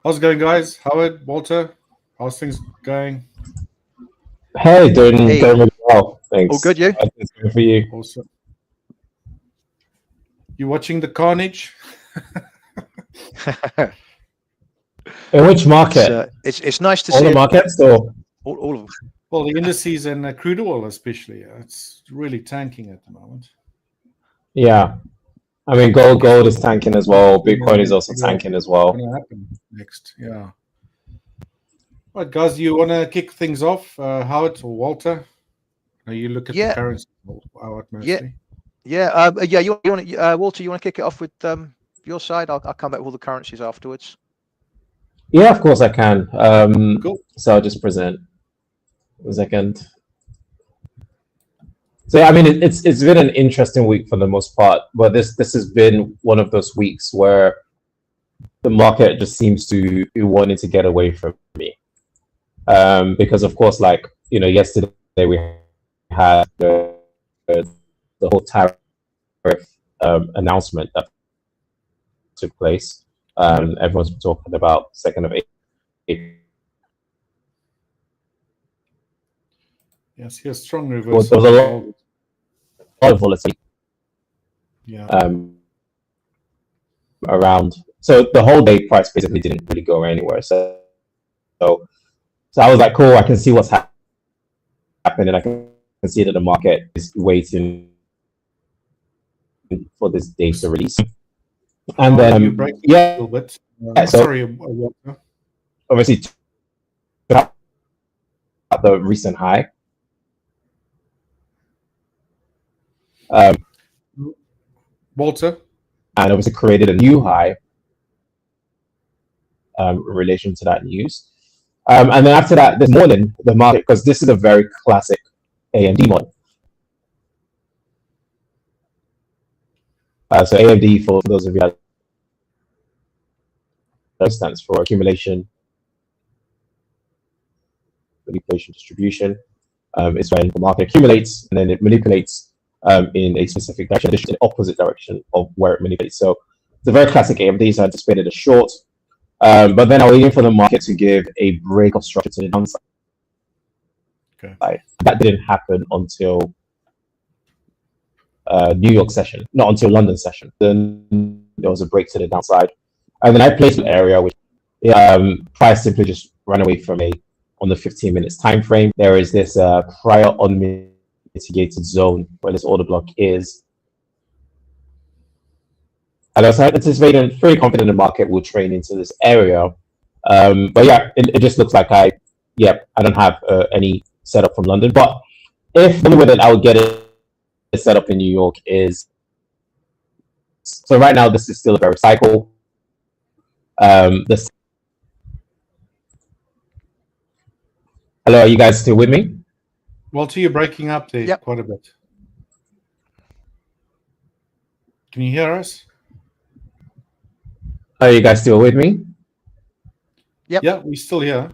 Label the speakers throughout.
Speaker 1: How's it going, guys? Howard, Walter, how's things going?
Speaker 2: Hey, doing
Speaker 3: Hey,
Speaker 2: really well, thanks.
Speaker 3: all good, you?
Speaker 2: How's things going for you?
Speaker 1: Awesome. You watching the carnage?
Speaker 2: In which market?
Speaker 3: It's nice to
Speaker 2: All
Speaker 3: see
Speaker 2: the markets, or
Speaker 3: all of them.
Speaker 1: Well, the indices and crude oil, especially, it's really tanking at the moment.
Speaker 2: yeah? I mean, gold is tanking as well. Bitcoin is also tanking as well.
Speaker 1: What's going to happen next? Yeah. All right, guys, do you want to kick things off, Howard or Walter? Now you look at the
Speaker 3: Yeah.
Speaker 1: currency, Howard, mostly.
Speaker 3: Yeah. You want Walter? You want to kick it off with your side? I'll come back with all the currencies afterwards.
Speaker 2: Yeah, of course I can.
Speaker 1: Cool.
Speaker 2: So I'll just present a second. So I mean, it's been an interesting week for the most part, but this has been one of those weeks where the market just seems to be wanting to get away from me, because of course, like yesterday we had the whole tariff announcement that took place. Everyone's been talking about 2nd of April.
Speaker 1: Yes, here's strong
Speaker 2: Well,
Speaker 1: reversal.
Speaker 2: there was a lot of volatility
Speaker 1: Yeah.
Speaker 2: around. So the whole day price basically didn't really go anywhere. So I was like, cool, I can see what's happening. I can see that the market is waiting for this data release. And
Speaker 1: you
Speaker 2: then,
Speaker 1: break a
Speaker 2: yeah,
Speaker 1: little bit.
Speaker 2: so-
Speaker 1: Sorry, Walter.
Speaker 2: obviously, at the recent high.
Speaker 1: Walter.
Speaker 2: And obviously created a new high in relation to that news. And then after that, this morning, the market, because this is a very classic AMD model. So AMD, for those of you that stands for accumulation, manipulation, distribution. It's when the market accumulates and then it manipulates in a specific direction, in the opposite direction of where it manipulates. So it's a very classic AMD, so I anticipated a short. But then I'm waiting for the market to give a break of structure to the downside.
Speaker 1: Okay.
Speaker 2: That didn't happen until New York session, not until London session. Then there was a break to the downside. And then I placed an area which price simply just ran away from on the 15 minutes time frame. There is this prior unmitigated zone where this order block is. And I was anticipating, very confident the market will train into this area. But yeah, it just looks like I don't have any setup from London. But if the way that I would get it set up in New York is, so right now this is still a very cycle. Hello, are you guys still with me?
Speaker 1: Walter, you're breaking up there
Speaker 3: Yep.
Speaker 1: quite a bit. Can you hear us?
Speaker 2: Are you guys still with me?
Speaker 3: Yep.
Speaker 1: Yeah, we're still here.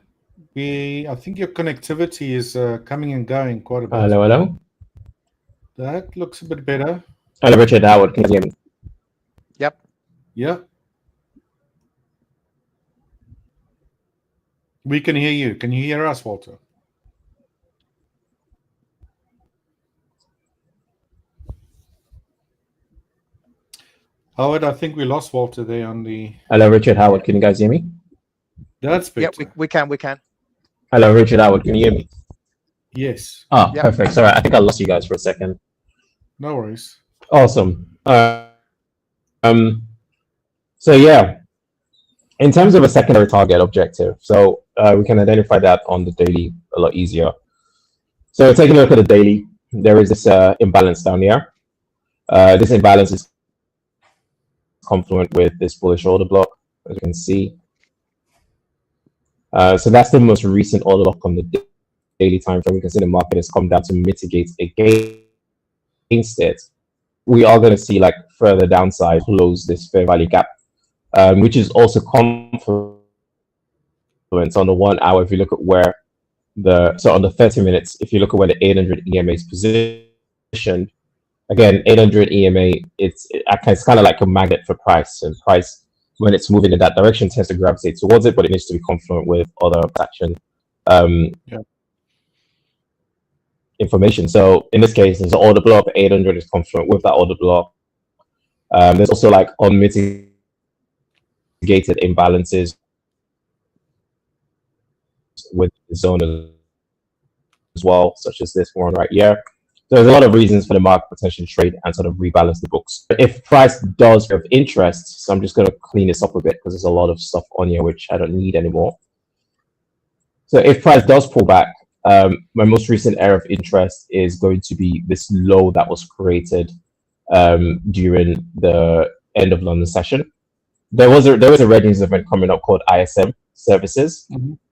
Speaker 1: I think your connectivity is coming and going quite a bit.
Speaker 2: Hello.
Speaker 1: That looks a bit better.
Speaker 2: Hello, Richard Howard. Can you hear me?
Speaker 3: Yep.
Speaker 1: Yeah. We can hear you. Can you hear us, Walter? Howard, I think we lost Walter there on the...
Speaker 2: Hello, Richard Howard. Can you guys hear me?
Speaker 1: That's better.
Speaker 3: Yep. We can.
Speaker 2: Hello, Richard Howard. Can you hear me?
Speaker 1: Yes.
Speaker 2: Oh,
Speaker 3: Yep.
Speaker 2: perfect. Sorry, I think I lost you guys for a second.
Speaker 1: No worries.
Speaker 2: Awesome. So yeah, in terms of a secondary target objective, so we can identify that on the daily a lot easier. So taking a look at the daily, there is this imbalance down here. This imbalance is confluent with this bullish order block, as you can see. So that's the most recent order block on the daily time frame. We can see the market has come down to mitigate against it. We are going to see like further downside close this fair value gap, which is also confluence on the 1 hour. If you look at where on the 30 minutes, if you look at where the 800 EMA is positioned, again, 800 EMA, it's kind of like a magnet for price, and price when it's moving in that direction, tends to gravitate towards it, but it needs to be confluent with other action information. So in this case, there's an order block. 800 is confluent with that order block. There's also like unmitigated imbalances with the zone as well, such as this one right here. So there's a lot of reasons for the market potentially trade and sort of rebalance the books. If price does have interest, so I'm just going to clean this up a bit because there's a lot of stuff on here which I don't need anymore. So if price does pull back, my most recent area of interest is going to be this low that was created during the end of London session. There was a red news event coming up called ISM services.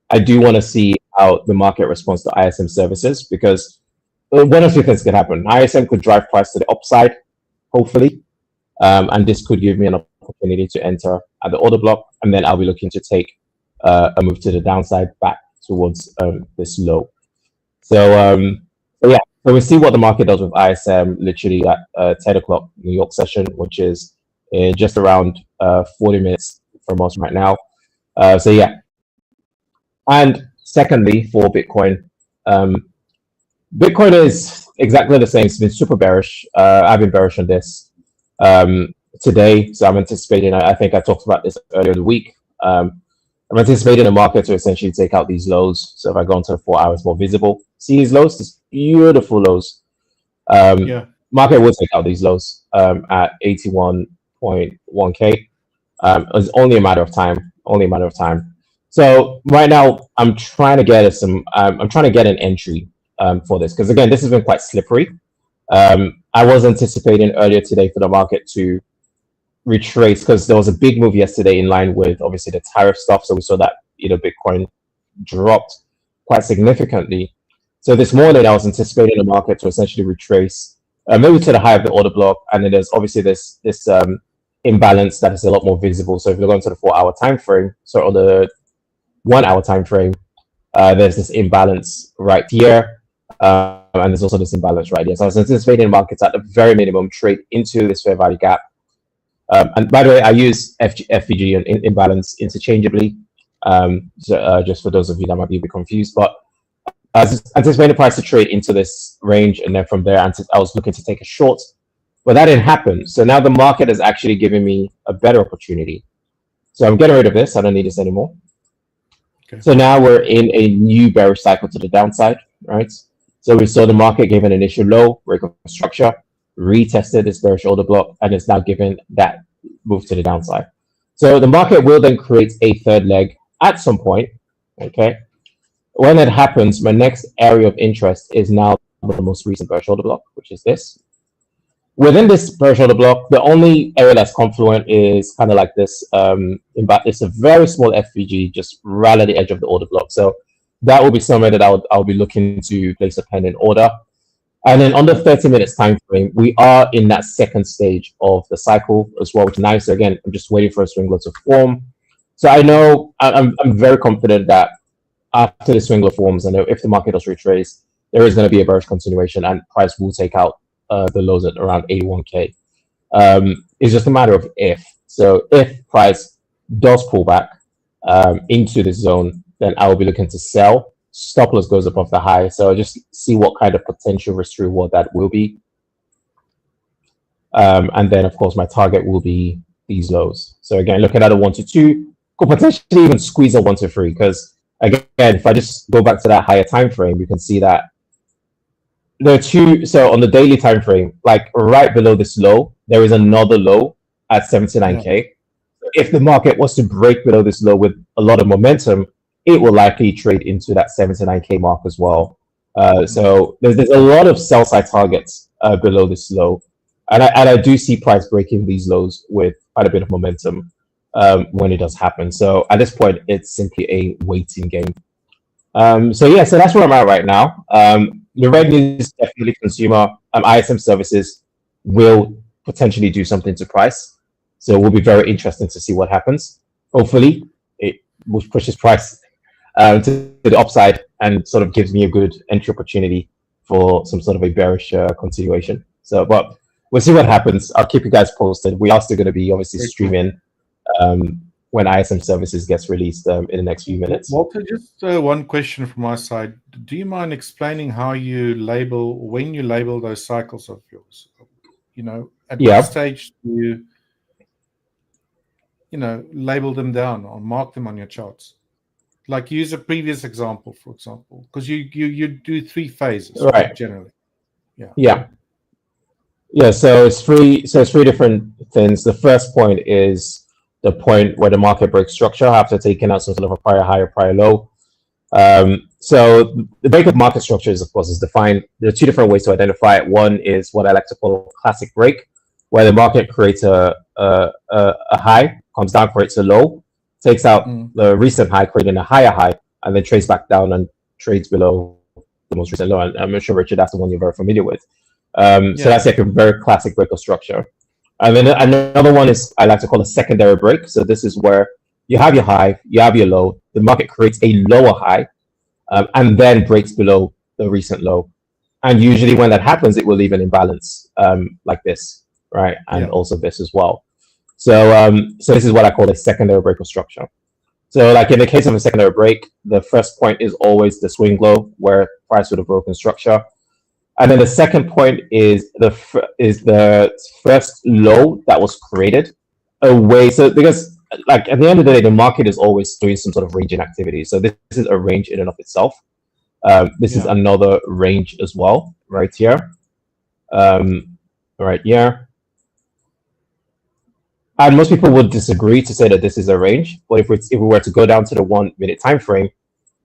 Speaker 2: I do want to see how the market responds to ISM services, because one of two things could happen. ISM could drive price to the upside, hopefully, and this could give me an opportunity to enter at the order block, and then I'll be looking to take a move to the downside back towards this low. So yeah, so we'll see what the market does with ISM literally at 10 o'clock New York session, which is in just around 40 minutes from us right now. So yeah. And secondly, for Bitcoin, Bitcoin is exactly the same. It's been super bearish. I've been bearish on this today. So I'm anticipating, I think I talked about this earlier in the week. I'm anticipating the market to essentially take out these lows. So if I go into the 4 hours more visible, see these lows, these beautiful lows. Market will take out these lows at 81.1K. It's only a matter of time. So right now I'm trying to get I'm trying to get an entry for this, because again, this has been quite slippery. I was anticipating earlier today for the market to retrace, because there was a big move yesterday in line with obviously the tariff stuff. So we saw that Bitcoin dropped quite significantly. So this morning I was anticipating the market to essentially retrace maybe to the high of the order block, and then there's obviously this imbalance that is a lot more visible. So if you're going to the 4 hour time frame, so on the 1 hour time frame, there's this imbalance right here, and there's also this imbalance right here. So I was anticipating markets at the very minimum trade into this fair value gap. And by the way, I use FVG and imbalance interchangeably, just for those of you that might be a bit confused. But I was anticipating the price to trade into this range, and then from there, I was looking to take a short, but that didn't happen. So now the market is actually giving me a better opportunity. So I'm getting rid of this. I don't need this anymore. Okay. So now we're in a new bearish cycle to the downside, right? So we saw the market gave an initial low, break of structure, retested this bearish order block, and it's now given that move to the downside. So the market will then create a third leg at some point, okay? When that happens, my next area of interest is now the most recent bearish order block, which is this. Within this bearish order block, the only area that's confluent is kind of like this. It's a very small FVG just right at the edge of the order block. So that will be somewhere that I'll be looking to place a pending order. And then on the 30 minutes time frame, we are in that second stage of the cycle as well, which is nice. So again, I'm just waiting for a swing low to form. So I know I'm very confident that after the swing low forms, and if the market does retrace, there is going to be a bearish continuation, and price will take out the lows at around 81K. It's just a matter of if. So if price does pull back into this zone, then I will be looking to sell. Stop loss goes above the high. So I'll just see what kind of potential risk reward that will be. And then, of course, my target will be these lows. So again, looking at a 1 to 2, could potentially even squeeze a 1 to 3, because again, if I just go back to that higher time frame, you can see that there are two. So on the daily time frame, like right below this low, there is another low at 79K. Yeah. If the market was to break below this low with a lot of momentum, it will likely trade into that 79K mark as well. So there's a lot of sell side targets below this low, and I do see price breaking these lows with quite a bit of momentum when it does happen. So at this point, it's simply a waiting game. So yeah, so that's where I'm at right now. The red news definitely consumer ISM services will potentially do something to price. So it will be very interesting to see what happens. Hopefully, it pushes price to the upside and sort of gives me a good entry opportunity for some sort of a bearish continuation. So, but we'll see what happens. I'll keep you guys posted. We are still going to be obviously streaming when ISM services gets released in the next few minutes.
Speaker 1: Walter, just one question from my side. Do you mind explaining how you label, when you label those cycles of yours? You know, at what stage do you know, label them down or mark them on your charts? Like use a previous example, for example, because you do 3 phases, right? Generally.
Speaker 2: Yeah. So it's three different things. The first point is the point where the market breaks structure after taking out some sort of a prior high or prior low. So the break of market structure is, of course, is defined. There are 2 different ways to identify it. One is what I like to call a classic break, where the market creates a high, comes down, creates a low, takes out the recent high, creating a higher high, and then trades back down and trades below the most recent low. And I'm sure, Richard, that's the one you're very familiar with. So that's like a very classic break of structure. And then another one is I like to call a secondary break. So this is where you have your high, you have your low, the market creates a lower high, and then breaks below the recent low. And usually when that happens, it will leave an imbalance like this, right? And also this as well. So so this is what I call a secondary break of structure. So like in the case of a secondary break, the first point is always the swing low where price would have broken structure. And then the second point is the first low that was created away. So because like at the end of the day, the market is always doing some sort of ranging activity. So this is a range in and of itself. This is another range as well, right here. Right here. And most people would disagree to say that this is a range. But if we were to go down to the 1 minute time frame,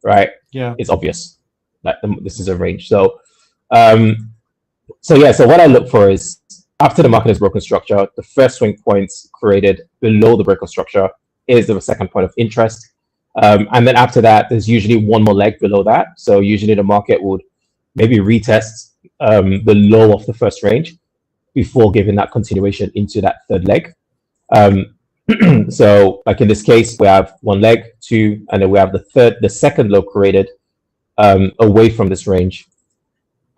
Speaker 2: right? It's obvious that this is a range. So so what I look for is after the market has broken structure, the first swing points created below the break of structure is the second point of interest. And then after that, there's usually one more leg below that. So usually the market would maybe retest the low of the first range before giving that continuation into that third leg. So like in this case, we have one leg, 2, and then we have the second low created away from this range.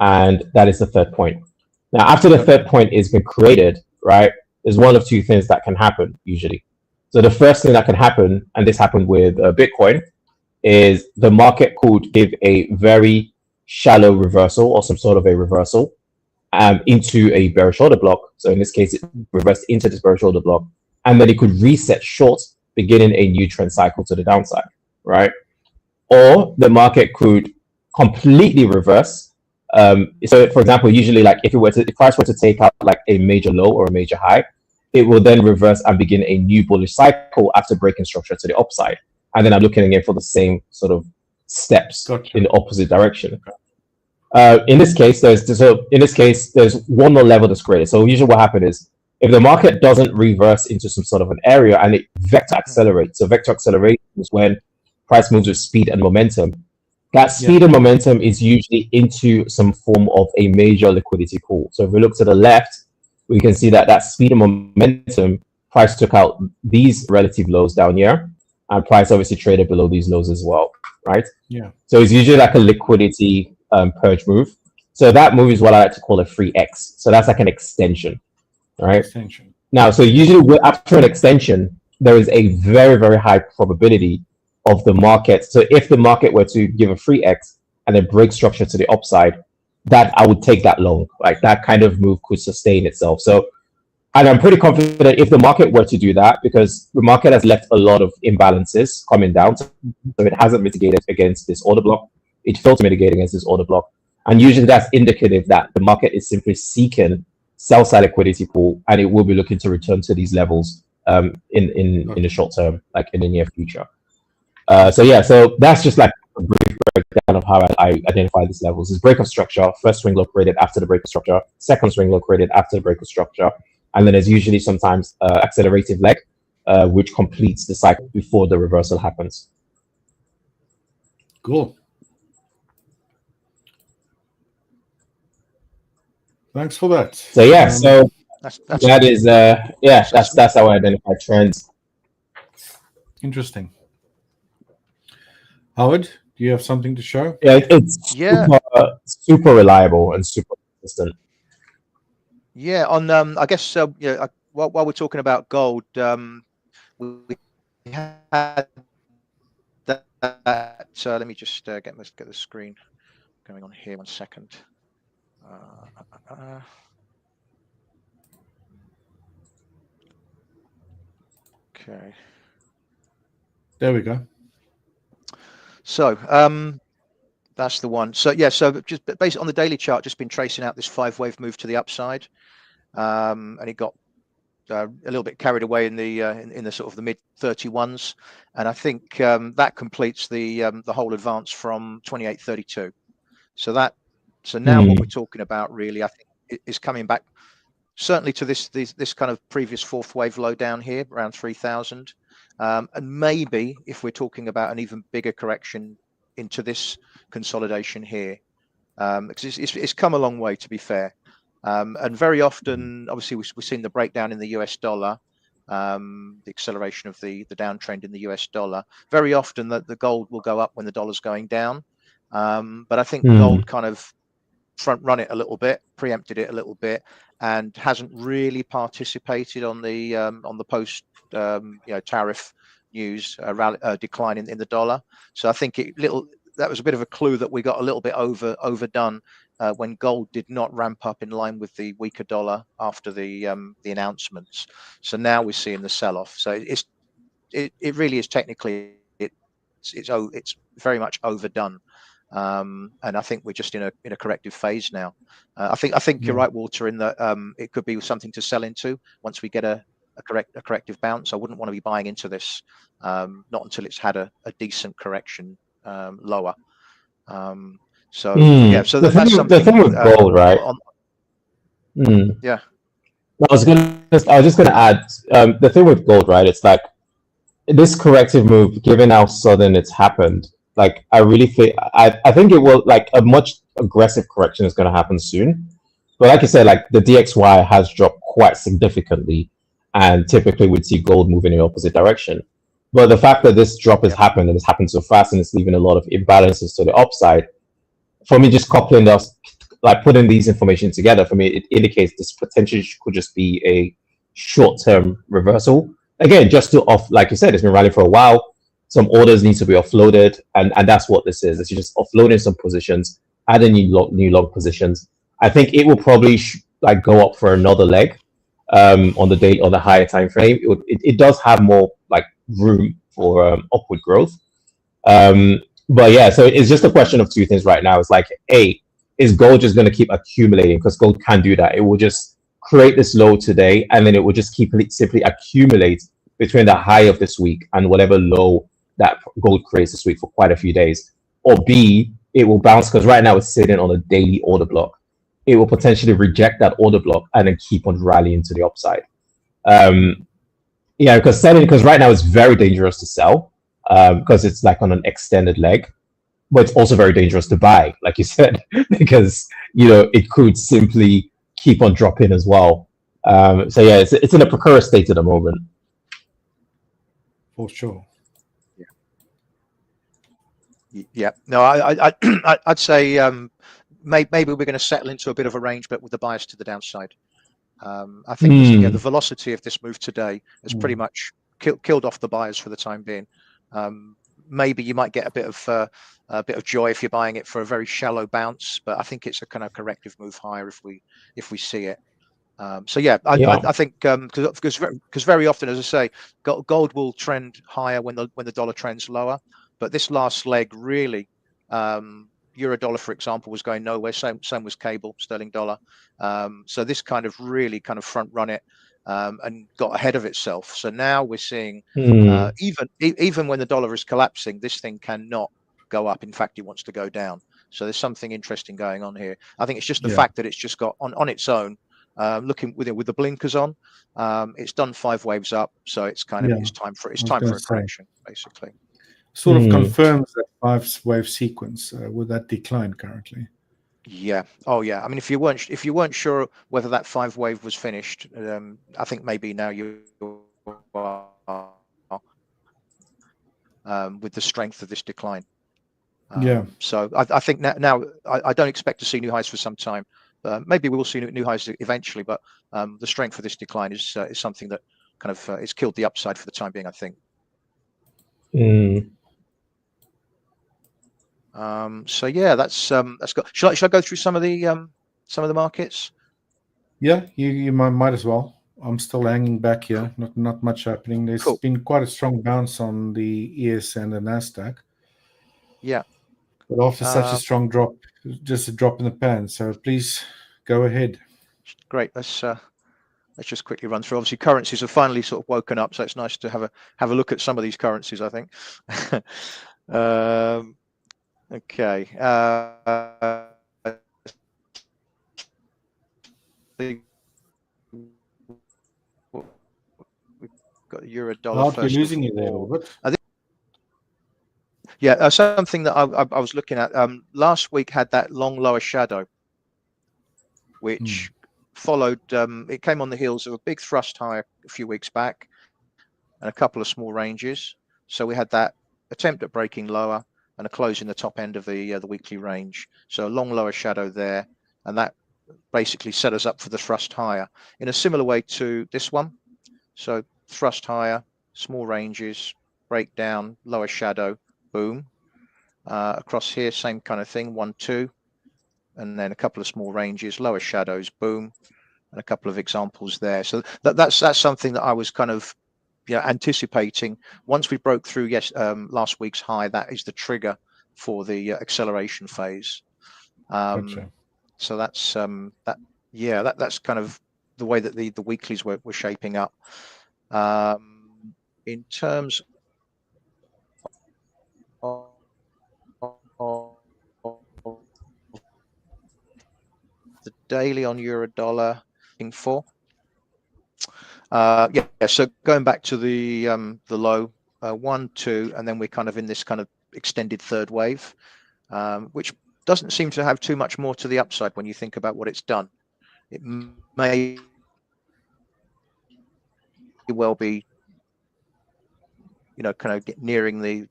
Speaker 2: And that is the third point. Now, after the third point has been created, right, there's one of 2 things that can happen usually. So the first thing that can happen, and this happened with Bitcoin, is the market could give a very shallow reversal or some sort of a reversal into a bearish order block. So in this case, it reversed into this bearish order block, and then it could reset short, beginning a new trend cycle to the downside, right? Or the market could completely reverse. So for example, usually like if price were to take out like a major low or a major high, it will then reverse and begin a new bullish cycle after breaking structure to the upside. And then I'm looking again for the same sort of steps in the opposite direction. In this case, there's one more level that's created. So usually what happens is if the market doesn't reverse into some sort of an area and it vector accelerates. So vector acceleration is when price moves with speed and momentum. That speed and momentum is usually into some form of a major liquidity pool. So if we look to the left, we can see that speed and momentum, price took out these relative lows down here, and price obviously traded below these lows as well, right? So it's usually like a liquidity purge move. So that move is what I like to call a free X. So that's like an extension, right? Now, so usually after an extension, there is a very, very high probability of the market. So if the market were to give a free X and then break structure to the upside, that I would take that long. Like that kind of move could sustain itself. So, and I'm pretty confident if the market were to do that, because the market has left a lot of imbalances coming down. So it hasn't mitigated against this order block. It failed to mitigate against this order block. And usually that's indicative that the market is simply seeking sell side liquidity pool, and it will be looking to return to these levels in the short term, like in the near future. So that's just like a brief breakdown of how I identify these levels. Is break of structure, first swing low created after the break of structure, second swing low created after the break of structure, and then there's usually sometimes accelerative leg, which completes the cycle before the reversal happens.
Speaker 1: Cool. Thanks for that.
Speaker 2: So that is that's how I identify trends.
Speaker 1: Interesting. Howard, do you have something to show?
Speaker 2: Yeah, it's super reliable and super consistent.
Speaker 3: Yeah, on I guess while we're talking about gold, we had that. Let me just get the screen going on here. 1 second. Okay.
Speaker 1: There we go.
Speaker 3: So that's the one. So yeah, so just based on the daily chart, just been tracing out this 5-wave move to the upside, and it got a little bit carried away in the sort of the mid 31s, and I think that completes the whole advance from 28.32. So now what we're talking about really, I think, is coming back certainly to this kind of previous 4th wave low down here around 3,000, and maybe if we're talking about an even bigger correction into this consolidation here, because it's come a long way, to be fair. And very often, obviously, we've seen the breakdown in the US dollar, the acceleration of the downtrend in the US dollar. Very often, the gold will go up when the dollar's going down, but I think gold kind of front run it a little bit, preempted it a little bit, and hasn't really participated on the post tariff news decline in the dollar. So I think that was a bit of a clue that we got a little bit overdone when gold did not ramp up in line with the weaker dollar after the announcements. So now we're seeing the sell-off. So it really is technically it's very much overdone. And I think we're just in a corrective phase now. I think you're right, Walter, in that it could be something to sell into once we get a corrective bounce. I wouldn't want to be buying into this, not until it's had a decent correction lower. So yeah, so that's something.
Speaker 2: The thing with gold, right?
Speaker 3: Yeah.
Speaker 2: I was just gonna add the thing with gold, right? It's like this corrective move, given how sudden it's happened. Like I really think I think it will, like, a much aggressive correction is going to happen soon. But like I said, like the DXY has dropped quite significantly, and typically we'd see gold moving in the opposite direction. But the fact that this drop has happened and it's happened so fast and it's leaving a lot of imbalances to the upside, for me, just coupling those, like putting these information together, for me, it indicates this potentially could just be a short-term reversal. Again, just to like you said, it's been rallying for a while. Some orders need to be offloaded, and that's what this is. It's just offloading some positions, adding new long positions. I think it will probably like go up for another leg on the higher time frame. It does have more like room for upward growth. But yeah, so it's just a question of two things right now. It's like, A, is gold just going to keep accumulating? Because gold can do that. It will just create this low today, and then it will just simply accumulate between the high of this week and whatever low that gold creates this week for quite a few days. Or B, it will bounce, because right now it's sitting on a daily order block. It will potentially reject that order block and then keep on rallying to the upside. Yeah, because right now it's very dangerous to sell, because it's like on an extended leg, but it's also very dangerous to buy, like you said, because it could simply keep on dropping as well. So yeah, it's in a precarious state at the moment.
Speaker 1: For sure.
Speaker 3: Yeah. No, I'd say maybe we're going to settle into a bit of a range, but with the bias to the downside. I think the velocity of this move today has pretty much killed off the buyers for the time being. Maybe you might get a bit of joy if you're buying it for a very shallow bounce, but I think it's a kind of corrective move higher if we see it. So yeah, I think because very often, as I say, gold will trend higher when the dollar trends lower. But this last leg really, euro dollar, for example, was going nowhere. Same was cable, sterling dollar. So this kind of really kind of front run it and got ahead of itself. So now we're seeing even when the dollar is collapsing, this thing cannot go up. In fact, it wants to go down. So there's something interesting going on here. I think it's just the fact that it's just got on its own. Looking with the blinkers on, it's done 5 waves up, so it's kind of it's time for a correction, basically.
Speaker 1: Sort of confirms that 5-wave sequence with that decline currently.
Speaker 3: Yeah. Oh yeah. I mean, if you weren't sure whether that 5-wave was finished, I think maybe now you are with the strength of this decline. So I think now I don't expect to see new highs for some time. Maybe we will see new highs eventually, but the strength of this decline is something that kind of it's killed the upside for the time being, I think. So yeah, that's got. Should I go through some of the markets?
Speaker 1: Yeah, you might as well. I'm still hanging back here. Not much happening. There's
Speaker 3: Cool.
Speaker 1: been quite a strong bounce on the ES and the NASDAQ.
Speaker 3: Yeah.
Speaker 1: But after such a strong drop, just a drop in the pan. So please go ahead.
Speaker 3: Great. Let's just quickly run through. Obviously, currencies have finally sort of woken up, so it's nice to have a look at some of these currencies, I think. Okay. We've got euro dollar
Speaker 1: You're
Speaker 3: first.
Speaker 1: losing you there a little bit.
Speaker 3: Yeah, something that I was looking at last week had that long lower shadow, which followed. It came on the heels of a big thrust higher a few weeks back, and a couple of small ranges. So we had that attempt at breaking lower and a close in the top end of the weekly range. So a long lower shadow there, and that basically set us up for the thrust higher in a similar way to this one. So thrust higher, small ranges, breakdown, lower shadow, boom. Across here, same kind of thing, 1, 2, and then a couple of small ranges, lower shadows, boom, and a couple of examples there. So that's something that I was kind of anticipating. Once we broke through last week's high, that is the trigger for the acceleration phase.
Speaker 1: Gotcha.
Speaker 3: So that's that's kind of the way that the weeklies were shaping up. In terms of the daily on euro dollar in 4. So going back to the low 1, 2, and then we're kind of in this kind of extended third wave, which doesn't seem to have too much more to the upside when you think about what it's done. It may well be, kind of nearing the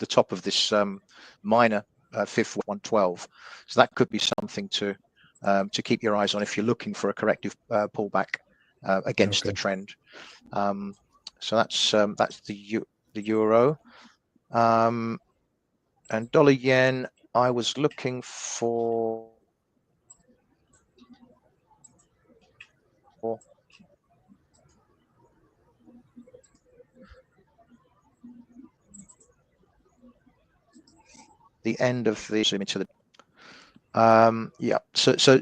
Speaker 3: top of this minor fifth 112. So that could be something to keep your eyes on if you're looking for a corrective pullback against the trend. So that's the euro. And dollar yen, I was looking for the end of the zoom into the so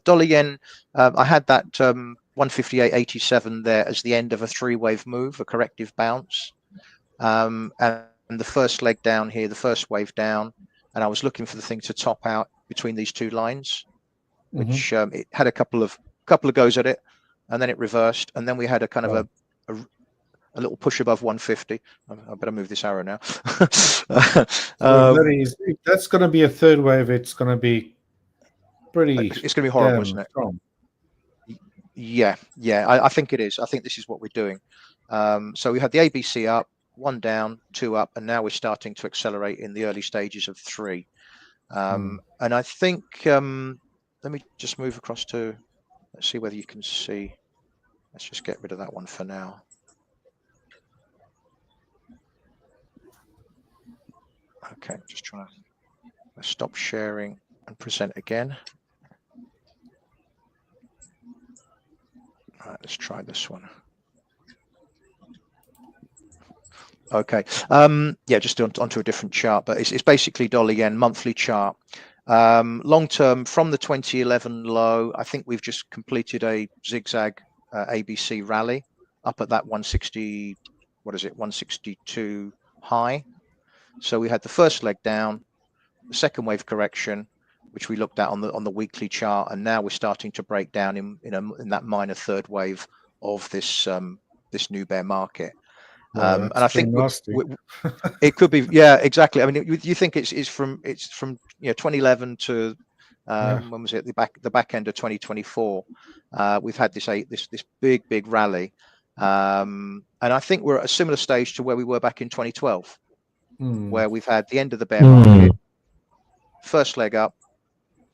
Speaker 3: dollar yen, I had that 158.87 there as the end of a 3-wave move, a corrective bounce, and the first leg down here, the first wave down, and I was looking for the thing to top out between these two lines, which it had a couple of goes at it, and then it reversed, and then we had a kind of a little push above 150. I better move this arrow now.
Speaker 1: If that's going to be a third wave, it's going to be pretty.
Speaker 3: It's going to be horrible, isn't it?
Speaker 1: Strong.
Speaker 3: Yeah. I think it is. I think this is what we're doing. So we had the ABC up, 1 down, 2 up, and now we're starting to accelerate in the early stages of 3. And I think let me just move across to. Let's see whether you can see. Let's just get rid of that one for now. Okay, just trying to stop sharing and present again. All right, let's try this one. Okay, just onto a different chart, but it's basically dollar yen monthly chart. Long term from the 2011 low, I think we've just completed a zigzag ABC rally up at that 160. What is it? 162 high. So we had the first leg down, the second wave correction, which we looked at on the weekly chart, and now we're starting to break down in that minor third wave of this new bear market. And I think it could be, yeah, exactly. I mean, you think it's from 2011 to when was it, the back end of 2024? We've had this big rally, and I think we're at a similar stage to where we were back in 2012. Where we've had the end of the bear market, first leg up,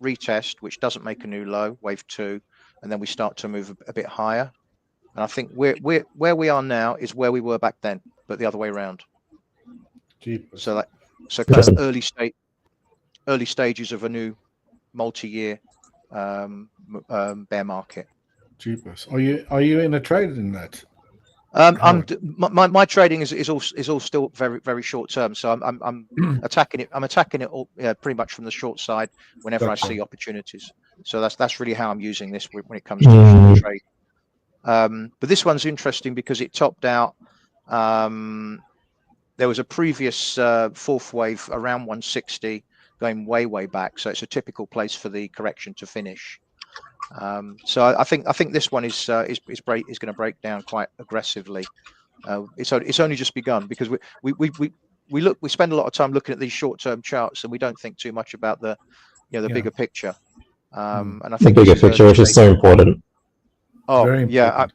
Speaker 3: retest, which doesn't make a new low, wave 2, and then we start to move a bit higher. And I think where we are now is where we were back then, but the other way around.
Speaker 1: Jeepers.
Speaker 3: So kind of early stages of a new multi-year bear market.
Speaker 1: Jeepers. Are you in a trade in that?
Speaker 3: My trading is all still very short term. So I'm attacking it. I'm attacking it all pretty much from the short side whenever I see opportunities. So that's really how I'm using this when it comes to the short trade. But this one's interesting because it topped out. There was a previous fourth wave around 160 going way back. So it's a typical place for the correction to finish. So I think this one is going to break down quite aggressively. It's only just begun because we spend a lot of time looking at these short-term charts and we don't think too much about the bigger picture. And I think
Speaker 2: the bigger picture, which is so important.
Speaker 3: Oh,
Speaker 1: very important.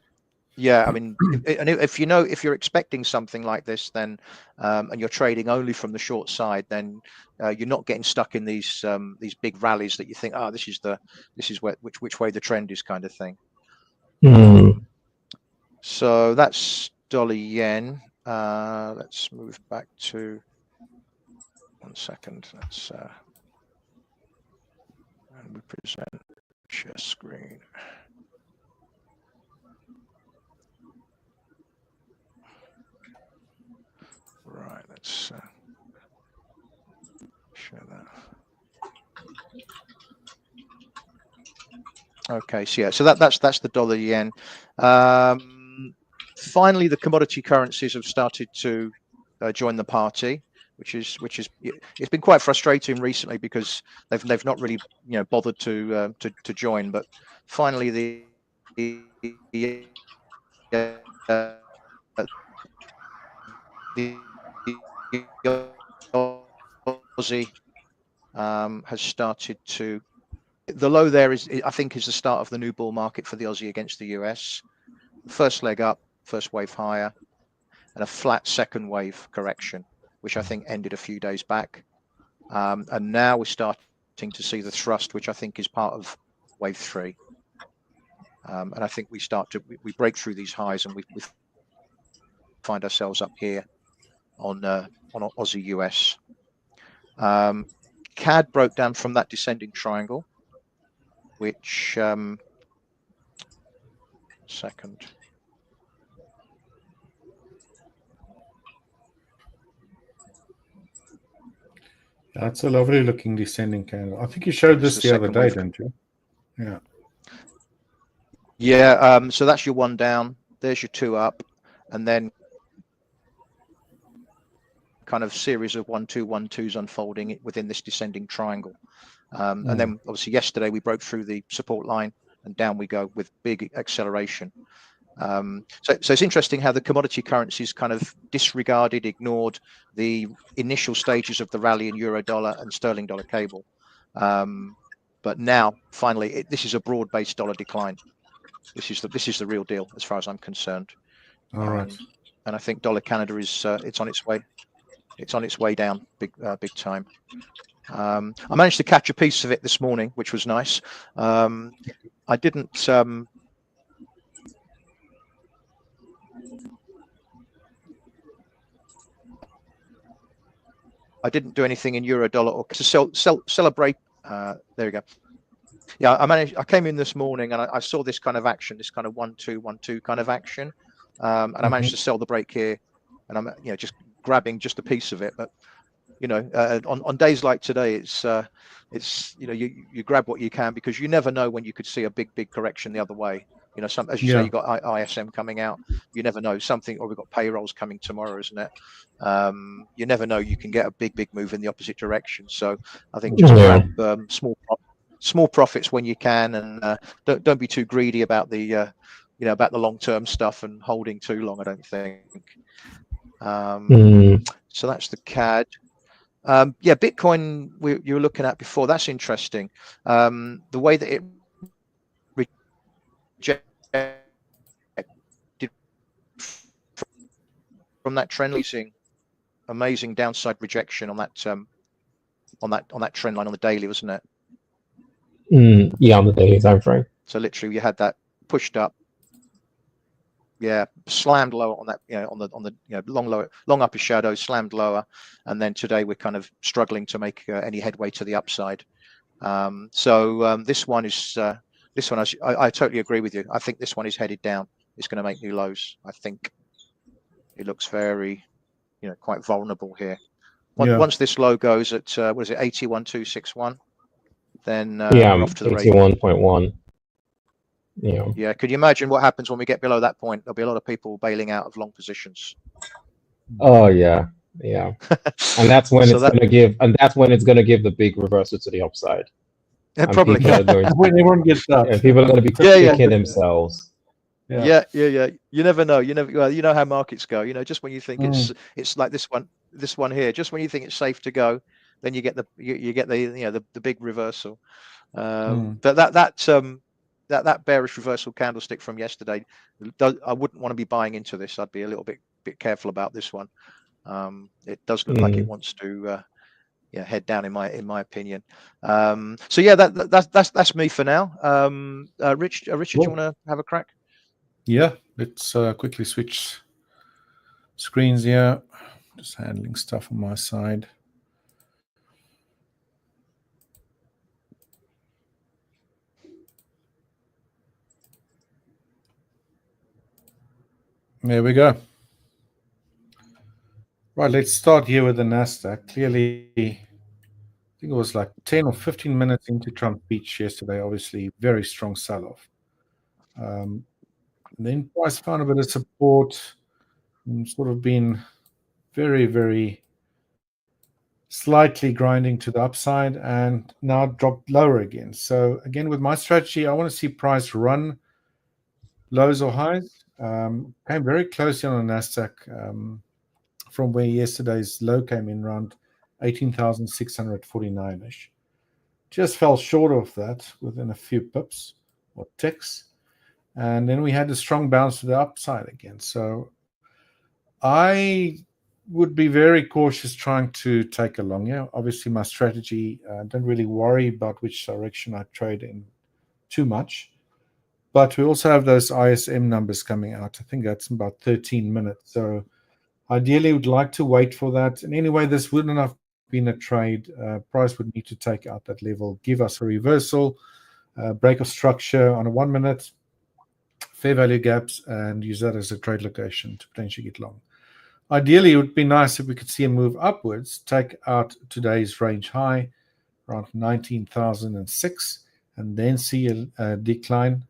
Speaker 3: Yeah, I mean, if you're expecting something like this, then and you're trading only from the short side, then you're not getting stuck in these big rallies that you think, this is which way the trend is, kind of thing. So that's dollar yen. Let's move back to 1 second. Let's and we present share screen. Right, let's share that. Okay, so that's the dollar yen. Finally, the commodity currencies have started to join the party, which is it's been quite frustrating recently because they've not really bothered to join, but finally the Aussie has started to. The low there I think is the start of the new bull market for the Aussie against the US. First leg up, first wave higher, and a flat second wave correction, which I think ended a few days back. And now we're starting to see the thrust, which I think is part of wave 3. And I think we break through these highs and we find ourselves up here on Aussie US. CAD broke down from that descending triangle, which second.
Speaker 1: That's a lovely looking descending candle. I think you showed this the other day, didn't you? Yeah.
Speaker 3: Yeah. So that's your 1 down. There's your 2 up, and then kind of series of 1-2, 1-2s unfolding within this descending triangle. And then obviously yesterday we broke through the support line and down we go with big acceleration. So it's interesting how the commodity currencies kind of ignored the initial stages of the rally in euro dollar and sterling dollar cable. But now finally this is a broad-based dollar decline. This is the real deal as far as I'm concerned.
Speaker 1: All right.
Speaker 3: And I think dollar Canada is it's on its way. It's on its way down big time. I managed to catch a piece of it this morning, which was nice. I didn't do anything in euro dollar or to celebrate. There we go. Yeah, I came in this morning and I saw this kind of action, this kind of 1-2, 1-2 kind of action, and I managed to sell the break here, and I'm just grabbing just a piece of it. But on days like today, it's you grab what you can because you never know when you could see a big correction the other way. As you say, you got ISM coming out. You never know something, or we've got payrolls coming tomorrow, isn't it? You never know. You can get a big move in the opposite direction. So I think just grab small profits when you can, and don't be too greedy about the about the long-term stuff and holding too long. I don't think. So that's the CAD. Bitcoin you were looking at before. That's interesting. The way that it rejected from that trend, leasing amazing downside rejection on that trend line on the daily, wasn't it?
Speaker 2: Yeah, on the daily time frame.
Speaker 3: So literally, you had that pushed up, yeah, slammed lower on that, on the long upper shadow, slammed lower, and then today we're kind of struggling to make any headway to the upside. This one is I totally agree with you. I think this one is headed down. It's going to make new lows. I think it looks very, quite vulnerable here. Once this low goes at what is it, 81.261, then we're off to the races.
Speaker 2: 81.1.
Speaker 3: Yeah. Could you imagine what happens when we get below that point? There'll be a lot of people bailing out of long positions.
Speaker 2: Oh yeah. And that's when it's going to give. And that's when it's going to give the big reversal to the upside.
Speaker 3: Yeah, probably.
Speaker 2: People are going to,
Speaker 1: when everyone gets up.
Speaker 2: Yeah, people are going to be kicking themselves.
Speaker 3: Yeah. You never know. You know how markets go. Just when you think it's like this one here. Just when you think it's safe to go, then you get the big reversal. But that bearish reversal candlestick from yesterday, I wouldn't want to be buying into this. I'd be a little bit careful about this one. It does look like it wants to head down in my opinion. So yeah, that's me for now. Richard, do you want to have a crack?
Speaker 1: Yeah, let's quickly switch screens here. Just handling stuff on my side. There we go. Right, let's start here with the NASDAQ. Clearly, I think it was like 10 or 15 minutes into Trump speech yesterday. Obviously, very strong sell-off. Then price found a bit of support, and sort of been very, very slightly grinding to the upside, and now dropped lower again. So again, with my strategy, I want to see price run lows or highs. Came very closely on the NASDAQ from where yesterday's low came in, around 18,649-ish. Just fell short of that within a few pips or ticks. And then we had a strong bounce to the upside again. So I would be very cautious trying to take a long. Obviously, my strategy, don't really worry about which direction I trade in too much. But we also have those ISM numbers coming out. I think that's about 13 minutes. So ideally, would like to wait for that. And anyway, this wouldn't have been a trade. Price would need to take out that level, give us a reversal, break of structure on a 1 minute, fair value gaps, and use that as a trade location to potentially get long. Ideally, it would be nice if we could see a move upwards, take out today's range high, around 19,006, and then see a decline.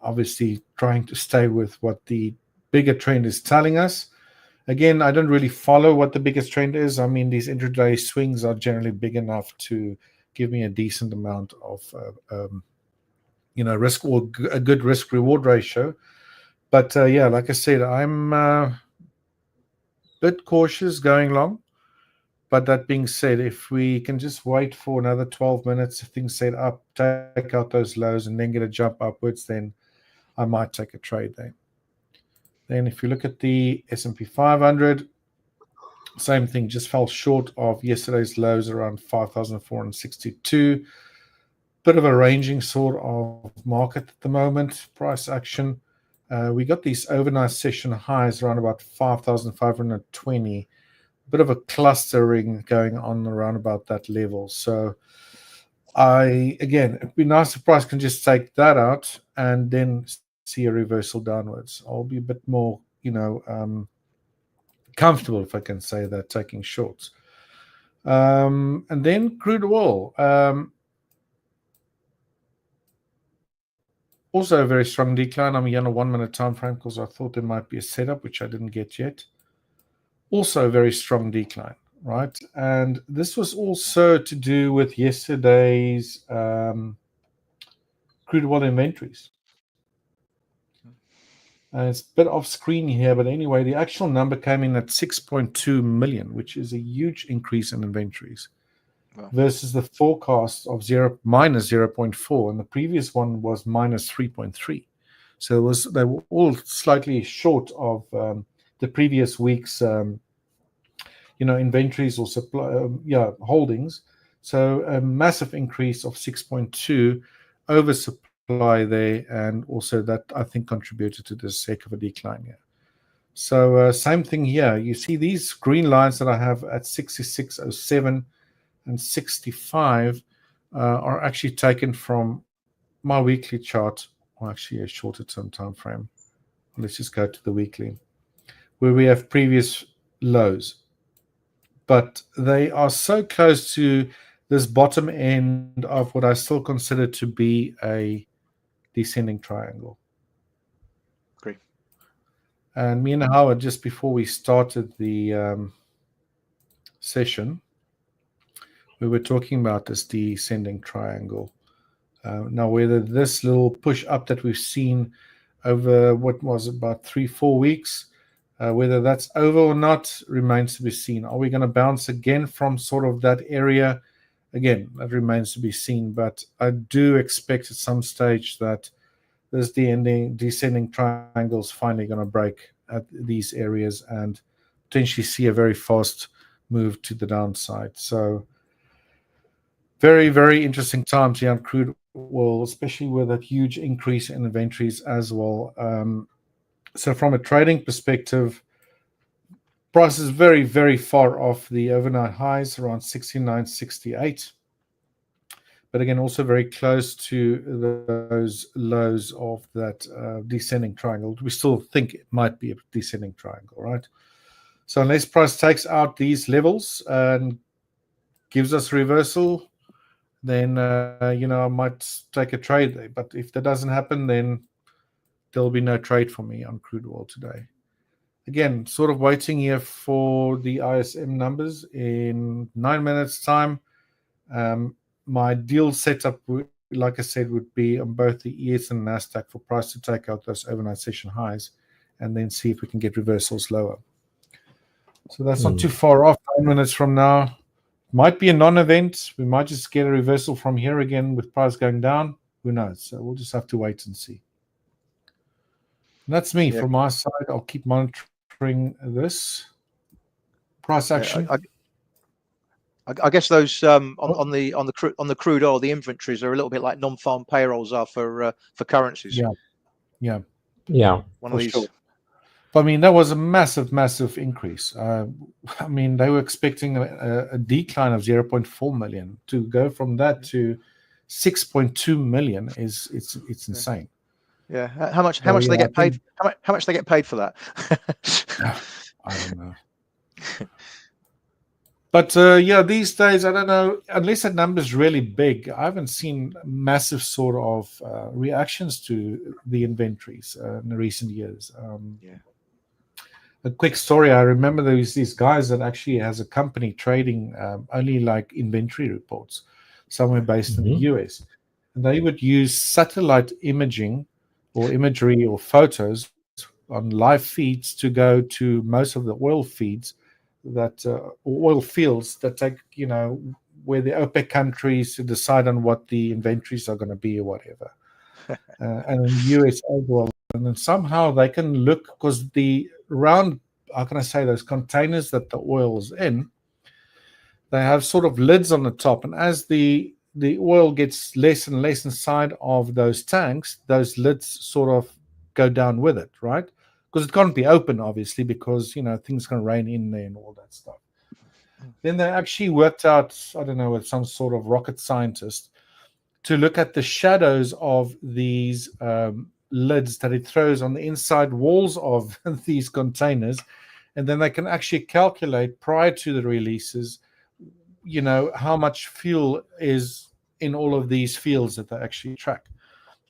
Speaker 1: Obviously, trying to stay with what the bigger trend is telling us. Again, I don't really follow what the biggest trend is. I mean, these intraday swings are generally big enough to give me a decent amount of risk, or a good risk-reward ratio. But like I said, I'm a bit cautious going long. But that being said, if we can just wait for another 12 minutes, if things set up, take out those lows, and then get a jump upwards, then I might take a trade there. Then if you look at the S&P 500, same thing, just fell short of yesterday's lows around 5,462. Bit of a ranging sort of market at the moment, price action. We got these overnight session highs around about 5,520. Bit of a clustering going on around about that level. So it'd be nice if price can just take that out and then see a reversal downwards. I'll be a bit more, comfortable, if I can say that, taking shorts. And then crude oil. Also a very strong decline. I'm here on a 1 minute time frame because I thought there might be a setup, which I didn't get yet. Also a very strong decline, right? And this was also to do with yesterday's crude oil inventories. It's a bit off screen here, but anyway, the actual number came in at 6.2 million, which is a huge increase in inventories. Wow. Versus the forecast of minus 0.4, and the previous one was minus 3.3. So they were all slightly short of the previous week's inventories or supply holdings. So a massive increase of 6.2, oversupply supply there, and also that I think contributed to this heck of a decline here. So same thing here. You see these green lines that I have at 66.07 and 65 are actually taken from my weekly chart, or actually a shorter term time frame. Let's just go to the weekly, where we have previous lows. But they are so close to this bottom end of what I still consider to be a descending triangle.
Speaker 3: Agree.
Speaker 1: And me and Howard, just before we started the session, we were talking about this descending triangle. Now, whether this little push up that we've seen over what was about 3-4 weeks, whether that's over or not remains to be seen. Are we going to bounce again from sort of that area? Again, that remains to be seen. But I do expect at some stage that this descending triangle is finally going to break at these areas and potentially see a very fast move to the downside. So very, very interesting times here on crude oil, especially with that huge increase in inventories as well. So from a trading perspective, price is very, very far off the overnight highs, around 69.68. But again, also very close to those lows of that descending triangle. We still think it might be a descending triangle, right? So unless price takes out these levels and gives us reversal, then I might take a trade there. But if that doesn't happen, then there'll be no trade for me on crude oil today. Again, sort of waiting here for the ISM numbers in 9 minutes' time. My deal setup, like I said, would be on both the ES and NASDAQ for price to take out those overnight session highs and then see if we can get reversals lower. So that's not too far off. 9 minutes from now. Might be a non-event. We might just get a reversal from here again with price going down. Who knows? So we'll just have to wait and see. And that's me from my side. I'll keep monitoring this price action.
Speaker 3: I guess those on the crude oil, the inventories are a little bit like non-farm payrolls are for currencies.
Speaker 1: Yeah.
Speaker 3: One of these.
Speaker 1: Sure. I mean, that was a massive, massive increase. I mean, they were expecting a decline of 0.4 million. To go from that to 6.2 million it's insane.
Speaker 3: Yeah. How much do they get paid? How much they get paid for that?
Speaker 1: I don't know. But these days, I don't know, unless that number is really big, I haven't seen massive sort of reactions to the inventories in the recent years. A quick story, I remember there was these guys that actually has a company trading only like inventory reports somewhere based in the US. And they would use satellite imaging or imagery or photos on live feeds to go to most of the oil feeds that oil fields that take, where the OPEC countries to decide on what the inventories are going to be or whatever. And in the US as well. And then somehow they can look, because the round, how can I say, those containers that the oil is in, they have sort of lids on the top. And as the oil gets less and less inside of those tanks, those lids sort of go down with it, right? Because it can't be open, obviously, because, things can rain in there and all that stuff. Then they actually worked out, I don't know, with some sort of rocket scientist to look at the shadows of these lids that it throws on the inside walls of these containers. And then they can actually calculate prior to the releases, how much fuel is in all of these fields that they actually track.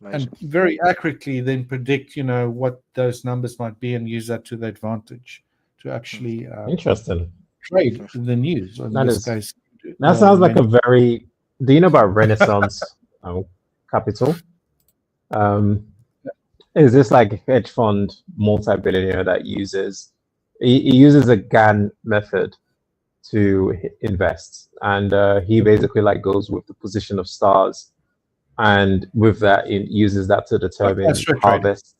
Speaker 1: Amazing. And very accurately then predict, what those numbers might be and use that to their advantage to actually
Speaker 2: interesting
Speaker 1: trade the news.
Speaker 2: That sounds like a very. Do you know about Renaissance Capital? Is this like a hedge fund multi-billionaire that uses a GAN method to invest, and he basically like goes with the position of stars, and with that it uses that to determine harvest.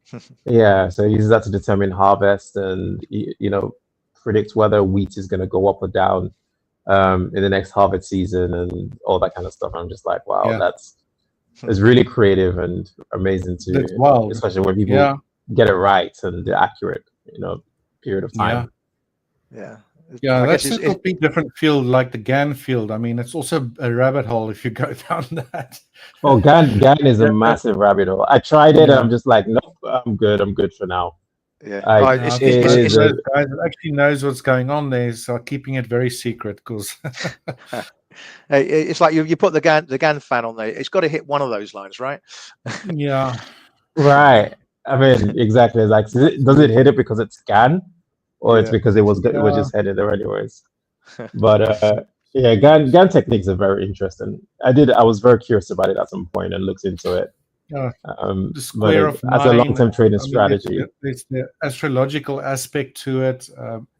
Speaker 2: So he uses that to determine harvest and predict whether wheat is going to go up or down in the next harvest season and all that kind of stuff. I'm just like, wow, It's really creative and amazing to,
Speaker 1: That's wild.
Speaker 2: especially when people
Speaker 1: Yeah.
Speaker 2: get it right and they're accurate, period of
Speaker 1: Yeah.
Speaker 2: time.
Speaker 3: Yeah.
Speaker 1: Yeah,
Speaker 3: I guess
Speaker 1: that's a complete different field, like the GAN field. I mean, it's also a rabbit hole if you go down that.
Speaker 2: Oh, GAN is a massive rabbit hole. I tried it, and
Speaker 1: Yeah.
Speaker 2: I'm just like, nope, I'm good for now.
Speaker 3: Yeah.
Speaker 2: Like,
Speaker 1: No, I
Speaker 2: it
Speaker 1: think most
Speaker 2: is
Speaker 1: of those guys that actually knows what's going on there are keeping it very secret because
Speaker 3: it's like you put the GAN fan on there. It's got to hit one of those lines, right?
Speaker 1: yeah.
Speaker 2: right. I mean, exactly. It's like, does it hit it because it's GAN, or it's
Speaker 3: Yeah.
Speaker 2: because it was
Speaker 1: Yeah.
Speaker 2: just headed there anyways? But yeah, GAN techniques are very interesting. I was very curious about it at some point and looked into it.
Speaker 1: Yeah. The
Speaker 2: But
Speaker 1: square of
Speaker 2: as a
Speaker 1: 9.
Speaker 2: long-term trading
Speaker 1: I mean,
Speaker 2: strategy,
Speaker 1: there's the astrological aspect to it,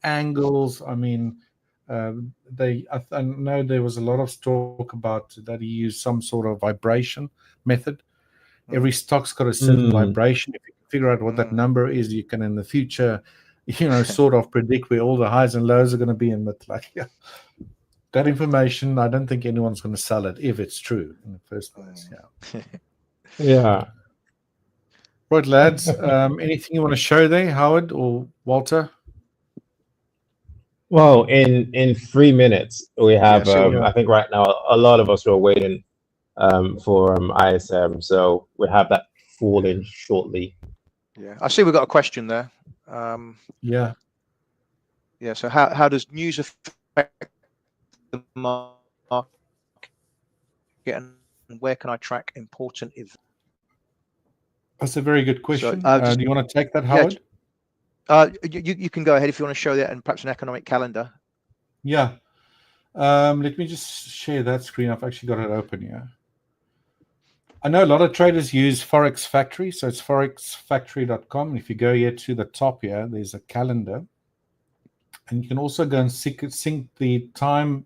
Speaker 1: angles. I mean, I know there was a lot of talk about that he used some sort of vibration method. Every stock's got a certain vibration. If you can figure out what that number is, you can in the future, sort of predict where all the highs and lows are going to be. And that information, I don't think anyone's going to sell it if it's true in the first place. Yeah.
Speaker 2: yeah.
Speaker 1: Right, lads. Anything you want to show there, Howard or Walter?
Speaker 2: Well, in 3 minutes we have.
Speaker 3: so
Speaker 2: I think right now a lot of us are waiting for ISM, so we have that falling shortly.
Speaker 3: Yeah, I see we've got a question there.
Speaker 1: Yeah.
Speaker 3: Yeah. So how does news affect the market, and where can I track important events?
Speaker 1: That's a very good question.
Speaker 3: So,
Speaker 1: do you want to take that, Howard?
Speaker 3: You can go ahead if you want to show that and perhaps an economic calendar.
Speaker 1: Yeah. Let me just share that screen. I've actually got it open here. I know a lot of traders use Forex Factory, so it's forexfactory.com. If you go here to the top here, there's a calendar. And you can also go and sync the time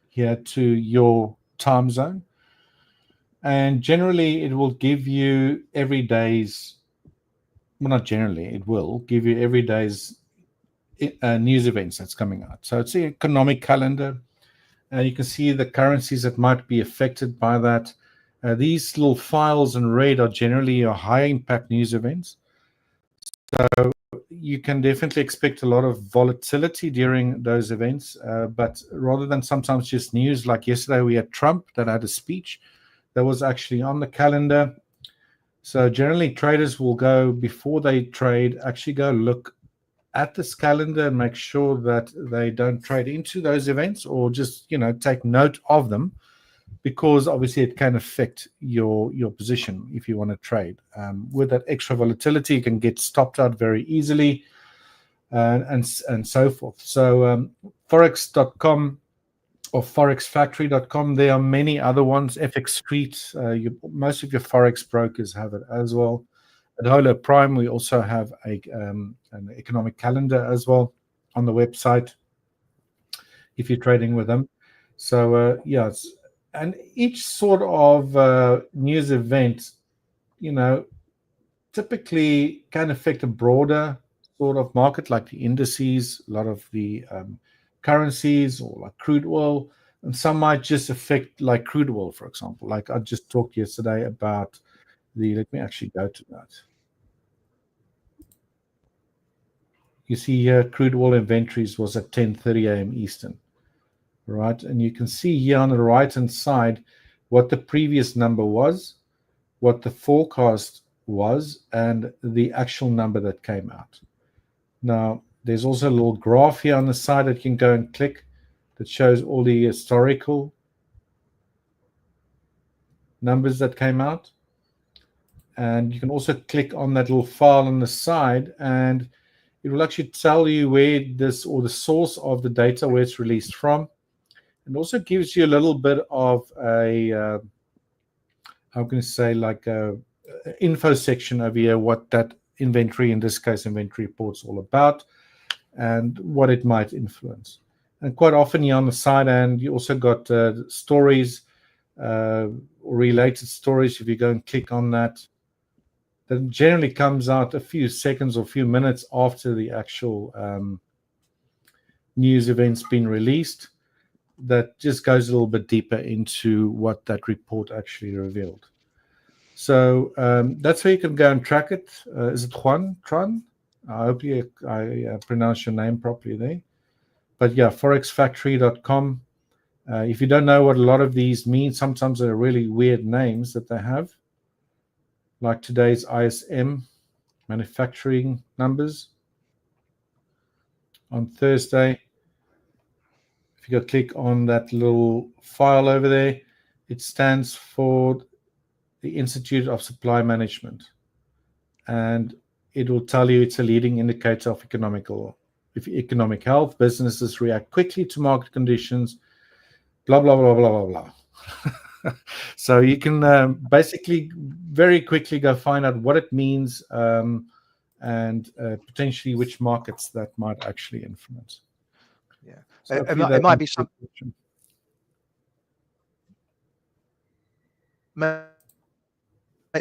Speaker 1: here to your time zone. And generally, it will give you every day's, well, not generally, it will give you every day's news events that's coming out. So it's the economic calendar. You can see the currencies that might be affected by that. These little files in red are generally your high impact news events. So you can definitely expect a lot of volatility during those events. But rather than sometimes just news, like yesterday we had Trump that had a speech that was actually on the calendar. So generally traders will go, before they trade, actually go look at this calendar and make sure that they don't trade into those events, or just take note of them, because obviously it can affect your position if you want to trade. With that extra volatility, you can get stopped out very easily, and so forth. So forex.com or forexfactory.com. There are many other ones. FX Street, most of your Forex brokers have it as well. At Holo Prime, we also have an economic calendar as well on the website if you're trading with them. So, and each sort of news event, typically can affect a broader sort of market, like the indices, a lot of the currencies, or like crude oil, and some might just affect like crude oil, for example. Like I just talked yesterday about let me actually go to that. You see here, crude oil inventories was at 10:30 a.m. Eastern, right? And you can see here on the right-hand side what the previous number was, what the forecast was, and the actual number that came out. Now, there's also a little graph here on the side that you can go and click that shows all the historical numbers that came out. And you can also click on that little file on the side, and it will actually tell you where this, or the source of the data, where it's released from. It also gives you a little bit of a, how can I say, like a info section over here, what that inventory, in this case, inventory report's all about, and what it might influence. And quite often here on the side end, you also got stories, or related stories. If you go and click on that, that generally comes out a few seconds or few minutes after the actual news event's been released. That just goes a little bit deeper into what that report actually revealed. So that's where you can go and track it. Is it Tron? I hope I pronounce your name properly there. But yeah, forexfactory.com. If you don't know what a lot of these mean, sometimes they're really weird names that they have, like today's ISM, manufacturing numbers. On Thursday, if you go click on that little file over there, it stands for the Institute of Supply Management. And it will tell you it's a leading indicator of economic health. Businesses react quickly to market conditions, blah, blah, blah, blah, blah, blah. So you can basically very quickly go find out what it means and potentially which markets that might actually influence.
Speaker 3: Yeah,
Speaker 1: so
Speaker 3: it might be something.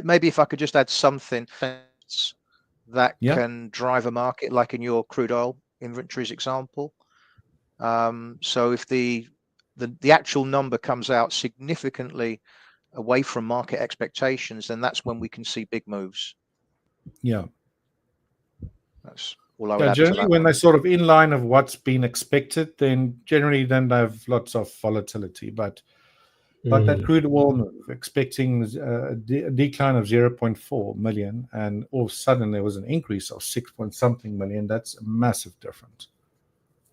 Speaker 3: Maybe if I could just add something that can drive a market, like in your crude oil inventories example. So if the actual number comes out significantly away from market expectations, then that's when we can see big moves.
Speaker 1: Yeah.
Speaker 3: That's all I would add to
Speaker 1: generally,
Speaker 3: that
Speaker 1: when
Speaker 3: one.
Speaker 1: they're sort of in line of what's been expected, then generally then they have lots of volatility. But that crude oil move, expecting a decline of 0.4 million, and all of a sudden there was an increase of 6 point something million, that's a massive difference.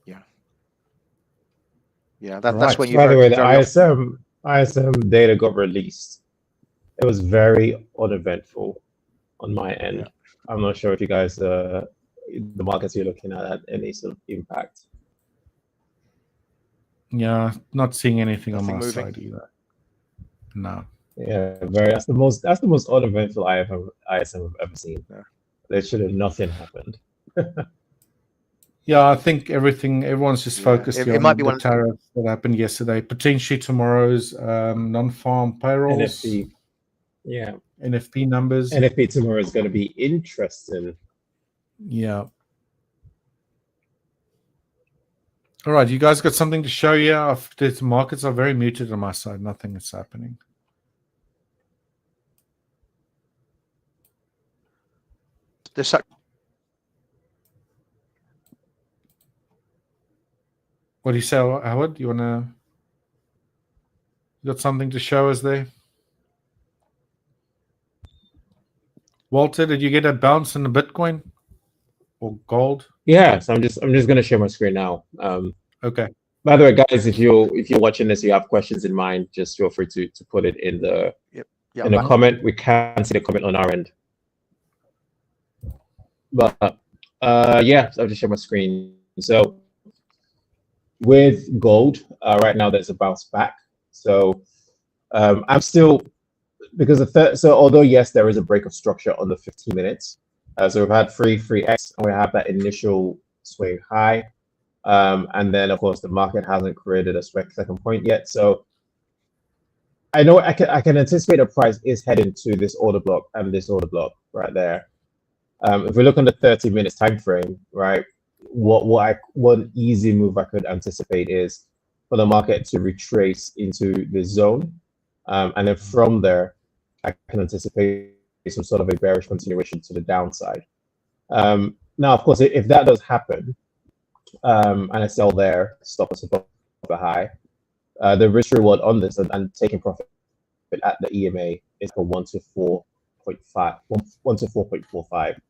Speaker 3: Yeah. Yeah, that's
Speaker 1: Right.
Speaker 3: when you
Speaker 2: By the way, the
Speaker 3: often...
Speaker 2: ISM data got released. It was very uneventful on my end. Yeah. I'm not sure if you guys, the markets you're looking at had any sort of impact.
Speaker 1: Yeah, not seeing anything on my
Speaker 3: moving.
Speaker 1: side either. No.
Speaker 2: Yeah, that's the most uneventful ISM I've ever seen. Yeah. Literally nothing happened.
Speaker 1: Yeah, I think everyone's just focused on the tariffs that happened yesterday. Potentially tomorrow's non-farm payrolls.
Speaker 2: NFP. Yeah.
Speaker 1: NFP numbers.
Speaker 2: NFP tomorrow is going to be interesting.
Speaker 1: Yeah. All right, you guys got something to show you? The markets are very muted on my side. Nothing is happening. What do you say, Howard? You got something to show us there? Walter, did you get a bounce in the Bitcoin or gold?
Speaker 2: Yeah, so I'm just going to share my screen now.
Speaker 1: Okay.
Speaker 2: By the way, guys, if you're watching this, you have questions in mind, just feel free to put it in the comment. We can't see the comment on our end. But yeah, so I'll just share my screen. So with gold, right now there's a bounce back. So I'm still, because so although yes, there is a break of structure on the 15 minutes. So we've had 3X, and we have that initial swing high. And then of course the market hasn't created a second point yet. So I know I can anticipate a price is heading to this order block and this order block right there. If we look on the 30 minutes time frame, right, one easy move I could anticipate is for the market to retrace into the zone, and then from there I can anticipate some sort of a bearish continuation to the downside. Now of course, if that does happen, and I sell there, stop us above the high, the risk reward on this and taking profit at the EMA is for 1 to 4.45,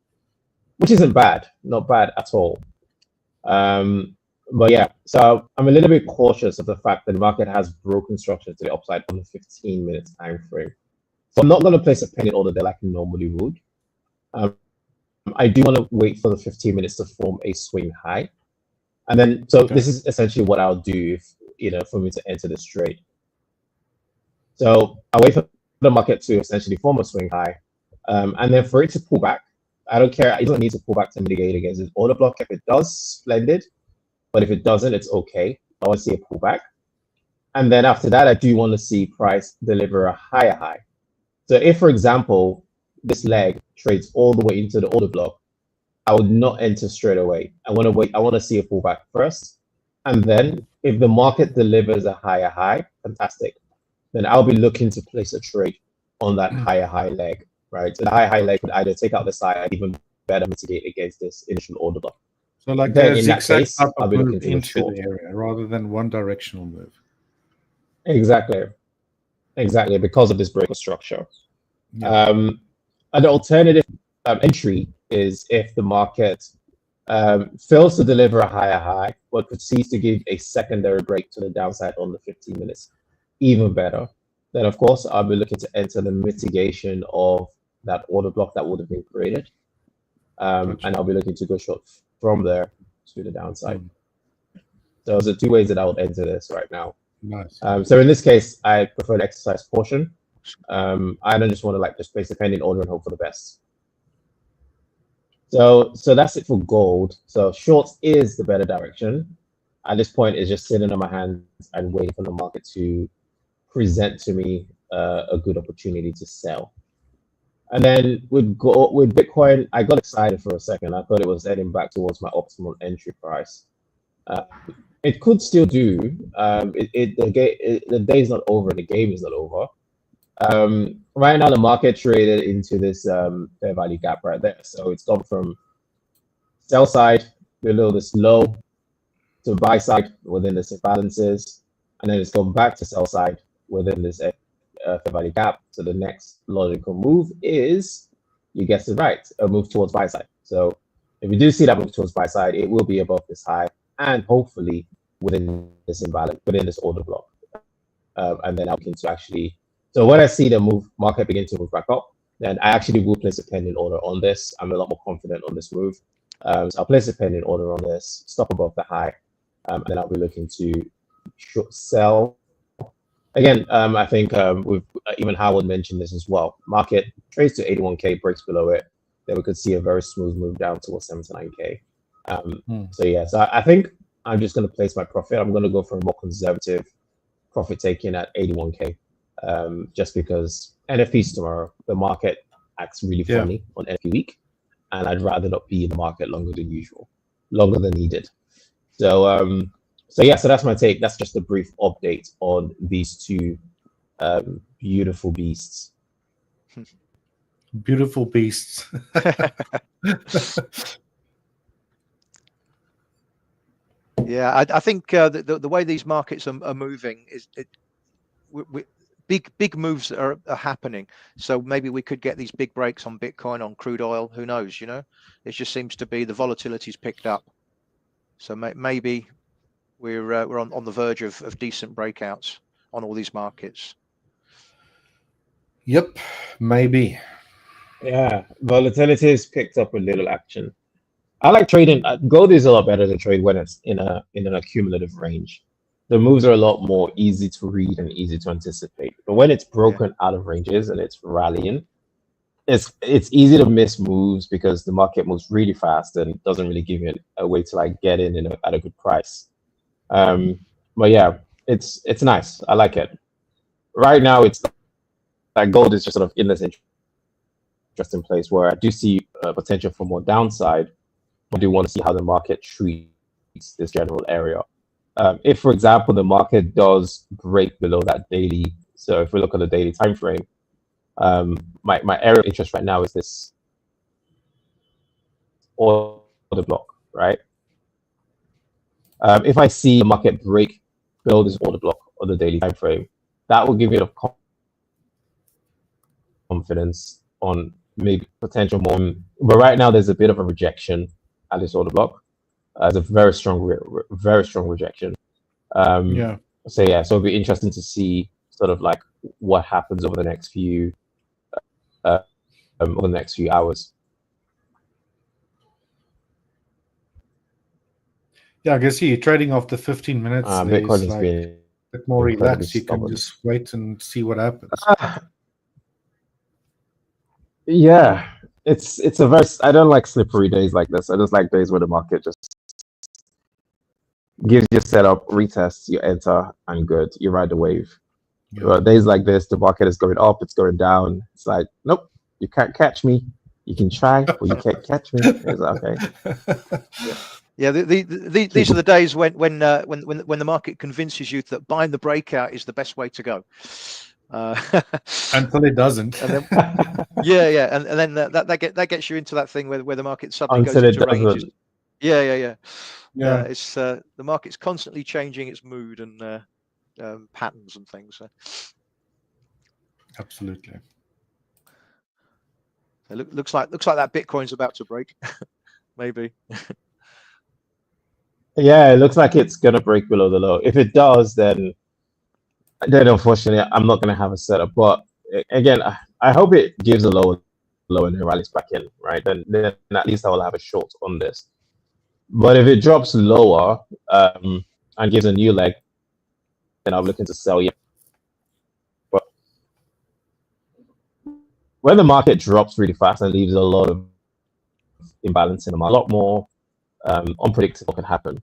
Speaker 2: which isn't bad, not bad at all. But yeah, so I'm a little bit cautious of the fact that the market has broken structure to the upside on the 15 minutes time frame. So I'm not going to place a penny order there like I normally would. I do want to wait for the 15 minutes to form a swing high. And then, so this is essentially what I'll do if, for me to enter this trade. So I wait for the market to essentially form a swing high, and then for it to pull back. I don't care. It doesn't need to pull back to mitigate against this order block. If it does, splendid. But if it doesn't, it's okay. I want to see a pullback. And then after that, I do want to see price deliver a higher high. So if, for example, this leg trades all the way into the order block, I would not enter straight away. I want to wait. I want to see a pullback first. And then if the market delivers a higher high, fantastic. Then I'll be looking to place a trade on that higher high leg, right? So the high leg would either take out the side, even better mitigate against this initial order block.
Speaker 1: So like
Speaker 2: Then
Speaker 1: a
Speaker 2: in that
Speaker 1: zigzag
Speaker 2: case,
Speaker 1: type
Speaker 2: I'll
Speaker 1: of
Speaker 2: be looking
Speaker 1: move
Speaker 2: to the
Speaker 1: into
Speaker 2: short.
Speaker 1: the area rather than one directional move.
Speaker 2: Exactly, because of this breaker structure.
Speaker 1: Yeah.
Speaker 2: An alternative entry is if the market fails to deliver a higher high, but proceeds to give a secondary break to the downside on the 15 minutes. Even better. Then, of course, I'll be looking to enter the mitigation of that order block that would have been created.
Speaker 1: Gotcha.
Speaker 2: And I'll be looking to go short from there to the downside. So those are two ways that I would enter this right now.
Speaker 1: Nice.
Speaker 2: So in this case, I prefer to exercise caution. I don't just want to just place a pending order and hope for the best. So that's it for gold. So shorts is the better direction. At this point, it's just sitting on my hands and waiting for the market to present to me a good opportunity to sell. And then with Bitcoin, I got excited for a second. I thought it was heading back towards my optimal entry price. It could still do. The day's not over. The game is not over. Right now, the market traded into this fair value gap right there. So it's gone from sell side below this low to buy side within this imbalances, and then it's gone back to sell side within this fair value gap. So the next logical move is, you guessed it right, a move towards buy side. So if you do see that move towards buy side, it will be above this high and hopefully within this imbalance, within this order block. And then I'm looking to actually, so when I see the market begin to move back up, then I actually will place a pending order on this. I'm a lot more confident on this move. So I'll place a pending order on this, stop above the high, and then I'll be looking to short sell. Again, I think even Howard mentioned this as well. Market trades to 81K, breaks below it, then we could see a very smooth move down towards 79K. So yeah, so I think I'm just going to place my profit. I'm going to go for a more conservative profit taking at 81K, just because NFP's tomorrow. The market acts really funny on NFP week, and I'd rather not be in the market longer than usual, longer than needed. So yeah, so that's my take. That's just a brief update on these two beautiful beasts.
Speaker 1: Beautiful beasts.
Speaker 3: Yeah, I think the way these markets are moving is big moves are happening. So maybe we could get these big breaks on Bitcoin, on crude oil. Who knows? You know, it just seems to be the volatility's picked up. So maybe we're on the verge of decent breakouts on all these markets.
Speaker 1: Yep, maybe.
Speaker 2: Yeah, volatility has picked up a little action. I like trading. Gold is a lot better to trade when it's in an accumulative range. The moves are a lot more easy to read and easy to anticipate. But when it's broken out of ranges and it's rallying, it's easy to miss moves because the market moves really fast and doesn't really give you a way to get in at a good price. But yeah, it's nice. I like it. Right now, it's like gold is just sort of in this interesting place where I do see potential for more downside. I do want to see how the market treats this general area. If, for example, the market does break below that daily, so if we look at the daily time frame, my area of interest right now is this order block, right? If I see the market break below this order block on the daily time frame, that will give me enough confidence on maybe potential more. But right now, there's a bit of a rejection at this order block. It's a very strong rejection. So yeah, so it'll be interesting to see sort of what happens over the next few hours.
Speaker 1: Yeah, I guess you're trading off the 15 minutes.
Speaker 2: Bitcoin has been
Speaker 1: a bit more relaxed. You can just wait and see what happens.
Speaker 2: Yeah, it's a very. I don't like slippery days like this. I just like days where the market just gives you a setup, retests, you enter, and good. You ride the wave. Yeah. But days like this, the market is going up, it's going down. It's like, nope, you can't catch me. You can try, but you can't catch me. It's okay.
Speaker 3: Yeah, these are the days when the market convinces you that buying the breakout is the best way to go.
Speaker 1: Until it doesn't.
Speaker 3: And then, yeah, and then that gets you into that thing where the market suddenly
Speaker 2: Until
Speaker 3: goes
Speaker 2: it
Speaker 3: into ranges.
Speaker 2: doesn't.
Speaker 3: Yeah.
Speaker 1: Yeah.
Speaker 3: It's the market's constantly changing its mood and patterns and things. So.
Speaker 1: Absolutely.
Speaker 3: It looks like that Bitcoin's about to break, maybe.
Speaker 2: Yeah, it looks like it's gonna break below the low. If it does, then unfortunately I'm not gonna have a setup. But again, I hope it gives a low and then rallies back in, right? Then at least I will have a short on this. But if it drops lower and gives a new leg, then I'm looking to sell. Yeah. But when the market drops really fast and leaves a lot of imbalance in the market, a lot more unpredictable can happen.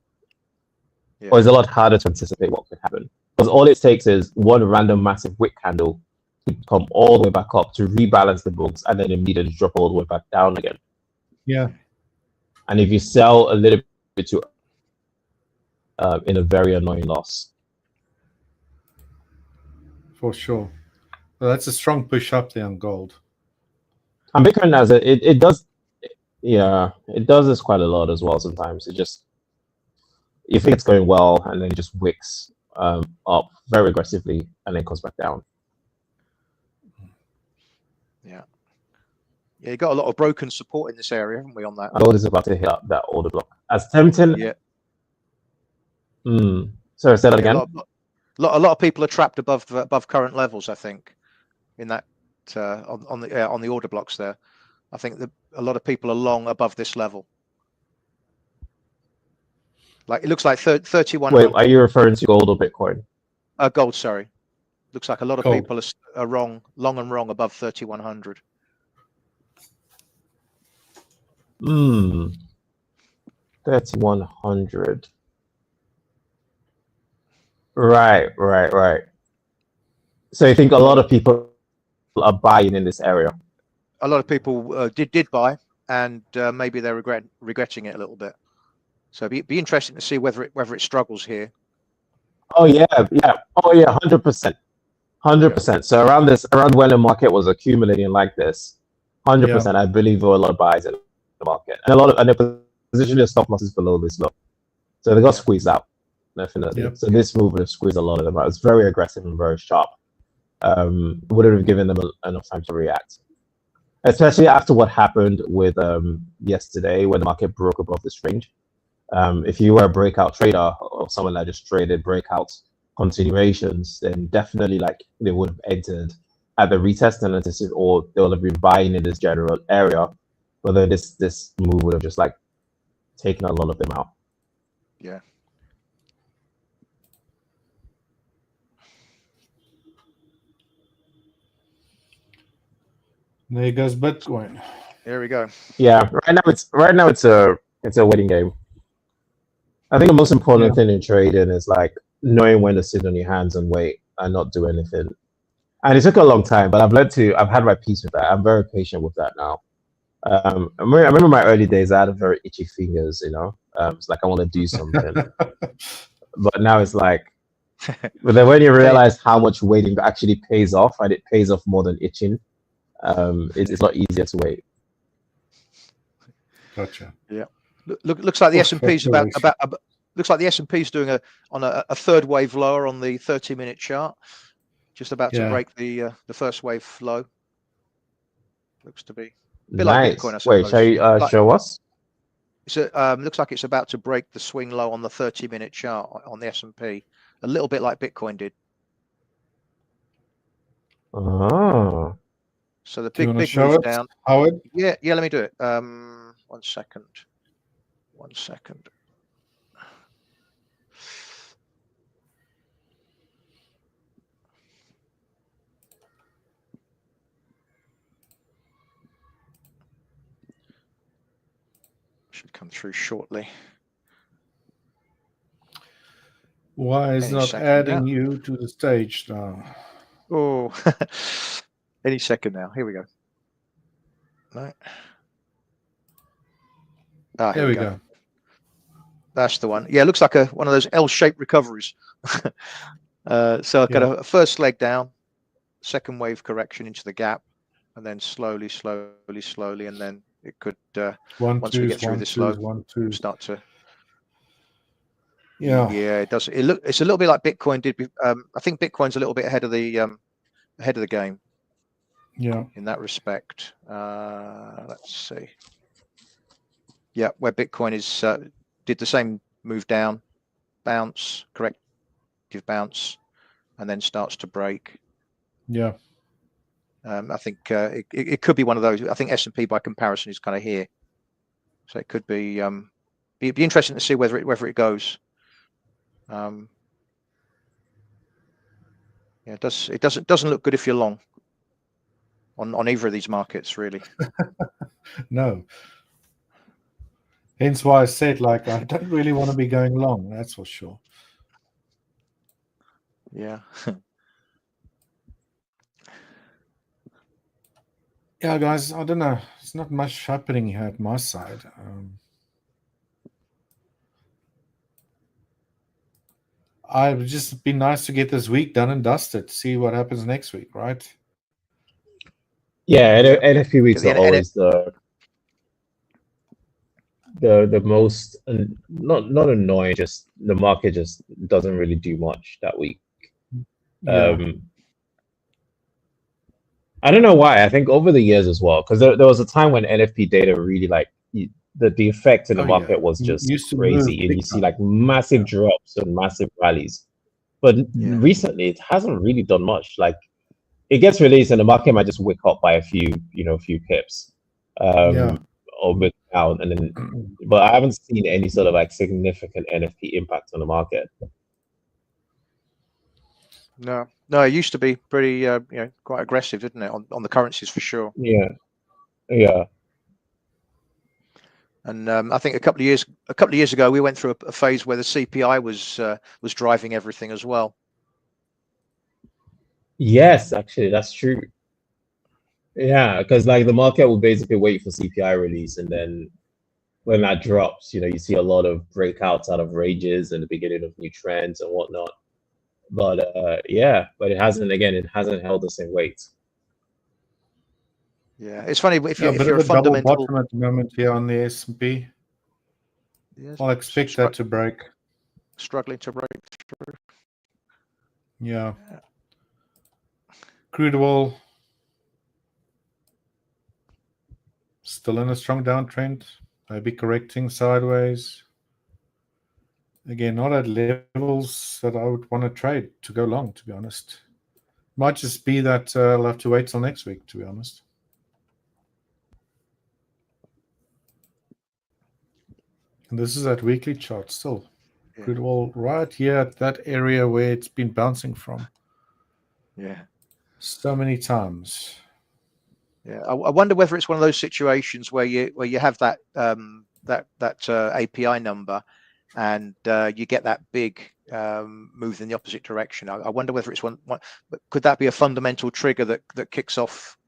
Speaker 3: Yeah.
Speaker 2: Or it's a lot harder to anticipate what could happen. Because all it takes is one random massive wick candle to come all the way back up to rebalance the books and then immediately drop all the way back down again.
Speaker 1: Yeah.
Speaker 2: And if you sell a little bit too in a very annoying loss.
Speaker 1: For sure. Well, that's a strong push up there on gold.
Speaker 2: And Bitcoin has it does, yeah, it does this quite a lot as well. Sometimes it just, you think it's going well and then it just wicks up very aggressively and then comes back down.
Speaker 3: Yeah, you got a lot of broken support in this area, haven't we, on that?
Speaker 2: Gold is about to hit up that order block. As tempting.
Speaker 3: Yeah.
Speaker 2: Sorry, say that again.
Speaker 3: A lot of people are trapped above current levels, I think, in that on the order blocks there. I think that a lot of people are long above this level. Like it looks like 31.
Speaker 2: Wait, are you referring to gold or Bitcoin?
Speaker 3: Gold, sorry. Looks like a lot of people are long and wrong above 3,100.
Speaker 2: 3,100. Right. So you think a lot of people are buying in this area?
Speaker 3: A lot of people did buy, and maybe they're regretting it a little bit. So it'd be interesting to see whether it struggles here.
Speaker 2: Oh yeah. Oh yeah, 100%. 100%. So around when the market was accumulating like this, 100%, I believe there were a lot of buys in the market, and the position of stop losses below this low. So they got squeezed out, definitely.
Speaker 1: Yep.
Speaker 2: So this move would have squeezed a lot of them out. It's very aggressive and very sharp. Would have given them enough time to react, especially after what happened with yesterday when the market broke above this range. If you were a breakout trader or someone that just traded breakout continuations, then definitely like they would have entered at the retest analysis, or they would have been buying in this general area. Whether this move would have just like taken a lot of them out.
Speaker 3: Yeah.
Speaker 1: There goes Bitcoin.
Speaker 3: There we go.
Speaker 2: Yeah, right now it's a waiting game. I think the most important thing in trading is like knowing when to sit on your hands and wait and not do anything. And it took a long time, but I've had my peace with that. I'm very patient with that now. I remember my early days, I had very itchy fingers, it's like I want to do something. But now it's like, but then when you realize how much waiting actually pays off, and it pays off more than itching, it's a lot easier to wait.
Speaker 1: Gotcha.
Speaker 3: Yeah. Looks like the S&P's looks like the S&P's doing a third wave lower on the 30-minute chart, just about to break the first wave low. Looks to be a bit like Bitcoin, I suppose.
Speaker 2: Wait, shall you show us?
Speaker 3: So looks like it's about to break the swing low on the 30-minute chart on the S&P, a little bit like Bitcoin did.
Speaker 2: Oh.
Speaker 3: So the big move down.
Speaker 1: Howard?
Speaker 3: Yeah, let me do it. 1 second. 1 second. Should come through shortly.
Speaker 1: Why is not adding you to the stage now?
Speaker 3: Oh, any second now. Here we go. Right.
Speaker 1: Here we go.
Speaker 3: That's the one. Yeah, it looks like one of those L-shaped recoveries. So I've got a first leg down, second wave correction into the gap, and then slowly, and then it could once we get through this low, start to.
Speaker 1: Yeah,
Speaker 3: it does. It's a little bit like Bitcoin did. I think Bitcoin's a little bit ahead of the game.
Speaker 1: Yeah.
Speaker 3: In that respect, let's see. Yeah, where Bitcoin is did the same move down, bounce, corrective bounce, and then starts to break.
Speaker 1: Yeah.
Speaker 3: I think it could be one of those. I think S&P by comparison is kind of here, so it could be be interesting to see whether it goes. Yeah, it doesn't look good if you're long on either of these markets, really.
Speaker 1: No. Hence why I said, like, I don't really want to be going long. That's for sure.
Speaker 3: Yeah.
Speaker 1: Yeah, guys, I don't know. It's not much happening here at my side. I would just be nice to get this week done and dusted. See what happens next week, right?
Speaker 2: Yeah, and a few weeks are always the most not annoying. Just the market just doesn't really do much that week.
Speaker 1: Yeah.
Speaker 2: I don't know why. I think over the years as well, because there was a time when NFP data really like the effect in the market was just crazy, and you see like massive drops and massive rallies. But recently, it hasn't really done much. Like it gets released, and the market might just wick up by a few pips, or wick out, and then. But I haven't seen any sort of like significant NFP impact on the market.
Speaker 3: No, it used to be pretty, quite aggressive, didn't it, on the currencies for sure.
Speaker 2: Yeah.
Speaker 3: And I think a couple of years ago, we went through a phase where the CPI was driving everything as well.
Speaker 2: Yes, actually, that's true. Yeah, because like the market will basically wait for CPI release, and then when that drops, you see a lot of breakouts out of ranges and the beginning of new trends and whatnot. But but it hasn't held the same weight.
Speaker 3: Yeah, it's funny if you're
Speaker 1: a
Speaker 3: a fundamental
Speaker 1: double bottom at the moment here on the S&P. I'll expect that to break.
Speaker 3: Struggling to break through.
Speaker 1: Yeah. Crude oil still in a strong downtrend, maybe correcting sideways. Again, not at levels that I would want to trade to go long, to be honest. Might just be that I'll have to wait till next week, to be honest. And this is at weekly chart still. Yeah. Crude oil right here at that area where it's been bouncing from.
Speaker 3: Yeah.
Speaker 1: So many times.
Speaker 3: Yeah, I wonder whether it's one of those situations where you have that API number, and you get that big move in the opposite direction. I wonder whether it's one. Could that be a fundamental trigger that kicks off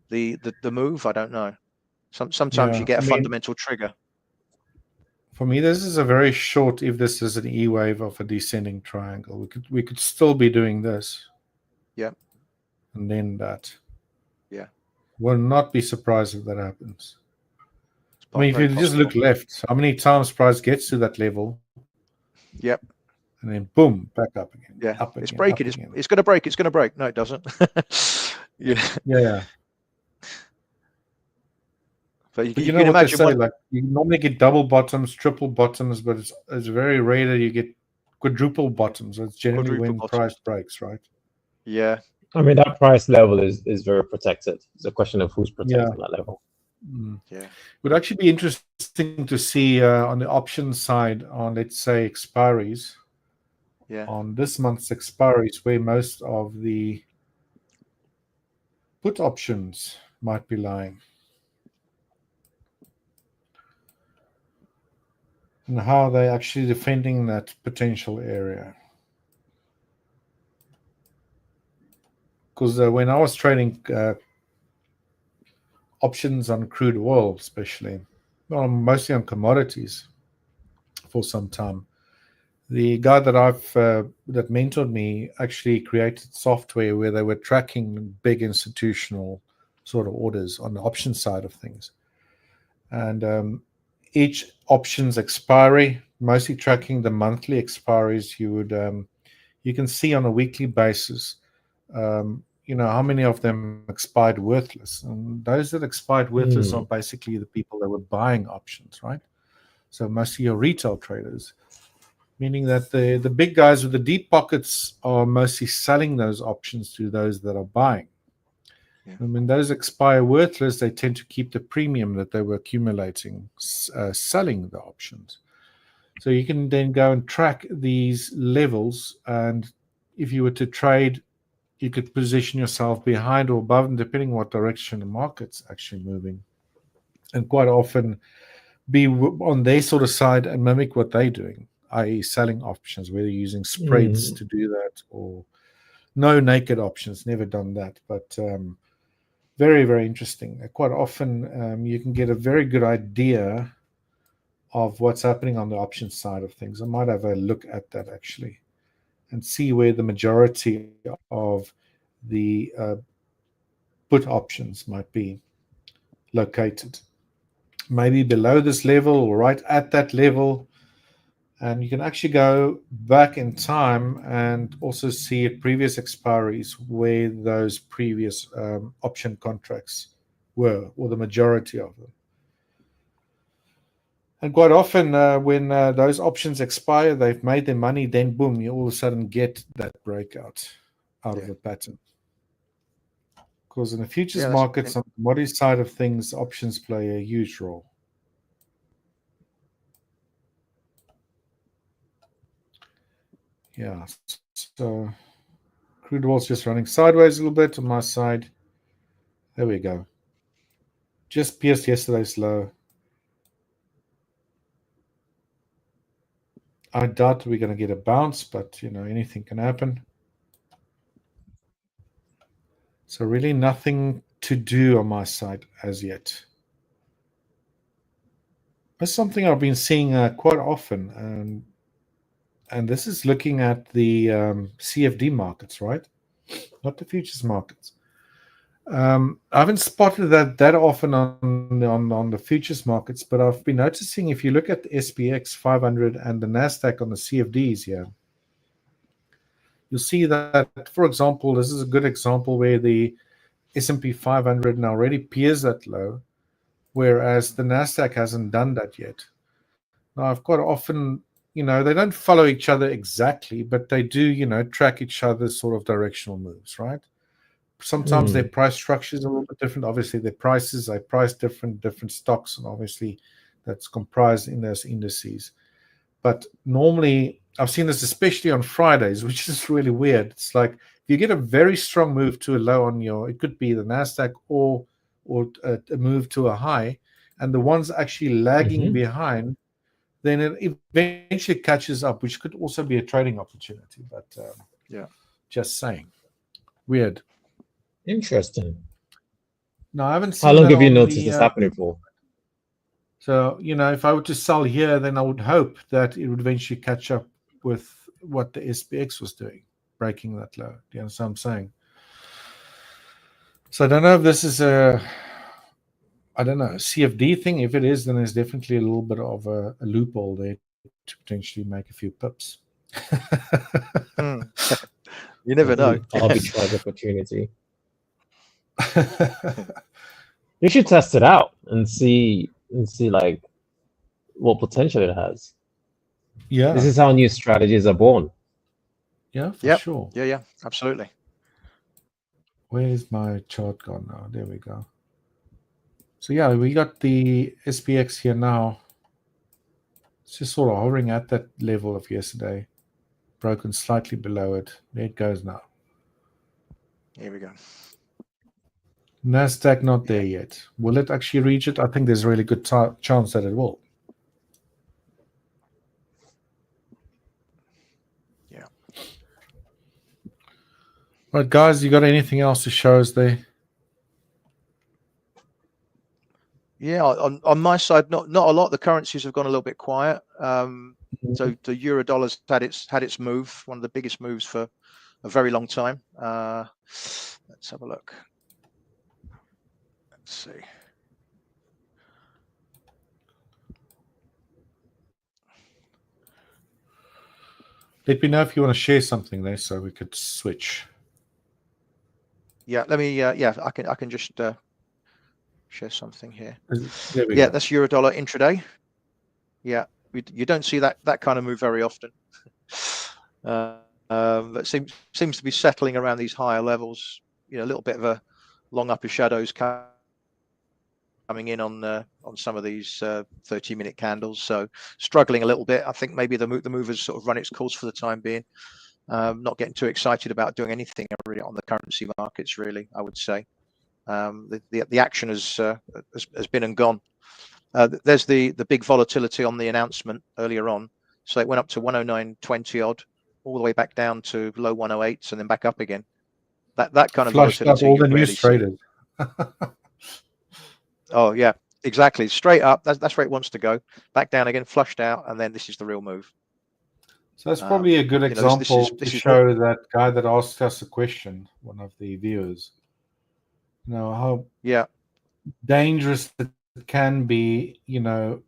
Speaker 3: the move? I don't know. Sometimes you get a fundamental trigger.
Speaker 1: For me, this is a very short. If this is an E wave of a descending triangle, we could still be doing this.
Speaker 3: Yeah.
Speaker 1: And then that.
Speaker 3: Yeah.
Speaker 1: Will not be surprised if that happens. I mean, if you just look left, how many times price gets to that level?
Speaker 3: Yep.
Speaker 1: And then boom, back up again.
Speaker 3: Yeah.
Speaker 1: Up again,
Speaker 3: it's breaking. It's going to break. It's going to break. No, it doesn't.
Speaker 1: Yeah.
Speaker 3: But
Speaker 1: you know what they say, like you normally get double bottoms, triple bottoms, but it's very rare that you get quadruple bottoms. It's generally when price breaks, right?
Speaker 3: Yeah.
Speaker 2: I mean, that price level is very protected. It's a question of who's protecting that level.
Speaker 3: Yeah.
Speaker 1: It would actually be interesting to see on the option side on, let's say, expiries.
Speaker 3: Yeah.
Speaker 1: On this month's expiries, where most of the put options might be lying. And how they're actually defending that potential area. Because when I was trading options on crude oil, especially, well, mostly on commodities for some time, The guy that that mentored me actually created software where they were tracking big institutional sort of orders on the option side of things, and each option's expiry, mostly tracking the monthly expiries. You can see on a weekly basis, how many of them expired worthless, and those that expired worthless are basically the people that were buying options, right? So mostly your retail traders. Meaning that the big guys with the deep pockets are mostly selling those options to those that are buying.
Speaker 3: Yeah.
Speaker 1: And when those expire worthless, they tend to keep the premium that they were accumulating, selling the options. So you can then go and track these levels, and if you were to trade, you could position yourself behind or above them, depending what direction the market's actually moving. And quite often be on their sort of side and mimic what they're doing, i.e. selling options, whether using spreads to do that or no naked options. Never done that, but very, very interesting. Quite often you can get a very good idea of what's happening on the options side of things. I might have a look at that actually and see where the majority of the put options might be located. Maybe below this level or right at that level. And you can actually go back in time and also see at previous expiries where those previous option contracts were, or the majority of them. And quite often when those options expire, they've made their money, then boom, you all of a sudden get that breakout out of the pattern. Because in the futures markets, on the commodity side of things, options play a huge role. Yeah, so crude oil's just running sideways a little bit on my side. There we go. Just pierced yesterday's low. I doubt we're going to get a bounce, but anything can happen. So really nothing to do on my side as yet. That's something I've been seeing quite often, and this is looking at the CFD markets, right? Not the futures markets. I haven't spotted that often on the futures markets, but I've been noticing if you look at the SPX 500 and the NASDAQ on the CFDs here, you'll see that, for example, this is a good example where the S&P 500 now already peers that low, whereas the NASDAQ hasn't done that yet. Now, I've quite often, they don't follow each other exactly, but they do, track each other's sort of directional moves, right? Sometimes their price structure is a little bit different. Obviously, their prices, they price different stocks, and obviously that's comprised in those indices. But normally, I've seen this especially on Fridays, which is really weird. It's like if you get a very strong move to a low on it could be the NASDAQ or a move to a high, and the ones actually lagging behind, then it eventually catches up, which could also be a trading opportunity. But just saying. Weird.
Speaker 2: Interesting.
Speaker 1: No, I haven't seen.
Speaker 2: How long have you noticed this happening for?
Speaker 1: So, if I were to sell here, then I would hope that it would eventually catch up with what the SPX was doing, breaking that low. Do you understand what I'm saying? So I don't know if this is a CFD thing. If it is, then there's definitely a little bit of a loophole there to potentially make a few pips.
Speaker 3: You never know.
Speaker 2: Arbitrage opportunity. You should test it out and see like what potential it has.
Speaker 1: Yeah.
Speaker 2: This is how new strategies are born.
Speaker 1: Yeah, for sure.
Speaker 3: Yeah, absolutely.
Speaker 1: Where's my chart gone now? There we go. So yeah, we got the SPX here now. It's just sort of hovering at that level of yesterday. Broken slightly below it. There it goes now.
Speaker 3: Here we go.
Speaker 1: NASDAQ not there yet. Will it actually reach it? I think there's a really good chance that it will.
Speaker 3: Yeah.
Speaker 1: Right, guys, you got anything else to show us there?
Speaker 3: Yeah, on my side, not a lot. The currencies have gone a little bit quiet. So the euro dollar's had its move, one of the biggest moves for a very long time. Let's have a look. Let's see.
Speaker 1: Let me know if you want to share something there, so we could switch.
Speaker 3: Yeah, let me. Yeah, I can just share something here.
Speaker 1: There we
Speaker 3: Yeah,
Speaker 1: go.
Speaker 3: that's euro dollar intraday. Yeah, you don't see that kind of move very often. That seems to be settling around these higher levels. You know, a little bit of a long upper shadows coming in on some of these 30-minute candles. So struggling a little bit. I think maybe the move has sort of run its course for the time being. Not getting too excited about doing anything really on the currency markets. Really, I would say the action has been and gone. There's the big volatility on the announcement earlier on. So it went up to 109.20 odd, all the way back down to low 108s, and then back up again. That kind of
Speaker 1: Flushed up
Speaker 3: volatility
Speaker 1: all
Speaker 3: you
Speaker 1: the
Speaker 3: rarely
Speaker 1: news
Speaker 3: see.
Speaker 1: traders.
Speaker 3: Oh yeah, exactly. Straight up. That's where it wants to go. Back down again, flushed out, and then this is the real move.
Speaker 1: So that's probably a good
Speaker 3: You know,
Speaker 1: example
Speaker 3: this
Speaker 1: to
Speaker 3: is more.
Speaker 1: show that guy that asked us a question, one of the viewers, you know, how
Speaker 3: Yeah.
Speaker 1: dangerous it can be, you know,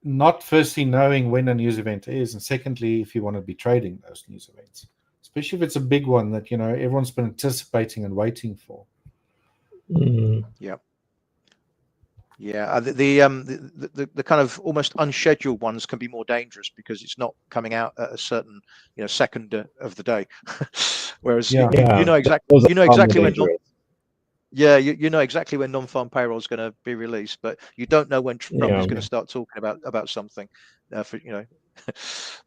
Speaker 1: not firstly knowing when a news event is, and secondly, if you want to be trading those news events, especially if it's a big one that, you know, everyone's been anticipating and waiting for.
Speaker 3: Yeah. Yeah, the kind of almost unscheduled ones can be more dangerous because it's not coming out at a certain second of the day, whereas
Speaker 1: Yeah.
Speaker 3: you know exactly
Speaker 2: Those are far more
Speaker 3: when
Speaker 2: dangerous.
Speaker 3: you know exactly when non-farm payroll is going to be released, but you don't know when Trump
Speaker 2: Yeah.
Speaker 3: is going to start talking about something,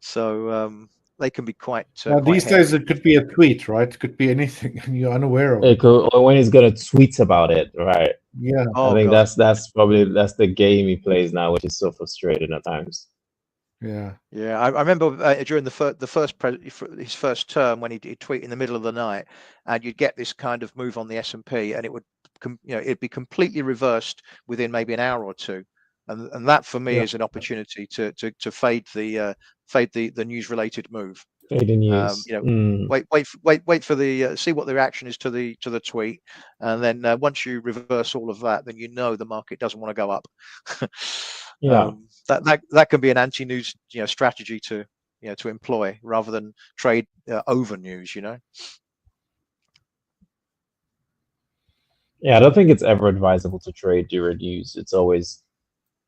Speaker 3: so they can be quite
Speaker 1: Now,
Speaker 3: quite
Speaker 1: these days,
Speaker 3: hairy.
Speaker 1: it could be a tweet, right? It could be anything, and you're unaware of it.
Speaker 2: Or when he's gonna tweet about it, right?
Speaker 1: Yeah.
Speaker 2: I
Speaker 3: Oh
Speaker 2: think
Speaker 3: God.
Speaker 2: that's probably the game he plays now, which is so frustrating at times.
Speaker 1: Yeah.
Speaker 3: Yeah, I remember during his first term when he'd tweet in the middle of the night, and you'd get this kind of move on the S&P, and it would it'd be completely reversed within maybe an hour or two, and that for me
Speaker 1: Yeah.
Speaker 3: is an opportunity to fade the news related move.
Speaker 2: Fading news.
Speaker 3: Wait for the see what the reaction is to the tweet, and then once you reverse all of that, then you know the market doesn't want to go up.
Speaker 2: Yeah.
Speaker 3: That can be an anti-news strategy to to employ rather than trade over news.
Speaker 2: Yeah, I don't think it's ever advisable to trade during news. It's always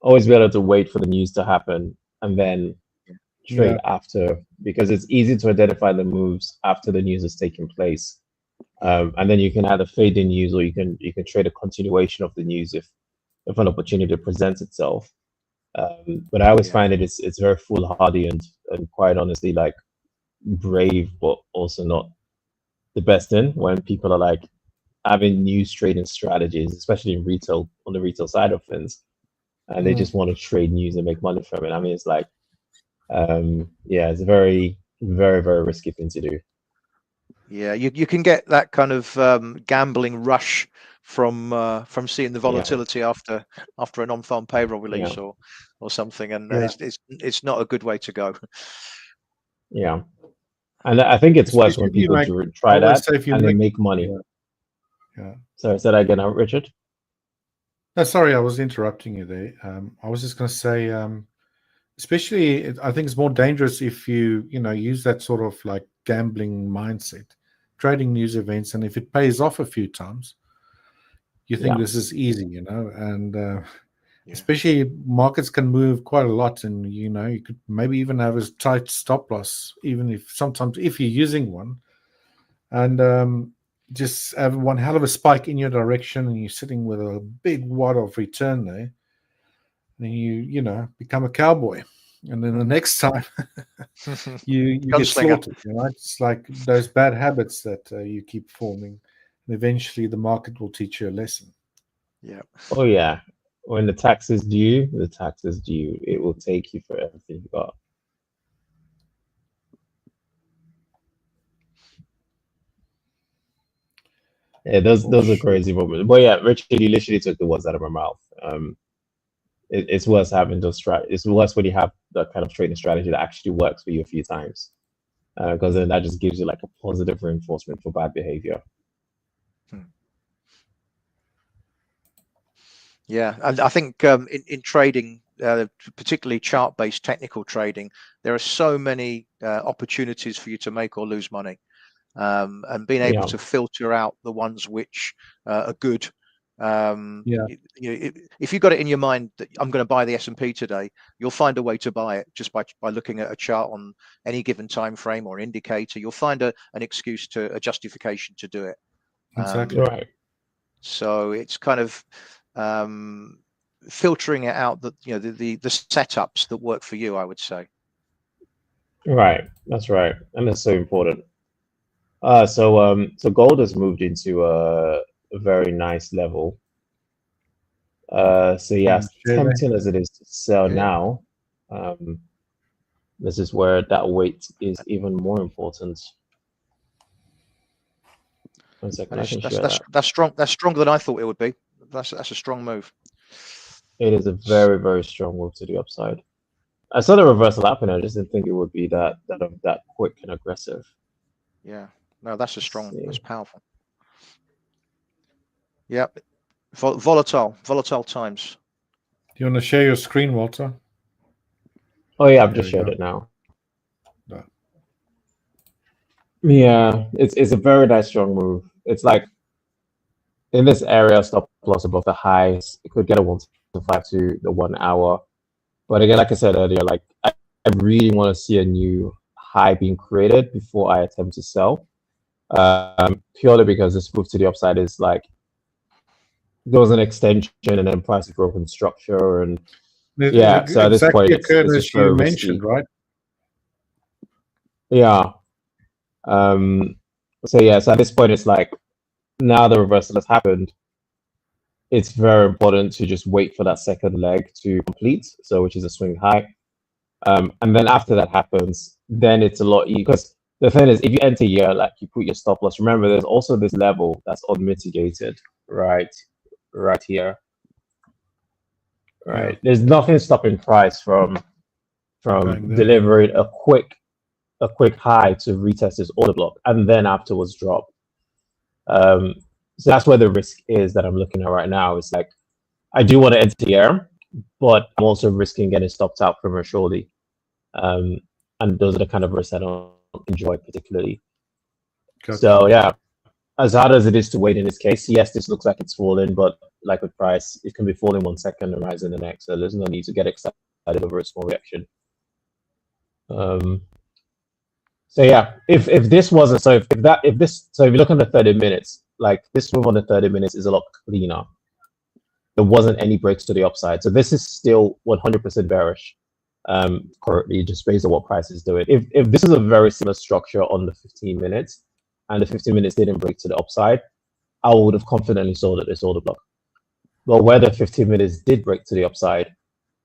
Speaker 2: better to wait for the news to happen and then trade after, because it's easy to identify the moves after the news has taken place. And then you can either fade the news, or you can trade a continuation of the news if an opportunity presents itself. But I always find it's very foolhardy and quite honestly like brave, but also not the best in when people are like having news trading strategies, especially in retail, on the retail side of things, and they just want to trade news and make money from it. I mean, it's like, it's a very, very, very risky thing to do.
Speaker 3: Yeah, you can get that kind of gambling rush from seeing the volatility after a non-farm payroll release or something, and it's not a good way to go.
Speaker 2: Yeah, and I think it's worse
Speaker 1: Especially
Speaker 2: when
Speaker 1: if you
Speaker 2: people try that
Speaker 1: say if you
Speaker 2: and then make money.
Speaker 1: Yeah.
Speaker 2: So say that again, Richard.
Speaker 1: No, sorry, I was interrupting you there. I was just going to say, especially, I think it's more dangerous if you use that sort of like gambling mindset, trading news events, and if it pays off a few times, you think this is easy, and especially markets can move quite a lot, and you could maybe even have a tight stop loss, even if sometimes if you're using one, and just have one hell of a spike in your direction, and you're sitting with a big wad of return there, and you become a cowboy, and then the next time you get slaughtered. It's like those bad habits that you keep forming, and eventually the market will teach you a lesson.
Speaker 3: Yeah.
Speaker 2: Oh yeah. When the tax is due, it will take you for everything you got. Yeah, those are crazy moments. But yeah, Richard, you literally took the words out of my mouth. it's worth having those it's worth when you have that kind of trading strategy that actually works for you a few times, because then that just gives you like a positive reinforcement for bad behavior.
Speaker 3: Yeah, and I think in trading, particularly chart-based technical trading, there are so many opportunities for you to make or lose money, and being able to filter out the ones which are good. If you've got it in your mind that I'm going to buy the S&P today, you'll find a way to buy it just by looking at a chart on any given time frame or indicator. You'll find an excuse a justification to do it.
Speaker 1: Exactly.
Speaker 2: Right.
Speaker 3: So it's kind of filtering it out, that the setups that work for you, I would say.
Speaker 2: Right, that's right, and that's so important. So gold has moved into a very nice level. So yeah, as tempting as it is to sell now, this is where that weight is even more important. 1 second, I can share that.
Speaker 3: That's strong. That's stronger than I thought it would be. That's a strong move.
Speaker 2: It is a very, very strong move to the upside. I saw the reversal happen. I just didn't think it would be that quick and aggressive.
Speaker 3: Yeah, no, that's that's powerful. Yep, volatile times.
Speaker 1: Do you want to share your screen, Walter?
Speaker 2: Oh yeah, I've just shared it now.
Speaker 1: No.
Speaker 2: Yeah, it's a very nice strong move. It's like in this area, stop loss above the highs. It could get a 125 to the 1 hour. But again, like I said earlier, like I really want to see a new high being created before I attempt to sell. Purely because this move to the upside is like there was an extension and then price broken structure, and yeah. So at this point, it's just very risky.
Speaker 1: Right?
Speaker 2: Yeah. So yeah. So at this point, it's like now the reversal has happened. It's very important to just wait for that second leg to complete, so which is a swing high, and then after that happens, then it's a lot easier. Because the thing is, if you enter here, like you put your stop loss, remember there's also this level that's unmitigated, right here, right? Yeah. There's nothing stopping price from delivering a quick high to retest this order block and then afterwards drop. So that's where the risk is that I'm looking at right now. It's like I do want to enter here, but I'm also risking getting stopped out prematurely. And those are the kind of risks I don't enjoy particularly. Gotcha. So yeah, as hard as it is to wait in this case, yes, this looks like it's falling, but like with price, it can be falling 1 second and rising the next. So there's no need to get excited over a small reaction. So yeah, if this wasn't so if you look on the 30 minutes, like this move on the 30 minutes is a lot cleaner. There wasn't any breaks to the upside, so this is still 100% bearish. Currently, just based on what price is doing. If this is a very similar structure on the 15 minutes, and the 15 minutes didn't break to the upside, I would have confidently sold at this order block. But where the 15 minutes did break to the upside,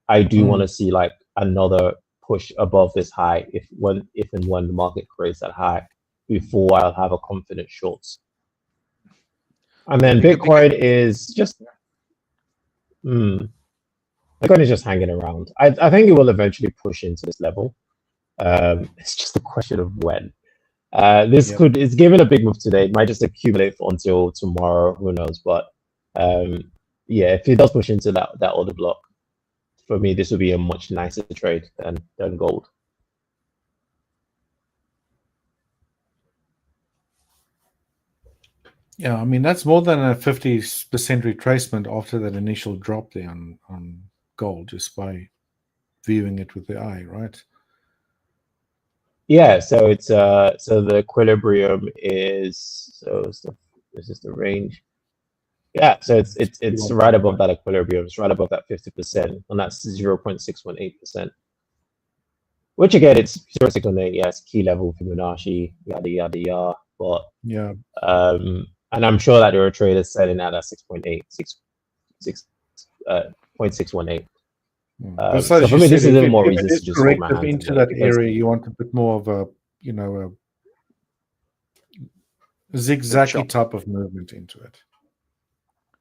Speaker 2: I do want to see like another push above this high if and when the market creates that high before I'll have a confident shorts. And then Bitcoin is just Bitcoin is just hanging around. I think it will eventually push into this level. It's just a question of when. It's given a big move today. It might just accumulate until tomorrow, who knows? But yeah, if it does push into that order block, for me, this would be a much nicer trade than gold.
Speaker 1: Yeah, I mean, that's more than a 50% retracement after that initial drop there on gold, just by viewing it with the eye, right?
Speaker 2: Yeah, so it's so the equilibrium is this is the range. Yeah, so it's right above that equilibrium. It's right above that 50%, and that's 0.618%. Which again, it's 0.618. Yes, key level Fibonacci, yada yada yada. But
Speaker 1: yeah,
Speaker 2: and I'm sure that there are traders selling at 0.618. So for me, this is a little more reason to just hold my hands
Speaker 1: into that area. You want a bit more of a zigzaggy type of movement into it.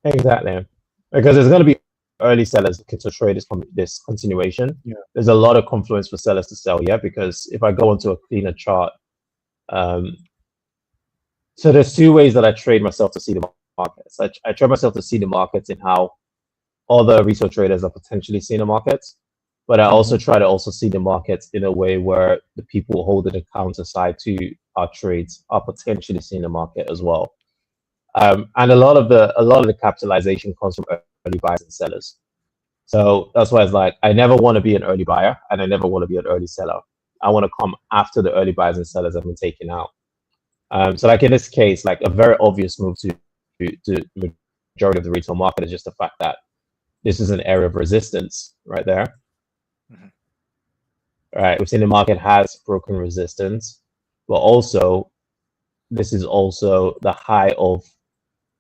Speaker 2: Exactly, because there's going to be early sellers looking to trade this continuation,
Speaker 1: Yeah.
Speaker 2: there's a lot of confluence for sellers to sell. Yeah, because if I go onto a cleaner chart, so there's two ways that I trade myself to see the markets. I trade myself to see the markets in how other retail traders are potentially seeing the markets, but I also try to also see the markets in a way where the people holding the counter side to our trades are potentially seeing the market as well. And a lot of the capitalization comes from early buyers and sellers. So that's why it's like I never want to be an early buyer and I never want to be an early seller. I want to come after the early buyers and sellers have been taken out. So like in this case, like a very obvious move to the majority of the retail market is just the fact that this is an area of resistance right there. All right, we've seen the market has broken resistance, but also this is also the high of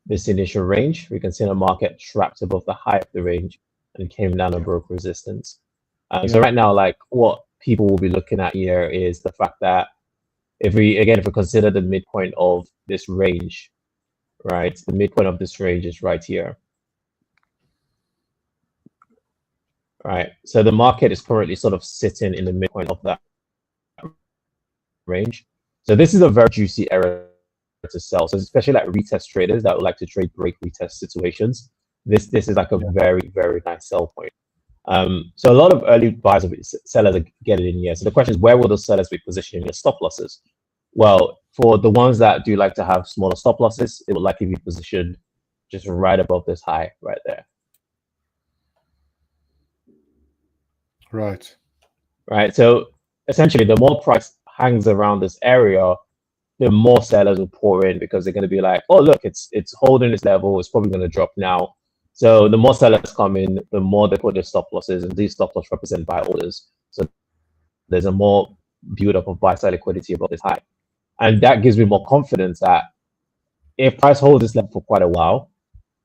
Speaker 2: this initial range. We can see the market trapped above the high of the range and came down and broke resistance. So right now, like what people will be looking at here is the fact that if we consider the midpoint of this range, right? The midpoint of this range is right here. Right. So the market is currently sort of sitting in the midpoint of that range. So this is a very juicy area to sell. So especially like retest traders that would like to trade break retest situations, this is like a very, very nice sell point. So a lot of early buyers and sellers are getting in here. So the question is, where will those sellers be positioning their stop losses? Well, for the ones that do like to have smaller stop losses, it will likely be positioned just right above this high right there.
Speaker 1: Right.
Speaker 2: Right. So essentially, the more price hangs around this area, the more sellers will pour in because they're going to be like, oh, look, it's holding this level. It's probably going to drop now. So the more sellers come in, the more they put their stop losses, and these stop loss represent buy orders. So there's a more build up of buy side liquidity above this high. And that gives me more confidence that if price holds this level for quite a while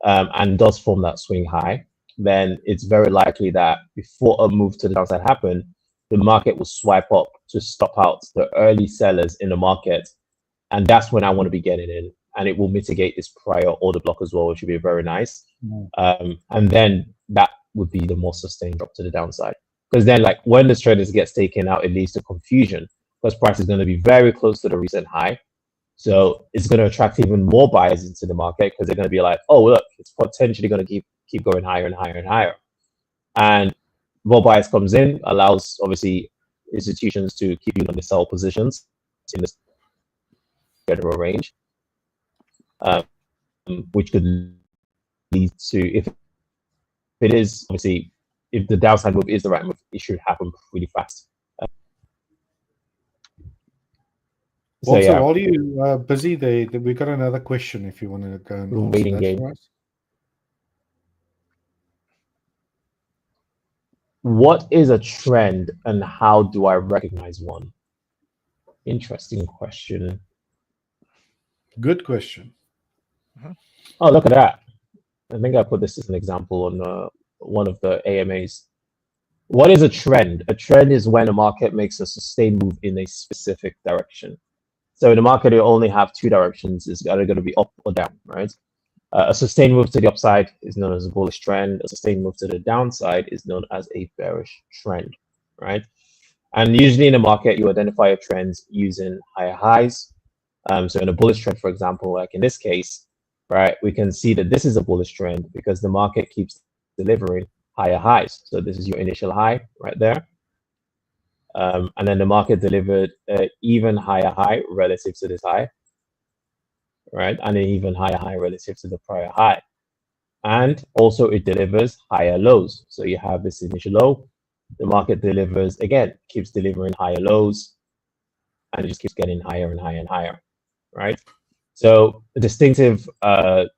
Speaker 2: and does form that swing high, then it's very likely that before a move to the downside happen, the market will swipe up to stop out the early sellers in the market. And that's when I want to be getting in. And it will mitigate this prior order block as well, which would be very nice. And then that would be the more sustained drop to the downside. Because then, like when the traders gets taken out, it leads to confusion because price is going to be very close to the recent high. So it's going to attract even more buyers into the market because they're going to be like, oh, look, it's potentially going to keep going higher and higher and higher. And more buyers comes in, allows obviously institutions to keep you on the sell positions in this general range, which could lead to, if it is obviously, if the downside move is the right move, it should happen really fast.
Speaker 1: So yeah. While you busy there, we got another question if you want to go and answer that for us.
Speaker 2: What is a trend and how do I recognize one? Interesting question.
Speaker 1: Good question.
Speaker 2: Oh, look at that. I think I put this as an example on one of the AMAs. What is a trend? A trend is when a market makes a sustained move in a specific direction. So in the market, you only have two directions. It's either going to be up or down, right? A sustained move to the upside is known as a bullish trend. A sustained move to the downside is known as a bearish trend, right? And usually in the market, you identify your trends using higher highs. So in a bullish trend, for example, like in this case, right, we can see that this is a bullish trend because the market keeps delivering higher highs. So this is your initial high right there. And then the market delivered an even higher high relative to this high, right? And an even higher high relative to the prior high. And also it delivers higher lows. So you have this initial low, the market delivers, again, keeps delivering higher lows, and it just keeps getting higher and higher and higher, right? So a distinction of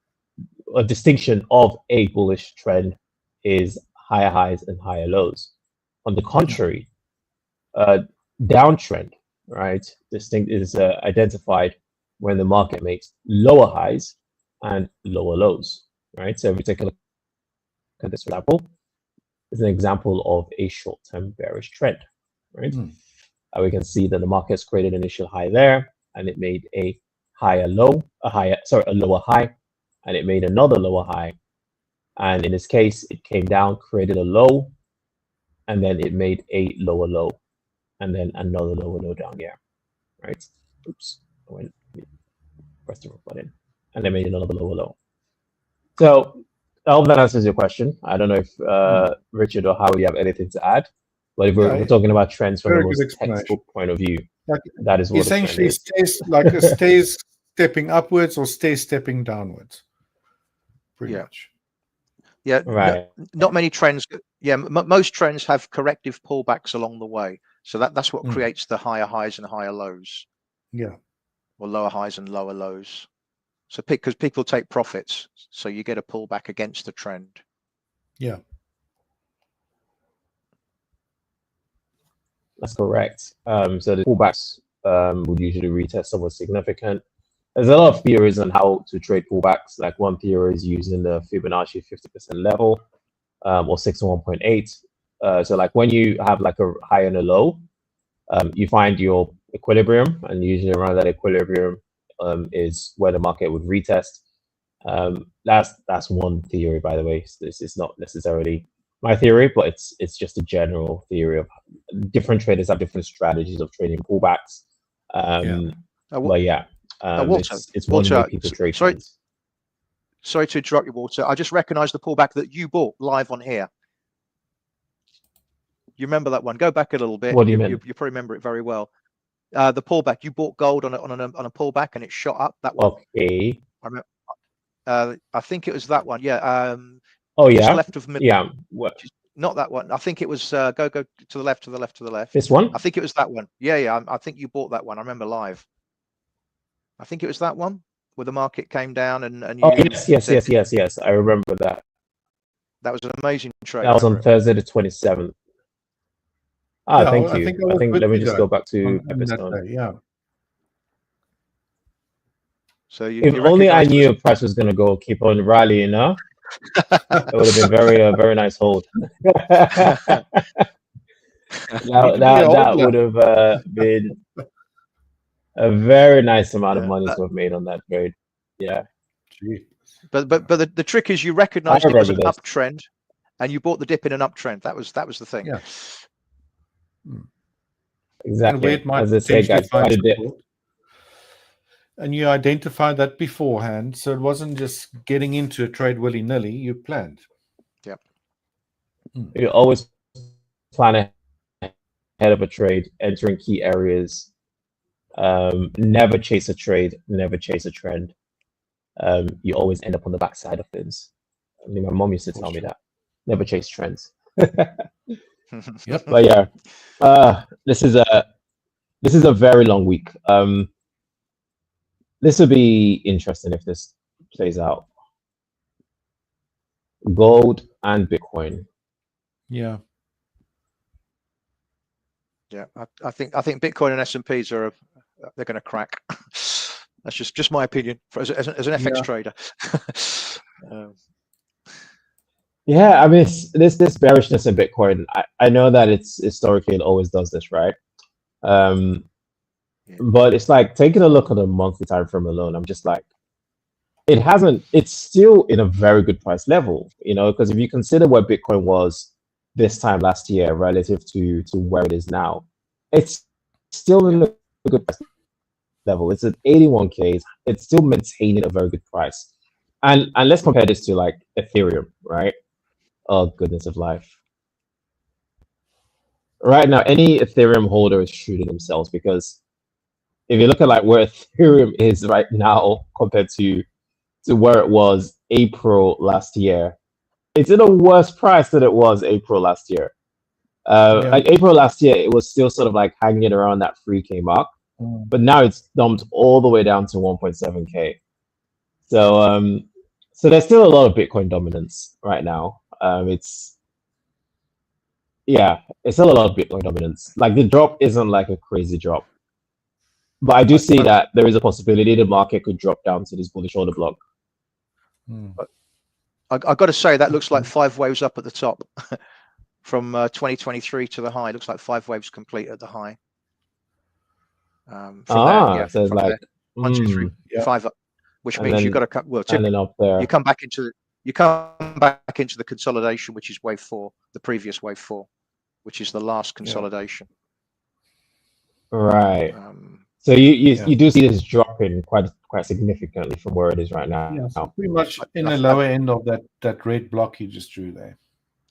Speaker 2: a bullish trend is higher highs and higher lows. On the contrary, downtrend, right? Distinct is identified when the market makes lower highs and lower lows, right? So if we take a look at this example, it's an example of a short-term bearish trend, right? We can see that the market's created an initial high there, and it made a lower high, and it made another lower high, And in this case, it came down, created a low, and then it made a lower low, and then another lower low down here, right? Oops, I went press the wrong button, and then made another lower low. So I hope that answers your question. I don't know if Richard or Howard, you have anything to add, but if we're talking about trends from the most textbook point of view, that is what
Speaker 1: essentially stays stepping upwards or stays stepping downwards. Pretty much.
Speaker 3: Yeah,
Speaker 2: right.
Speaker 3: Not many trends. Yeah, most trends have corrective pullbacks along the way. So that's what creates the higher highs and higher lows.
Speaker 1: Yeah.
Speaker 3: Or lower highs and lower lows. So because people take profits, so you get a pullback against the trend.
Speaker 1: Yeah.
Speaker 2: That's correct. So the pullbacks would usually retest somewhat significant. There's a lot of theories on how to trade pullbacks. Like one theory is using the Fibonacci 50% level, or 61.8. So like when you have like a high and a low, you find your equilibrium, and usually around that equilibrium is where the market would retest. That's one theory, by the way. This is not necessarily my theory, but it's just a general theory of different traders have different strategies of trading pullbacks. But yeah. It's one way people trade.
Speaker 3: Sorry to interrupt you, Walter. I just recognized the pullback that you bought live on here. You remember that one? Go back a little bit.
Speaker 2: What do you mean?
Speaker 3: You probably remember it very well. The pullback. You bought gold on a pullback and it shot up. That one.
Speaker 2: Okay.
Speaker 3: I remember. I think it was that one. Yeah.
Speaker 2: Oh yeah.
Speaker 3: Left of Midday.
Speaker 2: Yeah. What?
Speaker 3: Not that one. I think it was go to the left, to the left, to the left.
Speaker 2: This one?
Speaker 3: I think it was that one. Yeah. I think you bought that one. I remember live. I think it was that one where the market came down and you
Speaker 2: yes. I remember that.
Speaker 3: That was an amazing trade.
Speaker 2: That was on Thursday the 27th. Thank you. I think let me just go back to Pepperstone.
Speaker 1: Yeah.
Speaker 3: So
Speaker 2: if only I knew the price was going to keep on rallying, huh? It would have been very nice hold. that would have been a very nice amount of money to have made on that trade. Yeah.
Speaker 3: But the trick is you recognized it was an uptrend and you bought the dip in an uptrend. That was the thing.
Speaker 1: Yeah.
Speaker 2: Exactly. As I say, guys,
Speaker 1: and you identified that beforehand, so it wasn't just getting into a trade willy-nilly. You planned.
Speaker 3: Yeah.
Speaker 2: You always plan ahead of a trade, entering key areas. Never chase a trade, never chase a trend. You always end up on the backside of things. I mean, my mom used to tell me that. Never chase trends.
Speaker 1: Yep.
Speaker 2: But yeah, this is a very long week. This will be interesting if this plays out. Gold and Bitcoin.
Speaker 1: Yeah.
Speaker 3: Yeah, I think Bitcoin and S&Ps they're going to crack. That's just my opinion as an FX trader.
Speaker 2: Yeah, I mean, this bearishness in Bitcoin. I know that it's historically it always does this, right? But it's like taking a look at the monthly time frame alone. I'm just like, it's still in a very good price level, because if you consider where Bitcoin was this time last year relative to where it is now, it's still in a good price level. It's at 81K. It's still maintaining a very good price. And let's compare this to like Ethereum, right? Oh, goodness of life. Right now, any Ethereum holder is shooting themselves, because if you look at like where Ethereum is right now compared to where it was April last year, it's in a worse price than it was April last year. Like April last year, it was still sort of like hanging around that 3K mark, but now it's dumped all the way down to 1.7K. So there's still a lot of Bitcoin dominance right now. It's still a lot of Bitcoin dominance. Like the drop isn't like a crazy drop, but I do see that there is a possibility the market could drop down to this bullish order block.
Speaker 3: I've got to say that looks like 5 waves up at the top. From 2023 to the high, it looks like 5 waves complete at the high.
Speaker 2: So it's like
Speaker 3: 1, 2, 3, 5 up, which means you've got to cut. Well,
Speaker 2: and then up there,
Speaker 3: you come back into you come back into the consolidation, which is wave 4, the previous wave 4, which is the last consolidation.
Speaker 2: Right. So you do see this dropping quite significantly from where it is right now.
Speaker 1: Yeah, so pretty much in the lower end of that red block you just drew there.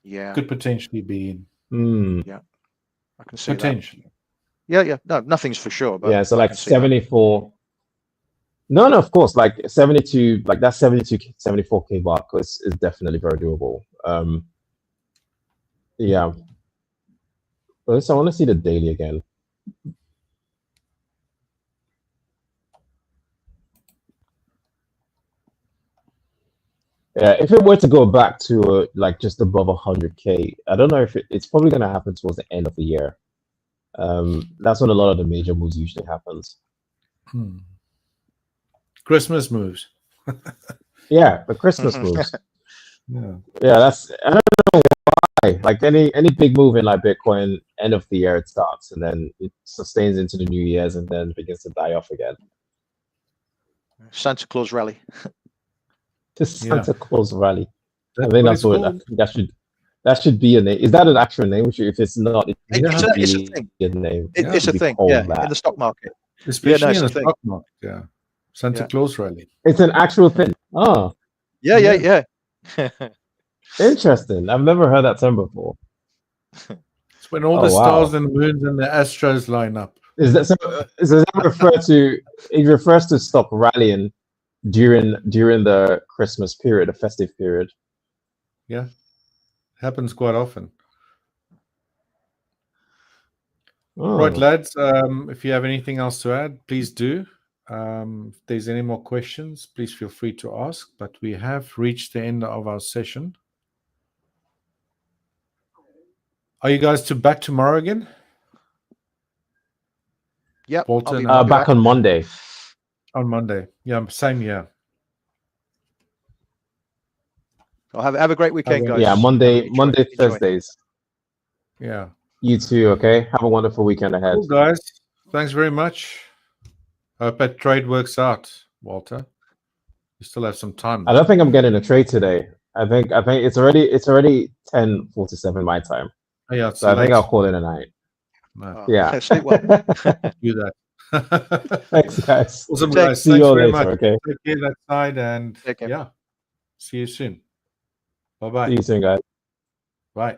Speaker 3: Yeah.
Speaker 1: Could potentially be in.
Speaker 3: Yeah. I can see
Speaker 1: potentially.
Speaker 3: That. Yeah. No, nothing's for sure. But
Speaker 2: yeah, so like 74. No, of course, like 72, like that 74K block is definitely very doable. Yeah. But I want to see the daily again. Yeah, if it were to go back to like just above 100K, I don't know if it's probably going to happen towards the end of the year. That's when a lot of the major moves usually happens.
Speaker 1: Christmas moves.
Speaker 2: Yeah, the Christmas moves.
Speaker 1: Yeah,
Speaker 2: that's, I don't know why. Like any big move in like Bitcoin, end of the year it starts and then it sustains into the New Year's and then begins to die off again.
Speaker 3: Santa Claus rally.
Speaker 2: The Santa Claus rally.
Speaker 1: That's
Speaker 2: I think
Speaker 1: what
Speaker 2: that's what that should be a name. Is that an actual name? Which if it's not,
Speaker 3: it's a thing.
Speaker 2: A name.
Speaker 3: It's a thing. Yeah, in the stock market,
Speaker 1: especially in the stock market. Yeah, Santa Claus rally.
Speaker 2: It's an actual thing. Oh.
Speaker 3: Yeah.
Speaker 2: Interesting. I've never heard that term before.
Speaker 1: It's when all the stars and moons and the astros line up.
Speaker 2: Is that refer to? It refers to stop rallying during the Christmas period, the festive period.
Speaker 1: Yeah, happens quite often. Right, lads. If you have anything else to add, please do. If there's any more questions, please feel free to ask. But we have reached the end of our session. Are you guys back tomorrow again?
Speaker 3: Yeah,
Speaker 2: Walter, back on Monday.
Speaker 1: On Monday, yeah, same here.
Speaker 3: Well, have a great weekend, guys.
Speaker 2: Yeah, Monday, Thursdays.
Speaker 1: Yeah.
Speaker 2: You too. Okay. Have a wonderful weekend ahead.
Speaker 1: Cool, guys. Thanks very much. Hope that trade works out, Walter. You still have some time.
Speaker 2: I don't think I'm getting a trade today. I think it's already 10:47 my time.
Speaker 1: Oh, yeah,
Speaker 2: so I think I'll call it a night.
Speaker 1: No.
Speaker 2: Yeah.
Speaker 3: Sleep well.
Speaker 1: Do that.
Speaker 2: Thanks, guys.
Speaker 1: Awesome, guys.
Speaker 2: See you all later. Okay.
Speaker 1: Take care that side and yeah. See you soon. Bye-bye.
Speaker 2: See you soon, guys.
Speaker 1: Bye.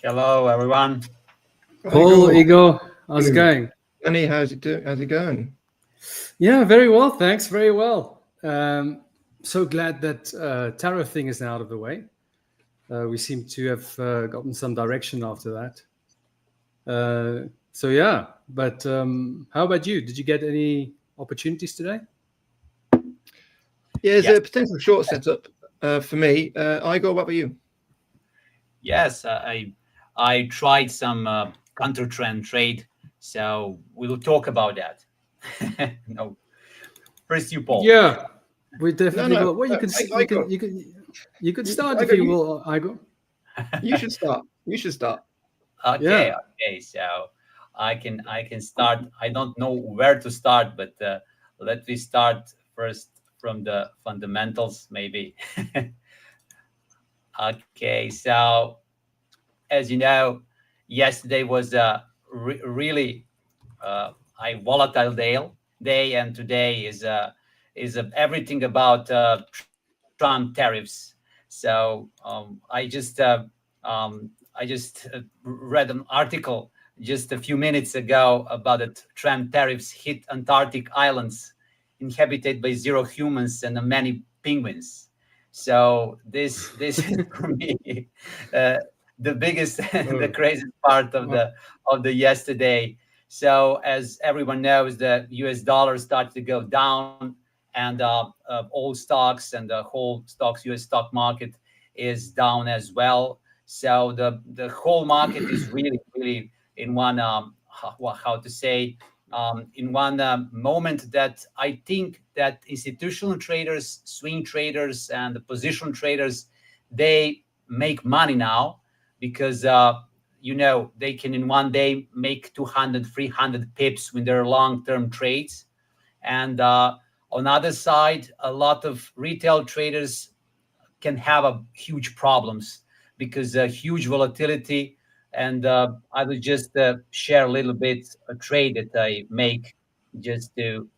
Speaker 4: Hello, everyone.
Speaker 5: Hello, Igor. How's it going?
Speaker 6: Jannie, how's it going?
Speaker 5: Yeah, very well, thanks. Very well. So glad that tariff thing is now out of the way. We seem to have gotten some direction after that. So yeah, but how about you? Did you get any opportunities today?
Speaker 6: Yeah, there's a potential short setup for me. Igor, what about you?
Speaker 4: Yes, I tried some counter trend trade, so we'll talk about that. No, first you, Paul.
Speaker 5: Yeah, we definitely will. Well,
Speaker 6: Igor.
Speaker 5: you could start
Speaker 6: Igor,
Speaker 5: if you will, Igor.
Speaker 6: You should start. You should start.
Speaker 4: Okay,
Speaker 5: Yeah.
Speaker 4: okay. So I can start. I don't know where to start, but let me start first from the fundamentals, maybe. Okay, so as you know, yesterday was a really volatile day, and today is everything about Trump tariffs. So I just read an article just a few minutes ago about that Trump tariffs hit Antarctic islands inhabited by 0 humans and many penguins. So this is for me the biggest the craziest part of the yesterday. So as everyone knows, the US dollar started to go down, and all stocks and the whole US stock market is down as well. So the whole market is really in one in one moment that I think that institutional traders, swing traders, and the position traders, they make money now because they can in one day make 200, 300 pips with their long-term trades. And on the other side, a lot of retail traders can have huge problems because huge volatility. And I will just share a little bit a trade that I make just to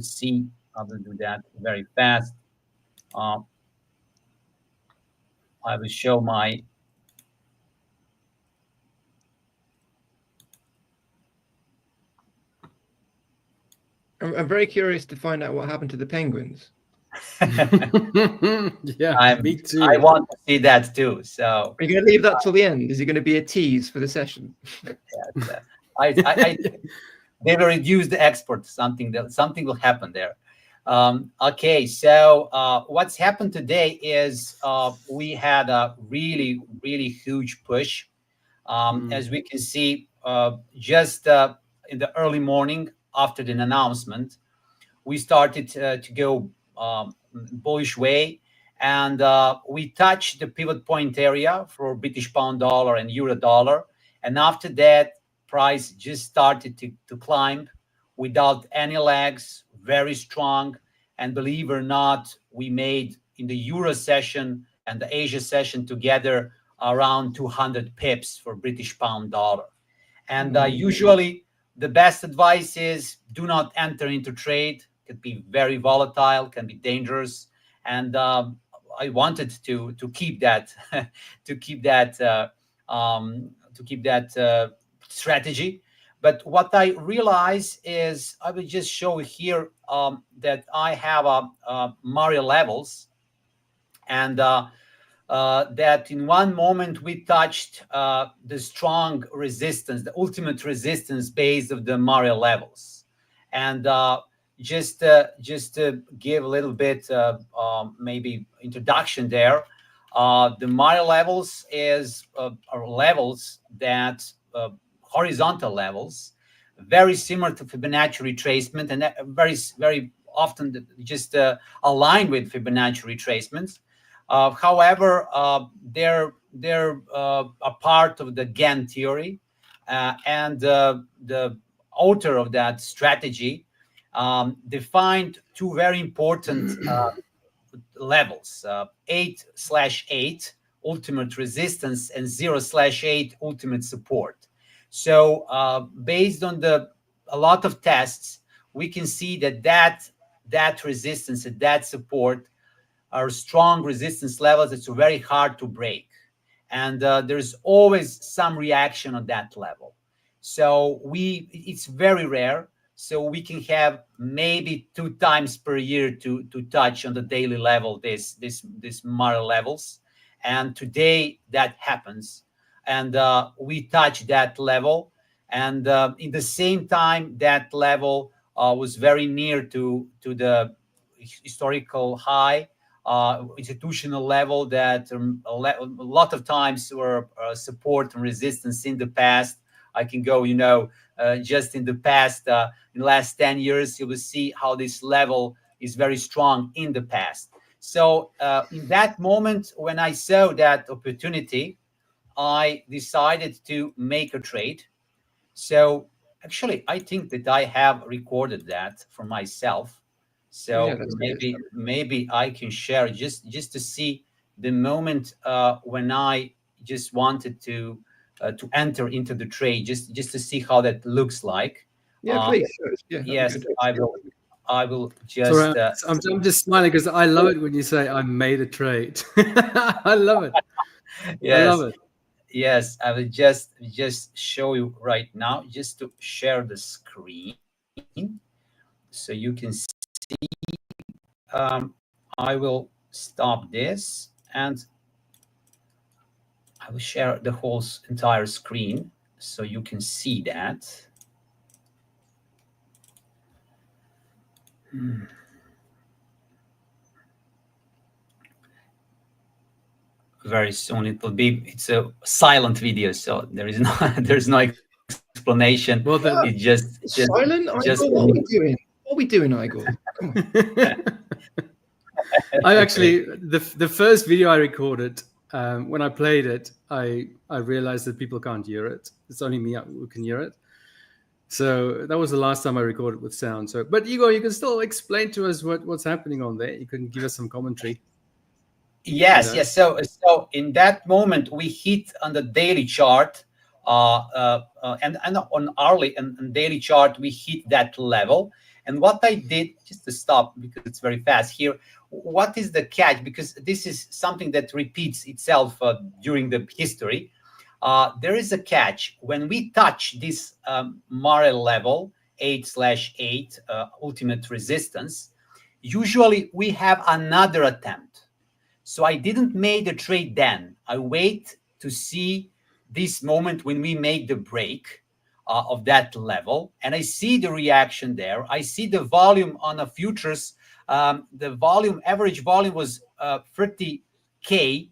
Speaker 4: see I will do that very fast. I will show my.
Speaker 6: I'm very curious to find out what happened to the penguins.
Speaker 5: Yeah, me too.
Speaker 4: I want to see that too. So
Speaker 6: Are you going to leave that till the end? Is it going to be a tease for the session?
Speaker 4: I they will reduce the export. Something will happen there. Okay, so what's happened today is we had a really huge push. As we can see, just in the early morning after the announcement, we started to go bullish way, and we touched the pivot point area for British pound dollar and euro dollar, and after that price just started to climb without any lags, very strong. And believe it or not, we made in the euro session and the Asia session together around 200 pips for British pound dollar. And usually the best advice is do not enter into trade. It could be very volatile, can be dangerous. And I wanted to keep that to keep that strategy. But what I realize is I will just show here that I have Mario levels, and that in one moment we touched the strong resistance, the ultimate resistance base of the Mario levels. And just to give a little bit maybe introduction there, the Mario levels are levels that horizontal levels, very similar to Fibonacci retracement, and very often just aligned with Fibonacci retracements. However, they're a part of the Gann theory, and the author of that strategy defined two very important levels: 8/8 ultimate resistance and 0/8 ultimate support. So based on a lot of tests, we can see that resistance and that support are strong resistance levels. It's very hard to break, and there's always some reaction on that level. So it's very rare. So we can have maybe 2 times per year to touch on the daily level this Mario levels, and today that happens, and we touch that level, and in the same time that level was very near to the historical high institutional level that a lot of times were support and resistance in the past. I can go, just in the past, in the last 10 years, you will see how this level is very strong in the past. So in that moment, when I saw that opportunity, I decided to make a trade. So actually, I think that I have recorded that for myself. So
Speaker 6: yeah,
Speaker 4: maybe I can share just to see the moment when I just wanted to enter into the trade, just to see how that looks like.
Speaker 6: Yeah, please. Yeah,
Speaker 4: yes, I will just.
Speaker 5: Sorry, I'm just smiling because I love it when you say I made a trade. I love it.
Speaker 4: Yes,
Speaker 5: I love it.
Speaker 4: Yes, I will just show you right now, just to share the screen, so you can see. I will stop this, and I will share the whole entire screen so you can see that. Very soon it will be. It's a silent video, so there's no explanation.
Speaker 5: Well,
Speaker 4: it's just
Speaker 6: silent. Igor, what are we doing? What are we doing, Igor? Come on.
Speaker 5: I actually the first video I recorded, when I played it, I realized that people can't hear it. It's only me who can hear it. So that was the last time I recorded with sound. So, but Igor, you can still explain to us what's happening on there. You can give us some commentary.
Speaker 4: Yes, yes. So in that moment, we hit on the daily chart, and on hourly and daily chart, we hit that level. And what I did, just to stop because it's very fast here, what is the catch? Because this is something that repeats itself during the history. There is a catch. When we touch this Marel level, 8/8, ultimate resistance, usually we have another attempt. So I didn't make the trade then. I wait to see this moment when we make the break of that level. And I see the reaction there. I see the volume on the futures. The average volume was 30K.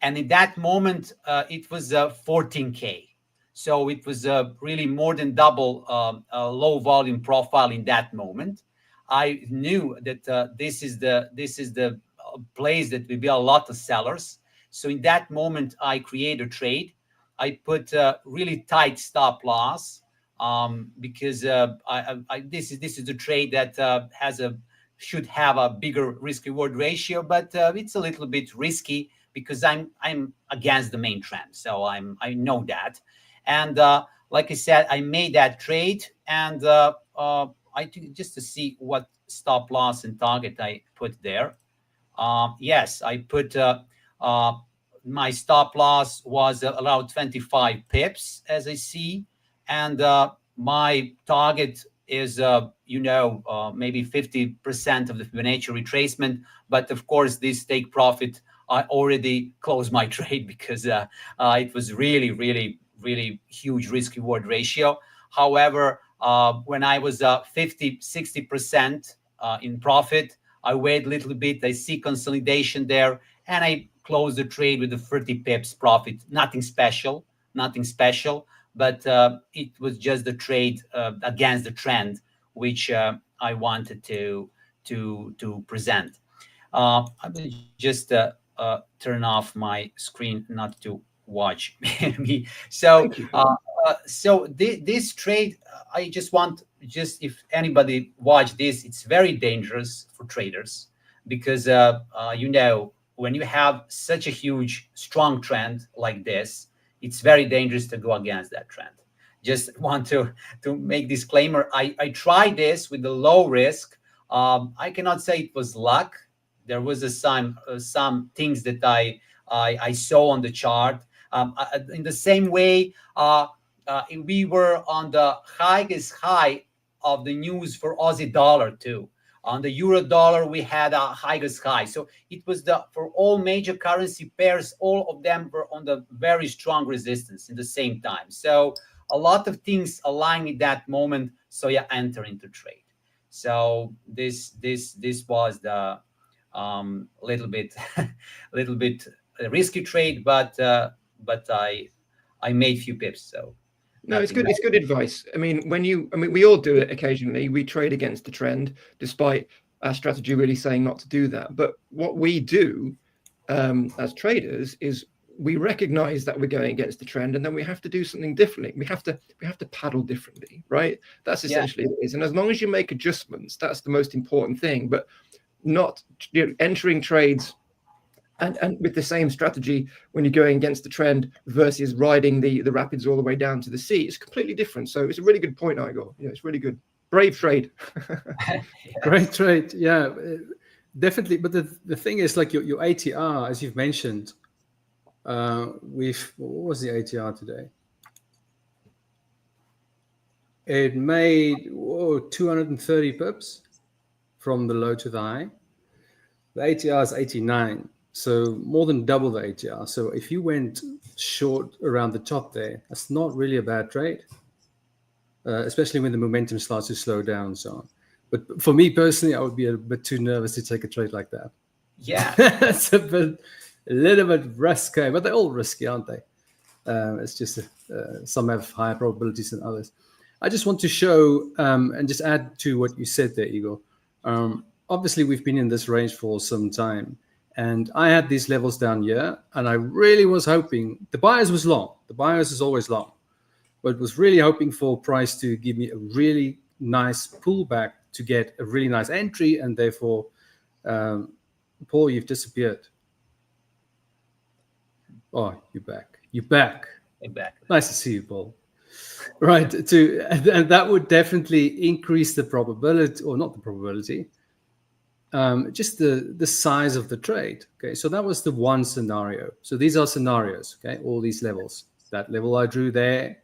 Speaker 4: And in that moment, it was 14K. So it was really more than double a low volume profile in that moment. I knew that this is the place that will be a lot of sellers. So in that moment, I create a trade. I put really tight stop loss because this is a trade that should have a bigger risk reward ratio, but it's a little bit risky because I'm against the main trend. So I know that, and like I said, I made that trade, and I think just to see what stop loss and target I put there. Yes, I put my stop loss was around 25 pips, as I see, and my target is maybe 50% of the Fibonacci retracement. But of course, this take profit, I already closed my trade because it was really, really, really huge risk reward ratio. However, when I was 50-60% in profit, I wait a little bit. I see consolidation there, and I close the trade with the 30 pips profit. Nothing special, but it was just the trade against the trend, which I wanted to present. I will just turn off my screen not to watch me. So this trade, I just want, if anybody watch this, it's very dangerous for traders because when you have such a huge strong trend like this, it's very dangerous to go against that trend. Just want to make disclaimer. I tried this with the low risk. I cannot say it was luck. There was some things that I saw on the chart. In the same way, we were on the highest high of the news for Aussie dollar too. On the euro dollar, we had a highest high. So it was for all major currency pairs, all of them were on the very strong resistance in the same time. So a lot of things align at that moment. So you enter into trade. So this was the little bit risky trade, but I made few pips. So
Speaker 6: no, it's good. It's good advice. I mean, we all do it occasionally. We trade against the trend, despite our strategy really saying not to do that. But what we do as traders is we recognize that we're going against the trend, and then we have to do something differently. We have to paddle differently, right? That's essentially what it is. And as long as you make adjustments, that's the most important thing. But not entering trades and with the same strategy when you're going against the trend versus riding the rapids all the way down to the sea. It's completely different. So it's a really good point, Igor. Yeah, it's really good. Brave trade.
Speaker 5: Great trade. Yeah, definitely. But the thing is, like your ATR, as you've mentioned, what was the ATR today? It made 230 pips from the low to the high. The ATR is 89. So more than double the ATR. So if you went short around the top there, that's not really a bad trade, especially when the momentum starts to slow down and so on. But for me personally, I would be a bit too nervous to take a trade like that.
Speaker 4: Yeah,
Speaker 5: It's a little bit risky, but they're all risky, aren't they? It's just some have higher probabilities than others. I just want to show and just add to what you said there, Igor. Obviously, we've been in this range for some time. And I had these levels down here, and I really was hoping the buyers was long. The buyers is always long, but was really hoping for price to give me a really nice pullback to get a really nice entry, and therefore, Paul, you've disappeared. Oh, you're back. You're back.
Speaker 4: I'm back.
Speaker 5: Nice to see you, Paul. right? And that would definitely increase the probability, or not the probability, just the size of the trade. Okay, so that was the one scenario. So these are scenarios. Okay, all these levels. That level I drew there,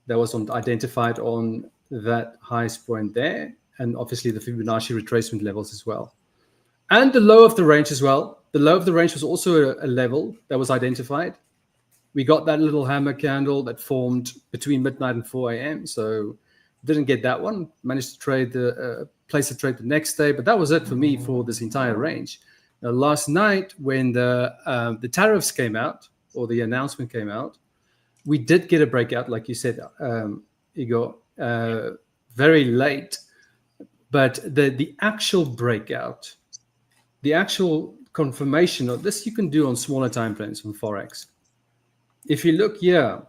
Speaker 5: that was identified on that highest point there, and obviously the Fibonacci retracement levels as well, and the low of the range as well. The low of the range was also a level that was identified. We got that little hammer candle that formed between midnight and 4 a.m. So didn't get that one. Managed to trade place a trade the next day, but that was it for me for this entire range. Now, last night when the tariffs came out, or the announcement came out, we did get a breakout, like you said, Igor, very late. But the actual breakout, the actual confirmation of this, you can do on smaller time frames from Forex. If you look here,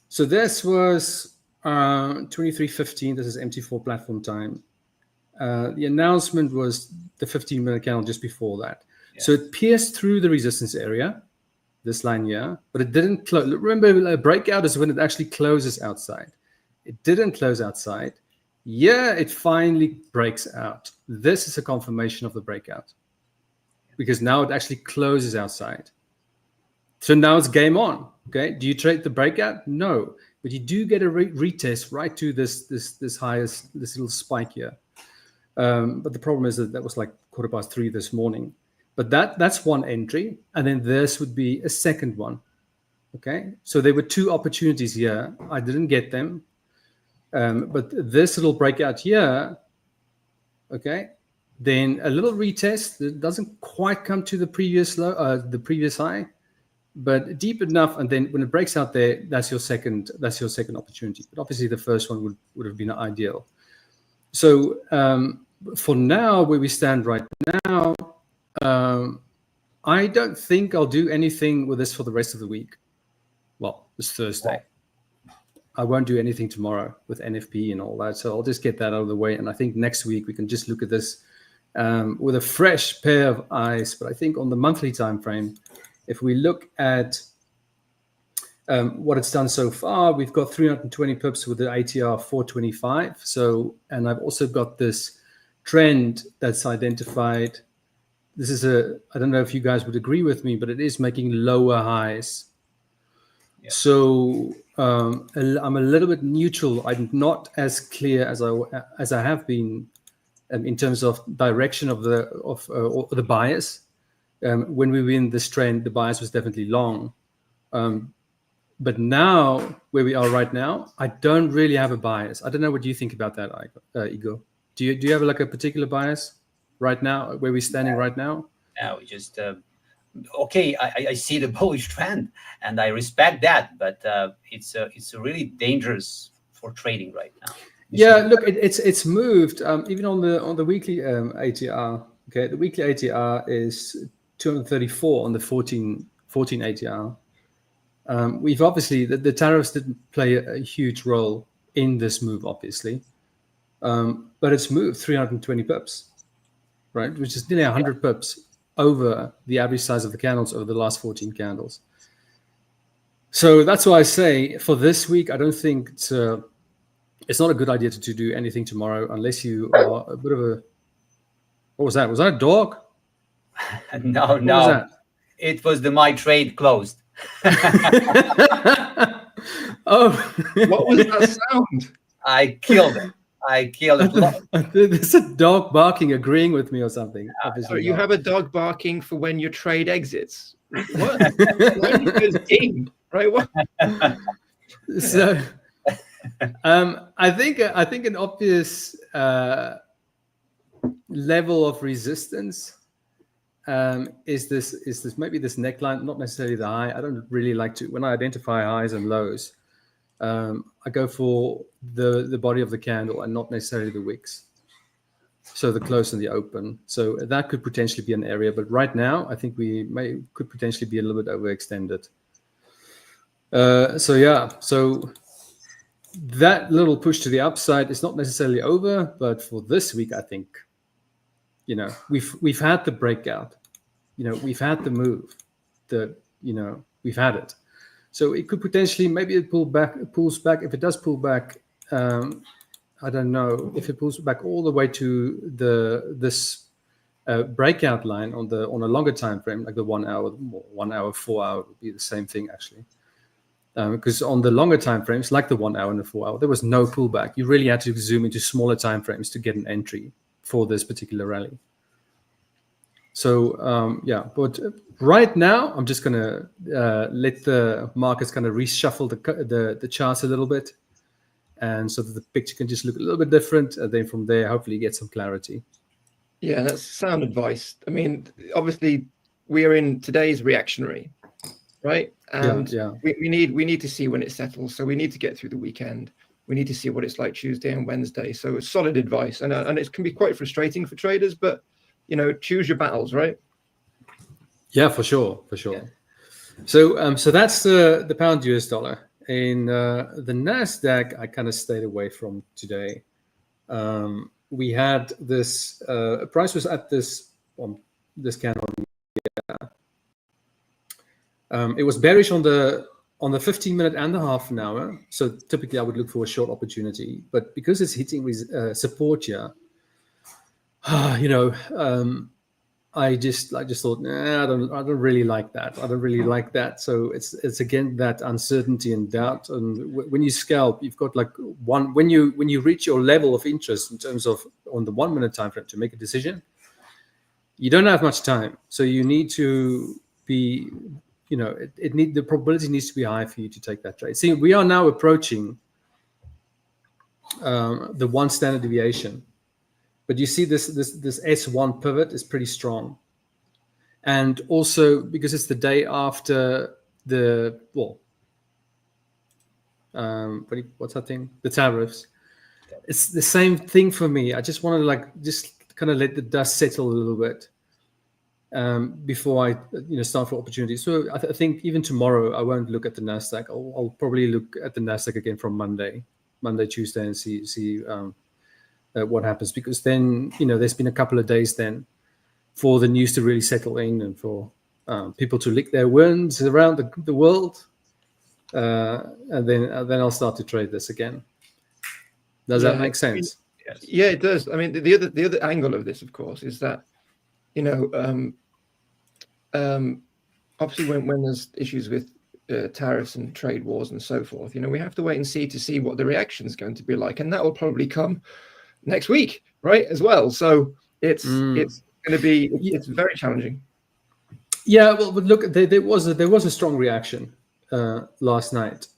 Speaker 5: so this was 23:15. This is MT4 platform time. The announcement was the 15-minute candle just before that. Yeah. So it pierced through the resistance area, this line here, but it didn't close. Remember, a breakout is when it actually closes outside. It didn't close outside. Yeah, it finally breaks out. This is a confirmation of the breakout, because now it actually closes outside. So now it's game on. Okay, do you trade the breakout? No, but you do get a retest right to this little spike here. But the problem is that was like 3:15 this morning. But that's one entry, and then this would be a second one. Okay, so there were two opportunities here. I didn't get them, but this little breakout here. Okay, then a little retest that doesn't quite come to the previous low, the previous high, but deep enough, and then when it breaks out there, that's your second opportunity. But obviously the first one would have been ideal. So for now, where we stand right now, I don't think I'll do anything with this for the rest of the week. Well, it's Thursday. I won't do anything tomorrow with NFP and all that. So I'll just get that out of the way. And I think next week we can just look at this with a fresh pair of eyes. But I think on the monthly time frame, if we look at what it's done so far, we've got 320 pips with the ATR 425. So, and I've also got this trend that's identified. This is I don't know if you guys would agree with me, but it is making lower highs. Yeah. So I'm a little bit neutral. I'm not as clear as I have been in terms of direction of the bias. When we were in this trend, the bias was definitely long. But now, where we are right now, I don't really have a bias. I don't know what you think about that, Igor. Do you have like a particular bias right now, where we're standing right now?
Speaker 4: No, just okay. I see the bullish trend, and I respect that. But it's really dangerous for trading right now.
Speaker 5: Yeah, look, it's moved even on the weekly ATR. Okay, the weekly ATR is 234 on the 14 ATR. We've obviously, the tariffs didn't play a huge role in this move, obviously, but it's moved 320 pips, right, which is nearly 100 pips over the average size of the candles over the last 14 candles. So that's why I say for this week, I don't think it's not a good idea to do anything tomorrow unless you are a bit of a, what was that? Was that a dog?
Speaker 4: No, no. It was my trade closed.
Speaker 5: Oh,
Speaker 6: what was that sound?
Speaker 4: I killed it.
Speaker 5: There's a dog barking, agreeing with me or something.
Speaker 6: Obviously, you have a dog barking for when your trade exits. What? When it goes in, right? What?
Speaker 5: So, I think an obvious level of resistance is this maybe this neckline, not necessarily the high. I don't really like to, when I identify highs and lows, I go for the body of the candle and not necessarily the wicks. So the close and the open. So that could potentially be an area, but right now I think we could potentially be a little bit overextended. So that little push to the upside is not necessarily over, but for this week, I think, we've had the breakout, we've had the move, we've had it. So it could potentially, maybe it pulls back. If it does pull back, I don't know if it pulls back all the way to this breakout line on a longer time frame, like the 1 hour, 1 hour, 4 hour would be the same thing actually. Because on the longer time frames, like the 1 hour and the 4 hour, there was no pullback. You really had to zoom into smaller time frames to get an entry for this particular rally. So yeah, but right now I'm just gonna let the markets kind of reshuffle the charts a little bit, and so that the picture can just look a little bit different, and then from there hopefully get some clarity.
Speaker 6: Yeah, that's sound advice. I mean, obviously we are in today's reactionary, right? And we need to see when it settles. So we need to get through the weekend. We need to see what it's like Tuesday and Wednesday. So it's solid advice, and it can be quite frustrating for traders, but you know, choose your battles, right?
Speaker 5: Yeah, for sure. Yeah. So so that's the pound US dollar. In the NASDAQ, I kind of stayed away from today. We had this price was at this candle. It was bearish on the 15-minute and the half an hour. So typically I would look for a short opportunity, but because it's hitting support here, you know, I just thought, nah, I don't really like that. I don't really like that. So it's again that uncertainty and doubt. And when you scalp, you've got like when you reach your level of interest in terms of on the 1 minute time frame to make a decision, you don't have much time. So you need to be, you know, the probability needs to be high for you to take that trade. See, we are now approaching the 1 standard deviation. But you see this S1 pivot is pretty strong. And also because it's the day after the, what's that thing? The tariffs. It's the same thing for me. I just want to just kind of let the dust settle a little bit before I start for opportunities. So I think even tomorrow I won't look at the NASDAQ. I'll probably look at the NASDAQ again from Monday, Tuesday, and see what happens, because then there's been a couple of days then for the news to really settle in and for people to lick their wounds around the world, and then I'll start to trade this again. Does that make sense?
Speaker 6: Yes. Yeah, it does. I mean, the other angle of this, of course, is that obviously when there's issues with tariffs and trade wars and so forth, we have to wait and see what the reaction is going to be like, and that will probably come next week, right, as well. So it's going to be very challenging.
Speaker 5: Yeah, well, but look, there was a strong reaction last night.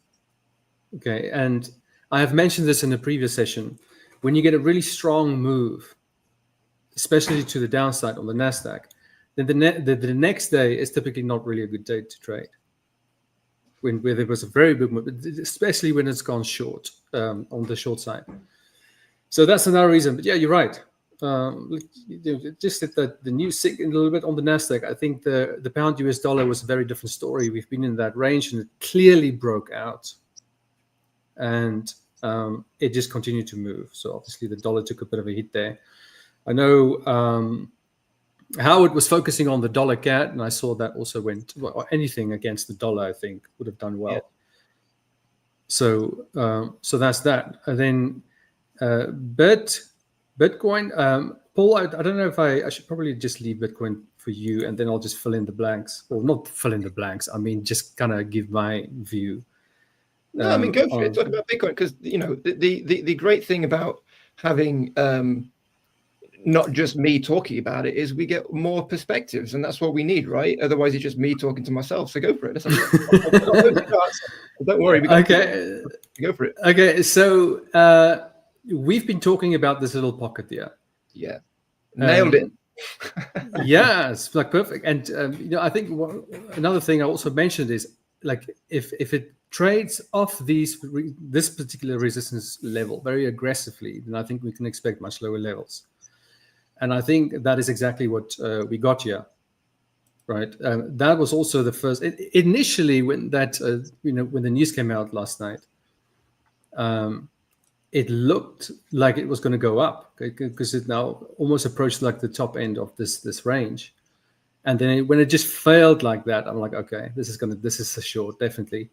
Speaker 5: Okay, and I have mentioned this in a previous session. When you get a really strong move, especially to the downside on the NASDAQ, then the next day is typically not really a good day to trade. Where there was a very big move, especially when it's gone short on the short side. So that's another reason. But yeah, you're right. Just that the news sink a little bit on the NASDAQ. I think the pound US dollar was a very different story. We've been in that range and it clearly broke out. And it just continued to move. So obviously the dollar took a bit of a hit there. I know Howard was focusing on the dollar cat, and I saw that also went, well, anything against the dollar, I think, would have done well. Yeah. So that's that. And then Bitcoin, Paul, I don't know if I should probably just leave Bitcoin for you, and then I'll just fill in the blanks. Well, not fill in the blanks. I mean, just kind of give my view.
Speaker 6: No, I mean, go for it. Talk about Bitcoin, because the great thing about having not just me talking about it is we get more perspectives, and that's what we need, right? Otherwise, it's just me talking to myself. So go for it. Don't worry.
Speaker 5: Okay,
Speaker 6: go for it.
Speaker 5: Okay, so we've been talking about this little pocket here.
Speaker 6: Yeah, nailed it.
Speaker 5: Yeah, it's like perfect. And I think another thing I also mentioned is, like, if it trades off this particular resistance level very aggressively, then I think we can expect much lower levels. And I think that is exactly what we got here, right? That was also the first initially when that when the news came out last night. It looked like it was going to go up, because it now almost approached like the top end of this range. And then when it just failed like that, I'm like, okay, this is a short, definitely.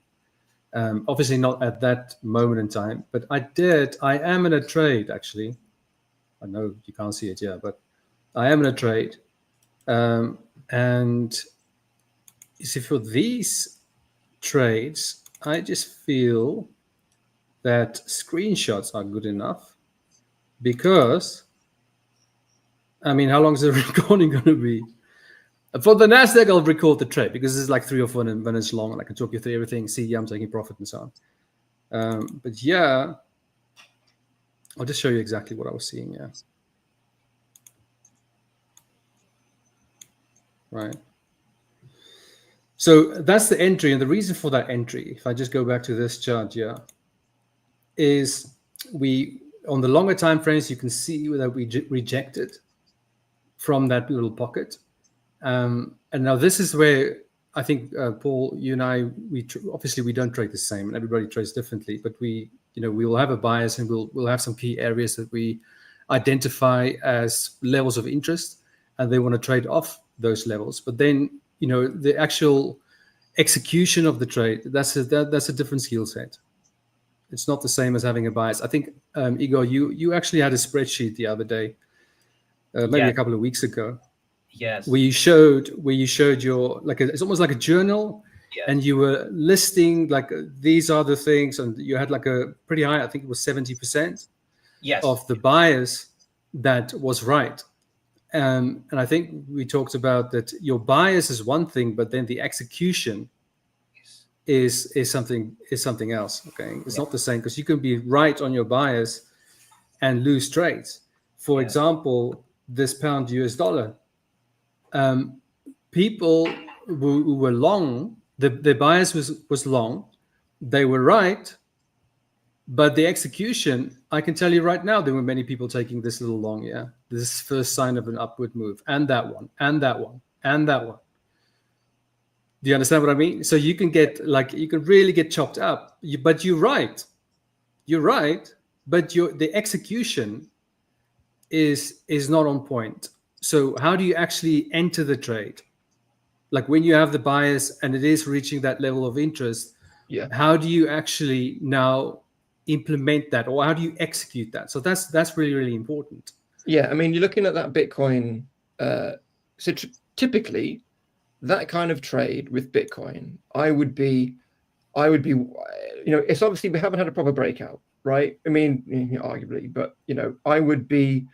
Speaker 5: Obviously not at that moment in time, but I am in a trade actually. I know you can't see it here, but I am in a trade. And you see, for these trades, I just feel that screenshots are good enough, because, I mean, how long is the recording going to be? For the NASDAQ, I'll record the trade because it's like 3 or 4 minutes long, and I can talk you through everything, see, yeah, I'm taking profit and so on. But yeah, I'll just show you exactly what I was seeing. Yeah. Right. So that's the entry. And the reason for that entry, if I just go back to this chart here, is on the longer time frames, you can see that we rejected from that little pocket. And now this is where I think, Paul, you and I, obviously we don't trade the same, and everybody trades differently, but we will have a bias, and we'll have some key areas that we identify as levels of interest, and they want to trade off those levels. But then, the actual execution of the trade, that's a different skill set. It's not the same as having a bias. I think, Igor, you actually had a spreadsheet the other day, maybe a couple of weeks ago.
Speaker 4: Yes.
Speaker 5: Where you showed your, it's almost like a journal,
Speaker 4: Yes.
Speaker 5: And you were listing these are the things, and you had a pretty high, I think it was 70%.
Speaker 4: Yes.
Speaker 5: Of the bias that was right. And I think we talked about that your bias is one thing, but then the execution is something else. Okay, it's not the same, because you can be right on your bias and lose trades. For example, this pound US dollar. People who were long, the bias was long, they were right, but the execution, I can tell you right now, there were many people taking this little long. Yeah, this first sign of an upward move, and that one, and that one, and that one. Do you understand what I mean? So you can get you can really get chopped up. But you're right, but the execution is not on point. So how do you actually enter the trade? When you have the bias and it is reaching that level of interest, how do you actually now implement that, or how do you execute that? So that's really, really important.
Speaker 6: Yeah, I mean, you're looking at that Bitcoin. So typically, that kind of trade with Bitcoin, I would be, it's obviously we haven't had a proper breakout, right? I mean, arguably, but I would be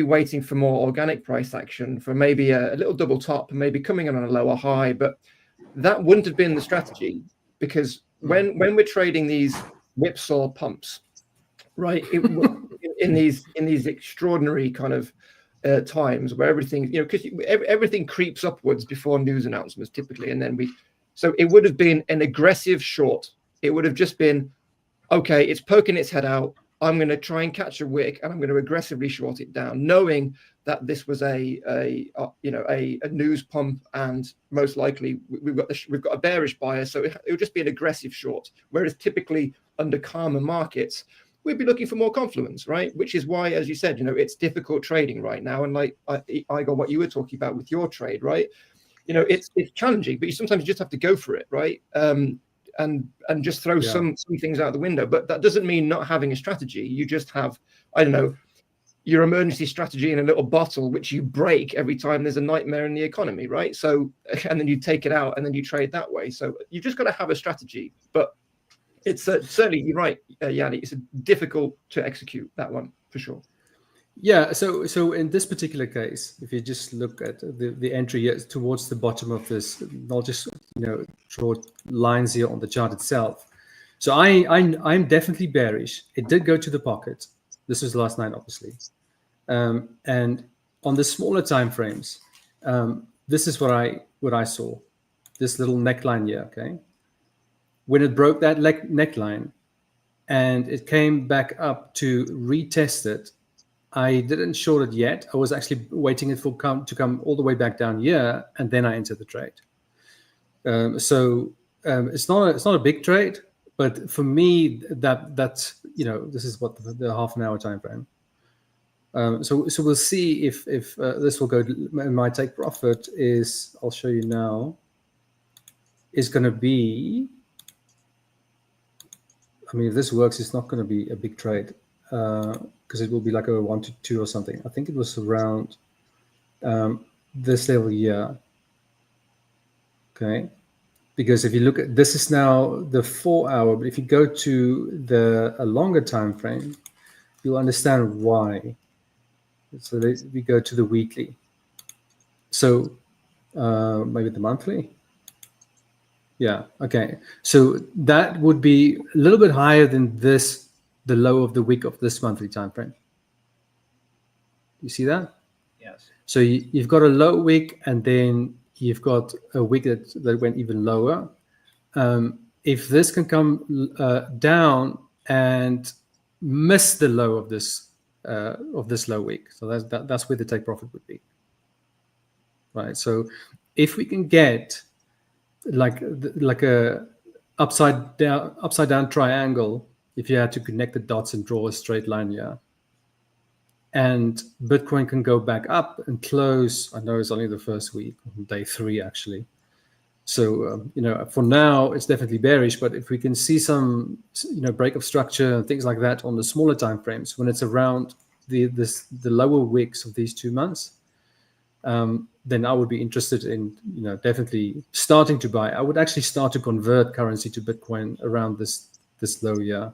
Speaker 6: waiting for more organic price action, for maybe a little double top, and maybe coming in on a lower high. But that wouldn't have been the strategy, because when we're trading these whipsaw pumps, right? In these extraordinary kind of times where everything, because everything creeps upwards before news announcements typically, and then so it would have been an aggressive short. It would have just been, okay, it's poking its head out. I'm going to try and catch a wick, and I'm going to aggressively short it down, knowing that this was a news pump, and most likely we've got a bearish bias, so it would just be an aggressive short. Whereas typically under calmer markets, we'd be looking for more confluence, right? Which is why, as you said, it's difficult trading right now. And I got what you were talking about with your trade, right? It's challenging, but sometimes you just have to go for it, right? And just throw some things out the window. But that doesn't mean not having a strategy. You just have, I don't know, your emergency strategy in a little bottle, which you break every time there's a nightmare in the economy, right? So, and then you take it out and then you trade that way. So you just got to have a strategy. But it's certainly, you're right, Jannie, it's difficult to execute that one for sure.
Speaker 5: Yeah, so in this particular case, if you just look at the entry towards the bottom of this, I'll just draw lines here on the chart itself. So I'm definitely bearish. It did go to the pocket. This was last night, obviously, and on the smaller time frames, this is what I saw. This little neckline here, okay. When it broke that neckline, and it came back up to retest it. I didn't short it yet. I was actually waiting it to come all the way back down here, and then I entered the trade. So it's not a big trade, but for me that's this is what the half an hour time frame. So we'll see if this will go. My take profit is, I'll show you now, is going to be I mean, if this works, it's not going to be a big trade because it will be like a 1 to 2 or something. I think it was around this level here. Okay. Because if you look at, this is now the 4 hour, but if you go to a longer time frame, you'll understand why. So we go to the weekly. So maybe the monthly. Yeah. Okay. So that would be a little bit higher than this, the low of the week of this monthly time frame. You see that?
Speaker 4: Yes.
Speaker 5: So you've got a low week, and then you've got a week that went even lower. If this can come down and miss the low of this low week, so that's where the take profit would be, right? So if we can get like a upside down triangle, if you had to connect the dots and draw a straight line here, and Bitcoin can go back up and close. I know it's only the first week, day 3 actually. So for now it's definitely bearish. But if we can see some break of structure and things like that on the smaller time frames, when it's around the lower wicks of these 2 months, then I would be interested in definitely starting to buy. I would actually start to convert currency to Bitcoin around this low here,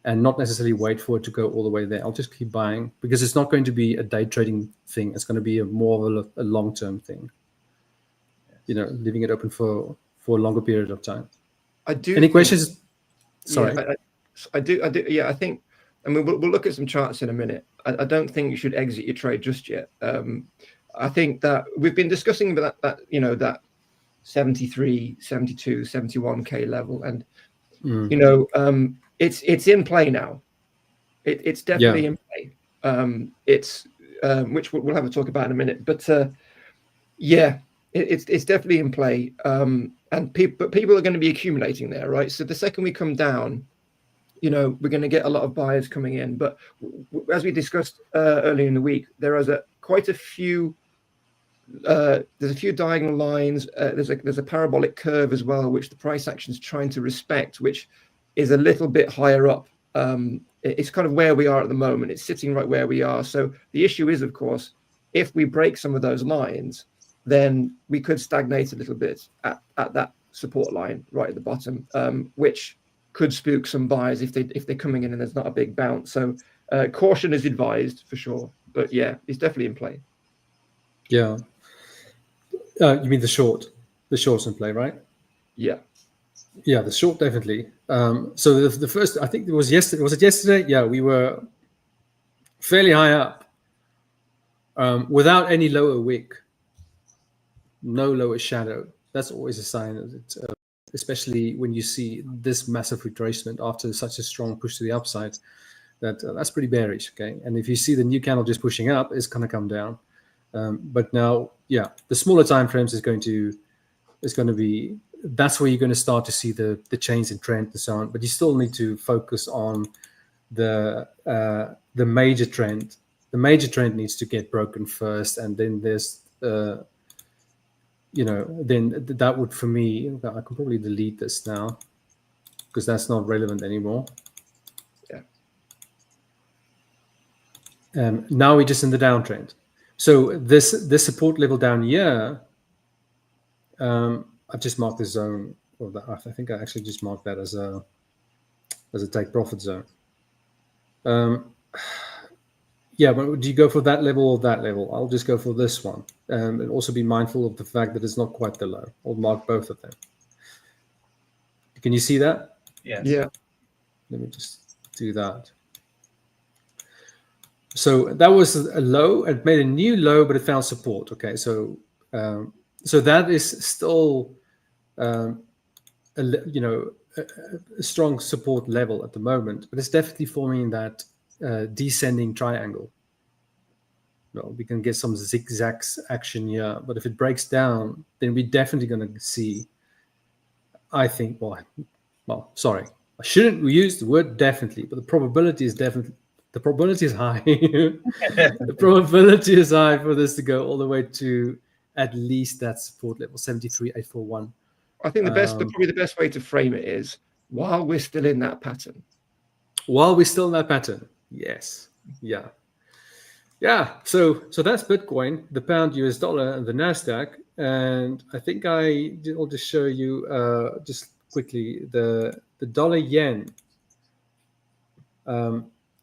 Speaker 5: and not necessarily wait for it to go all the way there. I'll just keep buying because it's not going to be a day trading thing. It's going to be more of a long-term thing. Leaving it open for a longer period of time.
Speaker 6: I do.
Speaker 5: Any questions? Sorry.
Speaker 6: Yeah, I do. Yeah, I think. I mean, we'll look at some charts in a minute. I don't think you should exit your trade just yet. I think that we've been discussing about that 73, 72, 71K level, and it's in play now. It's definitely in play. It's which we'll have a talk about in a minute. But it's definitely in play. And people are going to be accumulating there, right? So the second we come down, we're going to get a lot of buyers coming in. But as we discussed earlier in the week, there is quite a few. There's a few diagonal lines. There's a parabolic curve as well, which the price action is trying to respect, which is a little bit higher up. It's kind of where we are at the moment. It's sitting right where we are. So the issue is, of course, if we break some of those lines, then we could stagnate a little bit at that support line right at the bottom, which could spook some buyers if they're coming in and there's not a big bounce. So caution is advised for sure. But yeah, it's definitely in play.
Speaker 5: Yeah. You mean the short? The short's in play, right?
Speaker 6: Yeah.
Speaker 5: Yeah, the short definitely. So the first, I think it was yesterday. Was it yesterday? Yeah, we were fairly high up without any lower wick, no lower shadow. That's always a sign of it, especially when you see this massive retracement after such a strong push to the upside. That's pretty bearish. Okay, and if you see the new candle just pushing up, it's going to come down. But now, yeah, the smaller time frames is going to be. That's where you're going to start to see the change in trend and so on. But you still need to focus on the major trend. The major trend needs to get broken first, and then there's then that would, for me, I can probably delete this now because that's not relevant anymore. Yeah. Now we're just in the downtrend. So this support level down here, I've just marked the zone, or I think I actually just marked that as a take profit zone. Yeah, but do you go for that level or that level? I'll just go for this one, and also be mindful of the fact that it's not quite the low. I'll mark both of them. Can you see that?
Speaker 4: Yes.
Speaker 6: Yeah.
Speaker 5: Let me just do that. So that was a low. It made a new low, but it found support. Okay, so that is still a strong support level at the moment, but it's definitely forming that descending triangle. Well, we can get some zigzags action here, but if it breaks down, then we're definitely going to see, I think, sorry, I shouldn't use the word definitely, but the probability is high. The probability is high for this to go all the way to at least that support level, 73,841.
Speaker 6: I think probably the best way to frame it is while we're still in that pattern.
Speaker 5: While we're still in that pattern, yes, yeah. So that's Bitcoin, the pound, US dollar, and the NASDAQ. And I think I'll just show you just quickly the dollar yen.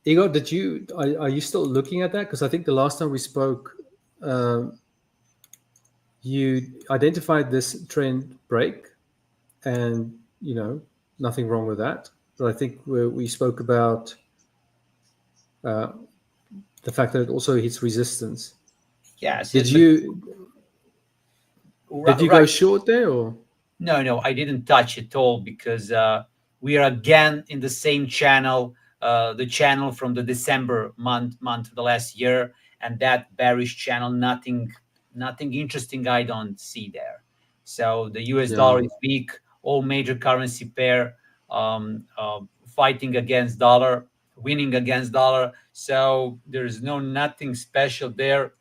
Speaker 5: Igor, are you still looking at that? Because I think the last time we spoke, you identified this trend break, and nothing wrong with that. But I think we spoke about the fact that it also hits resistance.
Speaker 4: Yes.
Speaker 5: Did you go short there, or?
Speaker 4: No, I didn't touch it all, because we are again in the same channel, the channel from the December month of the last year, and that bearish channel. Nothing interesting I don't see there. So the US dollar is weak. All major currency pair fighting against dollar, winning against dollar. So there's nothing special there.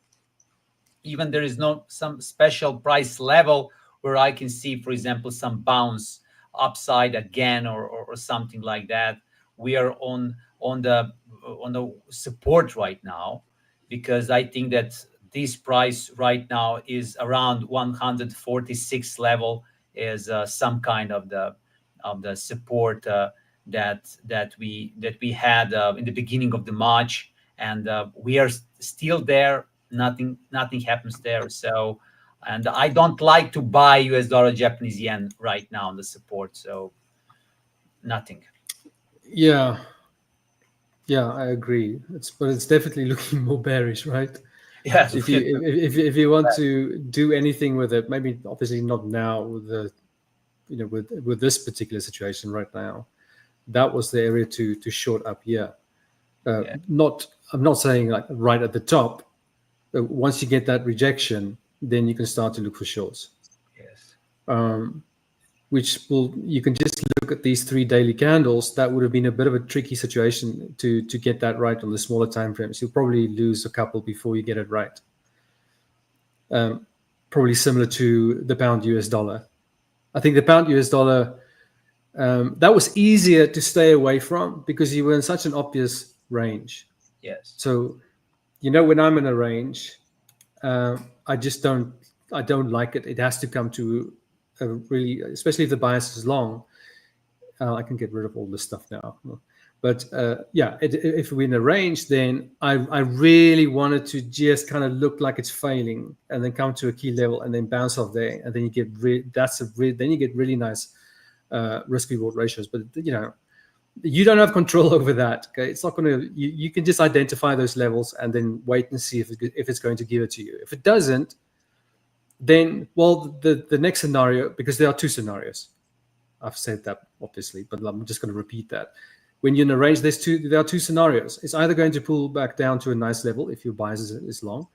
Speaker 4: Even there is some special price level where I can see, for example, some bounce upside again or something like that. We are on the support right now, because I think that this price right now is around 146 level, is some kind of the support that we had in the beginning of the March, and we are still there. Nothing happens there. So, and I don't like to buy US dollar, Japanese yen right now on the support. So nothing.
Speaker 5: Yeah, I agree. But it's definitely looking more bearish, right?
Speaker 4: Yes.
Speaker 5: If you want to do anything with it, maybe obviously not now with the with this particular situation right now, that was the area to short up here. I'm not saying like right at the top. Once you get that rejection, then you can start to look for shorts.
Speaker 4: Yes.
Speaker 5: You can just look at these 3 daily candles. That would have been a bit of a tricky situation to get that right on the smaller time frames. You'll probably lose a couple before you get it right. Probably similar to the pound US dollar. I think the pound US dollar, that was easier to stay away from because you were in such an obvious range.
Speaker 4: Yes.
Speaker 5: So, when I'm in a range, I don't like it. It has to come to a really, especially if the bias is long. I can get rid of all this stuff now. But if we're in a range, then I really wanted to just kind of look like it's failing and then come to a key level and then bounce off there. And then you get then you get really nice risk reward ratios. But, you don't have control over that. Okay, it's not going to. You can just identify those levels and then wait and see if it's going to give it to you. If it doesn't, then the next scenario, because there are 2 scenarios. I've said that obviously, but I'm just going to repeat that. When you're in a range, there are 2 scenarios. It's either going to pull back down to a nice level if your bias is long,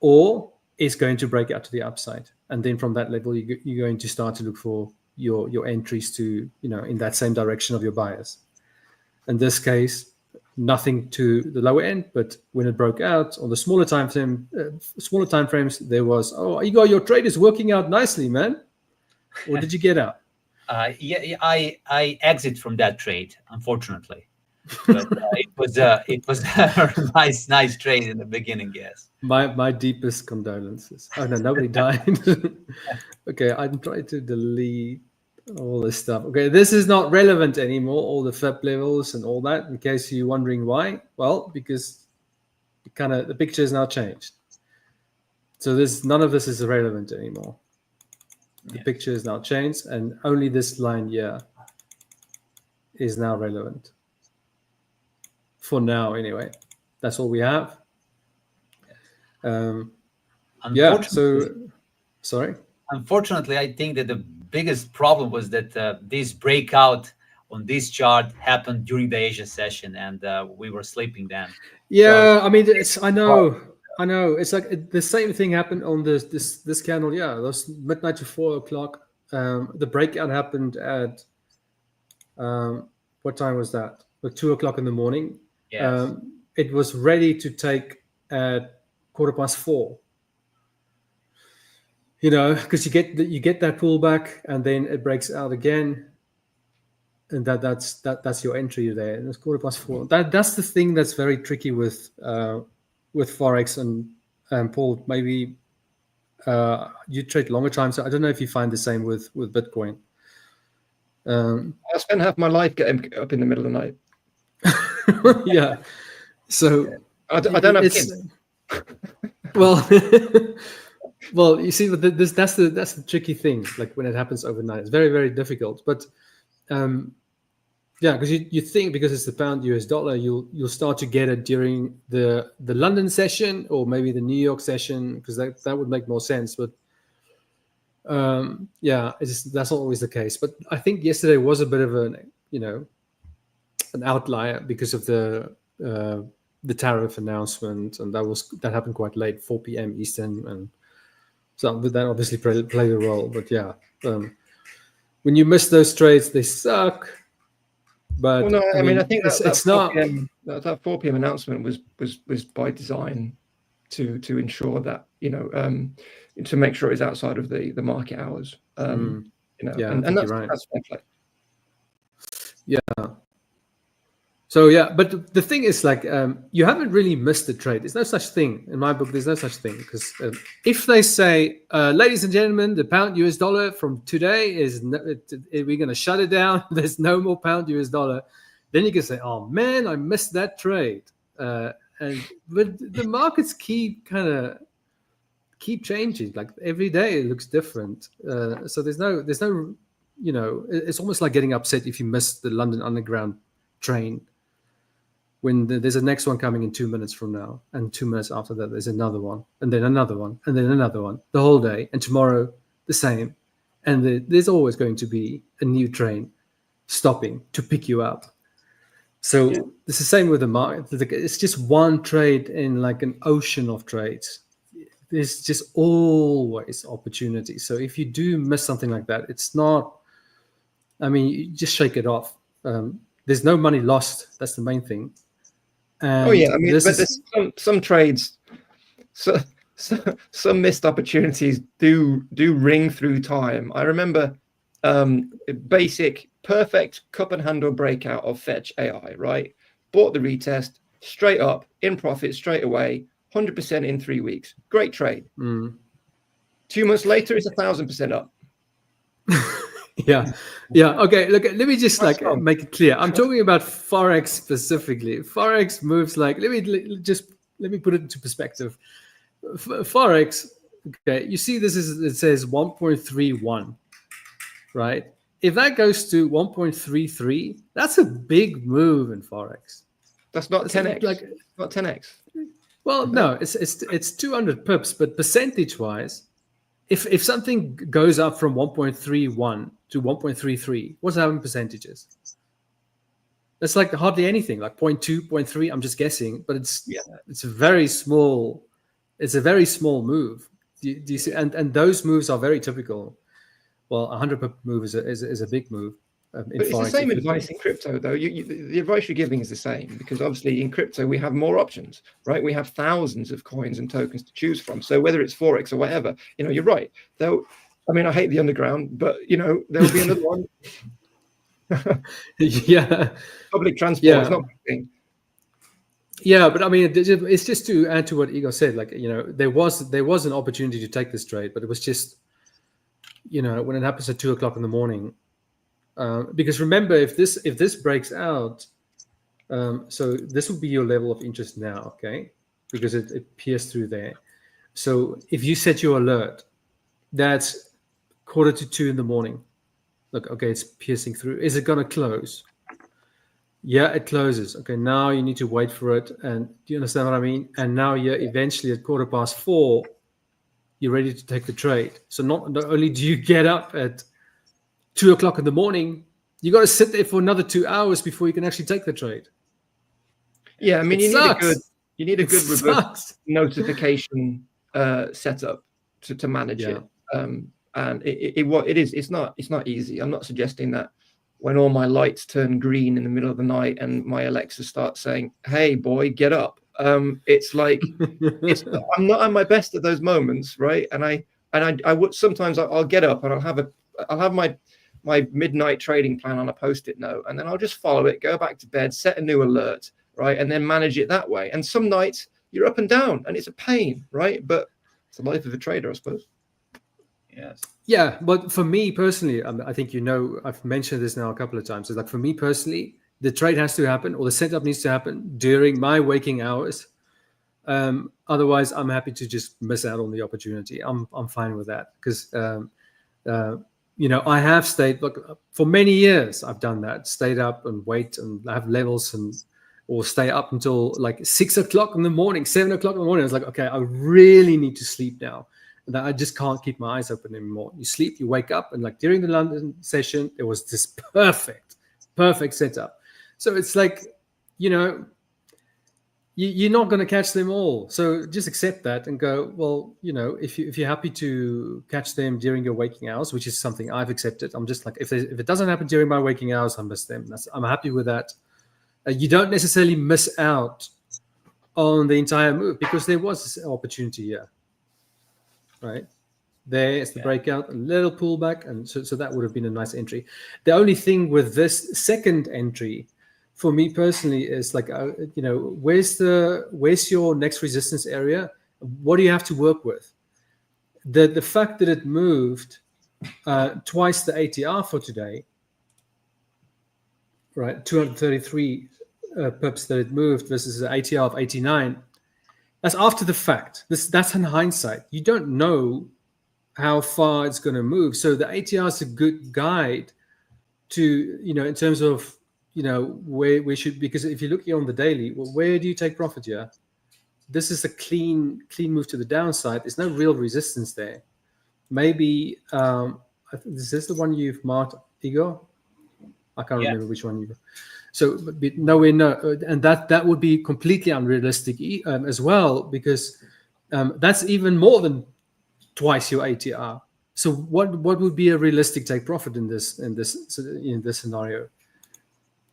Speaker 5: or it's going to break out to the upside, and then from that level you're going to start to look for your entries to in that same direction of your bias. In this case, nothing to the lower end, but when it broke out on the smaller time frames, there was, Igor, your trade is working out nicely, man. Or did you get out?
Speaker 4: I exit from that trade, unfortunately. But it was a nice trade in the beginning. Yes.
Speaker 5: My deepest condolences. Oh no, nobody died. Okay, I'm trying to delete all this stuff. Okay, this is not relevant anymore. All the FEP levels and all that. In case you're wondering why, well, because the picture has now changed. So none of this is relevant anymore. The picture is now changed, and only this line here is now relevant. For now, anyway. That's all we have. Sorry?
Speaker 4: Unfortunately, I think that the biggest problem was that this breakout on this chart happened during the Asia session, and we were sleeping then.
Speaker 5: Yeah, I mean, I know. It's like the same thing happened on this candle. Yeah, those midnight to 4 o'clock. The breakout happened at what time was that? At 2 o'clock in the morning.
Speaker 4: Yes.
Speaker 5: It was ready to take at 4:15. Because you get that pullback and then it breaks out again. and that's your entry there. And it's 4:15. That's the thing that's very tricky with Forex and Paul. Maybe you trade longer time, so I don't know if you find the same with Bitcoin.
Speaker 6: I spend half my life getting up in the middle of the night.
Speaker 5: Yeah. So
Speaker 6: I don't have kids.
Speaker 5: Well, well, you see, that's the tricky thing. Like when it happens overnight, it's very, very difficult. But yeah, because you think because it's the pound US dollar, you'll start to get it during the London session or maybe the New York session, because that would make more sense. But yeah, that's not always the case. But I think yesterday was a bit of an outlier because of the tariff announcement, and that happened quite late, 4 p.m. Eastern, and so that obviously played a role. But yeah, when you miss those trades, they suck. But
Speaker 6: well, no, I mean, I think
Speaker 5: it's not.
Speaker 6: That 4 p.m. announcement was by design to ensure that to make sure it's outside of the market hours.
Speaker 5: Yeah,
Speaker 6: and that's
Speaker 5: right.
Speaker 6: That's fair play.
Speaker 5: Yeah. So yeah, but the thing is, like, you haven't really missed the trade. There's no such thing in my book. There's no such thing, because if they say, ladies and gentlemen, the pound US dollar from today we're going to shut it down. There's no more pound US dollar. Then you can say, oh man, I missed that trade. But the markets keep changing. Like every day it looks different. So there's no, it's almost like getting upset if you miss the London Underground train, when there's a next one coming in 2 minutes from now, and 2 minutes after that there's another one, and then another one, and then another one, the whole day, and tomorrow the same, and there's always going to be a new train stopping to pick you up. So it's the same with the market. It's just one trade in like an ocean of trades. There's just always opportunity. So if you do miss something like that, it's not, I mean, you just shake it off. There's no money lost. That's the main thing. And
Speaker 6: I mean, there's some trades, some missed opportunities do ring through time. I remember basic, perfect cup and handle breakout of Fetch AI, right? Bought the retest, straight up, in profit straight away, 100% in 3 weeks. Great trade. 2 months later, it's 1,000% up.
Speaker 5: Yeah. Okay. Look, let me just make it clear. I'm talking about Forex specifically. Forex moves like, let me put it into perspective. Forex. Okay, you see, it says 1.31, right? If that goes to 1.33, that's a big move in Forex.
Speaker 6: That's not 10x. Not 10x.
Speaker 5: Well, no, it's 200 pips, but percentage-wise, if something goes up from 1.31 to 1.33, what's that in percentages? That's like hardly anything, like 0.2, 0.3. I'm just guessing, but it's a very small. It's a very small move. Do you see? And those moves are very typical. Well, 100 pip move is a big move.
Speaker 6: But it's the same advice in crypto, though. The advice you're giving is the same, because obviously in crypto we have more options, right? We have thousands of coins and tokens to choose from. So whether it's Forex or whatever, you're right. Though, I mean, I hate the underground, but there'll be another one.
Speaker 5: Yeah,
Speaker 6: public transport is not my thing.
Speaker 5: Yeah, but I mean, it's just to add to what Igor said. Like, there was an opportunity to take this trade, but it was just, when it happens at 2 o'clock in the morning. Because remember, if this breaks out, so this will be your level of interest now, okay? Because it pierced through there. So if you set your alert, that's 1:45 in the morning. Look, okay, it's piercing through. Is it going to close? Yeah, it closes. Okay, now you need to wait for it. And do you understand what I mean? And now you're eventually at 4:15, you're ready to take the trade. So not only do you get up at 2 o'clock in the morning, you got to sit there for another 2 hours before you can actually take the trade.
Speaker 6: Yeah, I mean, you need a good reverse notification setup to manage it. And it's not easy. I'm not suggesting that when all my lights turn green in the middle of the night and my Alexa starts saying, "Hey boy, get up." It's like I'm not at my best at those moments, right? And I would sometimes I'll get up and I'll have my midnight trading plan on a post-it note, and then I'll just follow it, go back to bed, set a new alert, right, and then manage it that way. And some nights you're up and down, and it's a pain, right? But it's the life of a trader, I suppose.
Speaker 4: Yes.
Speaker 5: Yeah, but for me personally, I think I've mentioned this now a couple of times. It's like for me personally, the trade has to happen, or the setup needs to happen during my waking hours. Otherwise, I'm happy to just miss out on the opportunity. I'm fine with that because I have stayed. Look, for many years, I've done that. Stayed up and wait and have levels or stay up until like 6 o'clock in the morning, 7 o'clock in the morning. I was like, okay, I really need to sleep now. And I just can't keep my eyes open anymore. You sleep, you wake up, and like during the London session, it was this perfect setup. So it's like, you're not going to catch them all. So just accept that and go, well, if you're happy to catch them during your waking hours, which is something I've accepted. I'm just like, if it doesn't happen during my waking hours, I miss them. I'm happy with that. You don't necessarily miss out on the entire move because there was this opportunity here. Right there's the breakout, a little pullback, and so that would have been a nice entry. The only thing with this second entry for me personally is like where's your next resistance area? What do you have to work with? The fact that it moved twice the ATR for today, right, 233 pips that it moved versus an ATR of 89. That's after the fact. That's in hindsight. You don't know how far it's going to move. So the ATR is a good guide to, in terms of, where we should, because if you're looking on the daily, well, where do you take profit here? This is a clean move to the downside. There's no real resistance there. Maybe, is this the one you've marked, Igor? I can't remember which one you've. So nowhere, and that would be completely unrealistic as well, because that's even more than twice your ATR. So what would be a realistic take profit in this scenario?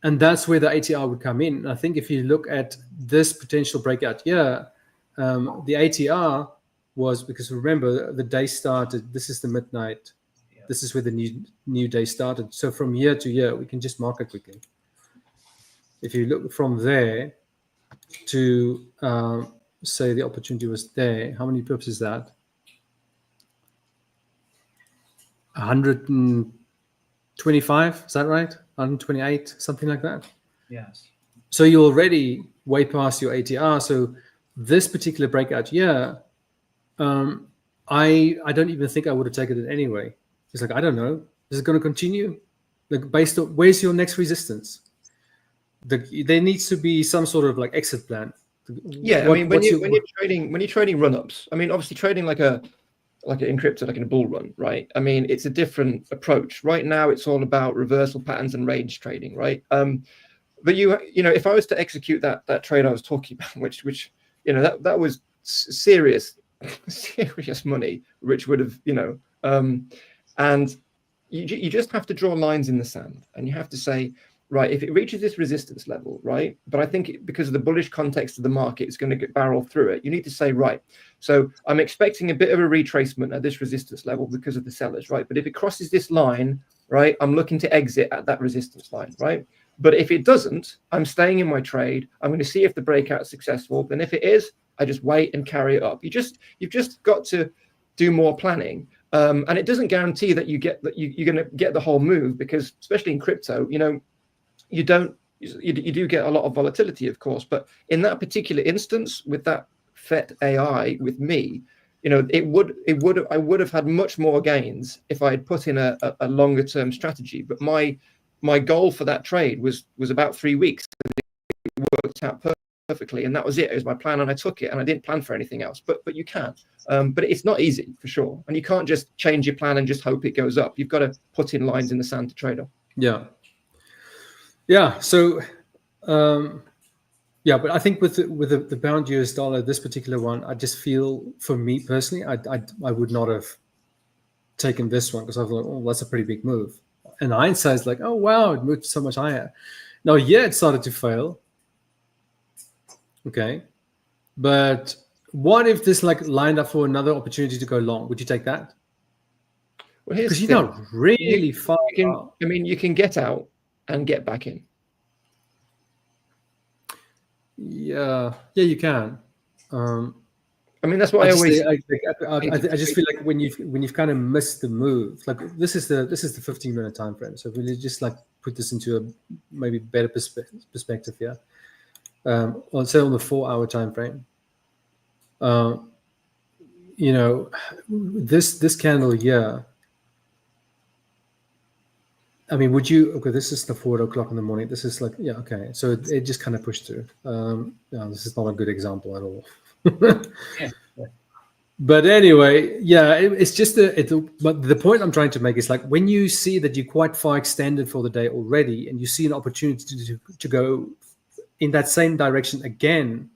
Speaker 5: And that's where the ATR would come in. I think if you look at this potential breakout here, the ATR was, because remember the day started. This is the midnight. Yeah. This is where the new day started. So from year to year, we can just mark it quickly. If you look from there to say the opportunity was there, how many pips is that? 125, is that right? 128, something like that?
Speaker 4: Yes.
Speaker 5: So you're already way past your ATR. So this particular breakout here, I don't even think I would have taken it anyway. It's like, I don't know. Is it going to continue? Like, based on where's your next resistance? There needs to be some sort of like exit plan.
Speaker 6: Yeah, I mean, when you're trading run-ups, I mean, obviously trading like in crypto, like in a bull run, right? I mean, it's a different approach. Right now, it's all about reversal patterns and range trading, right? But if I was to execute that trade I was talking about, which that was serious money, which would have, and you just have to draw lines in the sand, and you have to say, right, if it reaches this resistance level, right, but I think because of the bullish context of the market, it's going to barrel through it. You need to say, right, so I'm expecting a bit of a retracement at this resistance level because of the sellers, right? But if it crosses this line, right, I'm looking to exit at that resistance line, right? But if it doesn't, I'm staying in my trade. I'm going to see if the breakout is successful. Then if it is, I just wait and carry it up. You've just got to do more planning. And it doesn't guarantee that you're going to get the whole move, because especially in crypto, you do get a lot of volatility, of course, but in that particular instance with that FET AI with me, I would have had much more gains if I had put in a longer term strategy. But my goal for that trade was about 3 weeks. It worked out perfectly, and that was it. It was my plan, and I took it, and I didn't plan for anything else. But you can, but it's not easy for sure, and you can't just change your plan and just hope it goes up. You've got to put in lines in the sand to trade up.
Speaker 5: Yeah. So, but I think with the pound US dollar, this particular one, I just feel, for me personally, I would not have taken this one, because I thought, oh, that's a pretty big move. And hindsight is like, oh wow, it moved so much higher. Now, yeah, it started to fail. Okay, but what if this like lined up for another opportunity to go long? Would you take that?
Speaker 6: Well, here's
Speaker 5: Because
Speaker 6: the
Speaker 5: you're
Speaker 6: thing.
Speaker 5: not really far.
Speaker 6: You can get out and get back in.
Speaker 5: Yeah, you can.
Speaker 6: I mean, that's what I always.
Speaker 5: I just feel like when you've kind of missed the move, like this is the 15-minute time frame. So really, just like put this into a maybe better perspective here. I'll say on the 4-hour time frame. You know, this candle here. I mean, would you? Okay, this is the 4 o'clock in the morning. This is like, yeah, okay. So it just kind of pushed through. Yeah, this is not a good example at all. But anyway, yeah, it's just but the point I'm trying to make is like when you see that you're quite far extended for the day already, and you see an opportunity to go in that same direction again,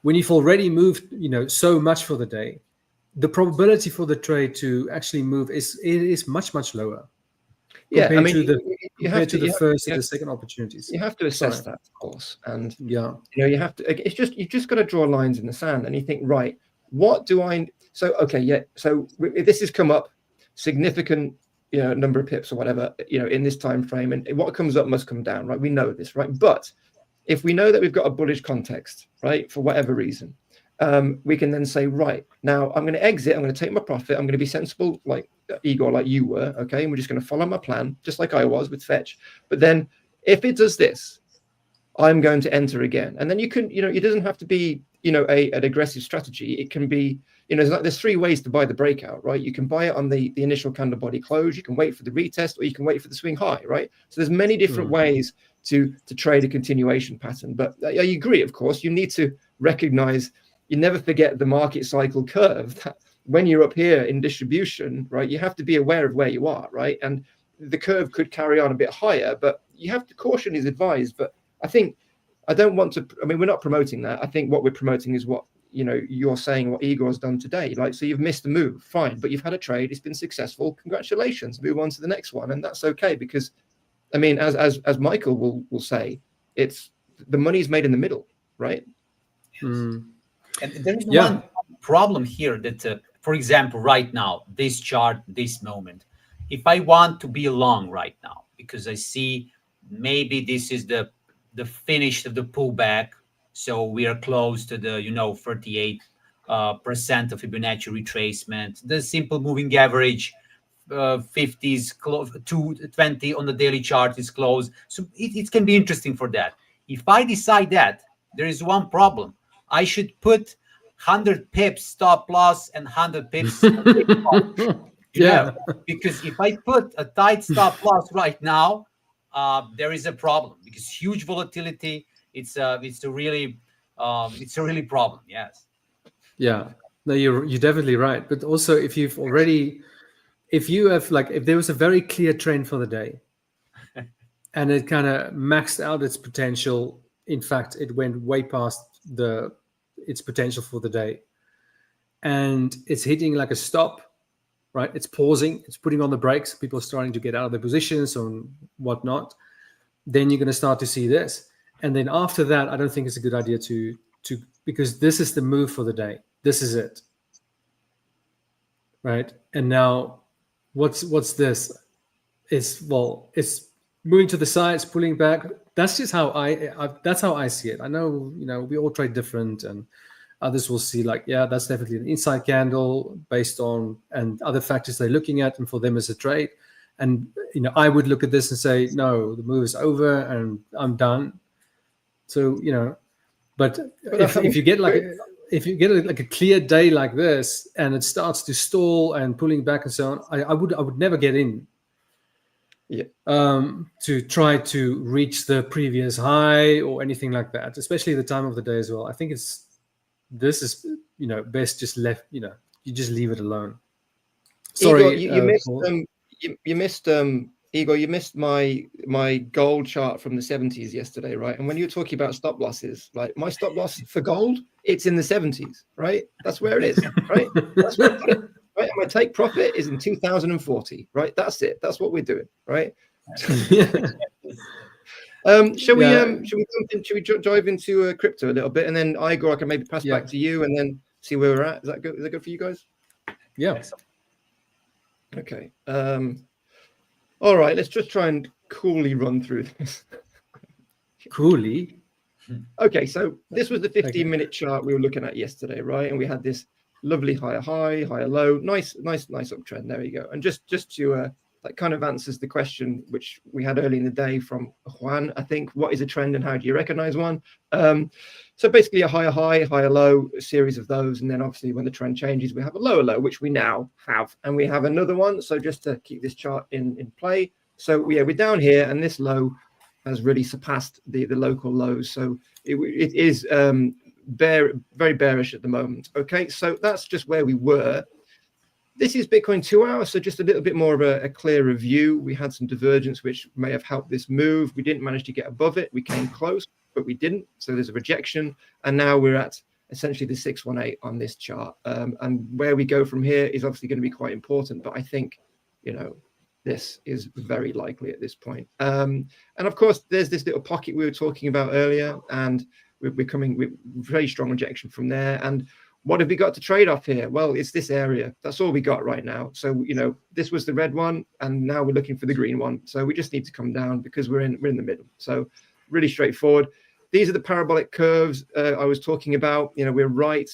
Speaker 5: when you've already moved, you know, so much for the day, the probability for the trade to actually move is much lower.
Speaker 6: Yeah, I mean,
Speaker 5: compared to the first and the second opportunities.
Speaker 6: You have to assess that, of course, and
Speaker 5: yeah,
Speaker 6: you know, you have to. It's just you've just got to draw lines in the sand, and you think, right, what do I? So okay, yeah. So if this has come up significant, you know, number of pips or whatever, you know, in this time frame, and what comes up must come down, right? We know this, right? But if we know that we've got a bullish context, right, for whatever reason, we can then say, right, now I'm going to exit. I'm going to take my profit. I'm going to be sensible, like Igor, like you were, okay? And we're just going to follow my plan, just like I was with Fetch. But then if it does this, I'm going to enter again. And then you can, you know, it doesn't have to be, you know, an aggressive strategy. It can be, you know, there's 3 ways to buy the breakout, right? You can buy it on the initial candle body close. You can wait for the retest, or you can wait for the swing high, right? So there's many different ways to trade a continuation pattern. But I agree, of course, you need to recognize, you never forget the market cycle curve. That when you're up here in distribution, right, you have to be aware of where you are, right? And the curve could carry on a bit higher, but you have to, caution is advised. But I think, I don't want to, I mean, we're not promoting that. I think what we're promoting is what, you know, you're saying, what Igor has done today. Like, so you've missed the move, fine, but you've had a trade, it's been successful, congratulations, move on to the next one. And that's okay, because I mean, as Michael will say, it's the money's made in the middle, right?
Speaker 4: And there is one problem here that, for example, right now, this chart, this moment, if I want to be long right now, because I see maybe this is the finish of the pullback, so we are close to the 38% of Fibonacci retracement, the simple moving average 50s close, 220 on the daily chart is close, so it can be interesting for that. If I decide that, there is one problem. I should put 100 pips stop loss and 100 pips because if I put a tight stop loss right now, there is a problem, because huge volatility, it's a really problem. Yes.
Speaker 5: Yeah. No, you're definitely right. But also, if you have, like, if there was a very clear trend for the day and it kind of maxed out its potential, in fact, it went way past its potential for the day, and it's hitting like a stop, right? It's pausing, it's putting on the brakes, people are starting to get out of their positions or whatnot, then you're going to start to see this. And then after that, I don't think it's a good idea to because this is the move for the day. This is it. Right? And now what's this? It's moving to the sides, pulling back. That's just how that's how I see it. I know, we all trade different, and others will see like, yeah, that's definitely an inside candle based on and other factors they're looking at, and for them as a trade. And I would look at this and say, no, the move is over and I'm done. So but if you get like a clear day like this and it starts to stall and pulling back and so on, I would never get in.
Speaker 6: Yeah.
Speaker 5: To try to reach the previous high or anything like that, especially the time of the day as well. I think this is best just left. You just leave it alone. Sorry,
Speaker 6: Igor, you missed Igor. You missed my gold chart from the 70s yesterday, right? And when you were talking about stop losses, like my stop loss for gold, it's in the 70s, right? That's where it is, right? That's where I put it. Right, and my take profit is in 2040, right? That's it. That's what we're doing, right? Shall we dive into crypto a little bit, and then Igor, I can maybe pass back to you, and then see where we're at. Is that good? Is that good for you guys?
Speaker 5: Yeah.
Speaker 6: Okay. All right. Let's just try and coolly run through this.
Speaker 5: Coolly.
Speaker 6: Okay. So this was the 15-minute chart we were looking at yesterday, right? And we had this lovely higher high, higher low, nice uptrend. There you go. And just to that kind of answers the question which we had early in the day from Juan, I think. What is a trend and how do you recognize one? So basically a higher high, higher low, a series of those. And then obviously when the trend changes, we have a lower low, which we now have. And we have another one. So just to keep this chart in play. So yeah, we're down here and this low has really surpassed the local lows. So it is very bearish at the moment. Okay, so that's just where we were. This is Bitcoin 2 hours, so just a little bit more of a clearer view. We had some divergence, which may have helped this move. We didn't manage to get above it. We came close, but we didn't. So there's a rejection. And now we're at essentially the 618 on this chart. And where we go from here is obviously going to be quite important. But I think, you know, this is very likely at this point. And of course, there's this little pocket we were talking about earlier. And we're coming with very strong rejection from there. And what have we got to trade off here? Well, it's this area. That's all we got right now. So, you know, this was the red one, and now we're looking for the green one. So we just need to come down because we're in the middle. So really straightforward. These are the parabolic curves I was talking about. You know, we're right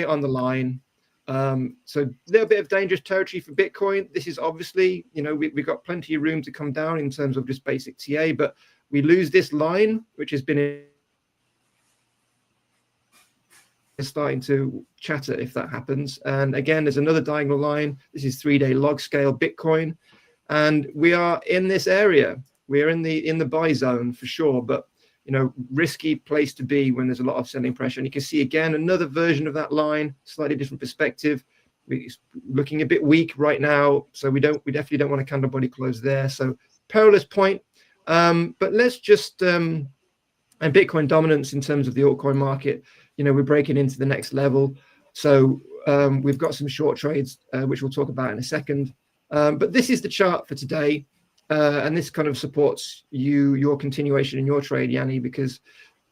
Speaker 6: on the line. So a little bit of dangerous territory for Bitcoin. This is obviously, you know, we've got plenty of room to come down in terms of just basic TA, but we lose this line, which has been starting to chatter if that happens. And again, there's another diagonal line. This is 3-day log scale Bitcoin, and we are in this area. We are in the buy zone for sure, but you know, risky place to be when there's a lot of selling pressure. And you can see again another version of that line, slightly different perspective. We're looking a bit weak right now, so we definitely don't want a candle body close there. So perilous point. But let's just and Bitcoin dominance in terms of the altcoin market. You know, we're breaking into the next level. So we've got some short trades, which we'll talk about in a second. But this is the chart for today. And this kind of supports your continuation in your trade, Jannie, because,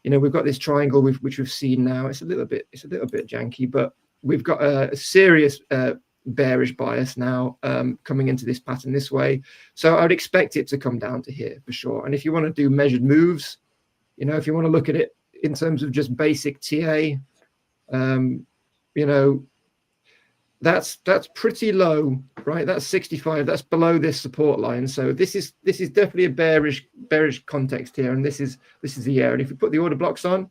Speaker 6: you know, we've got this triangle which we've seen now. It's a little bit janky, but we've got a serious bearish bias now coming into this pattern this way. So I would expect it to come down to here for sure. And if you want to do measured moves, you know, if you want to look at it in terms of just basic TA, you know, that's pretty low, right? That's 65. That's below this support line. So this is definitely a bearish context here, and this is the area. And if we put the order blocks on,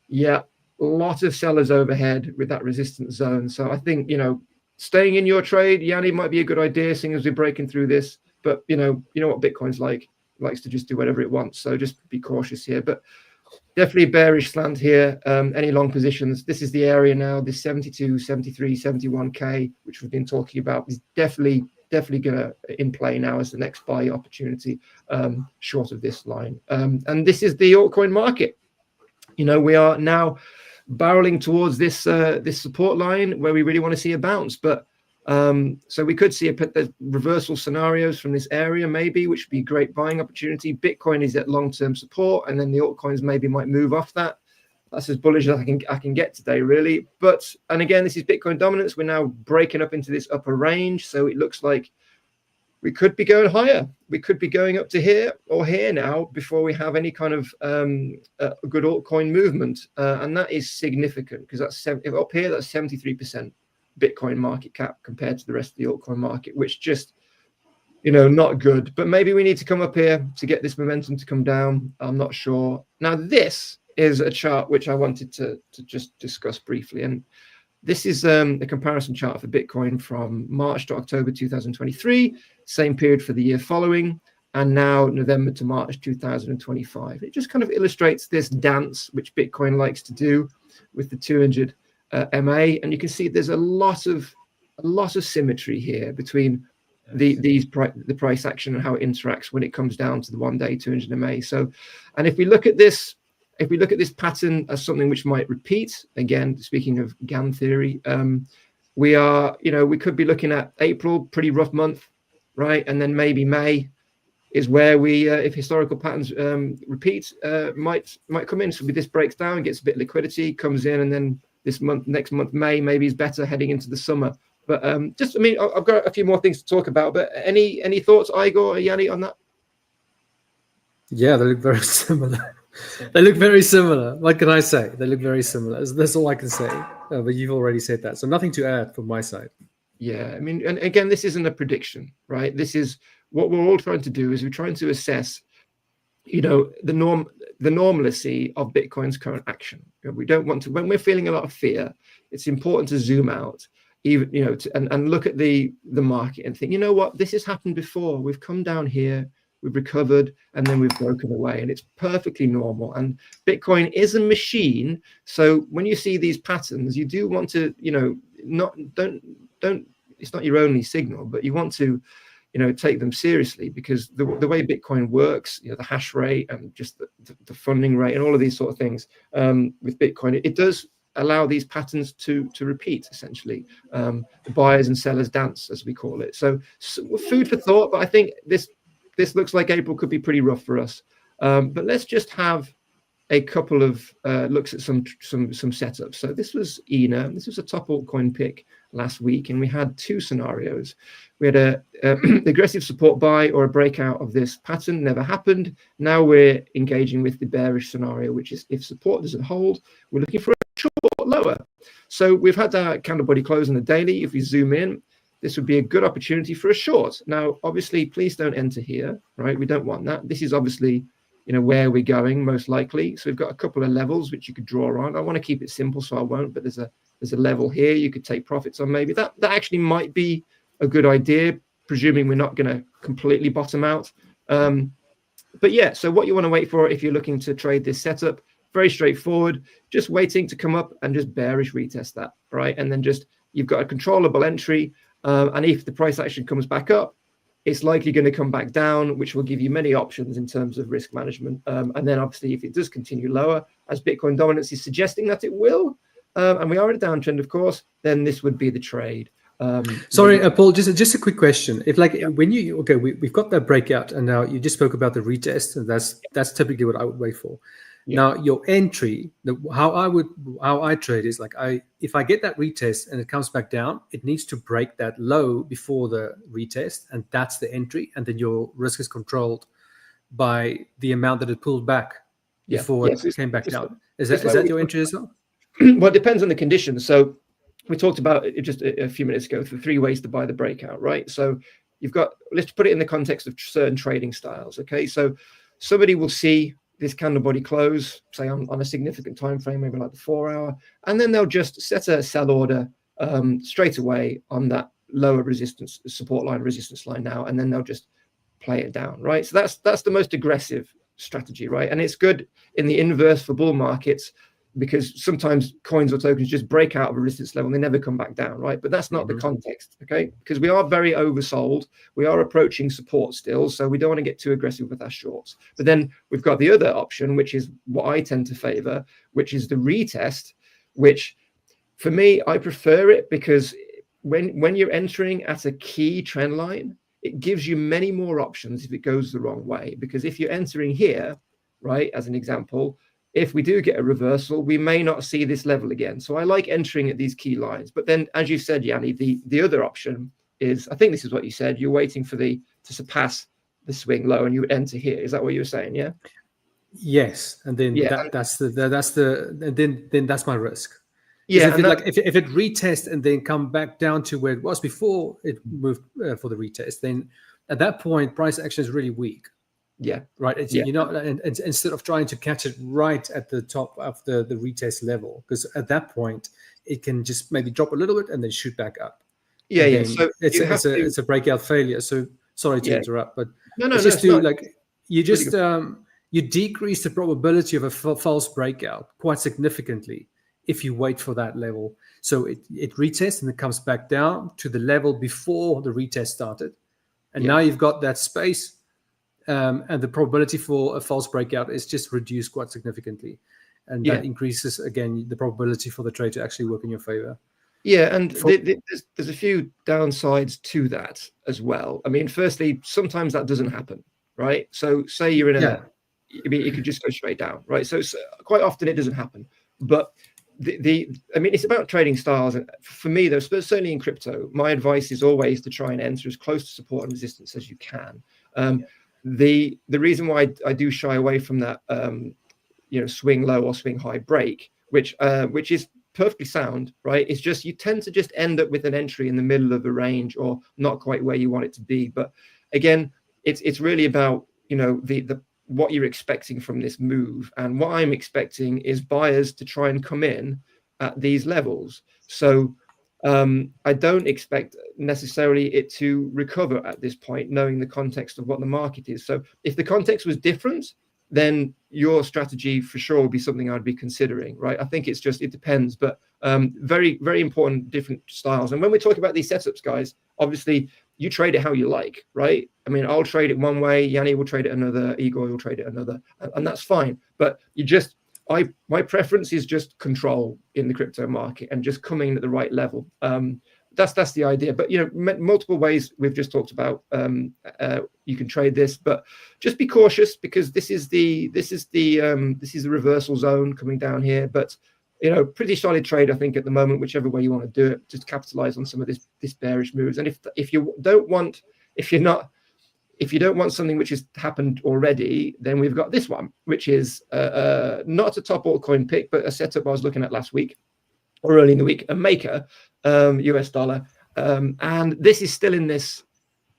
Speaker 6: yeah, a lot of sellers overhead with that resistance zone. So I think, you know, staying in your trade, Jannie, might be a good idea, seeing as we're breaking through this. But you know what Bitcoin's like. Likes to just do whatever it wants. So just be cautious here. But definitely bearish slant here. Any long positions. This is the area now. This 72, 73, 71K, which we've been talking about, is definitely gonna in play now as the next buy opportunity, short of this line. And this is the altcoin market. You know, we are now barreling towards this this support line where we really want to see a bounce. But so we could see a reversal scenarios from this area, maybe, which would be a great buying opportunity. Bitcoin is at long-term support, and then the altcoins maybe might move off that. That's as bullish as I can get today, really. But, and again, this is Bitcoin dominance. We're now breaking up into this upper range, so it looks like we could be going higher. We could be going up to here or here now before we have any kind of a good altcoin movement, and that is significant because that's up here. That's 73%. Bitcoin market cap compared to the rest of the altcoin market, which just, you know, not good. But maybe we need to come up here to get this momentum to come down. I'm not sure. Now, this is a chart which I wanted to just discuss briefly. And this is a comparison chart for Bitcoin from March to October 2023, same period for the year following, and now November to March 2025. It just kind of illustrates this dance which Bitcoin likes to do with the 200 MA, and you can see there's a lot of symmetry here between the price action and how it interacts when it comes down to the 1-day 200 MA. So, and if we look at this pattern as something which might repeat, again, speaking of GAN theory, we are, you know, we could be looking at April, pretty rough month, right? And then maybe May is where we, if historical patterns repeat, might come in. So this breaks down, gets a bit of liquidity, comes in, and then this month, next month, May, maybe is better heading into the summer. But just, I mean, I've got a few more things to talk about. But any thoughts, Igor or Jannie, on that?
Speaker 5: Yeah, they look very similar. They look very similar. What can I say? They look very similar. That's all I can say. But you've already said that, so nothing to add from my side.
Speaker 6: Yeah, I mean, and again, this isn't a prediction, right? This is what we're all trying to do. Is we're trying to assess, you know, the normalcy of Bitcoin's current action. You know, we don't want to, when we're feeling a lot of fear, it's important to zoom out, even, you know, and look at the market and think, you know what, this has happened before. We've come down here, we've recovered, and then we've broken away, and it's perfectly normal. And Bitcoin is a machine, so when you see these patterns, you do want to, you know, don't. It's not your only signal, but you want to, you know, take them seriously, because the way Bitcoin works, you know, the hash rate and just the funding rate and all of these sort of things with Bitcoin, it does allow these patterns to repeat, essentially. The buyers and sellers dance, as we call it. So food for thought, but I think this looks like April could be pretty rough for us. But let's just have a couple of looks at some setups. So this was ENA. This was a top altcoin pick last week, and we had two scenarios. We had a aggressive support buy or a breakout of this pattern. Never happened. Now we're engaging with the bearish scenario, which is if support doesn't hold, we're looking for a short lower. So we've had that candle body close on the daily. If we zoom in, this would be a good opportunity for a short. Now, obviously, please don't enter here, right? We don't want that. This is obviously, you know, where we're going most likely. So we've got a couple of levels which you could draw on. I want to keep it simple, so I won't, but there's a level here you could take profits on. Maybe that actually might be a good idea, presuming we're not going to completely bottom out. But yeah, so what you want to wait for if you're looking to trade this setup, very straightforward, just waiting to come up and just bearish retest that, right? And then just, you've got a controllable entry. And if the price action comes back up, it's likely going to come back down, which will give you many options in terms of risk management. And then obviously, if it does continue lower, as Bitcoin dominance is suggesting that it will, and we are in a downtrend, of course, then this would be the trade.
Speaker 5: Sorry, Paul, just a quick question. If like when you, okay, we've got that breakout, and now you just spoke about the retest, and that's typically what I would wait for. Yeah. Now your entry, how I trade is like, if I get that retest and it comes back down, it needs to break that low before the retest, and that's the entry, and then your risk is controlled by the amount that it pulled back before it came back down. Is that your entry as well?
Speaker 6: Well, it depends on the conditions. So we talked about it just a few minutes ago, the 3 ways to buy the breakout, right? So you've got, let's put it in the context of certain trading styles. Okay, so somebody will see this candle body close, say on a significant time frame, maybe like the 4 hour, and then they'll just set a sell order straight away on that lower resistance support line, resistance line now, and then they'll just play it down, right? So that's the most aggressive strategy, right? And it's good in the inverse for bull markets, because sometimes coins or tokens just break out of a resistance level and they never come back down, right? But that's not the context, okay? Because we are very oversold. We are approaching support still, so we don't want to get too aggressive with our shorts. But then we've got the other option, which is what I tend to favor, which is the retest, which for me, I prefer it because when you're entering at a key trend line, it gives you many more options if it goes the wrong way. Because if you're entering here, right, as an example, if we do get a reversal, we may not see this level again. So I like entering at these key lines. But then, as you said, Jannie, the other option is, I think this is what you said, you're waiting for to surpass the swing low and you would enter here. Is that what you were saying? Yeah.
Speaker 5: Yes, and then that's my risk.
Speaker 6: Yeah.
Speaker 5: If it retests and then come back down to where it was before it moved for the retest, then at that point price action is really weak.
Speaker 6: Yeah.
Speaker 5: Right. You know, and instead of trying to catch it right at the top of the retest level, because at that point it can just maybe drop a little bit and then shoot back up.
Speaker 6: Yeah. Yeah. So
Speaker 5: it's a breakout failure. So sorry to interrupt, but you decrease the probability of a false breakout quite significantly if you wait for that level. So it retests and it comes back down to the level before the retest started, and now you've got that space. And the probability for a false breakout is just reduced quite significantly. And that increases, again, the probability for the trade to actually work in your favor.
Speaker 6: Yeah, and there's a few downsides to that as well. I mean, firstly, sometimes that doesn't happen, right? So say you're in it could just go straight down, right? So quite often it doesn't happen. But I mean, it's about trading styles, and for me, though, certainly in crypto, my advice is always to try and enter as close to support and resistance as you can. The reason why I do shy away from that, swing low or swing high break, which is perfectly sound, right? It's just you tend to just end up with an entry in the middle of the range or not quite where you want it to be. But again, it's really about the what you're expecting from this move, and what I'm expecting is buyers to try and come in at these levels. So I don't expect necessarily it to recover at this point, knowing the context of what the market is. So if the context was different, then your strategy for sure would be something I'd be considering, right? I think it depends, but very, very important different styles. And when we talk about these setups, guys, obviously you trade it how you like, right? I mean, I'll trade it one way, Jannie will trade it another, Igor will trade it another, and that's fine. But my preference is just control in the crypto market and just coming at the right level. That's the idea. But multiple ways we've just talked about. You can trade this, but just be cautious, because this is the reversal zone coming down here. But pretty solid trade, I think, at the moment, whichever way you want to do it, just capitalize on some of this bearish moves. And if you don't want something which has happened already, then we've got this one, which is not a top altcoin pick, but a setup I was looking at last week or early in the week, a maker, US dollar. And this is still in this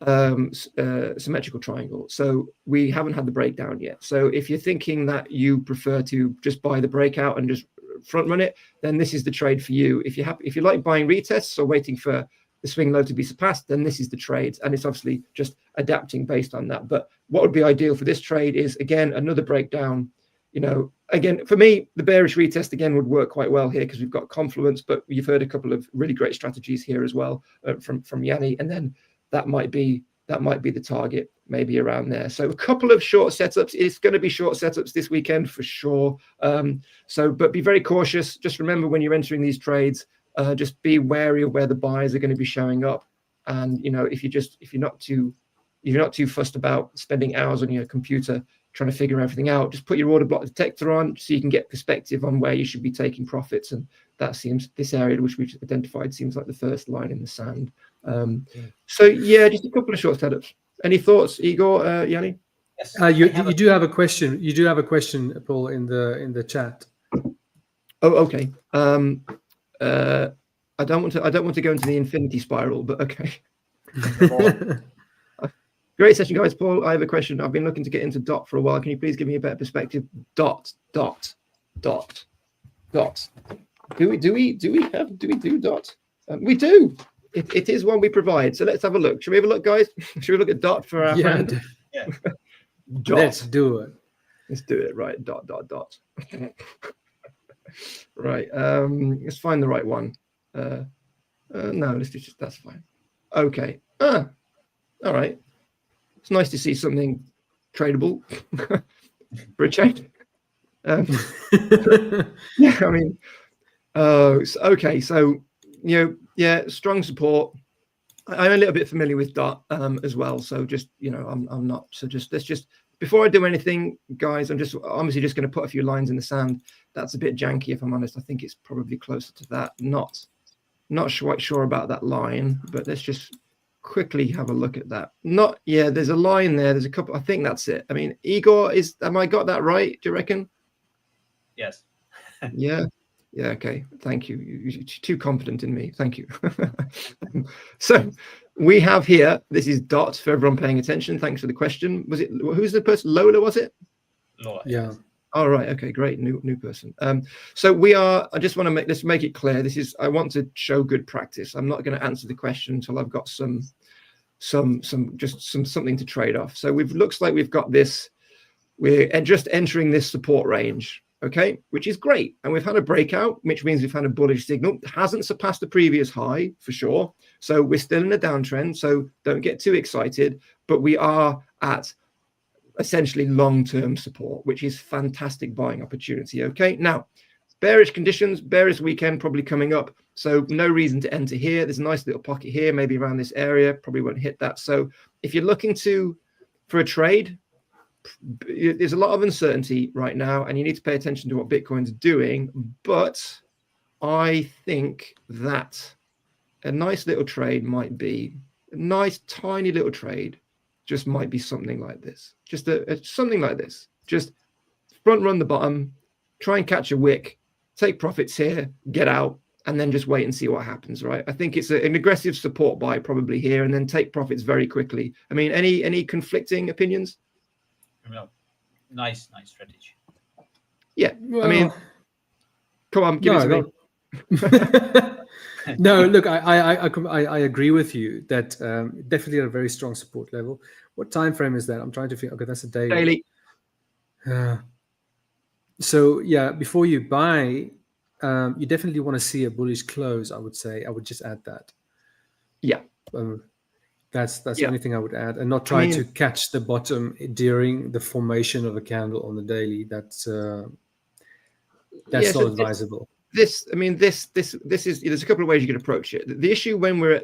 Speaker 6: symmetrical triangle. So we haven't had the breakdown yet. So if you're thinking that you prefer to just buy the breakout and just front run it, then this is the trade for you. If you like buying retests or waiting for the swing low to be surpassed, then this is the trade. And it's obviously just adapting based on that. But what would be ideal for this trade is, again, another breakdown. Again, for me, the bearish retest again would work quite well here, because we've got confluence, but you've heard a couple of really great strategies here as well from Jannie, and then that might be the target, maybe around there. So a couple of short setups. It's going to be short setups this weekend for sure. But be very cautious. Just remember, when you're entering these trades, just be wary of where the buyers are going to be showing up. And if you're not too fussed about spending hours on your computer trying to figure everything out, just put your order block detector on so you can get perspective on where you should be taking profits. And that seems, this area which we've identified seems like the first line in the sand. So yeah, just a couple of short setups. Any thoughts, Igor, Jannie?
Speaker 4: Yes.
Speaker 5: You do have a question. You do have a question, Paul, in the chat.
Speaker 6: Oh, okay. I don't want to go into the infinity spiral, but okay. Great session, guys. Paul, I have a question. I've been looking to get into DOT for a while. Can you please give me a better perspective? DOT. Do we do DOT? We do. It is one we provide. So let's have a look. Should we have a look, guys? Should we look at DOT for our friend?
Speaker 4: Yeah.
Speaker 6: DOT.
Speaker 5: Let's do it.
Speaker 6: Let's do it. Right. DOT. Right. Let's find the right one. No, let's do that's fine. Okay. All right. It's nice to see something tradable for a change. Yeah, I mean, okay. So, strong support. I'm a little bit familiar with DOT as well. So just, I'm not. So let's just, before I do anything, guys, I'm obviously just going to put a few lines in the sand. That's a bit janky, if I'm honest. I think it's probably closer to that. Not quite sure about that line, but let's just quickly have a look at that. There's a line there. There's a couple. I think that's it. I mean, Igor, am I got that right? Do you reckon?
Speaker 4: Yes.
Speaker 6: Yeah. Okay. Thank you. You're too confident in me. Thank you. So we have here, this is DOT for everyone paying attention. Thanks for the question. Who's the person? Lola, was it?
Speaker 4: Lola.
Speaker 5: Yeah.
Speaker 6: All right. Okay. Great. New person. So I just want to let's make it clear. I want to show good practice. I'm not going to answer the question until I've got something to trade off. So looks like we've got this. We're just entering this support range. Okay, which is great. And we've had a breakout, which means we've had a bullish signal. It hasn't surpassed the previous high for sure. So we're still in a downtrend. So don't get too excited, but we are at essentially long-term support, which is fantastic buying opportunity. Okay, now bearish conditions, bearish weekend probably coming up. So no reason to enter here. There's a nice little pocket here, maybe around this area, probably won't hit that. So if you're looking for a trade, there's a lot of uncertainty right now, and you need to pay attention to what Bitcoin's doing. But I think that a nice little trade might be a nice tiny little trade, just might be something like this, just something like this, just front run the bottom, try and catch a wick, take profits here, get out, and then just wait and see what happens, right? I think it's an aggressive support buy probably here, and then take profits very quickly. I mean, any conflicting opinions?
Speaker 4: No. Nice strategy.
Speaker 6: Yeah,
Speaker 5: Well,
Speaker 6: I mean, come on, give it to me.
Speaker 5: No, look, I agree with you that definitely at a very strong support level. What time frame is that? I'm trying to think. Okay, that's a daily. So yeah, before you buy, you definitely want to see a bullish close. I would say I would just add that.
Speaker 6: Yeah,
Speaker 5: that's the only thing I would add, and not try to catch the bottom during the formation of a candle on the daily. That's not advisable.
Speaker 6: This is, there's a couple of ways you can approach it. The issue when we're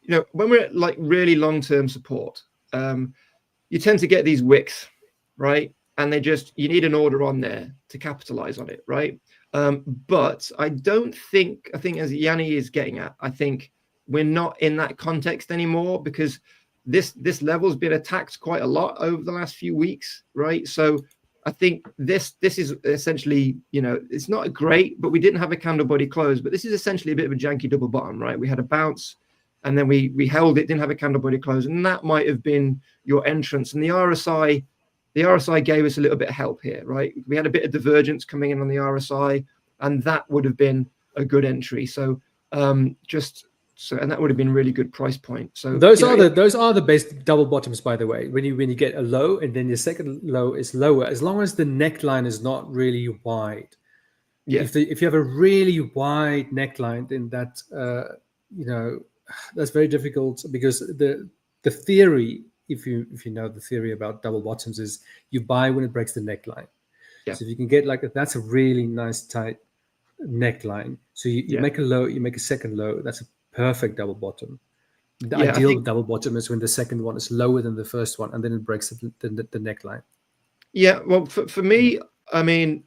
Speaker 6: at like really long-term support, you tend to get these wicks, right? And you need an order on there to capitalize on it, right? But I think as Jannie is getting at, I think we're not in that context anymore, because this level's been attacked quite a lot over the last few weeks, right? So I think this is essentially, it's not great, but we didn't have a candle body close, but this is essentially a bit of a janky double bottom, right? We had a bounce and then we held it, didn't have a candle body close, and that might have been your entrance. And the RSI gave us a little bit of help here, right? We had a bit of divergence coming in on the RSI, and that would have been a good entry. So and that would have been a really good price point. So those are
Speaker 5: the best double bottoms, by the way. When you get a low and then your second low is lower, as long as the neckline is not really wide. Yeah. If you have a really wide neckline, then that that's very difficult, because the theory, if you know the theory about double bottoms, is you buy when it breaks the neckline. Yeah. So if you can get that's a really nice tight neckline. So you make a low, you make a second low. That's a perfect double bottom. The ideal double bottom is when the second one is lower than the first one, and then it breaks the neckline. Yeah,
Speaker 6: well, for me, I mean,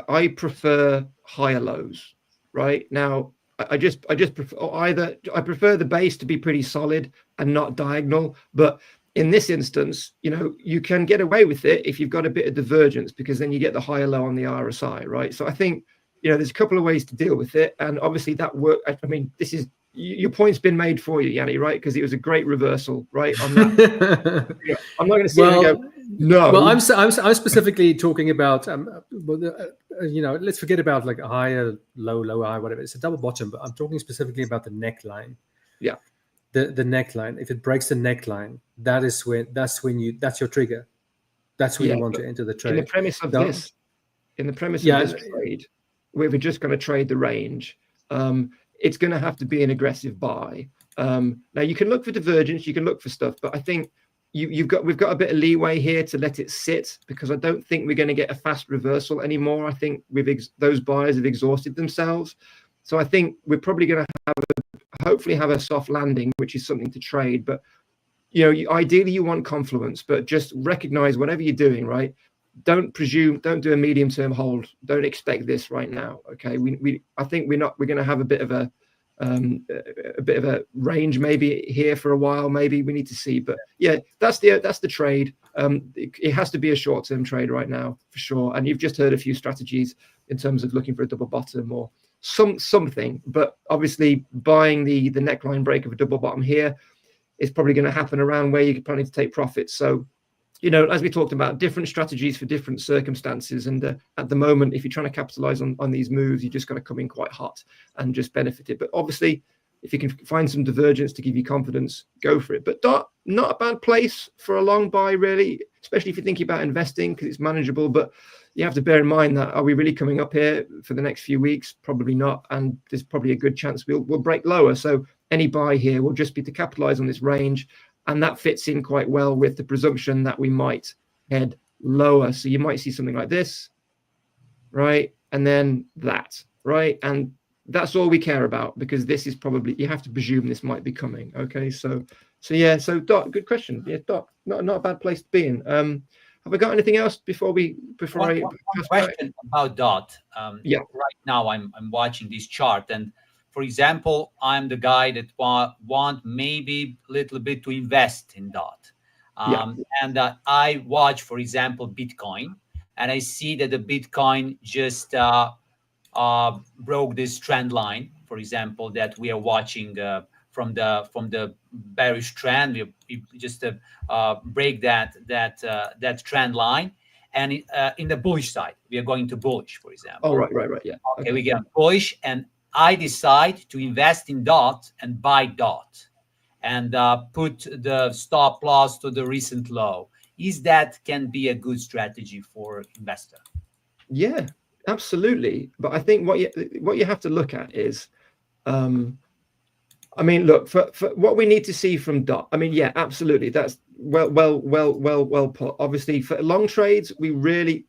Speaker 6: I prefer higher lows. Right now, I prefer the base to be pretty solid and not diagonal. But in this instance, you can get away with it if you've got a bit of divergence, because then you get the higher low on the RSI, right? So I think there's a couple of ways to deal with it, and obviously that work. I mean, this is. Your point's been made for you, Jannie, right? Because it was a great reversal, right? On that, I'm not going to sit here and go, no.
Speaker 5: Well, I'm specifically talking about, let's forget about like a higher, low, high, whatever. It's a double bottom, but I'm talking specifically about the neckline. Yeah, the neckline. If it breaks the neckline, that's your trigger. That's when you want to enter the trade.
Speaker 6: In the premise of this trade, we're just going to trade the range. It's going to have to be an aggressive buy. Now you can look for divergence, you can look for stuff, but I think we've got a bit of leeway here to let it sit, because I don't think we're going to get a fast reversal anymore. I think those buyers have exhausted themselves. So I think we're probably going to hopefully have a soft landing, which is something to trade. But ideally you want confluence, but just recognize whatever you're doing, right? Don't do a medium term hold. Don't expect this right now. Okay. I think we're going to have a bit of a range maybe here for a while. Maybe we need to see, but yeah, that's the trade. It has to be a short term trade right now for sure. And you've just heard a few strategies in terms of looking for a double bottom or something, but obviously buying the neckline break of a double bottom here is probably going to happen around where you're planning to take profits. So, as we talked about, different strategies for different circumstances. And at the moment, if you're trying to capitalize on these moves, you just got to come in quite hot and just benefit it. But obviously, if you can find some divergence to give you confidence, go for it. But not a bad place for a long buy, really, especially if you're thinking about investing, because it's manageable. But you have to bear in mind that, are we really coming up here for the next few weeks? Probably not. And there's probably a good chance we'll break lower. So any buy here will just be to capitalize on this range. And that fits in quite well with the presumption that we might head lower. So you might see something like this, right? And then that, right? And that's all we care about, because this is probably, you have to presume this might be coming. Okay. So Doc, good question. Yeah, Doc, not a bad place to be in. Have I got anything else before I
Speaker 4: One
Speaker 6: pass back?
Speaker 4: question about DOT.
Speaker 6: Yeah.
Speaker 4: Right now, I'm watching this chart, and for example, I'm the guy that want maybe a little bit to invest in DOT. And I watch, for example, Bitcoin, and I see that the Bitcoin just broke this trend line, for example, that we are watching from the bearish trend. We just break that trend line, and in the bullish side, we are going to bullish, for example.
Speaker 6: Oh, right, yeah.
Speaker 4: Okay, we get bullish, and I decide to invest in DOT and buy DOT, and put the stop loss to the recent low. Is that can be a good strategy for investor?
Speaker 6: Yeah, absolutely. But I think what you have to look at is, I mean, look, for what we need to see from DOT. I mean, yeah, absolutely. That's well put. Obviously, for long trades, we really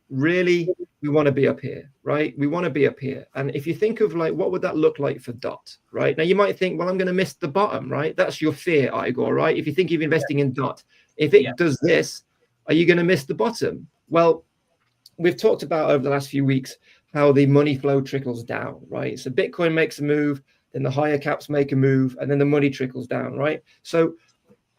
Speaker 6: want to be up here, right? We want to be up here. And if you think of like, what would that look like for DOT, right? Now you might think, well, I'm going to miss the bottom, right? That's your fear, Igor, right? If you think of investing in DOT, if it does this, are you going to miss the bottom? Well, we've talked about over the last few weeks how the money flow trickles down, right? So Bitcoin makes a move, then the higher caps make a move, and then the money trickles down, right? So,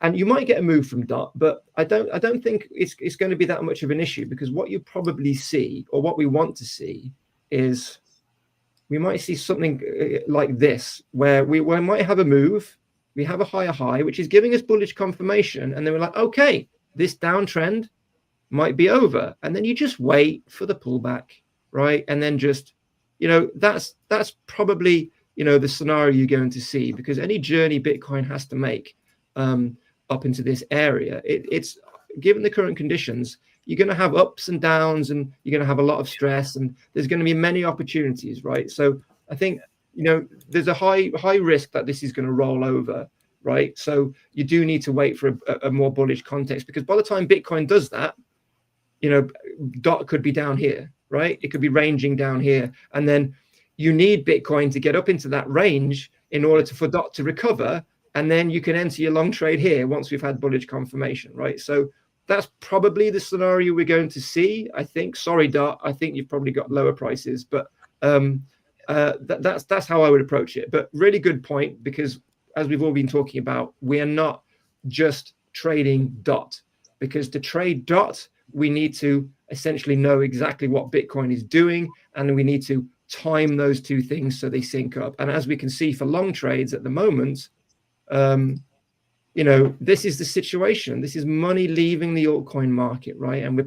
Speaker 6: and you might get a move from DOT, but I don't think it's going to be that much of an issue, because what you probably see, or what we want to see, is we might see something like this, where we might have a move, we have a higher high, which is giving us bullish confirmation, and then we're like, okay, this downtrend might be over, and then you just wait for the pullback, right? And then just, that's probably, the scenario you're going to see, because any journey Bitcoin has to make up into this area, it's given the current conditions, you're going to have ups and downs, and you're going to have a lot of stress, and there's going to be many opportunities, right? So I think, there's a high risk that this is going to roll over, right? So you do need to wait for a more bullish context, because by the time Bitcoin does that, DOT could be down here, right? It could be ranging down here, and then you need Bitcoin to get up into that range in order for DOT to recover, and then you can enter your long trade here once we've had bullish confirmation, right? So that's probably the scenario we're going to see, I think. Sorry, DOT, I think you've probably got lower prices, but that's how I would approach it. But really good point, because as we've all been talking about, we are not just trading DOT, because to trade DOT, we need to essentially know exactly what Bitcoin is doing, and we need to time those two things so they sync up. And as we can see for long trades at the moment, this is the situation. This is money leaving the altcoin market, right? And we're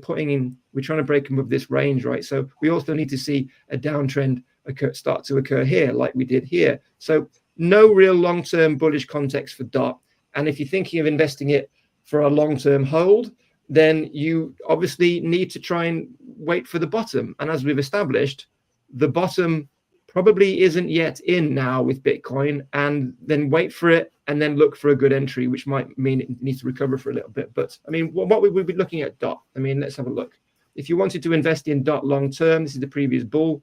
Speaker 6: trying to break above this range, right? So we also need to see a downtrend start to occur here, like we did here. So no real long-term bullish context for DOT. And if you're thinking of investing it for a long-term hold, then you obviously need to try and wait for the bottom. And as we've established, the bottom probably isn't yet in now with Bitcoin, and then wait for it and then look for a good entry, which might mean it needs to recover for a little bit. But I mean, what we would be looking at DOT. I mean, let's have a look. If you wanted to invest in DOT long term, this is the previous bull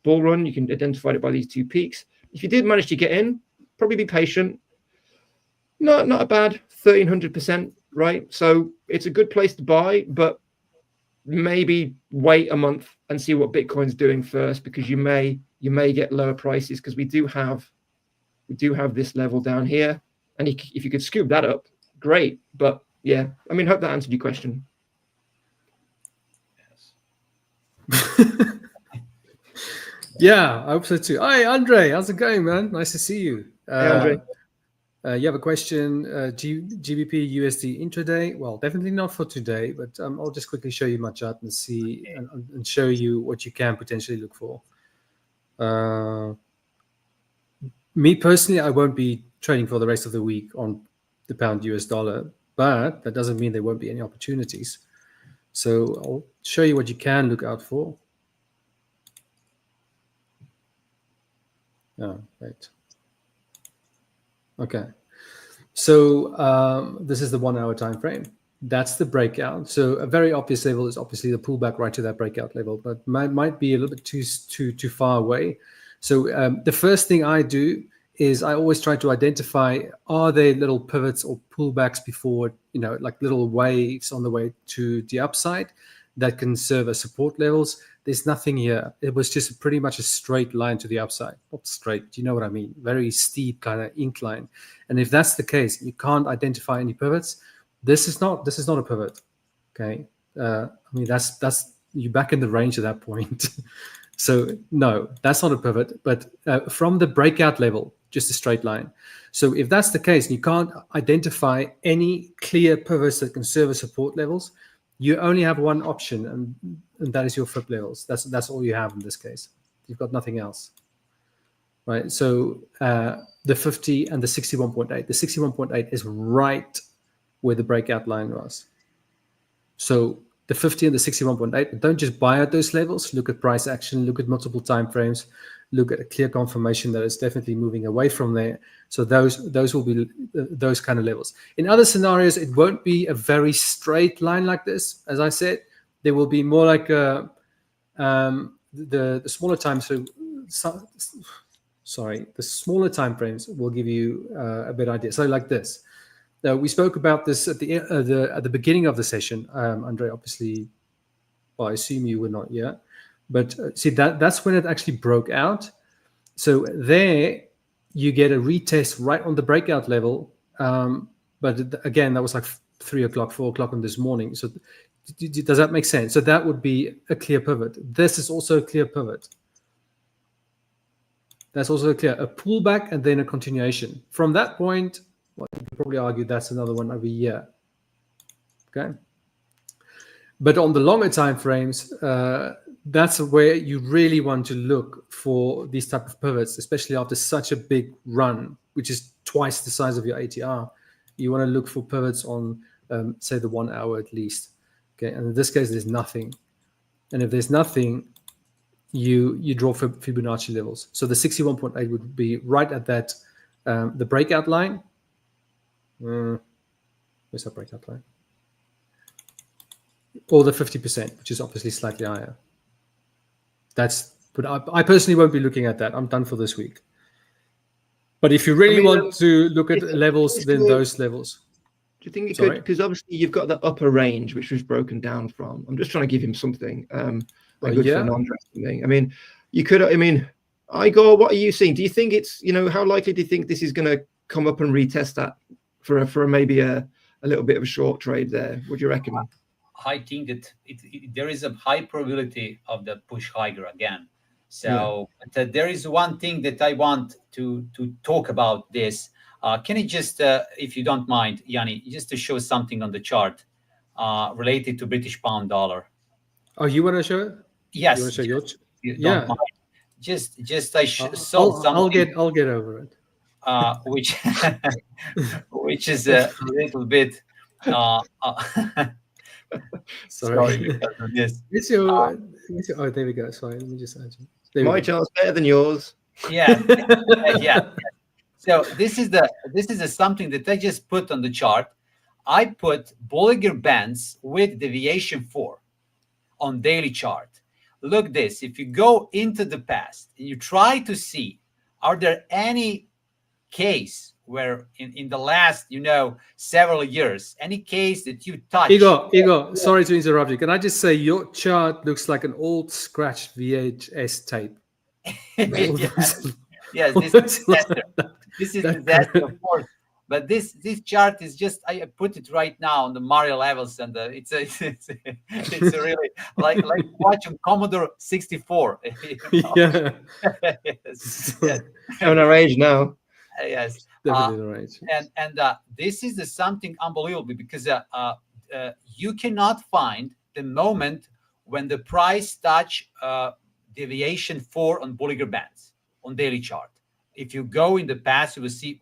Speaker 6: run. You can identify it by these two peaks. If you did manage to get in, probably be patient. Not a bad 1,300%, right? So it's a good place to buy, but maybe wait a month and see what Bitcoin's doing first, because you may get lower prices, because we do have this level down here, and if you could scoop that up, great. But yeah, I mean, hope that answered your question.
Speaker 5: Yes. Yeah, I hope so too. Hi, Andre. How's it going, man? Nice to see you.
Speaker 6: Hey, Andre.
Speaker 5: You have a question, GBP USD intraday? Well, definitely not for today, but I'll just quickly show you my chart and see and show you what you can potentially look for. Me personally, I won't be trading for the rest of the week on the pound US dollar, but that doesn't mean there won't be any opportunities. So I'll show you what you can look out for. Oh, right. Okay. So this is the 1 hour time frame. That's the breakout. So a very obvious level is obviously the pullback right to that breakout level, but might be a little bit too far away. So the first thing I do is I always try to identify, are there little pivots or pullbacks before, like little waves on the way to the upside? that can serve as support levels. There's nothing here. It was just pretty much a straight line to the upside. Not straight, you know what I mean? Very steep kind of incline. And if that's the case, you can't identify any pivots. This is not a pivot. Okay. I mean, that's you're back in the range at that point. So no, that's not a pivot, but from the breakout level, just a straight line. So if that's the case, and you can't identify any clear pivots that can serve as support levels, you only have one option, and that is your FIB levels. That's all you have in this case. You've got nothing else, right? So the 50 and the 61.8. The 61.8 is right where the breakout line was. So the 50 and the 61.8, don't just buy at those levels. Look at price action, look at multiple time frames, look at a clear confirmation that it's definitely moving away from there. So those will be those kind of levels. In other scenarios, it won't be a very straight line like this. As I said, there will be more like the smaller time. The smaller time frames will give you a better idea. So like this. Now, we spoke about this at the beginning of the session. Andre, obviously, well, I assume you were not here, but see that's when it actually broke out. So there you get a retest right on the breakout level. But again, that was like 3 o'clock, 4 o'clock on this morning. So does that make sense? So that would be a clear pivot. This is also a clear pivot. That's also a pullback and then a continuation. From that point, well, you could probably argue that's another one over here. Okay. But on the longer time frames, that's where you really want to look for these type of pivots, especially after such a big run, which is twice the size of your ATR. You want to look for pivots on, say, the 1 hour at least. Okay. And in this case, there's nothing. And if there's nothing, you draw Fibonacci levels. So the 61.8 would be right at that, the breakout line. Where's that breakout line? Or the 50%, which is obviously slightly higher. But I personally won't be looking at that. I'm done for this week. But if you really want to look at levels, then those levels.
Speaker 6: Do you think it could? Because obviously you've got the upper range, which was broken down from. I'm just trying to give him something. A good for non-drafting thing. I mean, you could. I mean, Igor, what are you seeing? Do you think it's? How likely do you think this is going to come up and retest that for maybe a little bit of a short trade there? What do you reckon?
Speaker 4: I think that there is a high probability of the push higher again. So there is one thing that I want to talk about this. Can you just, if you don't mind, Jannie, just to show something on the chart related to British pound dollar?
Speaker 5: Oh, you want to show it?
Speaker 4: Yes.
Speaker 5: You want to show your?
Speaker 4: Don't mind. Just I saw something.
Speaker 5: I'll get over it.
Speaker 4: Which is a little bit.
Speaker 5: Sorry.
Speaker 4: Yes.
Speaker 5: Oh, there we go. Sorry, let me just add you.
Speaker 6: My chart's better than yours.
Speaker 4: Yeah. So this is something that I just put on the chart. I put Bollinger Bands with deviation 4 on daily chart. Look this. If you go into the past and you try to see, are there any case where in the last, several years, any case that you touch?
Speaker 5: Igor, sorry to interrupt you. Can I just say your chart looks like an old scratched VHS tape?
Speaker 4: Yes, this is disaster. This is disaster, of course. But this chart is just, I put it right now on the Mario levels, and it's a really like watching Commodore 64.
Speaker 5: Yeah.
Speaker 4: Yes.
Speaker 6: Showing our age now.
Speaker 4: Yes.
Speaker 5: Definitely right.
Speaker 4: And this is something unbelievable, because you cannot find the moment when the price touch deviation 4 on Bollinger Bands on daily chart. If you go in the past, you will see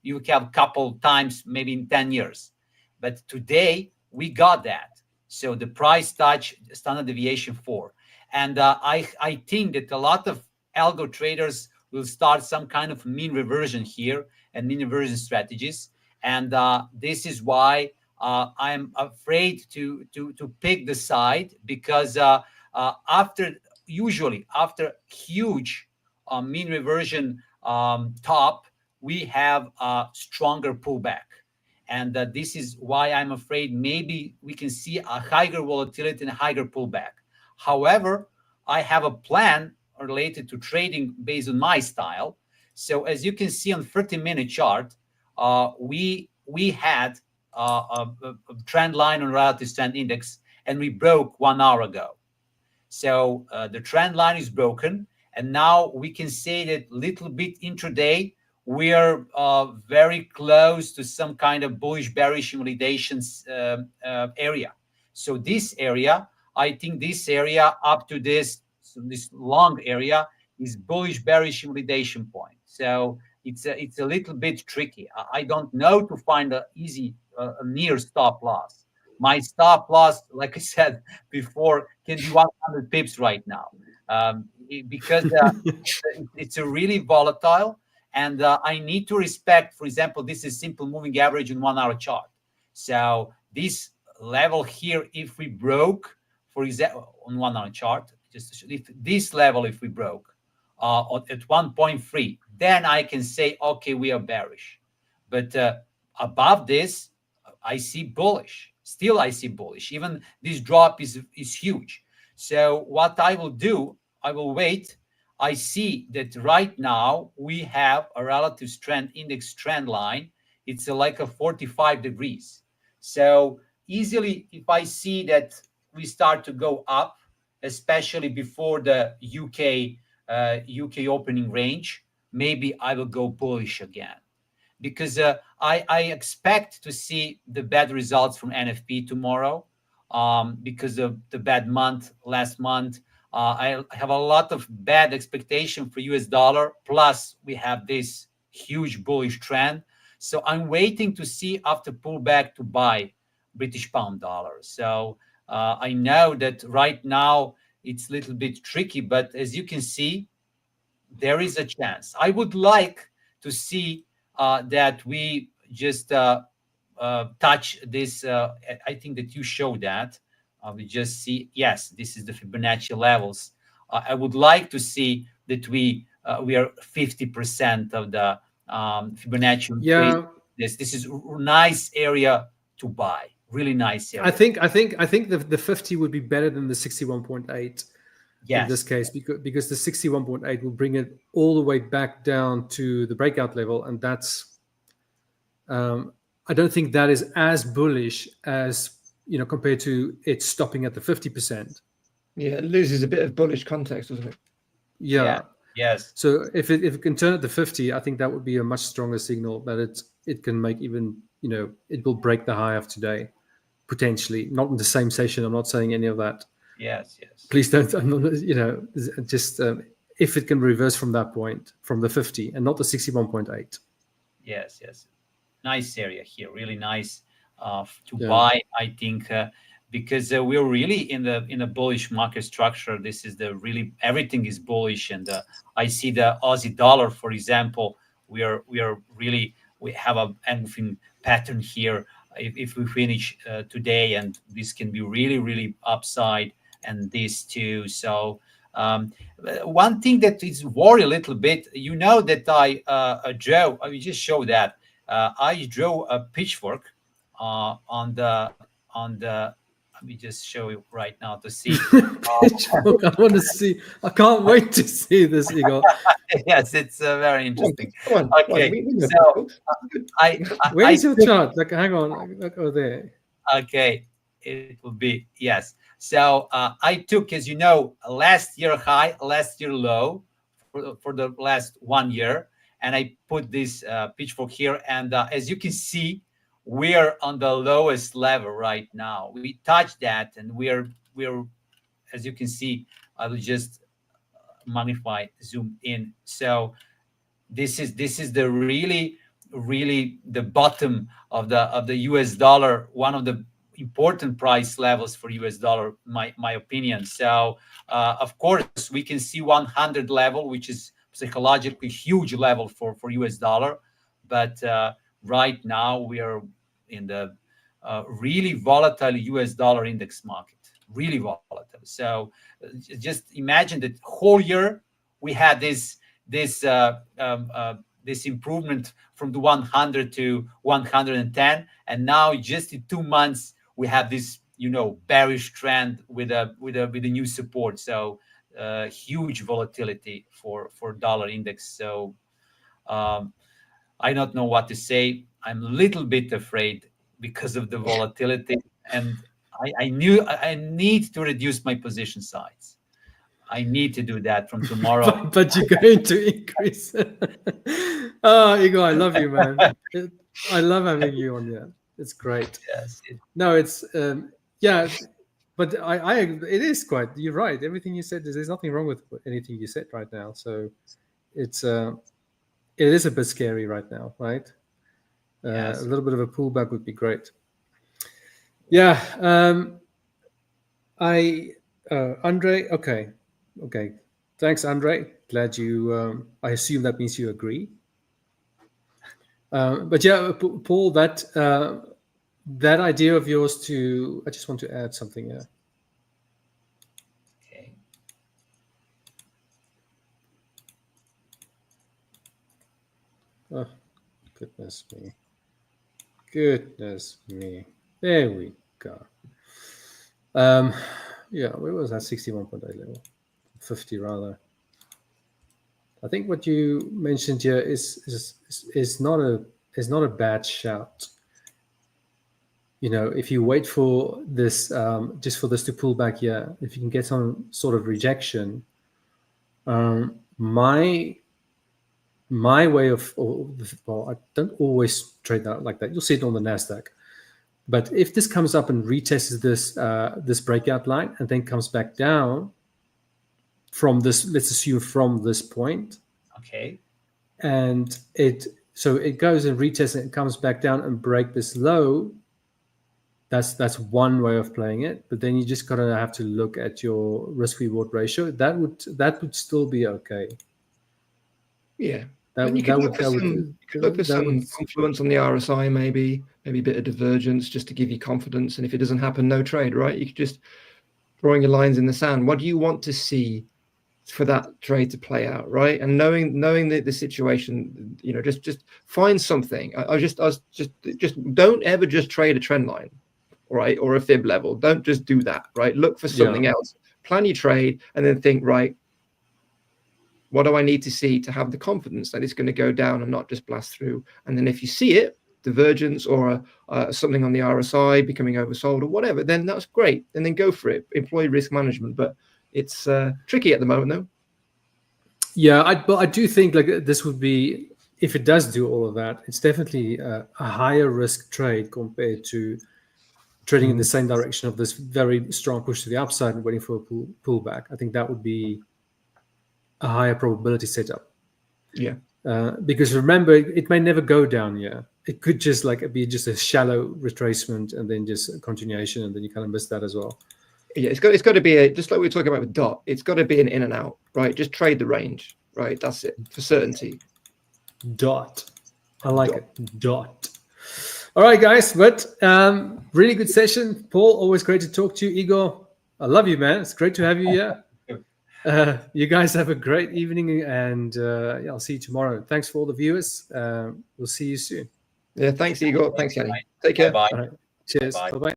Speaker 4: you have a couple times, maybe in 10 years. But today we got that. So the price touch standard deviation 4. And I think that a lot of algo traders will start some kind of mean reversion here and mean reversion strategies. And this is why I'm afraid to pick the side, because after huge mean reversion top, we have a stronger pullback. And this is why I'm afraid maybe we can see a higher volatility and a higher pullback. However, I have a plan related to trading based on my style. So as you can see on 30-minute chart, we had a trend line on relative strength index, and we broke 1 hour ago. So the trend line is broken, and now we can say that little bit intraday we are very close to some kind of bullish bearish invalidations area. So this area, I think this area up to this long area is bullish bearish invalidation point. So it's a little bit tricky. I don't know to find a easy near stop loss. My stop loss, like I said before, can be 100 pips right now, because it's a really volatile. And I need to respect, for example, this is simple moving average in 1 hour chart. So this level here, if we broke, for example, on 1 hour chart, just if this level, if we broke at 1.3, then I can say, okay, we are bearish. But above this, I see bullish. Still, I see bullish. Even this drop is huge. So what I will do, I will wait. I see that right now we have a relative strength index trend line. It's like a 45 degrees. So easily, if I see that we start to go up, especially before the UK opening range, maybe I will go bullish again, because I expect to see the bad results from NFP tomorrow, because of the bad month last month. I have a lot of bad expectation for US dollar. Plus, we have this huge bullish trend. So I'm waiting to see after pullback to buy British pound dollar. So I know that right now it's a little bit tricky, but as you can see, there is a chance. I would like to see that we just touch this. I think that you showed that. We just see, yes, this is the Fibonacci levels. I would like to see that we are 50% of the Fibonacci.
Speaker 5: Yeah,
Speaker 4: this is a nice area to buy. Really nice area.
Speaker 5: I think the 50 would be better than the 61.8.
Speaker 4: Yes.
Speaker 5: In this case, because the 61.8 will bring it all the way back down to the breakout level, and that's I don't think that is as bullish as, compared to it stopping at the 50%.
Speaker 6: Yeah, it loses a bit of bullish context, doesn't it?
Speaker 5: Yeah.
Speaker 4: Yes.
Speaker 5: So if it can turn at the 50, I think that would be a much stronger signal that it can make even, it will break the high of today, potentially. Not in the same session. I'm not saying any of that.
Speaker 4: Yes.
Speaker 5: Please don't, just if it can reverse from that point, from the 50 and not the 61.8.
Speaker 4: Yes. Nice area here, really nice to buy, I think, because we're really in a bullish market structure. This is everything is bullish, and I see the Aussie dollar, for example. We have a engulfing pattern here. If we finish today, and this can be really upside, and this too. So one thing that is worry a little bit, that I just show that. I drew a pitchfork on the. Let me just show you right now to see.
Speaker 5: Pitchfork, I want to see. I can't wait to see this, Igor.
Speaker 4: Yes, it's very interesting.
Speaker 6: Come on,
Speaker 4: Okay, so
Speaker 5: where's your chart? Like, hang on, look over there.
Speaker 4: Okay, it will be yes. So I took, as you know, last year high, last year low for the last 1 year. And I put this pitchfork here, and as you can see, we're on the lowest level right now. We touched that, and we're as you can see, I will just magnify, zoom in. So this is the really the bottom of the US dollar, one of the important price levels for US dollar, my opinion. So of course we can see 100 level, which is psychologically huge level for US dollar, but right now we are in the really volatile US dollar index market, really volatile. So just imagine that whole year we had this this improvement from the 100 to 110, and now just in 2 months we have this bearish trend with a new support. So huge volatility for dollar index. So I don't know what to say. I'm a little bit afraid because of the volatility, and I need to reduce my position size. I need to do that from tomorrow.
Speaker 5: But you're going to increase. Oh, Igor, I love you, man. I love having you on here. It's great.
Speaker 4: Yes.
Speaker 5: No, it's yeah, but it is quite. You're right. Everything you said, there's nothing wrong with anything you said right now. So it is a bit scary right now, right?
Speaker 4: Yes.
Speaker 5: A little bit of a pullback would be great. Yeah. Andre. Okay. Thanks, Andre. Glad you. I assume that means you agree. But yeah, Paul, that idea of yours I just want to add something here.
Speaker 4: Okay.
Speaker 5: Oh, goodness me. Goodness me. There we go. Yeah, where was that? 61.8 level? 50 rather. I think what you mentioned here is not a bad shout. If you wait for this, just for this to pull back here, if you can get some sort of rejection, my way of, well, I don't always trade that like that. You'll see it on the NASDAQ. But if this comes up and retests this breakout line and then comes back down from this, let's assume from this point.
Speaker 4: Okay.
Speaker 5: And it goes and retests and it comes back down and break this low. That's one way of playing it. But then you just gotta have to look at your risk reward ratio. That would still be okay.
Speaker 6: Yeah.
Speaker 5: You
Speaker 6: could look for some confluence on the RSI, maybe a bit of divergence just to give you confidence. And if it doesn't happen, no trade, right? You could just drawing your lines in the sand. What do you want to see for that trade to play out, right? And knowing the situation, just find something. I just don't ever just trade a trend line, right, or a fib level. Don't just do that, right? Look for something else. Plan your trade, and then think, right, what do I need to see to have the confidence that it's going to go down and not just blast through? And then if you see it, divergence or something on the RSI becoming oversold or whatever, then that's great. And then go for it. Employ risk management. But it's tricky at the moment, though.
Speaker 5: Yeah, I do think like this would be, if it does do all of that, it's definitely a higher risk trade compared to trading in the same direction of this very strong push to the upside and waiting for a pullback. I think that would be a higher probability setup.
Speaker 6: Yeah.
Speaker 5: Because remember, it may never go down. Yeah, it could just be just a shallow retracement and then just a continuation, and then you kind of miss that as well.
Speaker 6: Yeah, it's got to be just like we were talking about with DOT. It's got to be an in and out, right? Just trade the range, right? That's it for certainty.
Speaker 5: DOT. I like it. DOT. All right, guys. But really good session, Paul. Always great to talk to you, Igor. I love you, man. It's great to have you here. You guys have a great evening, and I'll see you tomorrow. Thanks for all the viewers. We'll see you soon.
Speaker 6: Yeah, thanks, Igor. Thanks, Jannie. Take care.
Speaker 4: Bye.
Speaker 5: All right. Cheers. Bye-bye.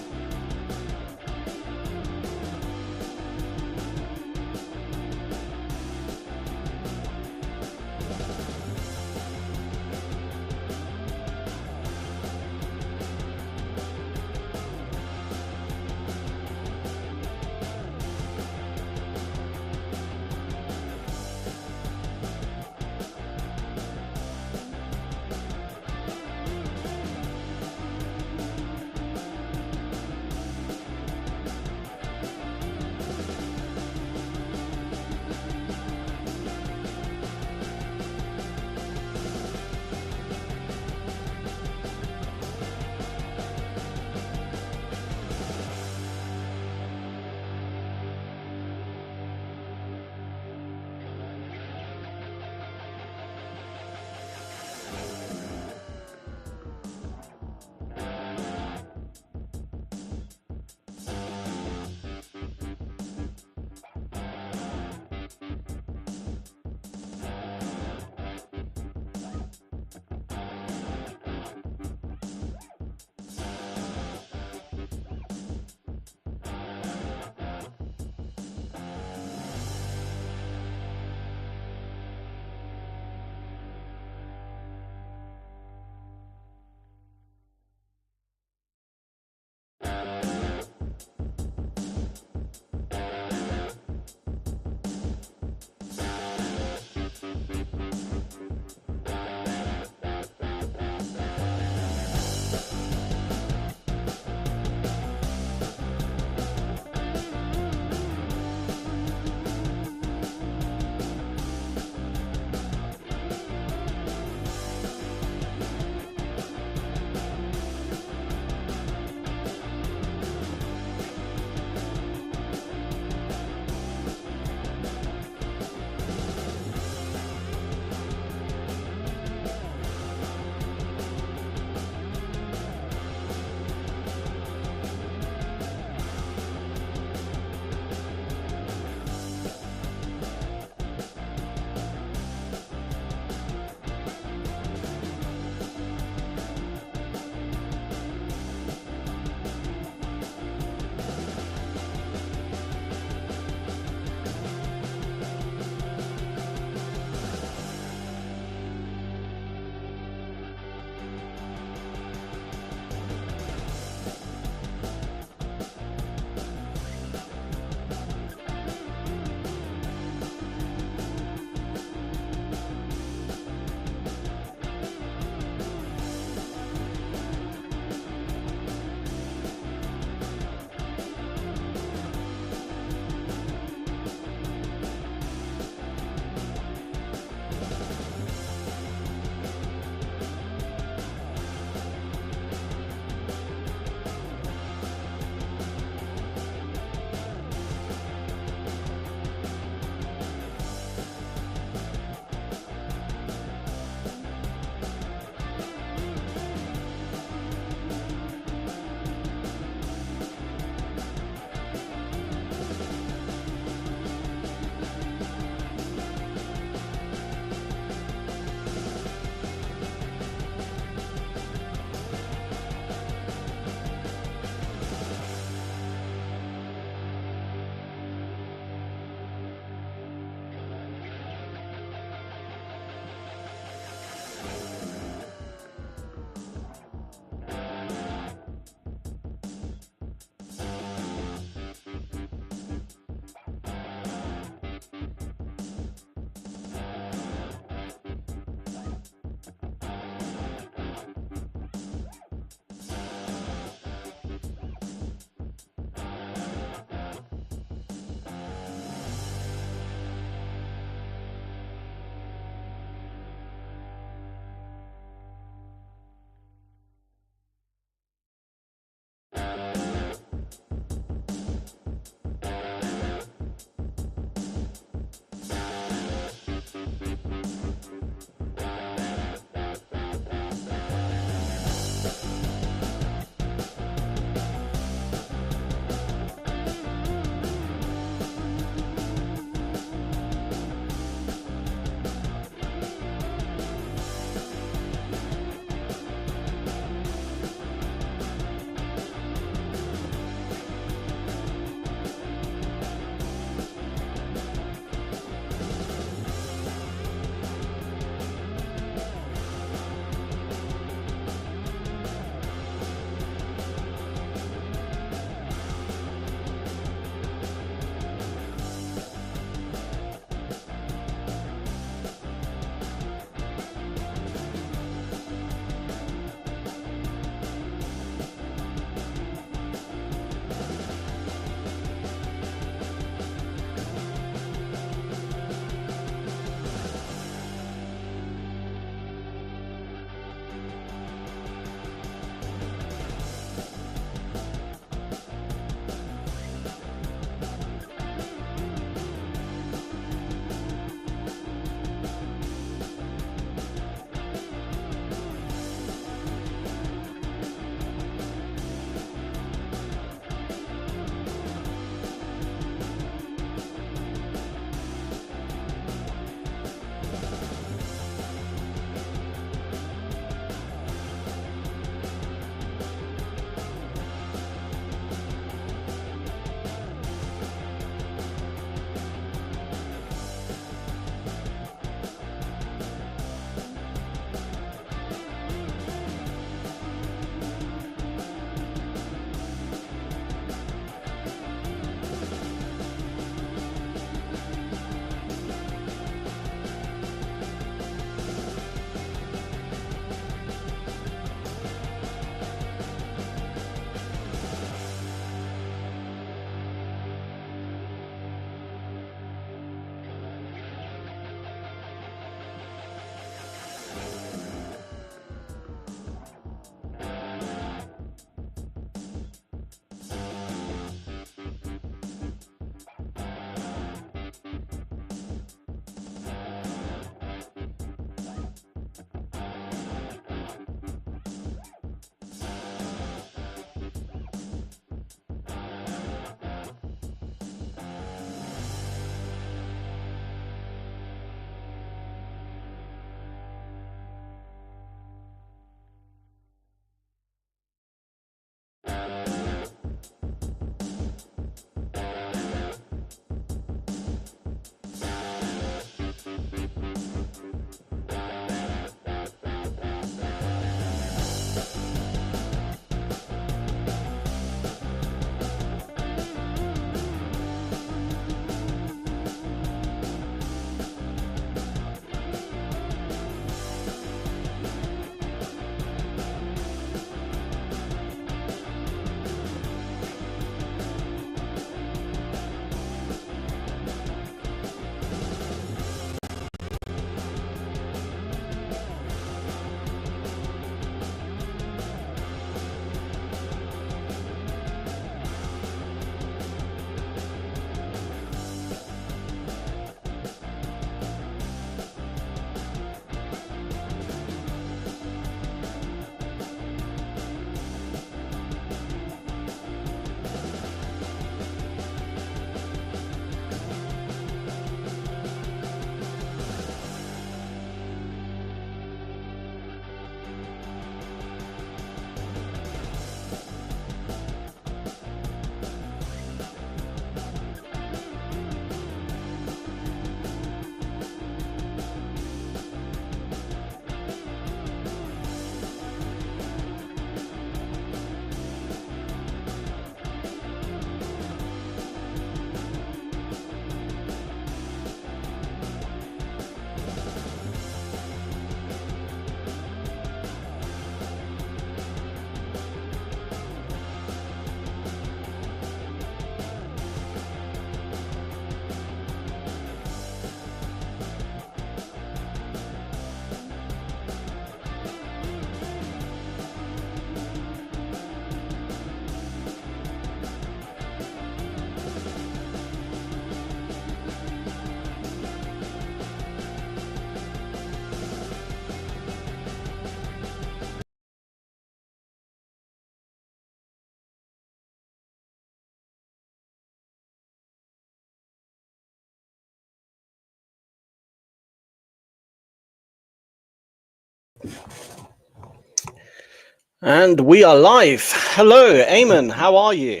Speaker 7: And we are live. Hello, Aymane. How are you?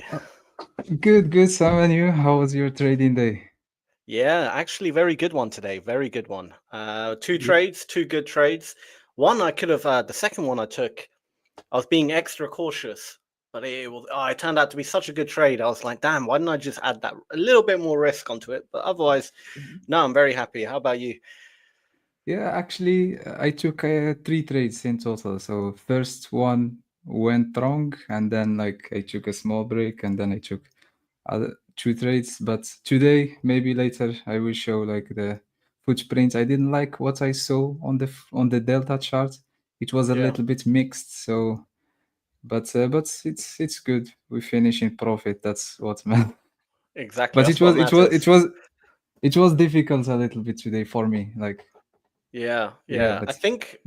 Speaker 8: Good, Sam, and you? How was your trading day?
Speaker 7: Yeah, actually, very good one today. Very good one. Two trades, two good trades. One I could have. The second one I took, I was being extra cautious, but it turned out to be such a good trade. I was like, damn, why didn't I just add that a little bit more risk onto it? But otherwise, no, I'm very happy. How about you?
Speaker 8: Yeah, actually, I took 3 trades in total. So first one went wrong, and then I took a small break, and then I took other 2 trades. But today, maybe later, I will show the footprint. I didn't like what I saw on the delta chart. It was a little bit mixed. So, but it's good. We finish in profit. That's what man.
Speaker 7: Exactly.
Speaker 8: But
Speaker 7: That's what matters.
Speaker 8: it was difficult a little bit today for me.
Speaker 7: Yeah.
Speaker 8: but
Speaker 7: I think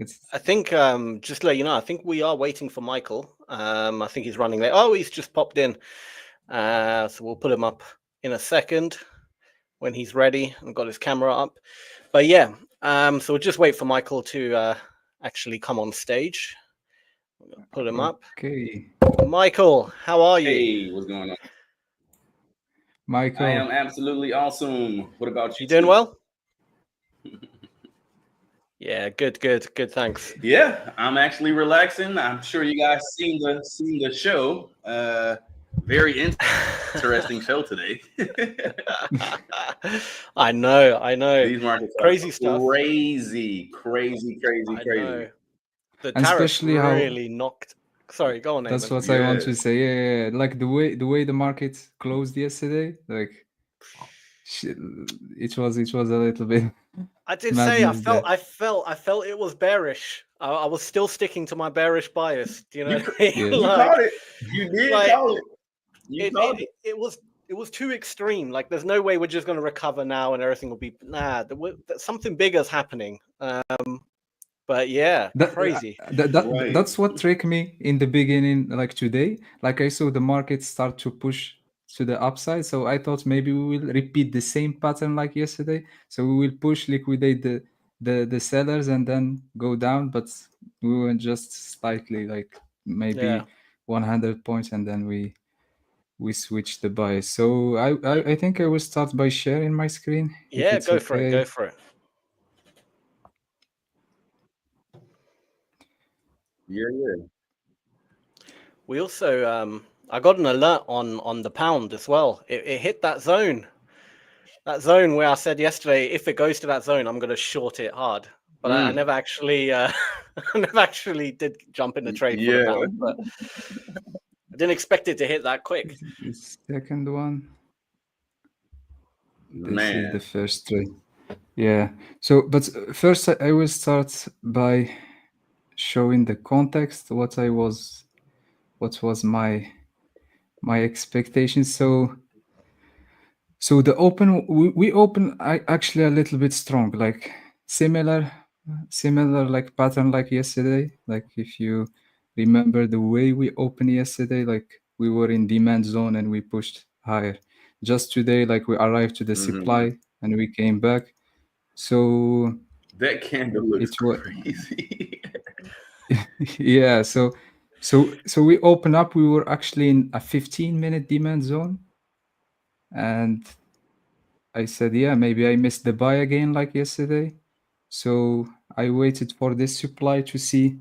Speaker 7: just to let you know, I think we are waiting for Michael. I think he's running late. Oh, he's just popped in. So we'll put him up in a second when he's ready and got his camera up. But yeah, so we'll just wait for Michael to actually come on stage. Put him up.
Speaker 8: Okay.
Speaker 7: Michael, how are you?
Speaker 9: Hey, what's going on?
Speaker 8: Michael.
Speaker 9: I am absolutely awesome. What about you?
Speaker 7: You doing well? Yeah, good. Thanks.
Speaker 9: Yeah, I'm actually relaxing. I'm sure you guys seen the show. Very interesting show today.
Speaker 7: I know.
Speaker 9: These markets are
Speaker 7: crazy stuff.
Speaker 9: Crazy.
Speaker 7: The tariffs really knocked. Sorry, go on.
Speaker 8: That's
Speaker 7: Aymane.
Speaker 8: what I want to say. Yeah. Like the way the market closed yesterday, it was a little bit.
Speaker 7: I did say I felt it was bearish. I was still sticking to my bearish bias. Do you know what I mean?
Speaker 9: You called it. You did call it.
Speaker 7: It was too extreme. Like, there's no way we're just going to recover now and everything will be something bigger is happening. But yeah, crazy.
Speaker 8: That's what tricked me in the beginning. Like today, I saw the market start to push to the upside, so I thought maybe we will repeat the same pattern like yesterday. So we will push, liquidate the sellers, and then go down. But we went just slightly, maybe 100 points, and then we switched the bias. So I think I will start by sharing my screen.
Speaker 7: Yeah, go for it.
Speaker 9: Yeah.
Speaker 7: We also I got an alert on the pound as well. It hit that zone where I said yesterday, if it goes to that zone, I'm going to short it hard. But I never actually did jump in the trade for the pound. But I didn't expect it to hit that quick.
Speaker 8: The second one.
Speaker 9: Man.
Speaker 8: This is the first trade. Yeah. So, but first I will start by showing the context. What was my expectations. So the open we open actually a little bit strong, similar pattern like yesterday. If you remember the way we opened yesterday, we were in demand zone and we pushed higher. Just today, we arrived to the supply and we came back. So
Speaker 9: that candle looks crazy.
Speaker 8: Yeah. So we open up. We were actually in a 15-minute demand zone, and I said, yeah, maybe I missed the buy again like yesterday. So I waited for this supply to see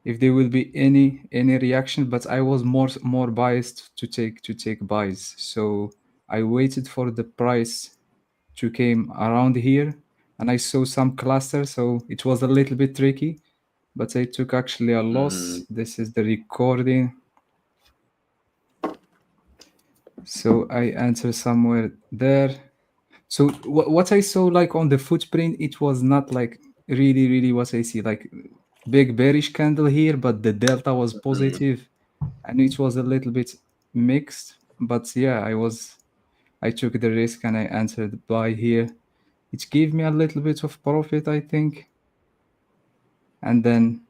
Speaker 8: if there will be any reaction, but I was more biased to take buys. So I waited for the price to came around here, and I saw some clusters, so it was a little bit tricky, but I took actually a loss. This is the recording. So I entered somewhere there. So what I saw on the footprint, it was not really what I see, big bearish candle here, but the delta was positive, and it was a little bit mixed. But yeah, I took the risk and I entered buy here. It gave me a little bit of profit, I think. And then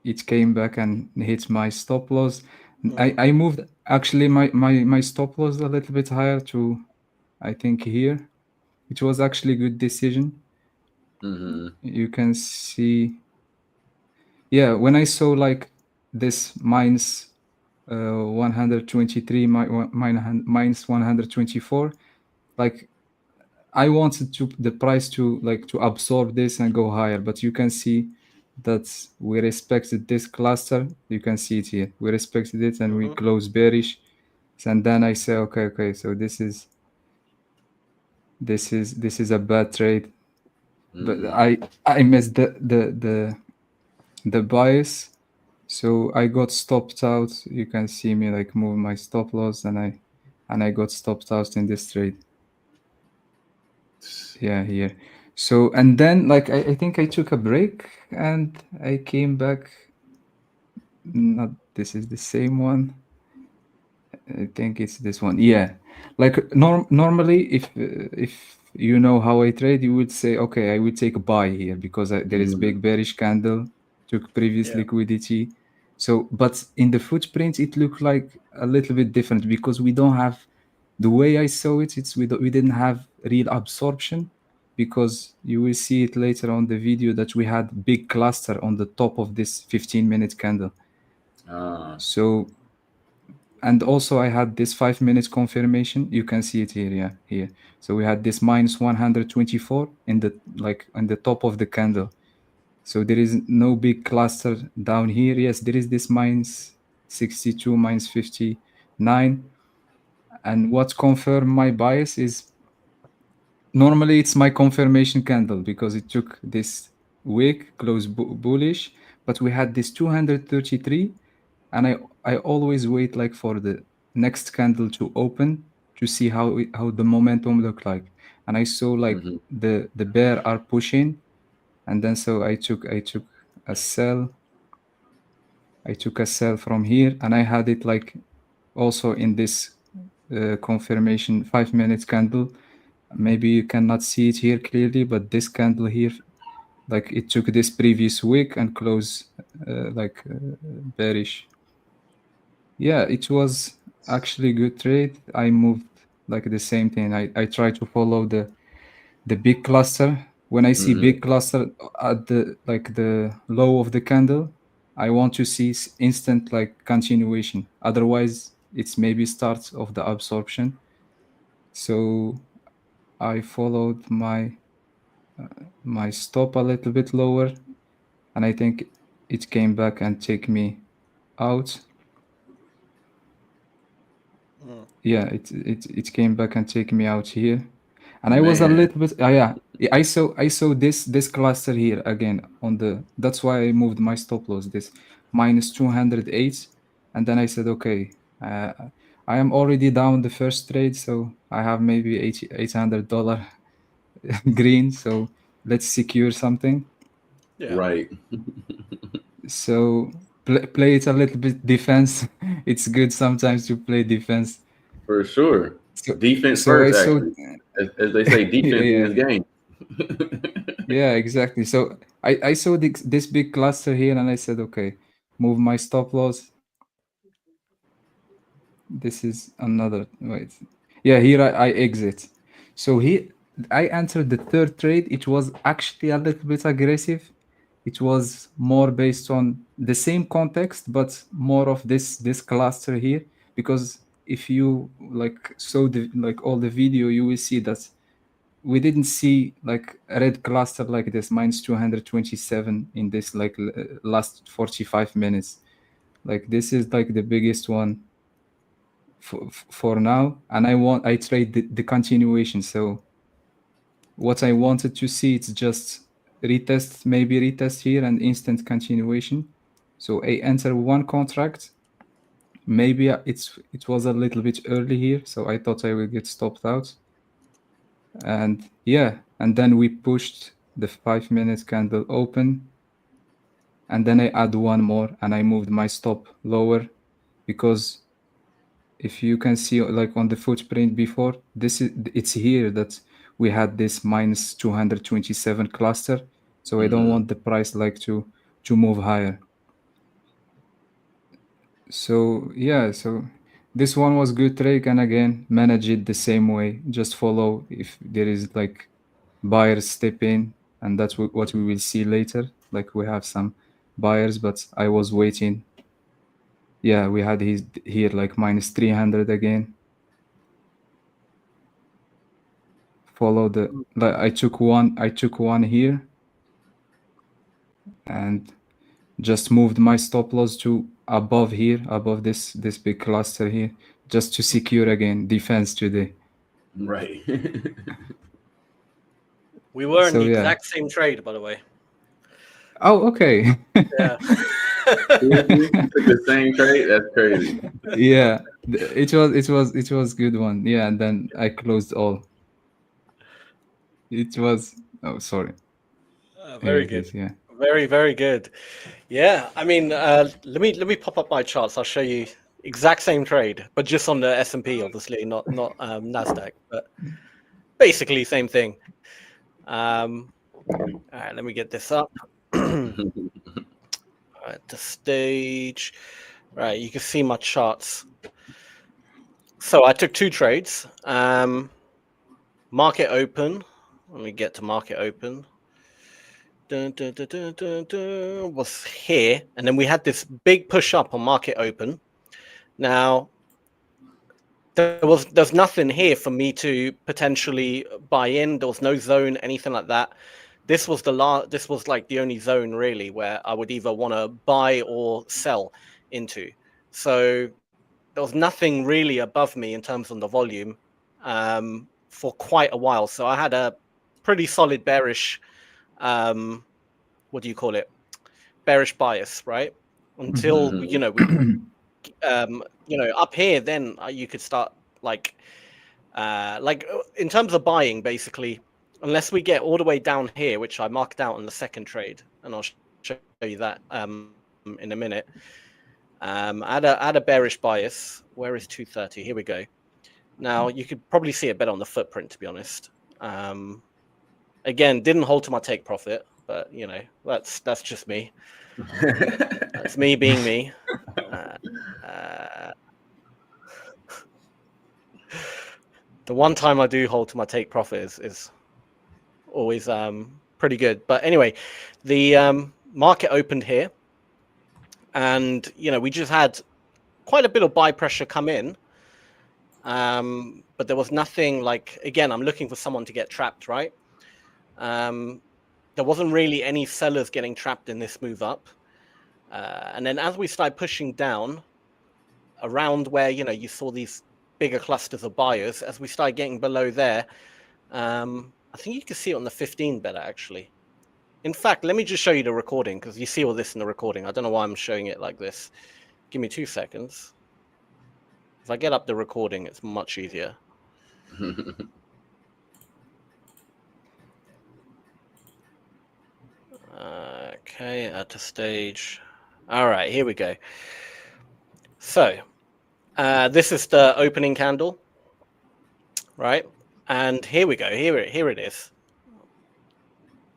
Speaker 8: it came back and hit my stop loss. I moved actually my stop loss a little bit higher to, I think, here. It was actually a good decision. You can see, yeah, when I saw like this minus 123 minus 124, like I wanted the price to absorb this and go higher, but you can see that we respected this cluster. You can see it here. We respected it and we closed bearish. And then I say, okay, so this is a bad trade. But I missed the bias. So I got stopped out. You can see me like move my stop loss, and I got stopped out in this trade. Yeah, here. So, and then like I think I took a break and I came back. Not this is the same one. I think it's this one. Yeah, like normally if you know how I trade, you would say, okay, I would take a buy here because there is big bearish candle, took previous liquidity. So, but in the footprint, it looked like a little bit different because we don't have the way I saw it. We didn't have real absorption, because you will see it later on the video that we had big cluster on the top of this 15-minute candle. So, and also I had this 5-minute confirmation. You can see it here, yeah, here. So we had this minus 124 in the top of the candle. So there is no big cluster down here. Yes, there is this minus 62, minus 59. And what confirmed my bias is, normally it's my confirmation candle because it took this wick, closed bullish, but we had this 233, and I always wait like for the next candle to open to see how the momentum look like. And I saw like the bear are pushing, and then so I took a sell. I took a sell from here, and I had it like also in this confirmation 5-minute candle. Maybe you cannot see it here clearly, but this candle here, like it took this previous wick and closed bearish. Yeah, it was actually a good trade. I moved like the same thing. I try to follow the big cluster. When I see big cluster at the low of the candle, I want to see instant like continuation. Otherwise, it's maybe start of the absorption. So I followed my stop a little bit lower, and I think it came back and take me out. Yeah, it came back and take me out here, and I was a little bit yeah. I saw this cluster here again on the. That's why I moved my stop loss, this minus 208, and then I said, okay, I am already down the first trade, so I have maybe $800 green, so let's secure something.
Speaker 7: Yeah.
Speaker 9: Right.
Speaker 8: So play it a little bit defense. It's good sometimes to play defense.
Speaker 9: For sure.
Speaker 8: So,
Speaker 9: Defense
Speaker 8: so
Speaker 9: first,
Speaker 8: I saw,
Speaker 9: actually. As they say, defense
Speaker 8: yeah,
Speaker 9: in this game.
Speaker 8: yeah, exactly. So I saw this big cluster here, and I said, okay, move my stop loss. This is another, wait. Yeah, here I exit. So here I entered the third trade. It was actually a little bit aggressive. It was more based on the same context, but more of this cluster here. Because if you like saw all the video, you will see that we didn't see like a red cluster like this minus 227 in this like last 45 minutes. Like this is like the biggest one for now, and I trade the continuation. So what I wanted to see, it's just maybe retest here and instant continuation. So I enter one contract. Maybe it was a little bit early here, so I thought I would get stopped out. And yeah, and then we pushed the 5-minute candle open, and then I add one more, and I moved my stop lower, because if you can see like on the footprint before, it's here that we had this minus 227 cluster. So I don't want the price like to move higher. So yeah, so this one was good trade, and again manage it the same way. Just follow if there is like buyers step in, and that's what we will see later. Like we have some buyers, but I was waiting. Yeah, we had here like minus 300 again. Follow the, like I took one here and just moved my stop loss to above here, above this big cluster here, just to secure again defense today.
Speaker 9: Right.
Speaker 7: We were in
Speaker 8: So,
Speaker 7: the
Speaker 8: yeah.
Speaker 7: exact same trade, by the way.
Speaker 8: Oh, okay.
Speaker 7: Yeah.
Speaker 9: You took the same trade? That's crazy.
Speaker 8: Yeah, it was good one. Yeah, and then I closed all. It was, oh, sorry. Here
Speaker 7: Very
Speaker 8: it
Speaker 7: good.
Speaker 8: is, yeah.
Speaker 7: Very, very good. Yeah, I mean, let me pop up my charts. I'll show you exact same trade, but just on the S&P, obviously, not NASDAQ, but basically same thing. All right, let me get this up. All right, the stage. Right, you can see my charts. So I took 2 trades. Market open. Let me get to market open. Was here, and then we had this big push up on market open. Now there's nothing here for me to potentially buy in. There was no zone, anything like that. This was this was like the only zone really where I would either want to buy or sell into. So there was nothing really above me in terms of the volume for quite a while. So I had a pretty solid bearish what do you call it? Bearish bias, right? Until we, up here, then you could start like in terms of buying, basically, unless we get all the way down here, which I marked out on the second trade, and I'll show you that in a minute. I had a bearish bias. Where is 230? Here we go. Now you could probably see it better on the footprint, to be honest. Again, didn't hold to my take profit, but that's just me. That's me being me. The one time I do hold to my take profit is always pretty good. But anyway, the market opened here, and we just had quite a bit of buy pressure come in. But there was nothing like, again, I'm looking for someone to get trapped, right? There wasn't really any sellers getting trapped in this move up. And then as we started pushing down around where, you saw these bigger clusters of buyers, as we started getting below there, I think you can see it on the 15 better, actually. In fact, let me just show you the recording, because you see all this in the recording. I don't know why I'm showing it like this. Give me 2 seconds. If I get up the recording, it's much easier. Okay, at the stage. All right, here we go. So this is the opening candle, right? And here we go. Here it is.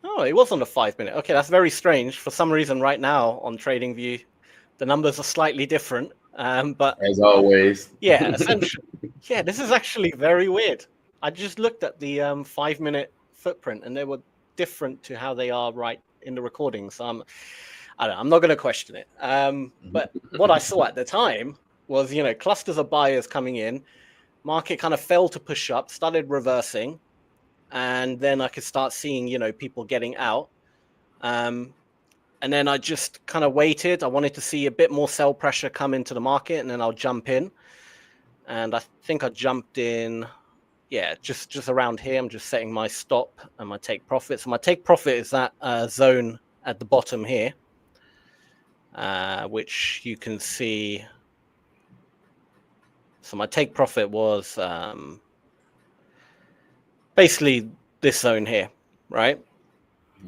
Speaker 7: Oh, it was on the 5 minute. Okay, that's very strange. For some reason, right now on TradingView, the numbers are slightly different. But
Speaker 9: as always,
Speaker 7: yeah, essentially, yeah, this is actually very weird. I just looked at the 5 minute footprint, and they were different to how they are right in the recording. So I don't know, I'm not going to question it. But what I saw at the time was, clusters of buyers coming in, market kind of failed to push up, started reversing, and then I could start seeing, people getting out. And then I just kind of waited. I wanted to see a bit more sell pressure come into the market, and then I'll jump in. And I think I jumped in, yeah, just around here. I'm just setting my stop and my take profit. So my take profit is that zone at the bottom here, which you can see. So my take profit was basically this zone here, right?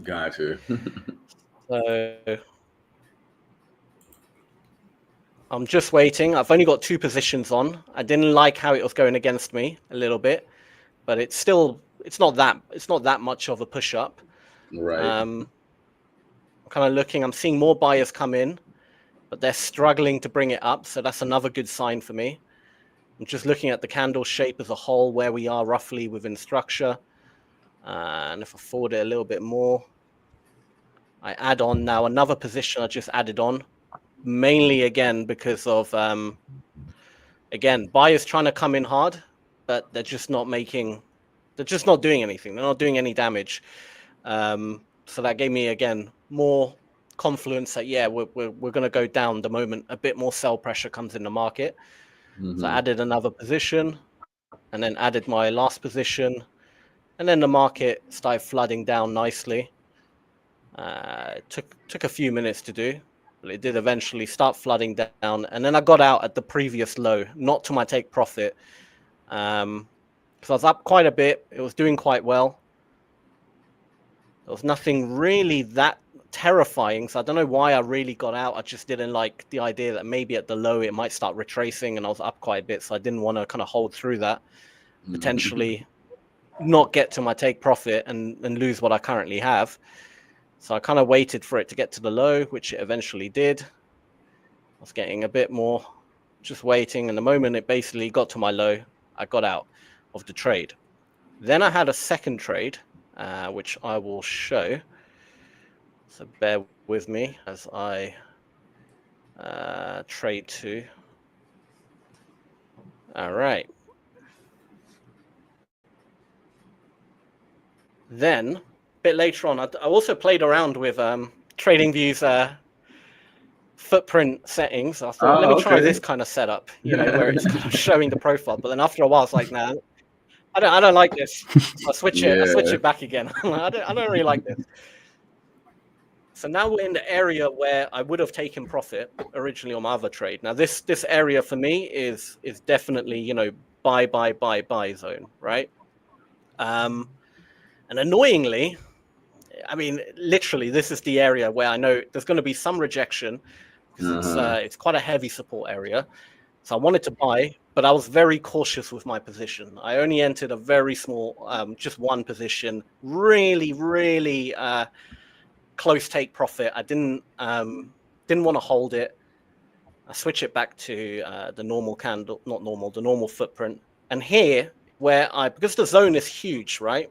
Speaker 9: Gotcha.
Speaker 7: So I'm just waiting. I've only got 2 positions on. I didn't like how it was going against me a little bit, but it's not that much of a push up.
Speaker 9: Right.
Speaker 7: I'm kind of looking. I'm seeing more buyers come in, but they're struggling to bring it up. So that's another good sign for me. I'm just looking at the candle shape as a whole, where we are roughly within structure. And if I forward it a little bit more, I add on now another position I just added on, mainly again because of, again, buyers trying to come in hard, but they're just not doing anything. They're not doing any damage. So that gave me, again, more confluence that, yeah, we're going to go down the moment a bit more sell pressure comes in the market. So I added another position and then added my last position. And then the market started flooding down nicely. It took a few minutes to do, but it did eventually start flooding down. And then I got out at the previous low, not to my take profit. Because I was up quite a bit. It was doing quite well. There was nothing really that terrifying. So I don't know why I really got out. I just didn't like the idea that maybe at the low it might start retracing, and I was up quite a bit. So I didn't want to kind of hold through that, potentially not get to my take profit and lose what I currently have. So I kind of waited for it to get to the low, which it eventually did. I was getting a bit more, just waiting. And the moment it basically got to my low, I got out of the trade. Then I had a second trade, which I will show. So bear with me as I trade to. All right. Then, a bit later on, I also played around with TradingView's footprint settings. I thought, let me try this kind of setup, where it's kind of showing the profile. But then after a while, it's like, nah, I don't like this. I switch it back again. I don't really like this. So now we're in the area where I would have taken profit originally on my other trade. Now this area for me is definitely buy zone, right? And annoyingly, I mean, literally, this is the area where I know there's going to be some rejection because it's quite a heavy support area. So I wanted to buy, but I was very cautious with my position. I only entered a very small, just one position, really, really close take profit. I didn't want to hold it. I switch it back to the normal candle, not normal, the normal footprint. And here, because the zone is huge, right?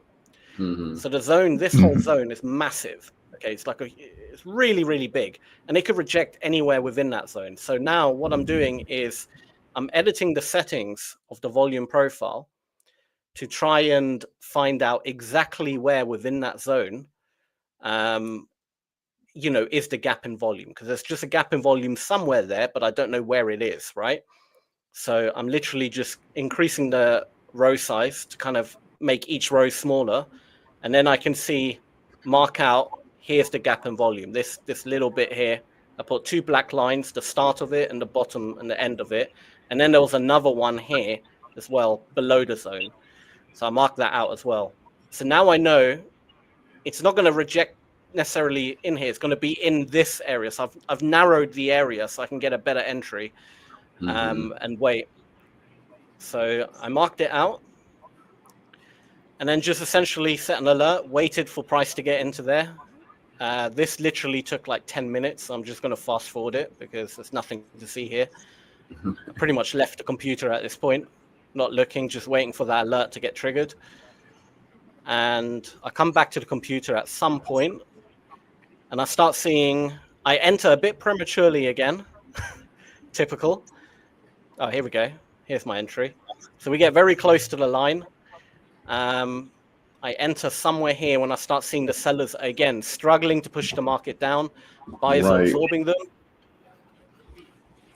Speaker 7: So the zone, this whole zone is massive. Okay, it's really, really big, and it could reject anywhere within that zone. So now what I'm doing is I'm editing the settings of the volume profile to try and find out exactly where within that zone, is the gap in volume, because there's just a gap in volume somewhere there, but I don't know where it is, right? So I'm literally just increasing the row size to kind of make each row smaller. And then I can mark out, here's the gap in volume. This little bit here, I put two black lines, the start of it and the bottom and the end of it. And then there was another one here as well, below the zone. So I marked that out as well. So now I know it's not going to reject necessarily in here. It's going to be in this area. So I've narrowed the area so I can get a better entry and wait. So I marked it out. And then just essentially set an alert, waited for price to get into there. This literally took like 10 minutes. So I'm just going to fast forward it because there's nothing to see here. I pretty much left the computer at this point, not looking, just waiting for that alert to get triggered. And I come back to the computer at some point and I start seeing, I enter a bit prematurely again. Typical. Oh, here we go. Here's my entry. So we get very close to the line. I enter somewhere here when I start seeing the sellers again struggling to push the market down, buyers absorbing them.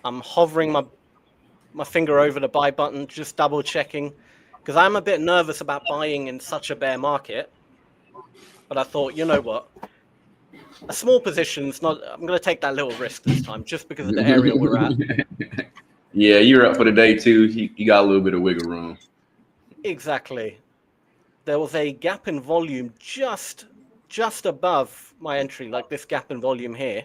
Speaker 7: I'm hovering my finger over the buy button, just double checking, because I'm a bit nervous about buying in such a bear market. But I thought, you know what? A small position's not. I'm going to take that little risk this time, just because of the area we're at.
Speaker 9: Yeah, you're up for the day too. You got a little bit of wiggle room.
Speaker 7: Exactly. There was a gap in volume just above my entry, like this gap in volume here.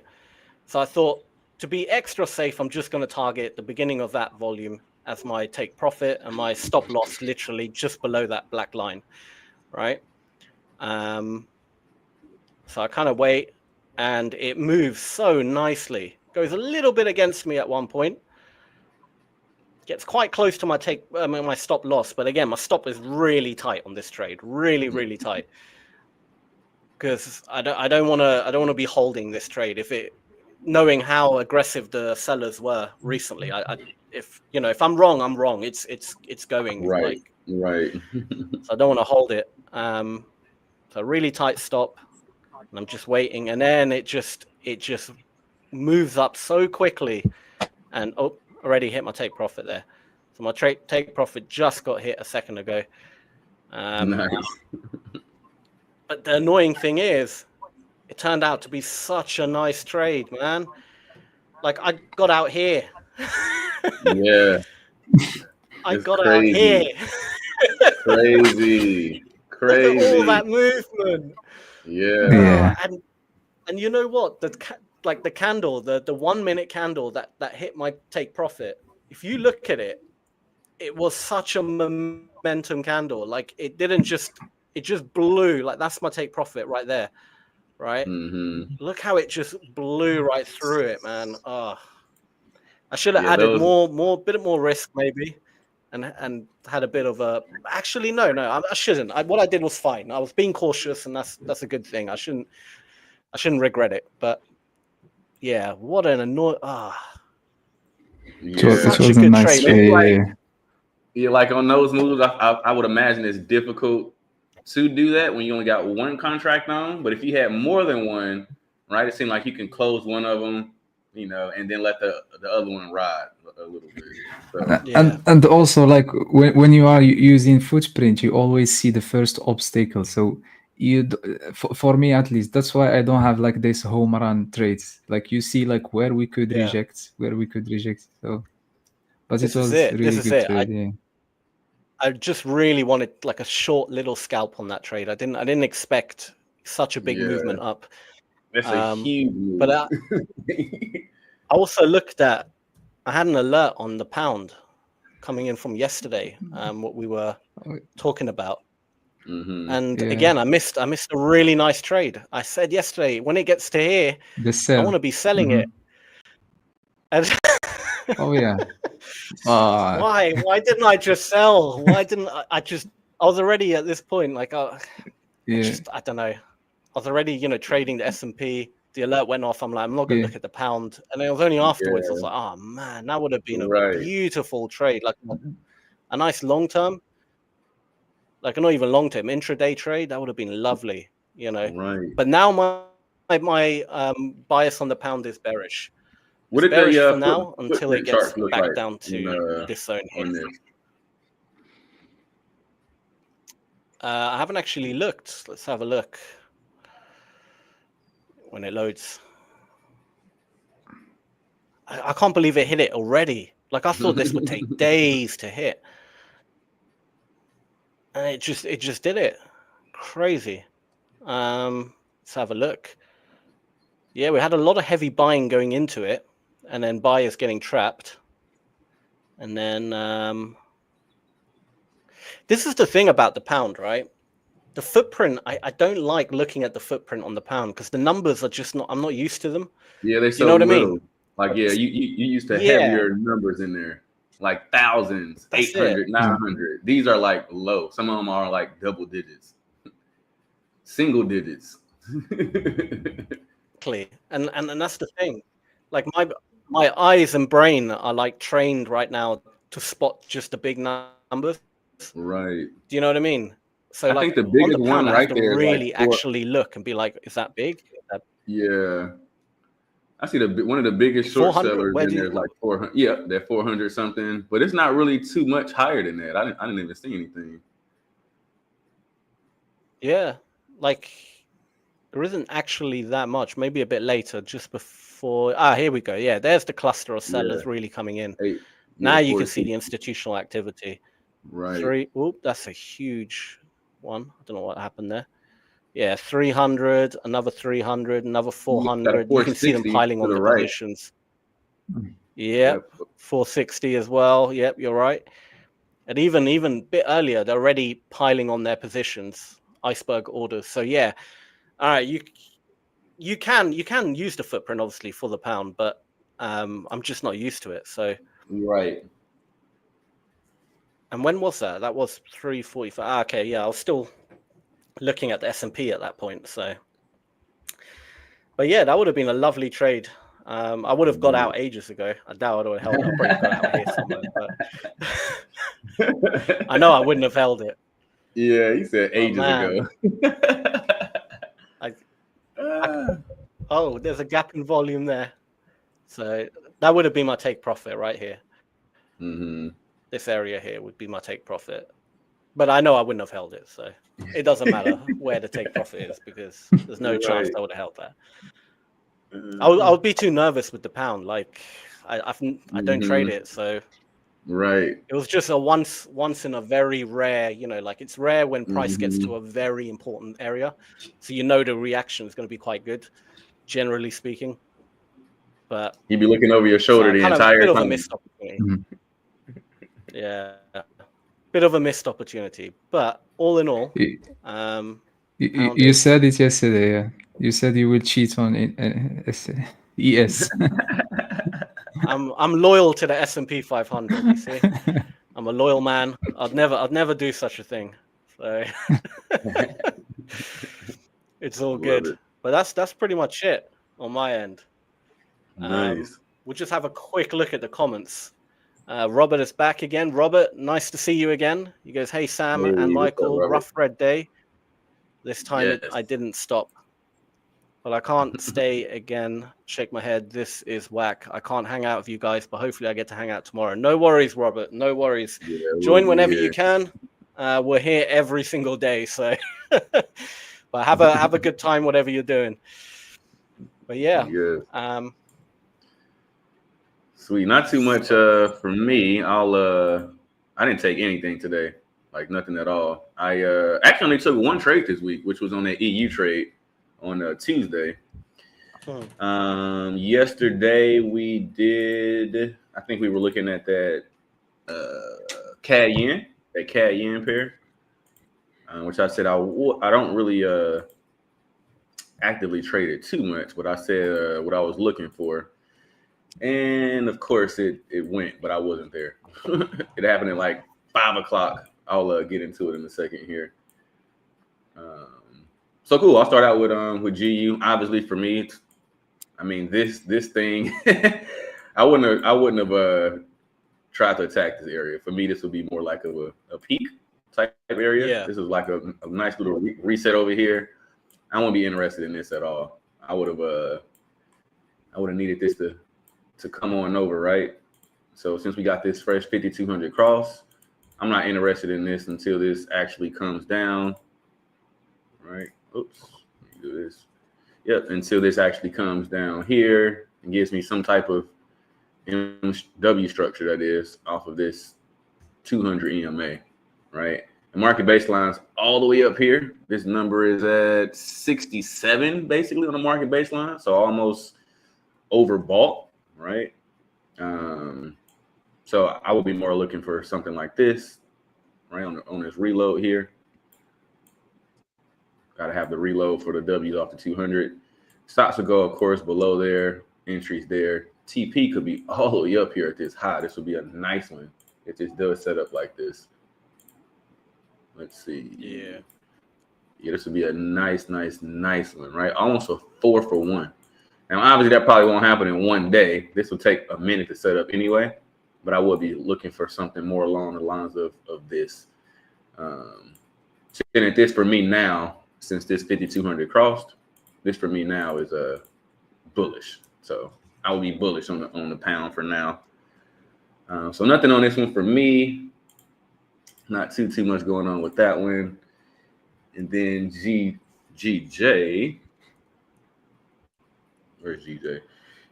Speaker 7: So I thought, to be extra safe, I'm just going to target the beginning of that volume as my take profit and my stop loss literally just below that black line, right? So I kind of wait, and it moves so nicely. Goes a little bit against me at one point. gets quite close to my my stop loss, but again, my stop is really tight on this trade, really tight, because I don't want to be holding this trade knowing how aggressive the sellers were recently. If I'm wrong, I'm wrong. It's going
Speaker 9: Right. Right.
Speaker 7: So I don't want to hold it. So really tight stop, and I'm just waiting, and then it just moves up so quickly, and already hit my take profit there. So my take profit just got hit a second ago.
Speaker 9: Nice.
Speaker 7: But the annoying thing is, it turned out to be such a nice trade, man. Like I got out here.
Speaker 9: Yeah.
Speaker 7: I
Speaker 9: It's
Speaker 7: got
Speaker 9: crazy.
Speaker 7: out here.
Speaker 9: Crazy.
Speaker 7: Look at all that movement.
Speaker 9: Yeah.
Speaker 7: And you know what? The candle, the 1 minute candle that hit my take profit. If you look at it, it was such a momentum candle. Like it just blew. Like that's my take profit right there, right?
Speaker 9: Mm-hmm.
Speaker 7: Look how it just blew right through it, man. Oh, I should have
Speaker 9: Yeah,
Speaker 7: added
Speaker 9: those-
Speaker 7: bit more risk maybe, and had a bit of a. Actually, no, I shouldn't. What I did was fine. I was being cautious, and that's a good thing. I shouldn't regret it. But yeah, what an annoying.
Speaker 9: Yeah.
Speaker 7: Such
Speaker 8: It was
Speaker 7: a
Speaker 8: a
Speaker 7: good
Speaker 8: nice
Speaker 7: trade.
Speaker 8: trade.
Speaker 9: Yeah, like on those moves, I would imagine it's difficult to do that when you only got one contract on. But if you had more than one, right, it seemed like you can close one of them, and then let the other one ride a little bit. So,
Speaker 7: Yeah.
Speaker 8: And also, like when you are using footprint, you always see the first obstacle. So for me at least, that's why I don't have like this home run trades. Like you see like where we could reject. So, but
Speaker 7: This
Speaker 8: it
Speaker 7: is
Speaker 8: was
Speaker 7: it.
Speaker 8: really good trade. Yeah.
Speaker 7: I just really wanted like a short little scalp on that trade. I didn't expect such a big movement up.
Speaker 9: That's a huge move.
Speaker 7: But I also looked at. I had an alert on the pound coming in from yesterday. What we were talking about, and again, I missed a really nice trade. I said yesterday, when it gets to here, I want to be selling it. And
Speaker 8: Oh yeah.
Speaker 7: Why didn't I just sell? Why didn't I just? I was already at this point, like, I don't know. I was already, trading the S&P. The alert went off. I'm like, I'm not going to look at the pound. And it was only afterwards I was like, oh man, that would have been a beautiful trade, like a nice long term, like not even long term intraday trade. That would have been lovely,
Speaker 9: Right.
Speaker 7: But now my bias on the pound is bearish.
Speaker 9: What
Speaker 7: It's
Speaker 9: did
Speaker 7: bearish
Speaker 9: the
Speaker 7: for now until it gets
Speaker 9: look
Speaker 7: back
Speaker 9: like
Speaker 7: down to this zone here.
Speaker 9: on this?
Speaker 7: I haven't actually looked. Let's have a look when it loads. I can't believe it hit it already. Like I thought this would take days to hit, and it just did it. Crazy. Let's have a look. Yeah, we had a lot of heavy buying going into it, and then buyers getting trapped, and then this is the thing about the pound, right? The footprint, I don't like looking at the footprint on the pound because the numbers are just not. I'm not used to them.
Speaker 9: Yeah, they're so
Speaker 7: you know what
Speaker 9: little.
Speaker 7: I mean?
Speaker 9: Like, yeah, you used to heavier numbers in there, like thousands,
Speaker 7: That's
Speaker 9: 800, 900. These are like low. Some of them are like double digits, single digits.
Speaker 7: And that's the thing. Like my eyes and brain are like trained right now to spot just the big numbers.
Speaker 9: Right.
Speaker 7: Do you know what I mean? So
Speaker 9: I
Speaker 7: like
Speaker 9: think the biggest
Speaker 7: on the pound,
Speaker 9: one
Speaker 7: I have
Speaker 9: right
Speaker 7: to
Speaker 9: there is
Speaker 7: really
Speaker 9: like
Speaker 7: actually look and be like, is that big?
Speaker 9: Yeah. I see one of the biggest short
Speaker 7: 400?
Speaker 9: sellers
Speaker 7: Where
Speaker 9: in there is like 400. Yeah, they're 400 something, but it's not really too much higher than that. I didn't even see anything.
Speaker 7: Yeah, like there isn't actually that much. Maybe a bit later, just before. Here we go. Yeah, there's the cluster of sellers really coming in. Now you can see the institutional activity.
Speaker 9: Right.
Speaker 7: That's a huge one. I don't know what happened there. Yeah, 300, another 300, another 400. You can see them piling on the positions. Yep, 460 as well. Yep, you're right. And even a bit earlier, they're already piling on their positions, iceberg orders. So yeah, all right, you can use the footprint obviously for the pound, but I'm just not used to it. So
Speaker 9: right.
Speaker 7: And when was that? That was 3:45. Okay, yeah, I was still looking at the S&P at that point. So, but yeah, that would have been a lovely trade. I would have got out ages ago. I doubt I would have held it. I probably got out here somewhere, but I know I wouldn't have held it.
Speaker 9: Yeah, you said ages ago.
Speaker 7: Oh, there's a gap in volume there. So that would have been my take profit right here.
Speaker 9: Mm-hmm.
Speaker 7: This area here would be my take profit. But I know I wouldn't have held it. So it doesn't matter where the take profit is because there's no chance I would have held that. I would be too nervous with the pound. Like I don't trade it. So
Speaker 9: right.
Speaker 7: It was just a once in a very rare, like it's rare when price gets to a very important area. So the reaction is going to be quite good, generally speaking. But
Speaker 9: you'd be looking over your shoulder the entire
Speaker 7: bit
Speaker 9: time.
Speaker 7: Of a missed opportunity. Yeah. Bit of a missed opportunity. But all in all,
Speaker 8: you said it yesterday. Yeah. You said you will cheat on ES.
Speaker 7: I'm loyal to the S&P 500. You see, I'm a loyal man. I'd never do such a thing. So it's all good. But that's pretty much it on my end.
Speaker 9: Nice.
Speaker 7: We'll just have a quick look at the comments. Robert is back again. Robert, nice to see you again. He goes, "Hey Sam and Michael, rough red day. This time I didn't stop. But I can't stay again. Shake my head. This is whack. I can't hang out with you guys, but hopefully I get to hang out tomorrow." No worries, Robert. No worries.
Speaker 9: Yeah,
Speaker 7: join whenever you can. We're here every single day. So, but have a good time, whatever you're doing. But yeah.
Speaker 9: Sweet. Not too much for me. I didn't take anything today. Like nothing at all. I actually only took one trade this week, which was on that EU trade on Tuesday. Yesterday we did. I think we were looking at that CAD yen pair, which I said I don't really actively trade it too much, but I said what I was looking for, and of course it went, but I wasn't there. It happened at like 5 o'clock. I'll get into it in a second here. So cool. I'll start out with GU. Obviously, for me, I mean this thing, I wouldn't have tried to attack this area. For me, this would be more like a peak type area.
Speaker 7: Yeah.
Speaker 9: This is like a nice little reset over here. I won't be interested in this at all. I would have needed this to come on over, right? So since we got this fresh 5200 cross, I'm not interested in this until this actually comes down, right? Oops, let me do this. Yep, until this actually comes down here and gives me some type of W structure, that is, off of this 200 EMA, right? The market baseline's all the way up here. This number is at 67, basically, on the market baseline, so almost overbought, right? So I would be more looking for something like this, right, on this reload here. Got to have the reload for the W's off the 200. Stops will go, of course, below there. Entries there. TP could be all the way up here at this high. This would be a nice one if this does set up like this. Let's see. Yeah, this would be a nice one, right? Almost a 4 for 1. Now, obviously, that probably won't happen in one day. This will take a minute to set up anyway, but I would be looking for something more along the lines of this. Sitting at this for me now, since this 5200 crossed, this for me now is bullish. So I will be bullish on the pound for now. So nothing on this one for me. Not too much going on with that one. And then GJ. Where's GJ?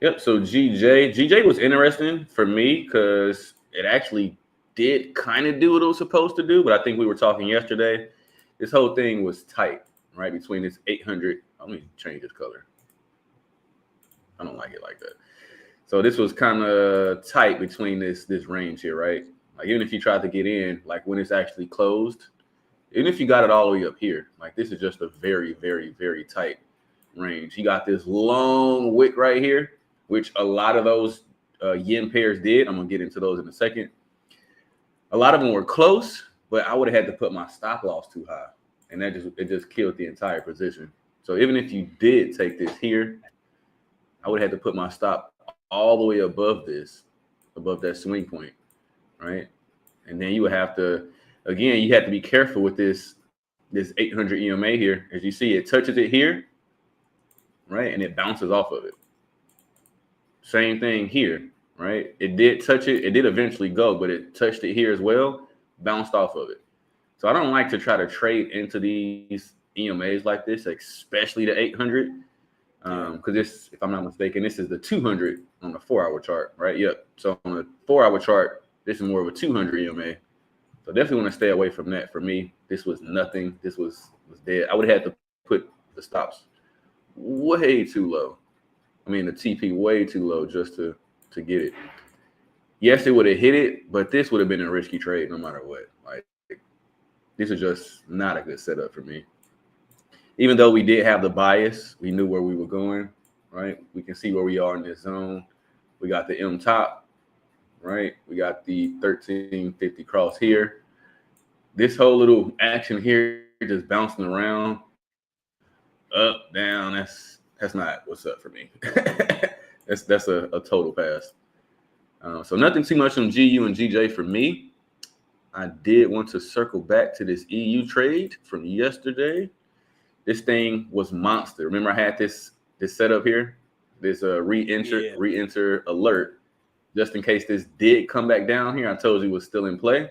Speaker 9: Yep. So GJ was interesting for me because it actually did kind of do what it was supposed to do. But I think we were talking yesterday. This whole thing was tight, right? Between this 800. Let me change this color. I don't like it like that. So this was kind of tight between this range here, right? Like even if you tried to get in, like when it's actually closed, even if you got it all the way up here, like this is just a very, very, very tight range. You got this long wick right here, which a lot of those yen pairs did. I'm gonna get into those in a second. A lot of them were close, but I would have had to put my stop loss too high, and it just killed the entire position. So even if you did take this here, I would have had to put my stop all the way above that swing point, right? And then you would have to, again, you have to be careful with this 800 EMA here. As you see, it touches it here, right? And it bounces off of it. Same thing here, right? It did touch it. It did eventually go, but it touched it here as well, bounced off of it. So I don't like to try to trade into these EMAs like this, especially the 800. Because this, if I'm not mistaken, this is the 200 on the 4-hour chart, right? Yep. So on the 4-hour chart, this is more of a 200 EMA. So definitely want to stay away from that. For me, this was nothing. This was dead. I would have had to put the stops way too low. I mean, the TP way too low just to get it. Yes, it would have hit it, but this would have been a risky trade no matter what. Like, this is just not a good setup for me. Even though we did have the bias, we knew where we were going, right? We can see where we are in this zone. We got the M top, right? We got the 1350 cross here. This whole little action here just bouncing around, up, down. That's not what's up for me. that's a total pass. So nothing too much on GU and GJ for me. I did want to circle back to this EU trade from yesterday. This thing was monster. Remember, I had this setup here, this re-enter alert, just in case this did come back down here. I told you it was still in play.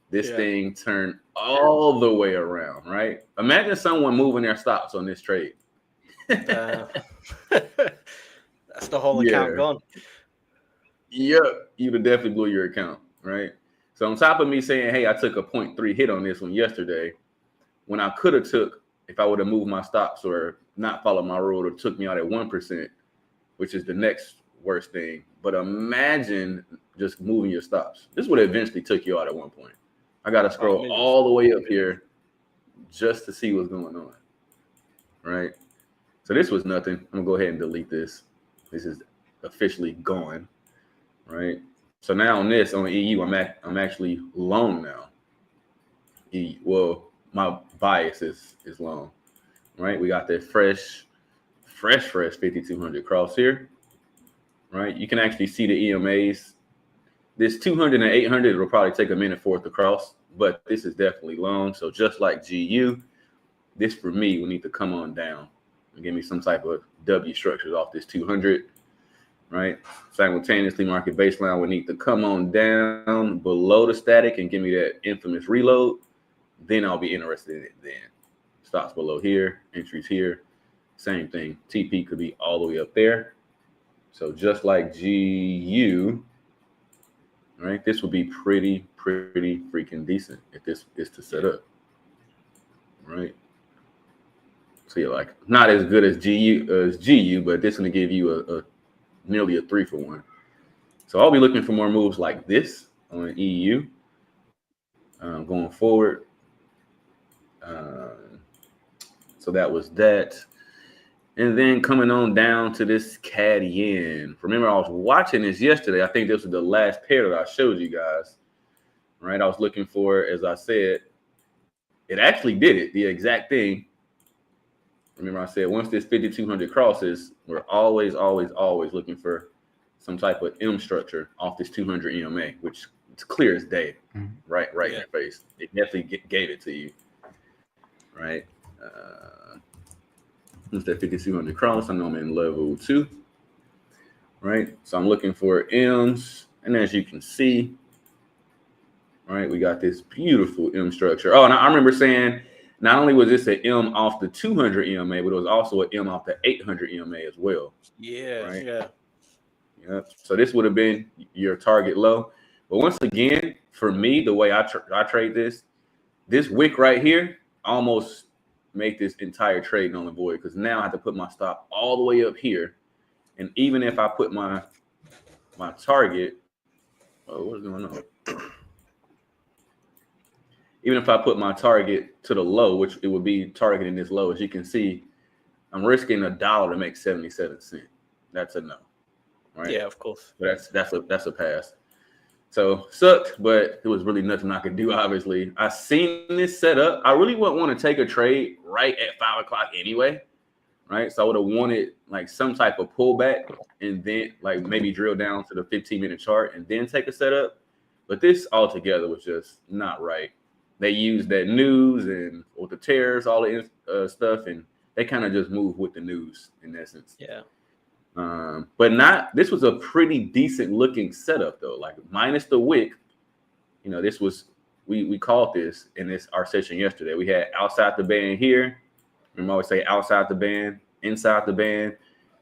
Speaker 9: This thing turned all the way around, right? Imagine someone moving their stops on this trade.
Speaker 7: That's the whole account gone.
Speaker 9: Yep, you'd have definitely blew your account, right? So on top of me saying, hey, I took a 0.3 hit on this one yesterday, when I could have took, if I would have moved my stops or not followed my rule, it took me out at 1%, which is the next worst thing. But imagine just moving your stops. This would have eventually took you out at one point. I got to scroll all the way up here just to see what's going on, right? So this was nothing. I'm going to go ahead and delete this. This is officially gone, right? So now on this, on EU, I'm actually long now. Well, my bias is long, right? We got that fresh 5200 cross here, right? You can actually see the EMAs. This 200 and 800 will probably take a minute for it to cross, but this is definitely long. So just like GU, this for me will need to come on down and give me some type of W structures off this 200, right? Simultaneously, market baseline would need to come on down below the static and give me that infamous reload. Then I'll be interested in it then. Stops below here, entries here, same thing. TP could be all the way up there. So just like GU, right? This would be pretty freaking decent if this is to set up, right? So you're like, not as good as GU, but this is going to give you a nearly a 3-for-1. So I'll be looking for more moves like this on EU going forward. So that was that. And then coming on down to this CAD yen. Remember, I was watching this yesterday. I think this was the last pair that I showed you guys, right? I was looking for, as I said, it actually did it, the exact thing. Remember, I said once this 5200 crosses, we're always looking for some type of M structure off this 200 EMA, which it's clear as day, right in your face. It definitely gave it to you. Right, what's that 5200 cross? I know I'm in level 2, right? So I'm looking for M's, and as you can see, right, we got this beautiful M structure. Oh, and I remember saying not only was this an M off the 200 EMA, but it was also an M off the 800 EMA as well. Right? Yeah. So this would have been your target low. But once again, for me, the way I trade this wick right here almost make this entire trade null and void, because now I have to put my stop all the way up here, and even if I put my target, what's going on? Even if I put my target to the low, which it would be targeting this low, as you can see, I'm risking $1 to make 77 cents. That's a no, right?
Speaker 7: Yeah, of course.
Speaker 9: But that's a pass. So sucked, but it was really nothing I could do. Obviously, I seen this set up. I really wouldn't want to take a trade right at 5 o'clock anyway, right? So I would have wanted like some type of pullback and then like maybe drill down to the 15-minute chart and then take a setup. But this altogether was just not right. They used that news and with the tariffs, all the stuff, and they kind of just moved with the news in essence.
Speaker 7: Yeah.
Speaker 9: But not. This was a pretty decent looking setup though. Like minus the wick, you know, this was we called this in our session yesterday. We had outside the band here. Remember, I always say outside the band, inside the band.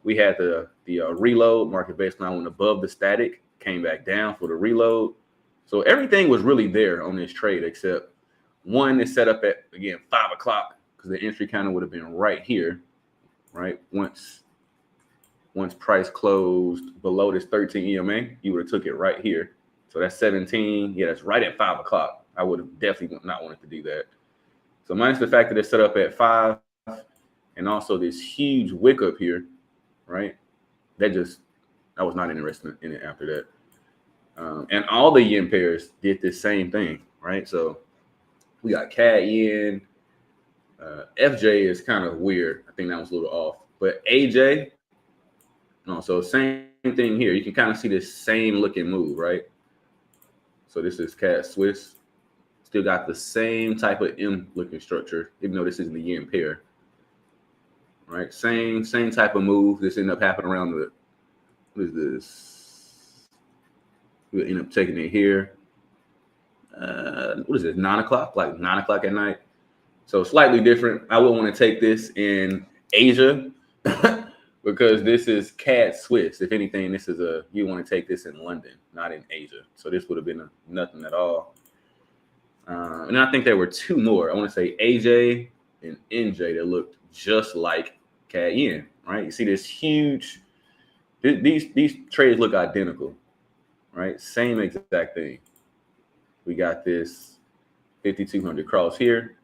Speaker 9: We had the reload market baseline went above the static, came back down for the reload. So everything was really there on this trade except one is set up at, again, 5 o'clock because the entry kind of would have been right here, right? Once price closed below this 13 EMA, you would have took it right here. So that's 17. Yeah, that's right at 5 o'clock. I would have definitely not wanted to do that. So minus the fact that it's set up at 5 and also this huge wick up here, right? I was not interested in it after that. And all the yen pairs did the same thing, right? So we got CAD yen. FJ is kind of weird. I think that was a little off. But AJ, no, so same thing here. You can kind of see this same looking move, right? So this is CAD Swiss. Still got the same type of M looking structure, even though this isn't the yen pair. Right? Same type of move. This ended up happening around the, what is this? We'll end up taking it here. What is this? 9 o'clock? Like 9 o'clock at night. So slightly different. I would want to take this in Asia because this is CAD Swiss. If anything, you want to take this in London, not in Asia. So this would have been nothing at all. And I think there were two more. I want to say AJ and NJ that looked just like CAD yen, right? You see this huge, these trades look identical, right? Same exact thing. We got this 5,200 cross here.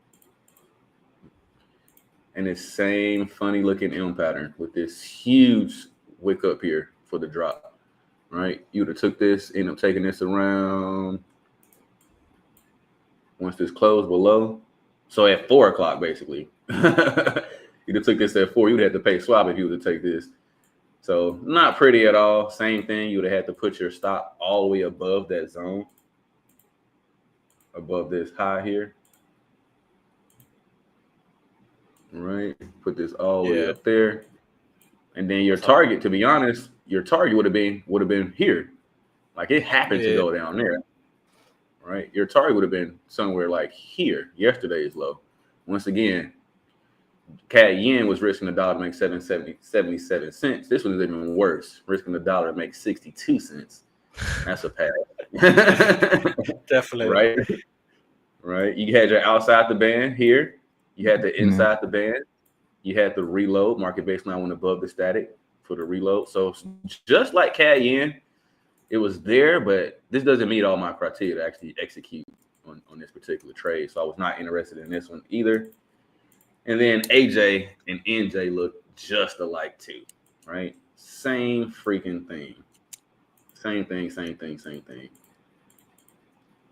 Speaker 9: And this same funny looking M pattern with this huge wick up here for the drop, right? You would have took this, end up taking this around once this closed below. So at 4 o'clock, basically. You'd have took this at 4. You'd have to pay swap if you would have take this. So not pretty at all. Same thing. You would have had to put your stop all the way above that zone, above this high here. Right. Put this all the way up there. And then your target, to be honest, your target would have been here. Like it happened to go down there. Right. Your target would have been somewhere like here, yesterday's low. Once again, CAD yen was risking the dollar to make 77 cents. This one is even worse, risking the dollar to make 62 cents. That's a pass.
Speaker 7: Definitely.
Speaker 9: Right. You had your outside the band here. You had the inside the band. You had the reload. Market baseline went above the static for the reload. So just like CAD yen, it was there, but this doesn't meet all my criteria to actually execute on this particular trade. So I was not interested in this one either. And then AJ and NJ look just alike too, right? Same freaking thing. Same thing.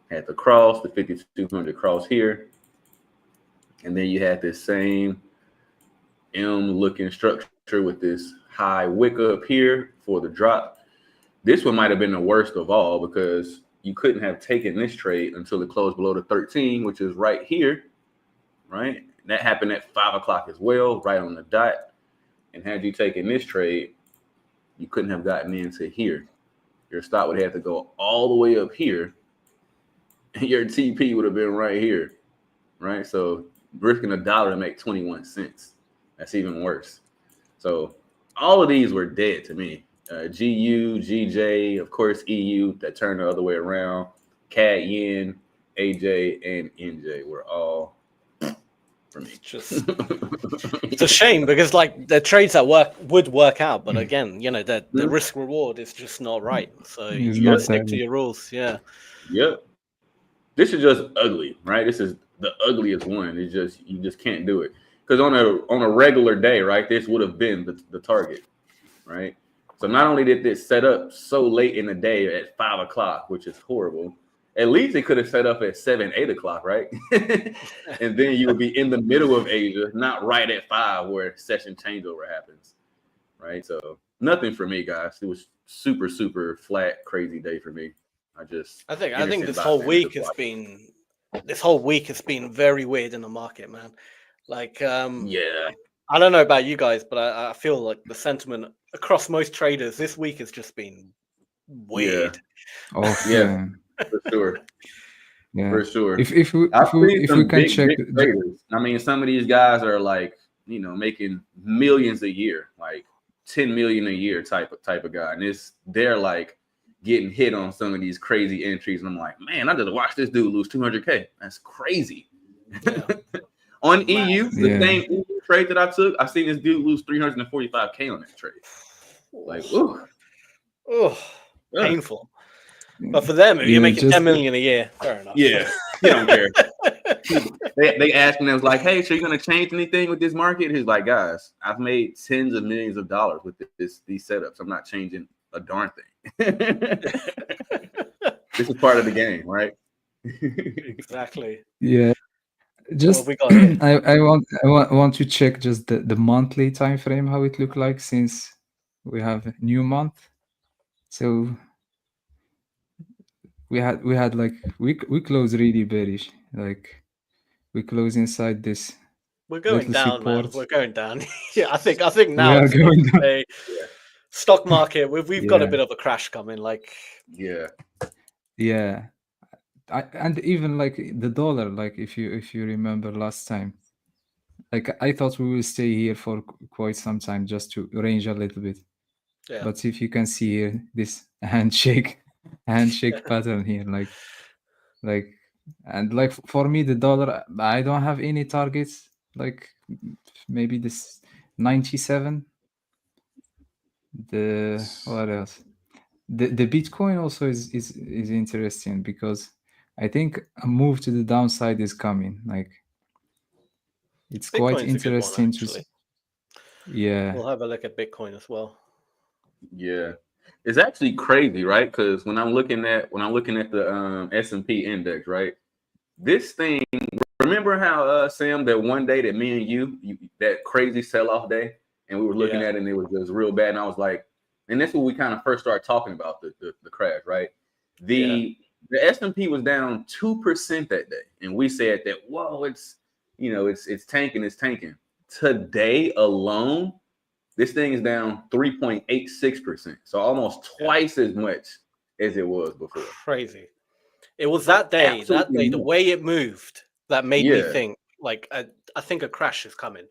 Speaker 9: Had the cross, the 5,200 cross here. And then you had this same M looking structure with this high wick up here for the drop. This one might have been the worst of all because you couldn't have taken this trade until it closed below the 13, which is right here, right? That happened at 5 o'clock as well, right on the dot. And had you taken this trade, you couldn't have gotten into here. Your stop would have to go all the way up here. And your TP would have been right here, right? So risking a dollar to make 21 cents. That's even worse. So all of these were dead to me. GU, GJ, of course, EU that turned the other way around. CAD yen, AJ, and NJ were all for me.
Speaker 7: It's a shame because like the trades that would work out, but again, you know, the risk reward is just not right. So you gotta stick to your rules. Yeah.
Speaker 9: Yep. This is just ugly, right? This is the ugliest one. It's just you just can't do it because on a regular day, right? This would have been the target, right? So not only did this set up so late in the day at 5 o'clock, which is horrible, at least it could have set up at 7, 8 o'clock, right? And then you would be in the middle of Asia, not right at 5 where session changeover happens, right? So nothing for me, guys. It was super, super flat, crazy day for me. I think
Speaker 7: this whole week has been very weird in the market, man. Like,
Speaker 9: yeah.
Speaker 7: I don't know about you guys, but I feel like the sentiment across most traders this week has just been weird.
Speaker 8: Oh
Speaker 9: Yeah, for sure.
Speaker 8: Yeah,
Speaker 9: For sure.
Speaker 8: If we can check,
Speaker 9: big traders. I mean, some of these guys are like, making millions a year, like 10 million a year type of guy, and they're like getting hit on some of these crazy entries, and I'm like, man, I just watched this dude lose 200K. That's crazy.
Speaker 7: Yeah.
Speaker 9: On EU, the same EU trade that I took, I seen this dude lose 345K on that trade. Like,
Speaker 7: painful. But for them, you're making 10 million a year. Fair enough.
Speaker 9: Yeah, they don't care. they asked me, I was like, hey, so you gonna change anything with this market? He's like, guys, I've made tens of millions of dollars with these setups. I'm not changing a darn thing. This is part of the game, right?
Speaker 7: Exactly.
Speaker 8: Yeah. Just
Speaker 7: we got here?
Speaker 8: I want to check just the monthly time frame, how it look like, since we have a new month. So we had like we closed really bearish. Like we close inside this.
Speaker 7: We're going down,
Speaker 8: support.
Speaker 7: man. We're going down. Yeah, I think now
Speaker 8: we are
Speaker 7: it's
Speaker 8: going down.
Speaker 7: a stock market. We've got a bit of a crash coming. Like
Speaker 8: yeah. And even like the dollar, like if you remember last time, like I thought we will stay here for quite some time just to range a little bit.
Speaker 7: Yeah.
Speaker 8: But if you can see here this handshake pattern here, like for me the dollar, I don't have any targets. Like maybe this 97. What else? The Bitcoin also is interesting because I think a move to the downside is coming. Like it's
Speaker 7: Bitcoin's
Speaker 8: quite interesting to see. Yeah,
Speaker 7: we'll have a look at Bitcoin as well.
Speaker 9: Yeah, it's actually crazy, right? Because when I'm looking at the S&P index, right? This thing. Remember how Sam, that one day that me and you that crazy sell-off day, and we were looking at it and it was just real bad, and I was like. And that's when we kind of first started talking about the crash, right? The S&P was down 2% that day, and we said that, whoa, it's tanking. Today alone, this thing is down 3.86%, so almost twice as much as it was before.
Speaker 7: Crazy. It was that day, the way it moved, that made me think, like, I think a crash is coming.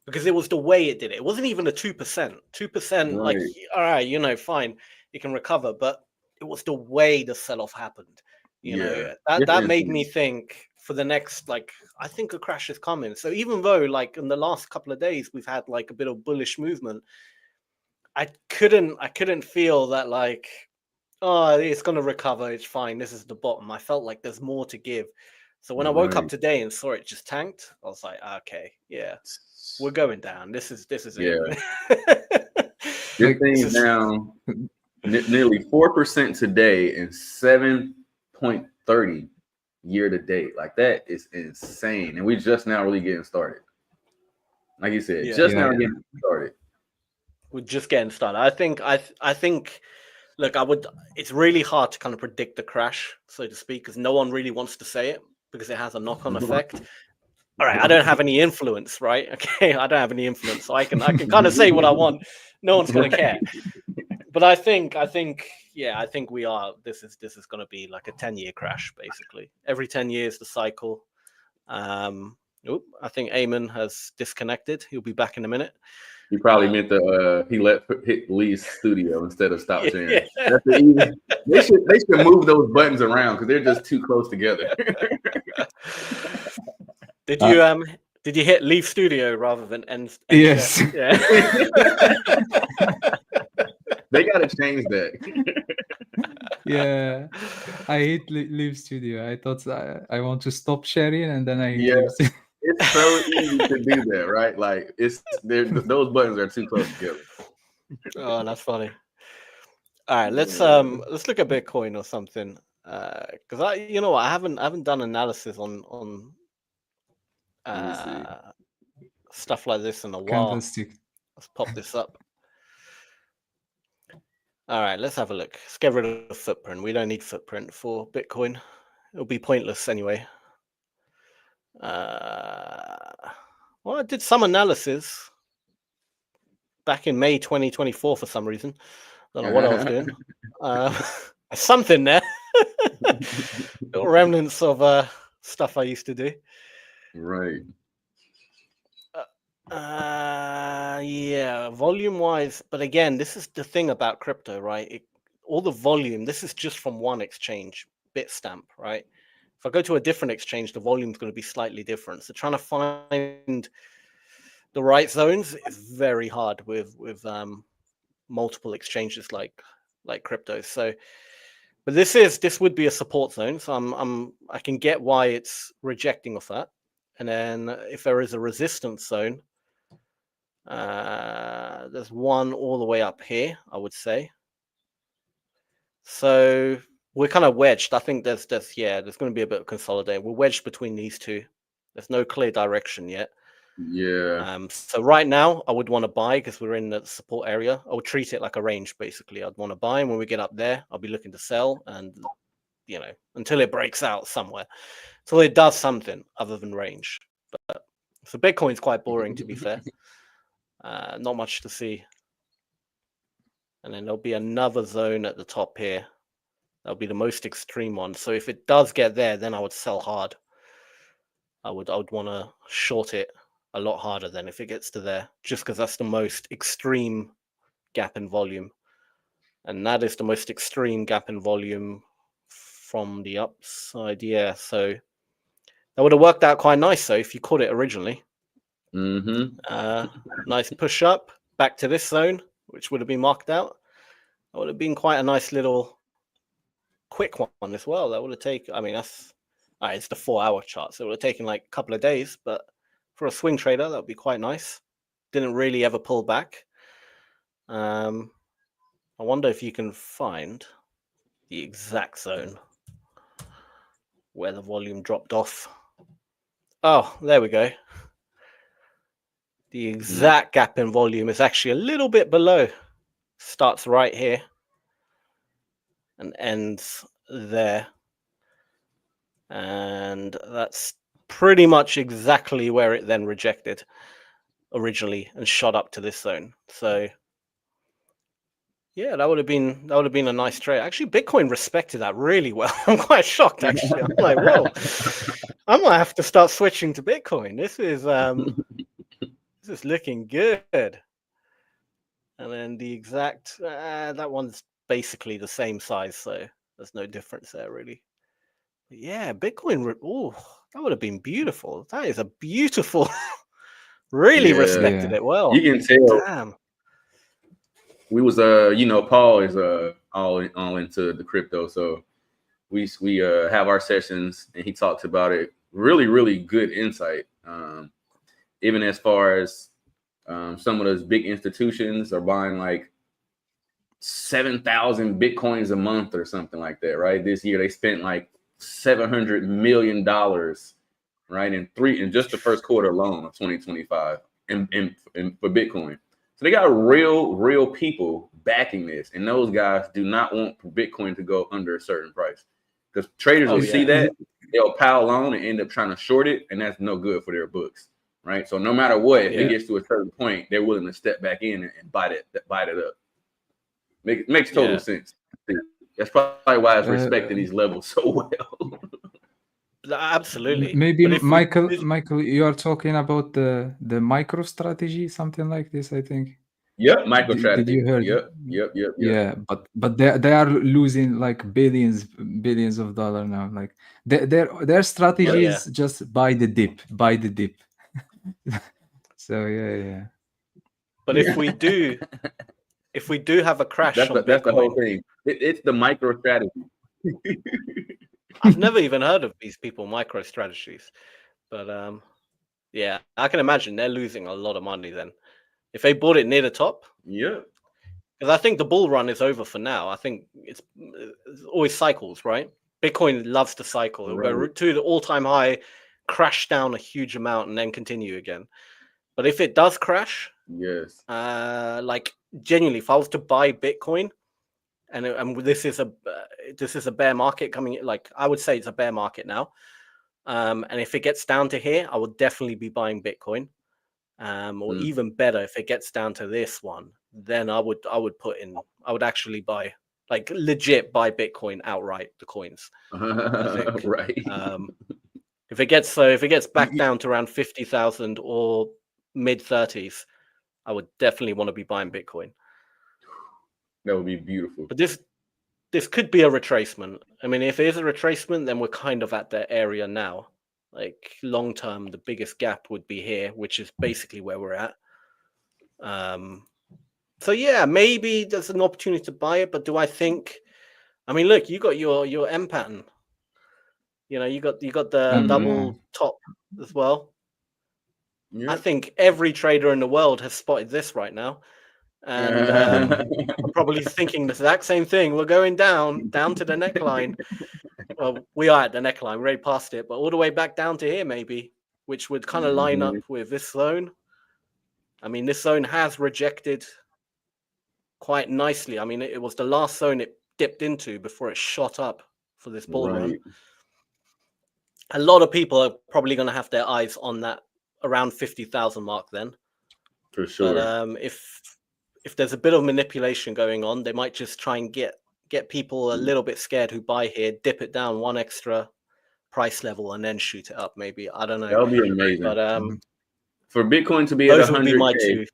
Speaker 7: Because it was the way it did it. It wasn't even a 2%. 2%, like, all right, fine, you can recover. But it was the way the sell-off happened. You know, that made me think for the next, like, I think a crash is coming. So even though, like, in the last couple of days, we've had, like, a bit of bullish movement, I couldn't feel that, like, oh, it's going to recover. It's fine. This is the bottom. I felt like there's more to give. So when I woke up today and saw it just tanked, I was like, okay, we're going down. This is it.
Speaker 9: This thing's down nearly 4% today and 7.30 year to date. Like, that is insane. And we just now really getting started. Like you said, now getting started.
Speaker 7: We're just getting started. I think. Look, it's really hard to kind of predict the crash, so to speak, because no one really wants to say it because it has a knock-on effect. All right, I don't have any influence, right? Okay, I don't have any influence, so I can kind of say what I want. No one's going to care. But I think we are. This is going to be like a 10-year crash, basically. Every 10 years, the cycle. I think Aymane has disconnected. He'll be back in a minute.
Speaker 9: He probably meant to hit Lee's studio instead of stop sharing. That's the easy. They should move those buttons around because they're just too close together.
Speaker 7: Did you hit leave studio rather than end?
Speaker 8: Yes.
Speaker 7: Yeah.
Speaker 9: They gotta change that.
Speaker 8: Yeah, I hate leave studio. I thought I want to stop sharing, and then I hit leave studio.
Speaker 9: It's so easy to do that, right? Like those buttons are too close together.
Speaker 7: Oh, that's funny. All right, let's look at Bitcoin or something. Because I haven't done analysis on
Speaker 8: Let me see.
Speaker 7: stuff like this in a while.
Speaker 8: Candlestick.
Speaker 7: Let's pop this up. All right, let's have a look. Let's get rid of the footprint. We don't need footprint for Bitcoin. It'll be pointless anyway. Well, I did some analysis back in May 2024 for some reason. Don't know what I was doing. Something there. Little remnants of stuff I used to do.
Speaker 9: Right.
Speaker 7: Yeah, volume wise, but again, this is the thing about crypto, right? All the volume, this is just from one exchange, Bitstamp, right? If I go to a different exchange, the volume is going to be slightly different. So trying to find the right zones is very hard with multiple exchanges like crypto. So, but this would be a support zone. So I can get why it's rejecting of that. And then if there is a resistance zone, there's one all the way up here, I would say. So we're kind of wedged. I think there's going to be a bit of consolidation. We're wedged between these two. There's no clear direction yet.
Speaker 9: Yeah.
Speaker 7: So right now I would want to buy because we're in the support area. I would treat it like a range basically. I'd want to buy, and when we get up there, I'll be looking to sell, and until it breaks out somewhere. So it does something other than range. But so Bitcoin's quite boring, to be fair. Not much to see. And then there'll be another zone at the top here. That'll be the most extreme one. So if it does get there, then I would sell hard. I would want to short it a lot harder than if it gets to there, just because that's the most extreme gap in volume. And that is the most extreme gap in volume from the upside. Yeah, so that would have worked out quite nice, though, if you caught it originally. Nice push up back to this zone, which would have been marked out. That would have been quite a nice little quick one as well. That would have taken, it's the 4-hour chart, so it would have taken like a couple of days, but for a swing trader, that would be quite nice. Didn't really ever pull back. I wonder if you can find the exact zone where the volume dropped off. Oh, there we go. The exact gap in volume is actually a little bit below. Starts right here and ends there. And that's pretty much exactly where it then rejected originally and shot up to this zone. So yeah, that would have been a nice trade. Actually, Bitcoin respected that really well. I'm quite shocked, actually. I'm like, whoa, I might have to start switching to Bitcoin. This is looking good. And then the exact that one's basically the same size, so there's no difference there really. But yeah, Bitcoin. That would have been beautiful. That is a beautiful. Really respected it well.
Speaker 9: You can tell.
Speaker 7: Damn.
Speaker 9: We was Paul is all into the crypto, so we have our sessions and he talks about it. Really, really good insight. Even as far as some of those big institutions are buying like 7,000 Bitcoins a month or something like that, right? This year they spent like $700 million, right? In just the first quarter alone of 2025 and for Bitcoin. So they got real people backing this, and those guys do not want Bitcoin to go under a certain price, because traders will see that, they'll pile on and end up trying to short it, and that's no good for their books, right? So no matter what, if it gets to a certain point, they're willing to step back in and bite it up. Makes total sense. That's probably why it's respecting these levels so well.
Speaker 7: Absolutely.
Speaker 8: Maybe Michael, you are talking about the micro strategy, something like this, I think.
Speaker 9: Yep, micro strategy.
Speaker 8: Did you hear?
Speaker 9: Yep.
Speaker 8: Yeah, but they are losing like billions of dollars now. Like their strategy is just buy the dip. So yeah.
Speaker 7: But if we do have a crash,
Speaker 9: that's the whole thing. It's the micro strategy.
Speaker 7: I've never even heard of these people, micro strategies, but I can imagine they're losing a lot of money then if they bought it near the top.
Speaker 9: Yeah,
Speaker 7: Because I think the bull run is over for now. I think it's always cycles, right? Bitcoin loves to cycle. It'll go to the all-time high, crash down a huge amount, and then continue again. But if it does crash,
Speaker 9: Yes.
Speaker 7: like genuinely, if I was to buy Bitcoin, and this is a bear market coming, like I would say it's a bear market now. And if it gets down to here, I would definitely be buying Bitcoin. Or even better, if it gets down to this one, then I would actually buy, like legit buy Bitcoin outright, the coins. I think.
Speaker 9: Right.
Speaker 7: If it gets back down to around 50,000 or mid 30s, I would definitely want to be buying Bitcoin.
Speaker 9: That would be beautiful.
Speaker 7: But this could be a retracement. I mean, if it is a retracement, then we're kind of at that area now. Like long term, the biggest gap would be here, which is basically where we're at. So yeah, maybe there's an opportunity to buy it, but do I think? I mean, look, you got your M pattern. You know, you got the double top as well. Yep. I think every trader in the world has spotted this right now, and I'm probably thinking the exact same thing. We're going down to the neckline. Well, we are at the neckline, we're already past it, but all the way back down to here, maybe, which would kind of line up with this zone. I mean, this zone has rejected quite nicely. I mean, it was the last zone it dipped into before it shot up for this bull run. A lot of people are probably going to have their eyes on that around 50,000 mark then.
Speaker 9: For sure.
Speaker 7: But if there's a bit of manipulation going on, they might just try and get people a little bit scared who buy here, dip it down one extra price level, and then shoot it up. Maybe, I don't know.
Speaker 9: That would be amazing.
Speaker 7: But
Speaker 9: for Bitcoin to be at 100K,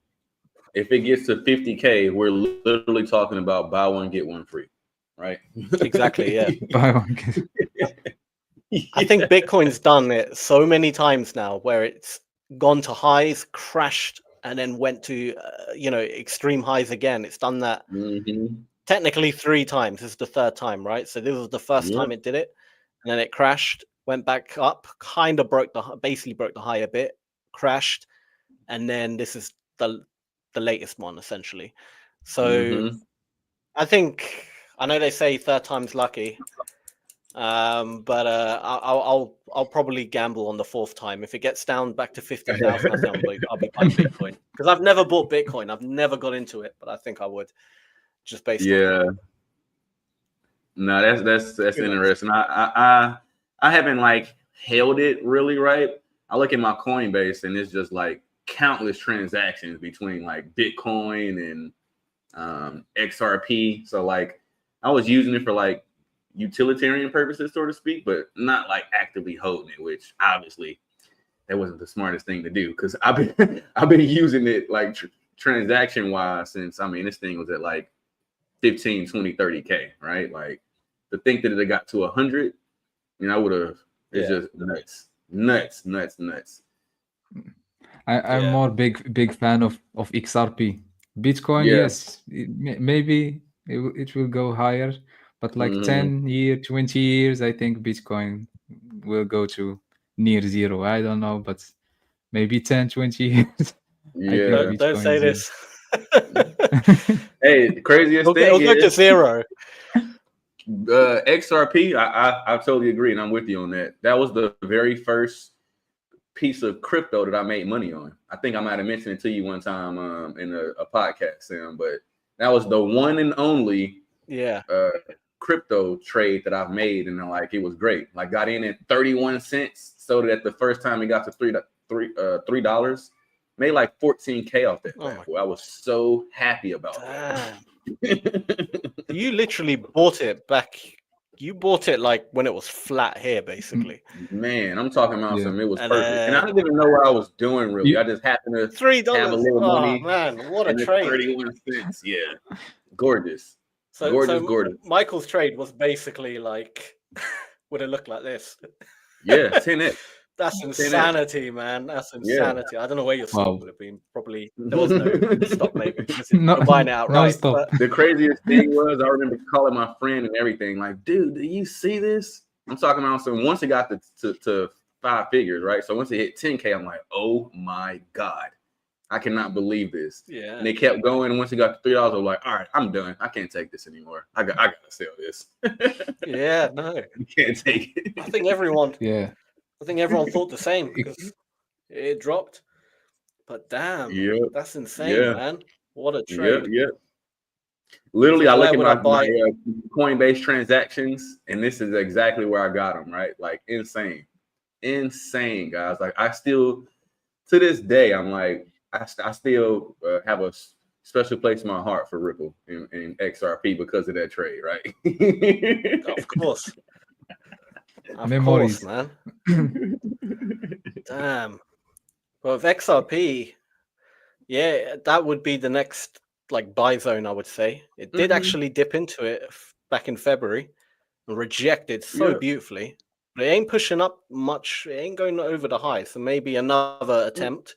Speaker 9: if it gets to 50K, we're literally talking about buy one get one free, right?
Speaker 7: Exactly. Yeah.
Speaker 8: Buy one get.
Speaker 7: I think Bitcoin's done it so many times now, where it's gone to highs, crashed, and then went to extreme highs again. It's done that. Technically 3 times. This is the 3rd time, right? So this was the first time it did it, and then it crashed, went back up, kind of basically broke the high a bit, crashed, and then this is the latest one essentially. So I know they say 3rd time's lucky, but I'll probably gamble on the 4th time. If it gets down back to 50,000, I'll be buying Bitcoin, because I've never bought Bitcoin. I've never got into it, but I think I would. Just based on
Speaker 9: no, that's interesting. I haven't like held it really right. I look at my Coinbase and it's just like countless transactions between like Bitcoin and XRP. So like I was using it for like utilitarian purposes, so to speak, but not like actively holding it, which obviously that wasn't the smartest thing to do, because I've been using it like transaction wise since, I mean, this thing was at like 15, 20, 30K, right? Like to think that it got to 100, I would have. It's just nuts.
Speaker 8: I'm more big fan of XRP. Bitcoin, yes, maybe it will go higher, but like 10 years, 20 years, I think Bitcoin will go to near zero. I don't know, but maybe 10, 20 years.
Speaker 7: Yeah, don't say this.
Speaker 9: Hey, the craziest thing
Speaker 7: is, go to zero.
Speaker 9: XRP, I totally agree, and I'm with you on that. That was the very first piece of crypto that I made money on. I think I might have mentioned it to you one time in a podcast, Sam, but that was the one and only crypto trade that I've made, and like it was great. Like got in at 31 cents, sold it at the first time it got to $3. Made like 14K off that. I was so happy about that.
Speaker 7: You literally bought it back. You bought it like when it was flat here, basically.
Speaker 9: Man, I'm talking about something. It was perfect, and I didn't even know what I was doing really. I just happened to
Speaker 7: $3
Speaker 9: have a little money.
Speaker 7: Man, what a trade!
Speaker 9: 31 cents. Yeah, gorgeous. Gorgeous.
Speaker 7: Michael's trade was basically like would it look like this?
Speaker 9: Yeah, 10x.
Speaker 7: That's insanity, man. That's insanity. I don't know where your stop would have been. Probably there was no stop, maybe. You're buying it outright.
Speaker 8: No
Speaker 9: the craziest thing was I remember calling my friend and everything, like, dude, do you see this? I'm talking about once it got to 5 figures, right? So once it hit 10K, I'm like, oh my God. I cannot believe this.
Speaker 7: Yeah.
Speaker 9: And they kept going. And once it got to $3, I was like, all right, I'm done. I can't take this anymore. I gotta sell this.
Speaker 7: Yeah, no.
Speaker 9: You can't take it.
Speaker 7: I think everyone thought the same because it dropped. But damn, that's insane, man. What a trade.
Speaker 9: Yeah. Literally, I look at my
Speaker 7: buy?
Speaker 9: Coinbase transactions, and this is exactly where I got them, right? Like, insane, guys. Like, I still, to this day, I'm like, I still have a special place in my heart for Ripple and XRP because of that trade, right?
Speaker 7: Of course.
Speaker 8: Memories,
Speaker 7: man. Damn. Well, with XRP, yeah, that would be the next like buy zone, I would say. It did actually dip into it back in February and rejected so beautifully. But it ain't pushing up much. It ain't going over the high. So maybe another attempt.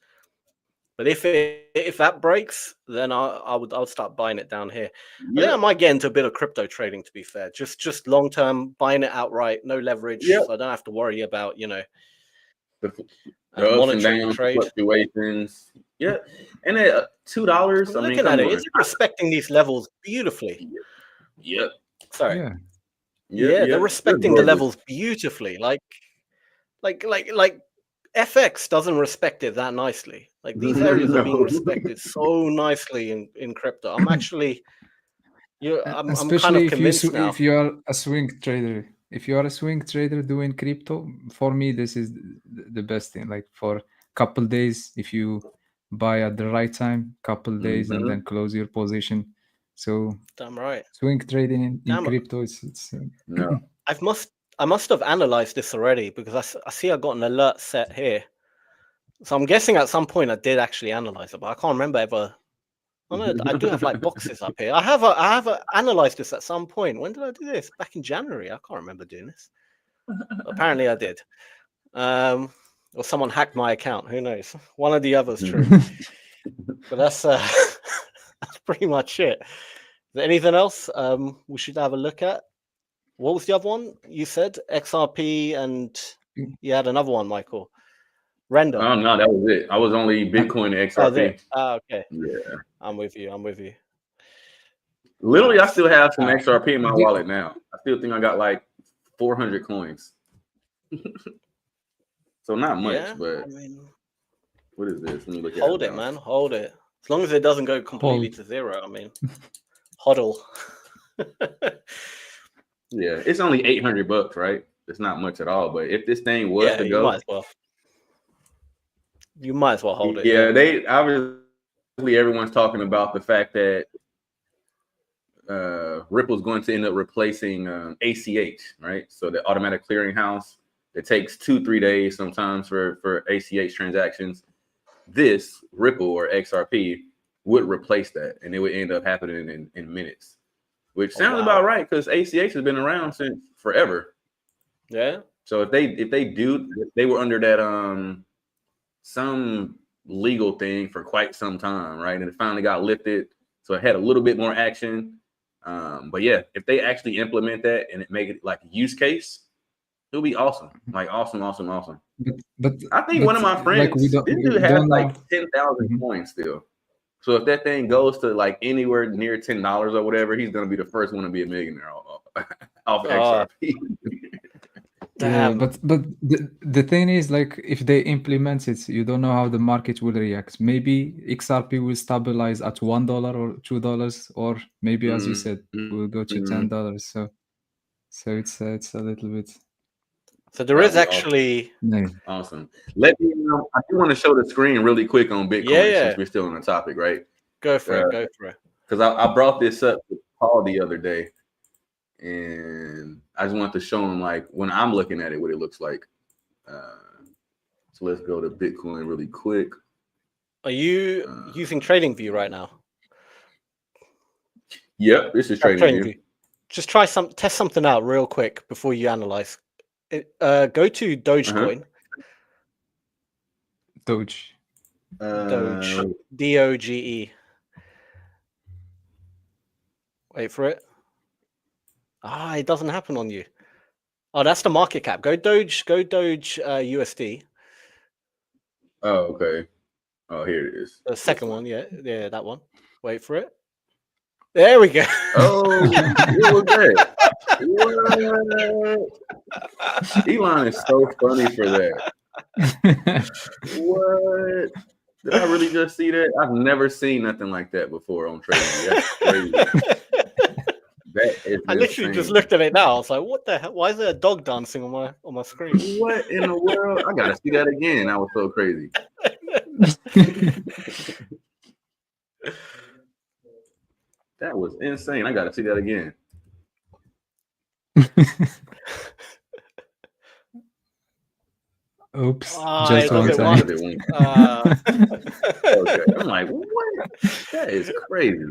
Speaker 7: But if that breaks, then I'll start buying it down here. I think I might get into a bit of crypto trading, to be fair. Just long term, buying it outright, no leverage, so I don't have to worry about
Speaker 9: the ups and downs, fluctuations. Yeah, and at $2,
Speaker 7: looking at it, is it respecting these levels beautifully?
Speaker 9: Yep.
Speaker 7: Sorry. Yeah, they're respecting the levels beautifully. Like FX doesn't respect it that nicely. Like these areas are being respected so nicely in crypto. I'm actually, I'm kind of convinced now.
Speaker 8: If you are a swing trader. If you are a swing trader doing crypto, for me, this is the best thing. Like for a couple days, if you buy at the right time, couple days, and then close your position. So
Speaker 7: damn right.
Speaker 8: Swing trading in crypto, it's
Speaker 9: no.
Speaker 7: I must have analyzed this already because I see I got an alert set here. So I'm guessing at some point I did actually analyze it, but I can't remember ever. I do have like boxes up here. I have analyzed this at some point. When did I do this? Back in January. I can't remember doing this. Apparently I did. Or someone hacked my account. Who knows? One of the others, true. But that's pretty much it. Is there anything else we should have a look at? What was the other one? You said XRP, and you had another one, Michael. Render.
Speaker 9: No, that was it. I was only Bitcoin and XRP.
Speaker 7: Okay.
Speaker 9: Yeah.
Speaker 7: I'm with you.
Speaker 9: Literally, I still have some XRP in my wallet now. I still think I got like 400 coins. So not much, but what is this? Let me look at it.
Speaker 7: Hold it, man. Hold it. As long as it doesn't go completely to zero. I mean, hodl.
Speaker 9: Yeah, it's only $800, right? It's not much at all. But if this thing was to go,
Speaker 7: you might as well hold it.
Speaker 9: Yeah, they obviously everyone's talking about the fact that Ripple's going to end up replacing ACH, right? So the automatic clearinghouse. It takes 2-3 days sometimes for ACH transactions. This Ripple or XRP would replace that, and it would end up happening in minutes, which sounds about right because ACH has been around since forever.
Speaker 7: Yeah.
Speaker 9: So if they were under that some legal thing for quite some time, right? And it finally got lifted, so it had a little bit more action. But yeah, if they actually implement that and it make it like a use case, it'll be awesome. Like awesome.
Speaker 8: But
Speaker 9: I think one of my friends, this dude has like 10,000 coins still. So if that thing goes to like anywhere near $10 or whatever, he's gonna be the first one to be a millionaire off XRP.
Speaker 8: Yeah, but the thing is, like, if they implement it, you don't know how the market will react. Maybe XRP will stabilize at $1 or $2, or maybe, as you said, will go to $10. So it's a little bit.
Speaker 7: So there is actually
Speaker 9: awesome. Let me know. I do want to show the screen really quick on Bitcoin since we're still on the topic, right?
Speaker 7: Go for it.
Speaker 9: Because I brought this up to Paul the other day, and I just want to show him like when I'm looking at it, what it looks like. So let's go to Bitcoin really quick.
Speaker 7: Are you using TradingView right now?
Speaker 9: Yep, this is TradingView.
Speaker 7: Just test something out real quick before you analyze. Go to Dogecoin.
Speaker 8: Doge.
Speaker 7: DOGE. Wait for it. It doesn't happen on you. Oh, that's the market cap. Go Doge USD.
Speaker 9: Oh, okay. Oh, here it is.
Speaker 7: The second one, yeah, that one. Wait for it. There we go.
Speaker 9: Oh, what was that? What? Elon is so funny for that. What? Did I really just see that? I've never seen nothing like that before on trading. That's crazy. That is
Speaker 7: I literally just looked at it now. I was like, "What the hell? Why is there a dog dancing on my screen?"
Speaker 9: What in the world? I gotta see that again. That was so crazy. That was insane. I gotta see that again.
Speaker 8: Oops,
Speaker 7: Ah,
Speaker 8: just
Speaker 7: it
Speaker 8: one
Speaker 7: doesn't
Speaker 8: time.
Speaker 9: Okay. I'm like, what? That is crazy.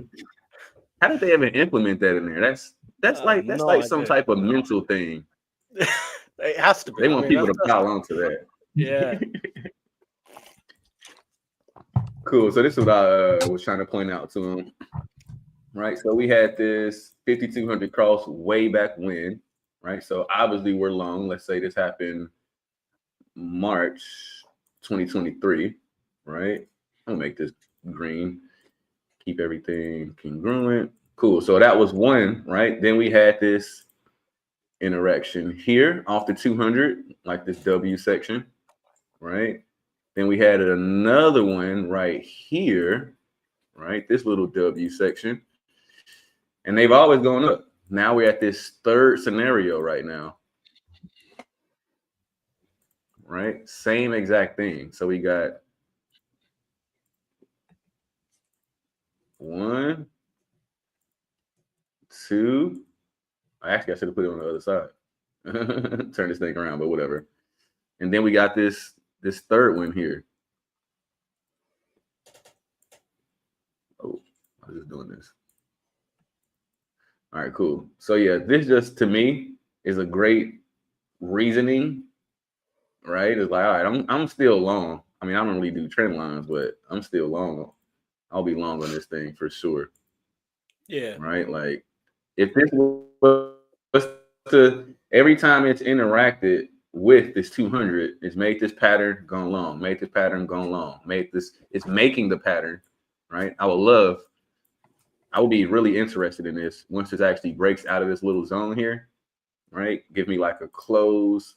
Speaker 9: How did they even implement that in there? That's like some type of mental thing.
Speaker 7: It has to be.
Speaker 9: They want people to pile onto that.
Speaker 7: Yeah.
Speaker 9: Cool. So this is what I was trying to point out to him. Right. So we had this 5,200 cross way back when. Right. So obviously we're long. Let's say this happened March 2023. Right. I'll make this green. Keep everything congruent. Cool. So that was one. Right. Then we had this interaction here off the 200, like this W section. Right. Then we had another one right here, right? This little W section. And they've always gone up. Now we're at this third scenario right now. Right? Same exact thing. So we got 1, 2. Actually, I should have put it on the other side. Turn this thing around, but whatever. And then we got this third one here. Oh, I was just doing this. All right, cool. So yeah, this just to me is a great reasoning, right? It's like, all right, I'm still long. I mean, I don't really do trend lines, but I'm still long. I'll be long on this thing for sure.
Speaker 7: Yeah.
Speaker 9: Right. Like if this was to every time it's interacted with this 200, it's made this pattern go long, made this pattern go long, it's making the pattern, right? I would be really interested in this once this actually breaks out of this little zone here, right? Give me like a close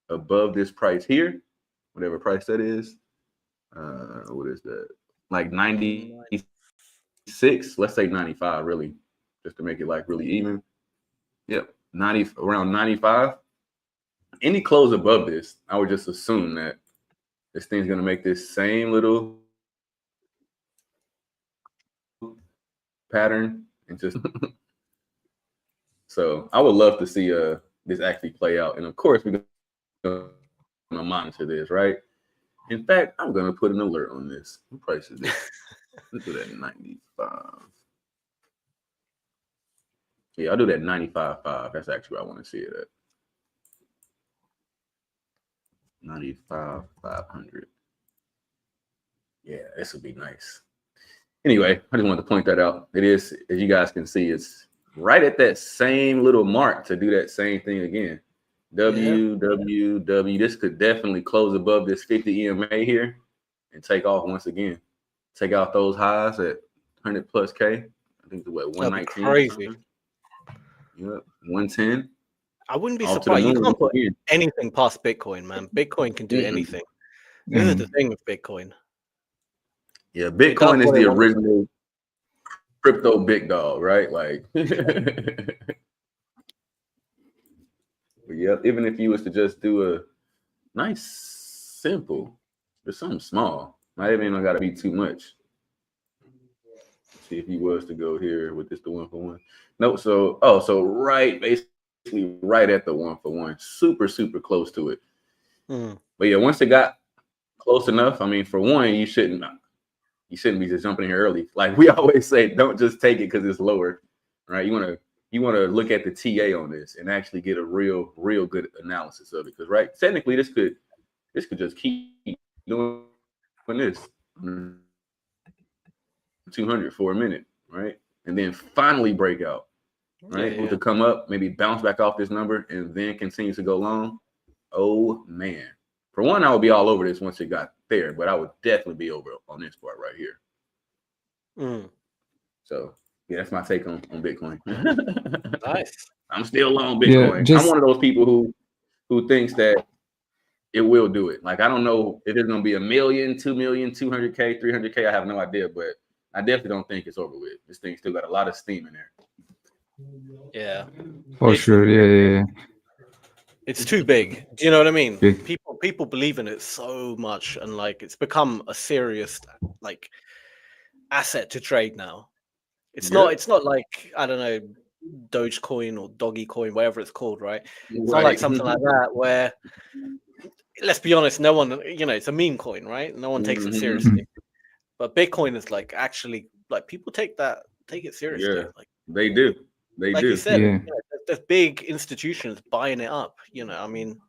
Speaker 9: above this price here, whatever price that is. What is that? Like 96, let's say 95, really, just to make it like really even. Yep, around 95. Any close above this, I would just assume that this thing's gonna make this same little pattern and just so I would love to see this actually play out. And of course we're gonna monitor this, right? In fact, I'm gonna put an alert on this. What price is this? Let's do that 95. Yeah, I'll do that 95.5. That's actually what I want to see it at. 95,500. Yeah, this would be nice. Anyway, I just wanted to point that out. It is, as you guys can see, it's right at that same little mark to do that same thing again. W. This could definitely close above this 50 EMA here and take off once again. Take out those highs at 100 plus K. I think it's what, 119.
Speaker 7: Crazy.
Speaker 9: Yep, 110.
Speaker 7: I wouldn't be surprised. You can't put anything past Bitcoin, man. Bitcoin can do anything. This is the thing with Bitcoin.
Speaker 9: Yeah, Bitcoin is the original crypto big dog, right? Like, yeah, even if you was to just do a nice, simple, just something small, not even got to be too much. Let's see if he was to go here with this the 1-for-1. No, so right, basically right at the 1-for-1, super close to it. But yeah, once it got close enough, I mean, for one, you shouldn't be just jumping in here early. Like we always say, don't just take it because it's lower, right? You want to look at the TA on this and actually get a real good analysis of it. Because right, technically this could just keep doing this 200 for a minute, right? And then finally break out, right? To come up, maybe bounce back off this number and then continue to go long. Oh man. For one, I would be all over this once it got there, but I would definitely be over on this part right here. So yeah, that's my take on Bitcoin.
Speaker 7: Nice.
Speaker 9: I'm still long Bitcoin.
Speaker 8: just-
Speaker 9: I'm one of those people who thinks that it will do it. Like, I don't know if it's gonna be 1 million, 2 million, 200K, 300K. I have no idea, but I definitely don't think it's over with. This thing still got a lot of steam in there.
Speaker 7: Yeah.
Speaker 8: For sure. Yeah.
Speaker 7: It's too big. Do you know what I mean?
Speaker 8: Big.
Speaker 7: People believe in it so much, and like it's become a serious like asset to trade now. It's not like, I don't know, Dogecoin or Doggy Coin, whatever it's called, right? It's not like something like that where, let's be honest, no one, it's a meme coin, right? No one takes it seriously. But Bitcoin is like actually like people take it seriously.
Speaker 9: Yeah,
Speaker 7: like
Speaker 9: they do. They
Speaker 7: like
Speaker 9: do.
Speaker 7: you said,
Speaker 8: Yeah.
Speaker 7: there's big institutions buying it up. I mean,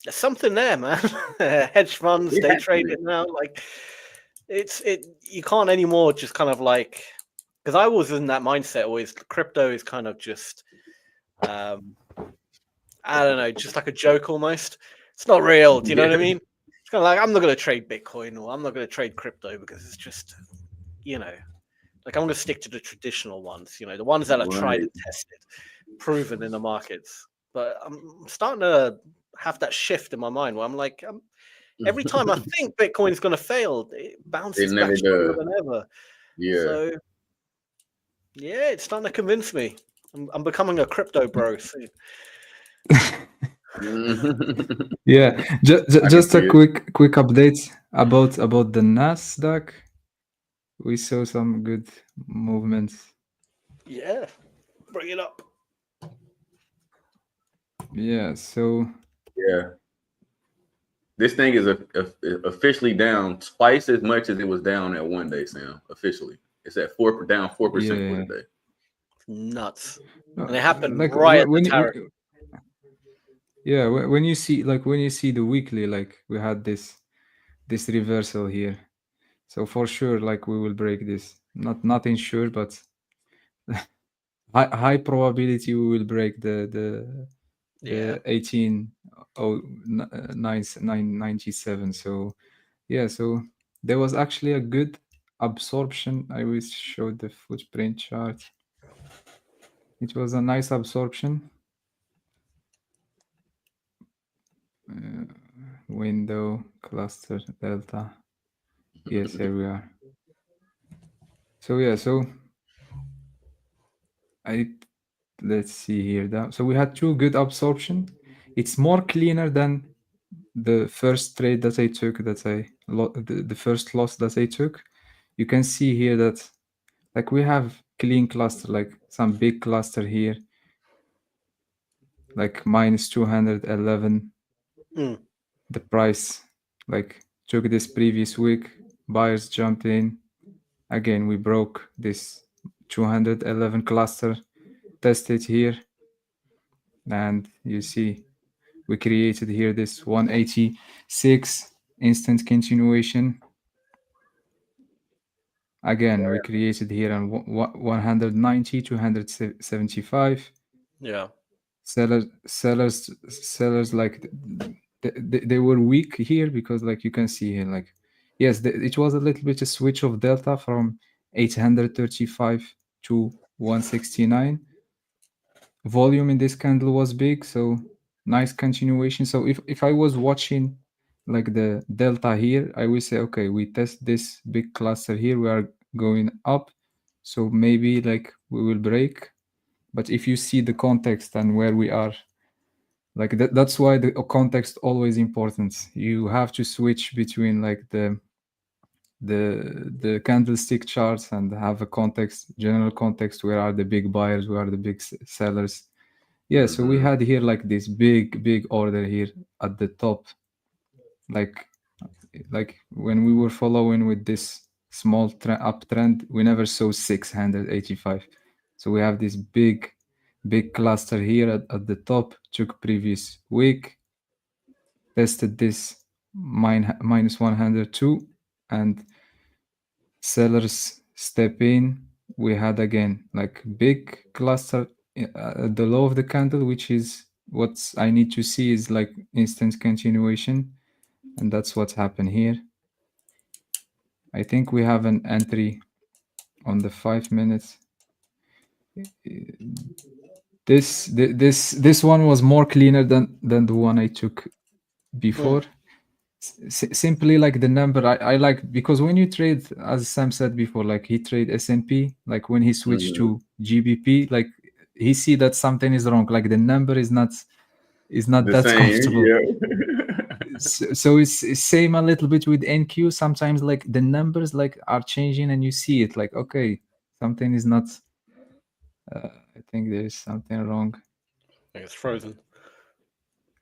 Speaker 7: there's something there, man. Hedge funds, day trading now, like you can't anymore just kind of like, because I was in that mindset always. Crypto is kind of just, I don't know, just like a joke almost. It's not real. Do you know what I mean? It's kind of like, I'm not going to trade Bitcoin or I'm not going to trade crypto because it's just, like I'm going to stick to the traditional ones. The ones that are tried and tested, proven in the markets. But I'm starting to have that shift in my mind where I'm like, every time I think Bitcoin is going to fail, it bounces back stronger than ever. Yeah. So, yeah, it's starting to convince me. I'm becoming a crypto bro soon.
Speaker 8: Yeah, just a quick update about the NASDAQ. We saw some good movements.
Speaker 7: Yeah, bring it up.
Speaker 8: Yeah, so
Speaker 9: this thing is officially down twice as much as it was down at one day, Sam. Officially, it's at down 4% for the day.
Speaker 7: Nuts.
Speaker 8: No,
Speaker 7: and it happened
Speaker 8: like
Speaker 7: right at
Speaker 8: when
Speaker 7: the tariff.
Speaker 8: when you see the weekly, like we had this reversal here, so for sure, like we will break this. Nothing sure, but high probability we will break the 18,997. So yeah, so there was actually a good absorption. I will show the footprint chart. It was a nice absorption. Window, cluster, delta. Yes, here we are. So yeah, let's see here. So we had 2 good absorption. It's more cleaner than the first trade that I took, the first loss that I took. You can see here that like we have clean cluster, like some big cluster here, like minus 211. The price like took this previous week, buyers jumped in. Again, we broke this 211 cluster, tested here, and you see we created here this 186 instant continuation. Again, we created here on 190, 275.
Speaker 7: Yeah.
Speaker 8: Sellers like they were weak here because like you can see here, like yes, it was a little bit a switch of delta from 835 to 169. Volume in this candle was big, so nice continuation. So if I was watching like the delta here, I will say, okay, we test this big cluster here, we are going up, so maybe like we will break. But if you see the context and where we are, like that's why the context always important. You have to switch between like the candlestick charts and have a context, general context. Where are the big buyers? Where are the big sellers? Yeah, so we had here like this big order here at the top, like when we were following with this small uptrend, we never saw 685. So we have this big cluster here at the top, took previous week, tested this minus 102, and sellers step in. We had again like big cluster at the low of the candle, which is what I need to see is like instant continuation. and that's what happened here. I think we have an entry on the 5 minutes. This one was more cleaner than the one I took before. Simply like the number I like, because when you trade, as Sam said before, like he trade S&P, like when he switched to GBP, like he see that something is wrong, like the number is not
Speaker 9: The
Speaker 8: that
Speaker 9: same,
Speaker 8: comfortable.
Speaker 9: yeah.
Speaker 8: So it's same a little bit with NQ. Sometimes like the numbers like are changing and you see it like, okay, something is not I think there's something wrong.
Speaker 7: I think it's frozen.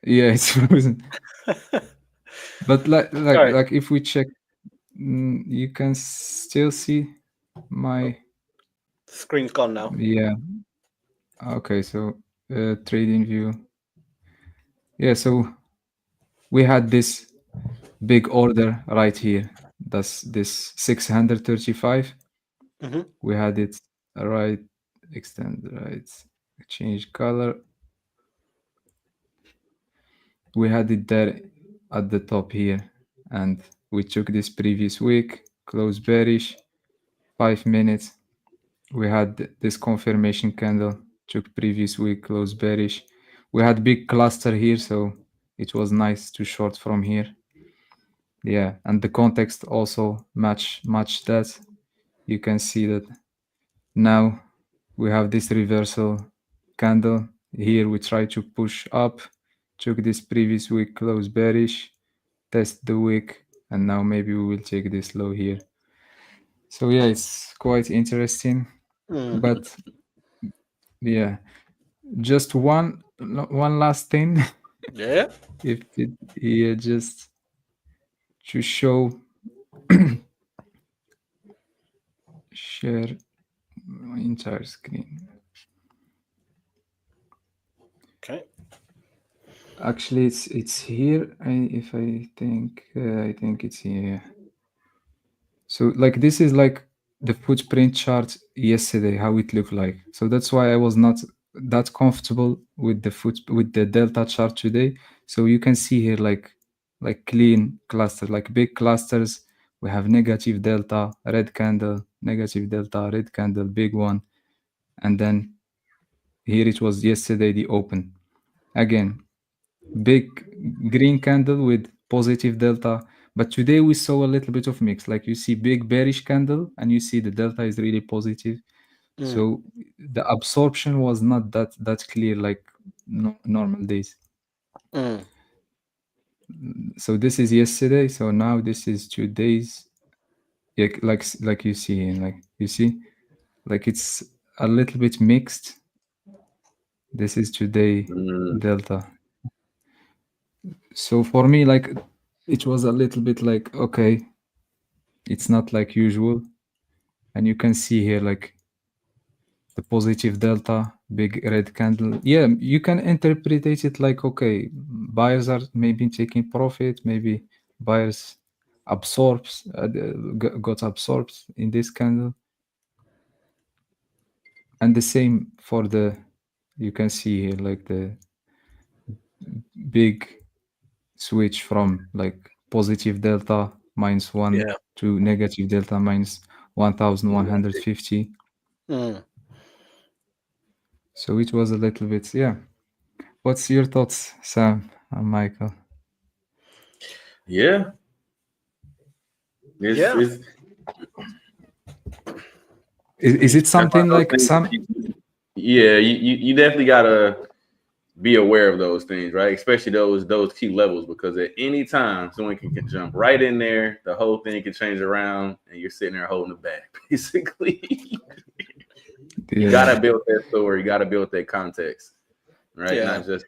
Speaker 8: Yeah, it's frozen. But
Speaker 7: Sorry.
Speaker 8: like if we check, you can still see my
Speaker 7: The screen's gone now.
Speaker 8: yeah. Okay, so trading view. Yeah, so we had this big order right here. That's this 635. We had it right, extend right, change color. We had it there at the top here, and we took this previous week, close bearish, 5 minutes. We had this confirmation candle, took previous week, close bearish. We had big cluster here, so it was nice to short from here. Yeah, and the context also match that. You can see that now we have this reversal candle. Here we try to push up, took this previous week, close bearish, test the wick, and now maybe we will take this low here. So yeah, it's quite interesting. But yeah, just one last thing.
Speaker 7: Yeah.
Speaker 8: If it here just to show share my entire screen.
Speaker 7: Okay.
Speaker 8: Actually, it's here. I think it's here. So like this is like the footprint chart yesterday, how it looked like. So that's why I was not that comfortable with the delta chart today. So you can see here like clean clusters, like big clusters. We have negative delta, red candle, negative delta, red candle, big one, and then here it was yesterday the open. Again, big green candle with positive delta, but today we saw a little bit of mix. Like you see big bearish candle and you see the delta is really positive. So the absorption was not that clear like normal days. So this is yesterday, so now this is 2 days. Yeah, like you see, like you see, like it's a little bit mixed. This is today delta. So for me, like it was a little bit like, okay, it's not like usual. And you can see here like the positive delta, big red candle. Yeah, you can interpret it like, okay, buyers are maybe taking profit, maybe buyers got absorbed in this candle. And the same for you can see here like the big switch from like positive delta -1 to negative delta -1150. So it was a little bit, yeah. What's your thoughts, Sam and Michael?
Speaker 9: Yeah.
Speaker 8: Is it something like some?
Speaker 9: Yeah, you definitely gotta be aware of those things, right? Especially those key levels, because at any time someone can jump right in there, the whole thing can change around, and you're sitting there holding it back, basically. You gotta build that story, you gotta build that context, right? Not just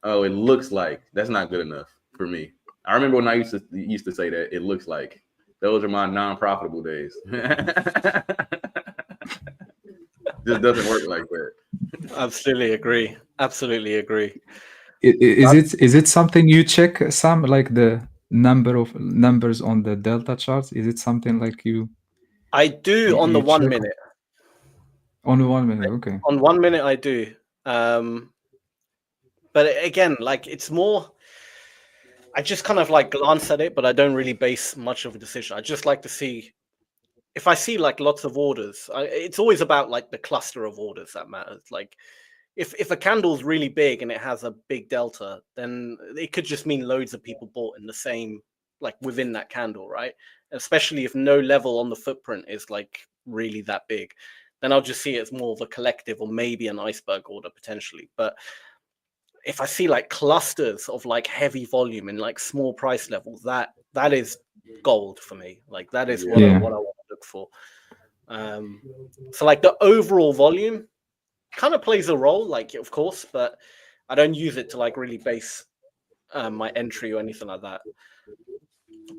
Speaker 9: oh, it looks like. That's not good enough for me. I remember when I used to say that it looks like. Those are my non-profitable days. Just doesn't work like that.
Speaker 7: Absolutely agree. Absolutely agree.
Speaker 8: Is it something you check, Sam, like the number of numbers on the delta charts? Is it something like you?
Speaker 7: I do on the 1 minute.
Speaker 8: On the 1 minute, okay.
Speaker 7: On 1 minute, I do. But again, like it's more. I just kind of like glance at it, but I don't really base much of a decision. I just like to see if I see like lots of orders. It's always about like the cluster of orders that matters. Like if a candle's really big and it has a big delta, then it could just mean loads of people bought in the same, like within that candle, right? Especially if no level on the footprint is like really that big, then I'll just see it as more of a collective or maybe an iceberg order potentially. But if I see like clusters of like heavy volume and like small price levels, that is gold for me. Like that is what I want to look for. So like the overall volume kind of plays a role, like of course, but I don't use it to like really base my entry or anything like that.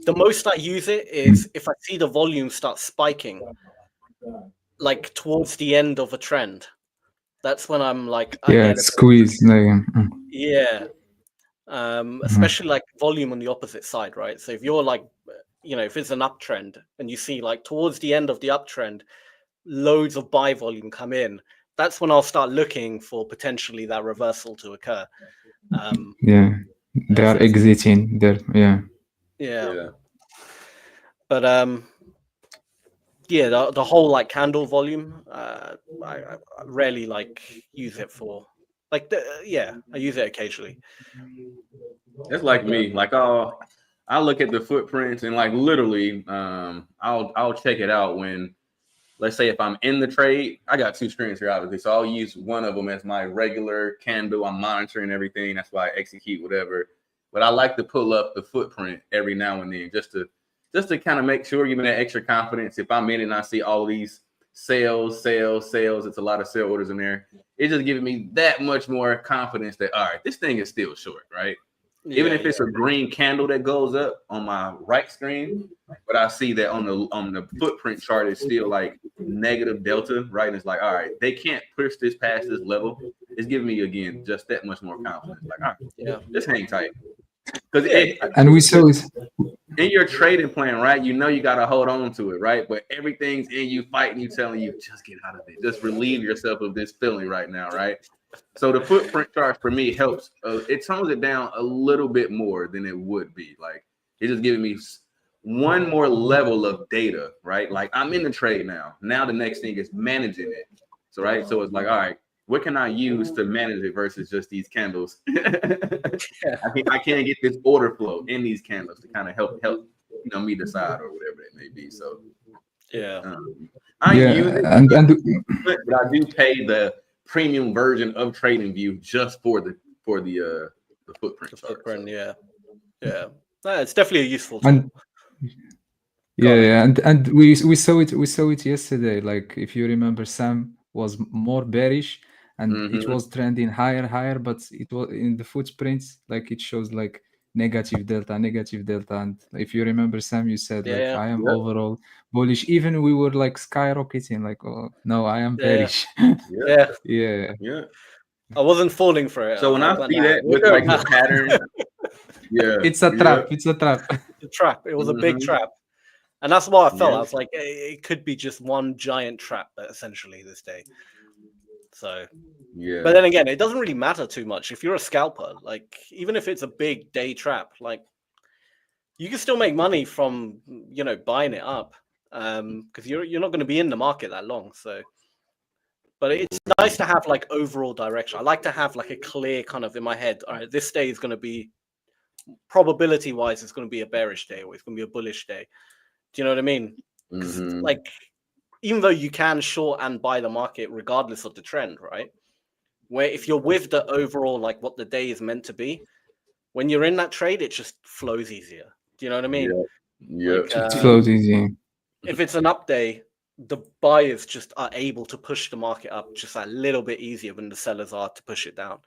Speaker 7: The most I use it is if I see the volume start spiking, like towards the end of a trend. That's when I'm like,
Speaker 8: squeeze.
Speaker 7: Especially like volume on the opposite side, right? So if you're like, if it's an uptrend and you see like towards the end of the uptrend, loads of buy volume come in, that's when I'll start looking for potentially that reversal to occur.
Speaker 8: They are exiting there.
Speaker 7: But the whole like candle volume, I rarely like use it for like I use it occasionally.
Speaker 9: It's like me. Like I'll look at the footprints and like literally I'll check it out when, let's say if I'm in the trade, I got two screens here obviously, so I'll use one of them as my regular candle. I'm monitoring everything. That's why I execute whatever. But I like to pull up the footprint every now and then just to kind of make sure, give me that extra confidence. If I'm in it and I see all of these sales, it's a lot of sell orders in there. It's just giving me that much more confidence that, all right, this thing is still short, right? Even if it's a green candle that goes up on my right screen, but I see that on the footprint chart is still like negative delta, right? And it's like, all right, they can't push this past this level. It's giving me again just that much more confidence. Like, all right, just hang tight.
Speaker 8: And we saw it
Speaker 9: in your trading plan, right? You know you got to hold on to it, right? But everything's in you fighting you, telling you just get out of it, just relieve yourself of this feeling right now, right? So the footprint chart for me helps. It tones it down a little bit more than it would be. Like it's just giving me one more level of data, right? Like I'm in the trade now. Now the next thing is managing it. So right, so it's like, all right, what can I use to manage it versus just these candles? I can't get this order flow in these candles to kind of help me decide or whatever it may be. So I use it, but I do pay the premium version of TradingView just for the footprint.
Speaker 7: It's definitely a useful tool.
Speaker 8: And we saw it yesterday. Like if you remember, Sam was more bearish and it was trending higher, but it was in the footprints, like it shows like negative delta. And if you remember, Sam, you said I am overall bullish. Even we were like skyrocketing, like, oh no, I am bearish.
Speaker 7: I wasn't falling for it.
Speaker 9: So when I see that with like the pattern,
Speaker 8: it's a trap. It's a trap.
Speaker 7: The trap. It was a big trap. And that's what I felt. I was like, it could be just one giant trap, essentially, this day. So, but then again, it doesn't really matter too much. If you're a scalper, like, even if it's a big day trap, like, you can still make money from, buying it up. Because you're not going to be in the market that long. So, but it's nice to have, like, overall direction. I like to have, like, a clear kind of in my head, all right, this day is going to be, probability-wise, it's going to be a bearish day or it's going to be a bullish day. Do you know what I mean? Like, even though you can short and buy the market regardless of the trend, right? Where if you're with the overall, like what the day is meant to be, when you're in that trade, it just flows easier. Do you know what I mean?
Speaker 8: Like, it flows easy.
Speaker 7: If it's an up day, the buyers just are able to push the market up just a little bit easier than the sellers are to push it down.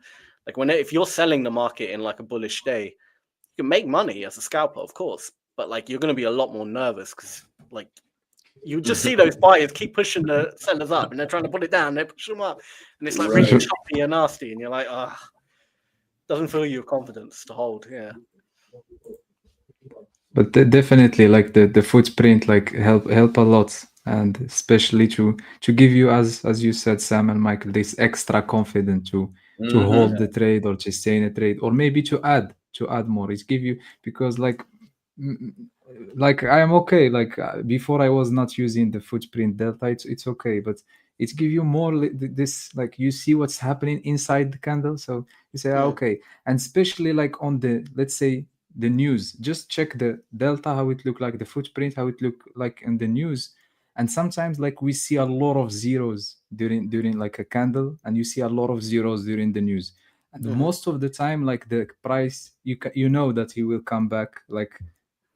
Speaker 7: Like if you're selling the market in like a bullish day, you can make money as a scalper, of course. But like you're going to be a lot more nervous because like you just see those buyers keep pushing the sellers up and they're trying to put it down, they push them up, and it's like really choppy and nasty, and you're like, doesn't fill you with confidence to hold.
Speaker 8: But definitely, like the footprint, like help a lot, and especially to give you, as you said, Sam and Michael, this extra confidence to hold the trade or to stay in a trade, or maybe to add to add more. It give you, because like like I am okay. Like before I was not using the footprint delta. It's okay, but it give you more this, like you see what's happening inside the candle. So you say, okay. And especially like on the, let's say, the news, just check the delta, how it look like, the footprint, how it look like in the news. And sometimes like we see a lot of zeros during like a candle, and you see a lot of zeros during the news. And most of the time, like the price, you know that he will come back, like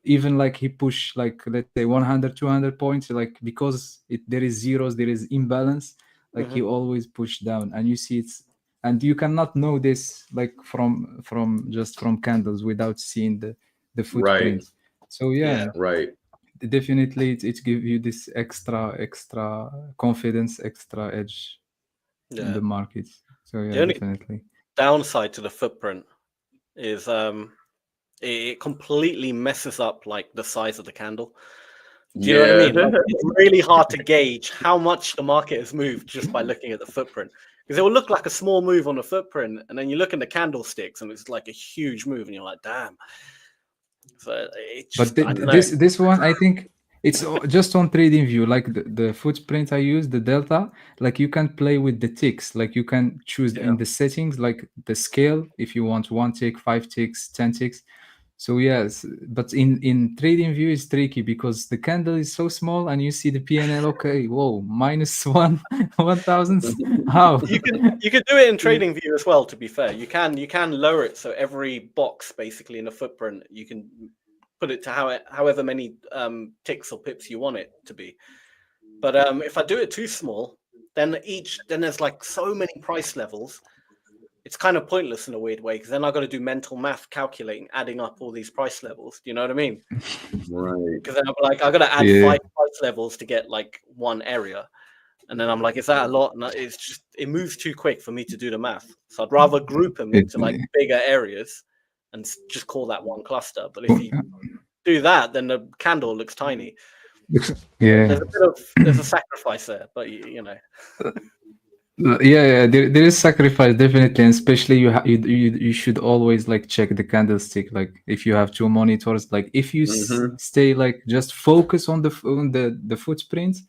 Speaker 8: even like he push like, let's say 100 200 points, like because there is zeros, there is imbalance, like he always push down. And you see it's, and you cannot know this like from just from candles without seeing the footprint. So yeah,
Speaker 9: right.
Speaker 8: Definitely it gives you this extra confidence, extra edge in the market. So yeah,
Speaker 7: the only
Speaker 8: definitely
Speaker 7: downside to the footprint is it completely messes up like the size of the candle. Do you know what I mean? Like, it's really hard to gauge how much the market has moved just by looking at the footprint, because it will look like a small move on the footprint, and then you look in the candlesticks and it's like a huge move, and you're like, damn. So it just,
Speaker 8: but this one, I think it's just on trading view, like the footprint I use, the delta, like you can play with the ticks, like you can choose in the settings, like the scale, if you want 1 tick, 5 ticks, 10 ticks. So yes, but in trading view is tricky because the candle is so small and you see the PNL. Okay, whoa, minus 1,000. How?
Speaker 7: You can do it in trading view as well. To be fair, you can lower it so every box basically in the footprint you can put it to however many ticks or pips you want it to be. But if I do it too small, then there's like so many price levels. It's kind of pointless in a weird way, because then I've got to do mental math, calculating, adding up all these price levels. Do you know what I mean?
Speaker 9: Right.
Speaker 7: Because then I'm like, I've got to add 5 price levels to get like one area. And then I'm like, is that a lot? And it's just, it moves too quick for me to do the math. So I'd rather group them into like bigger areas and just call that one cluster. But if you do that, then the candle looks tiny.
Speaker 8: Yeah.
Speaker 7: There's a sacrifice there, but you know.
Speaker 8: Yeah, there is sacrifice definitely, and especially you should always like check the candlestick. Like if you have 2 monitors, like if you stay like just focus on the footprint,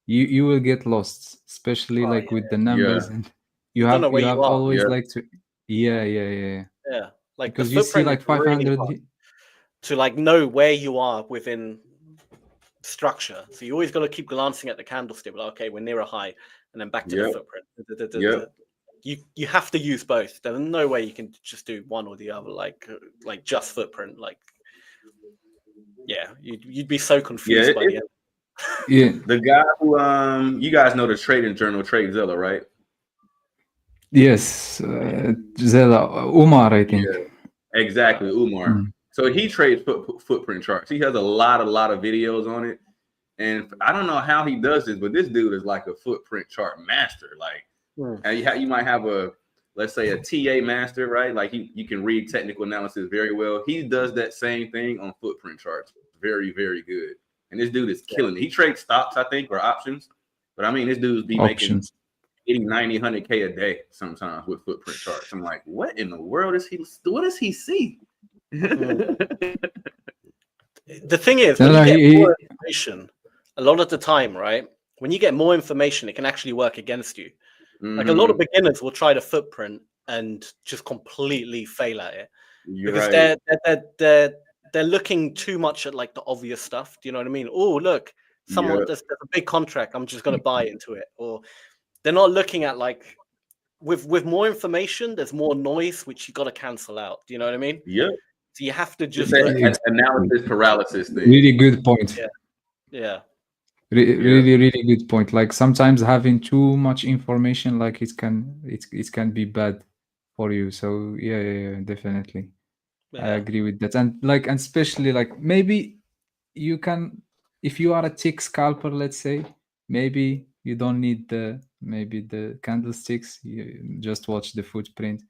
Speaker 8: you will get lost, especially like with the numbers, and you have always like to yeah,
Speaker 7: like
Speaker 8: because
Speaker 7: the
Speaker 8: you see like 500
Speaker 7: really to like know where you are within structure. So you always got to keep glancing at the candlestick. Like, okay, we're near a high, and then back to the footprint. You have to use both. There's no way you can just do one or the other, like just footprint. Like, yeah, you'd be so confused by the end.
Speaker 8: Yeah,
Speaker 9: the guy who you guys know the trading journal, TradeZilla, right?
Speaker 8: Yes, Zella, Umar, I think.
Speaker 9: Yeah, exactly, Umar. So he trades footprint charts. He has a lot of videos on it. And I don't know how he does this, but this dude is like a footprint chart master. Like, you might have let's say a TA master, right? Like you can read technical analysis very well. He does that same thing on footprint charts. Very, very good. And this dude is killing it. He trades stocks, I think, or options. But I mean, this dude's making 80, 90, 100K a day sometimes with footprint charts. I'm like, what in the world what does he see?
Speaker 7: The thing is, when you get more information, a lot of the time, right? When you get more information, it can actually work against you. Like a lot of beginners will try to footprint and just completely fail at it because they're looking too much at like the obvious stuff. Do you know what I mean? Oh, look, there's a big contract. I'm just going to buy into it. Or they're not looking at like with more information. There's more noise, which you got to cancel out. Do you know what I mean?
Speaker 9: Yeah.
Speaker 7: So you have to just
Speaker 9: analysis paralysis thing.
Speaker 8: Really good point.
Speaker 7: Yeah.
Speaker 8: Really good point. Like sometimes having too much information, like it can be bad for you. So yeah, definitely. I agree with that. And especially like maybe you can, if you are a tick scalper, let's say, maybe you don't need the candlesticks. You just watch the footprint.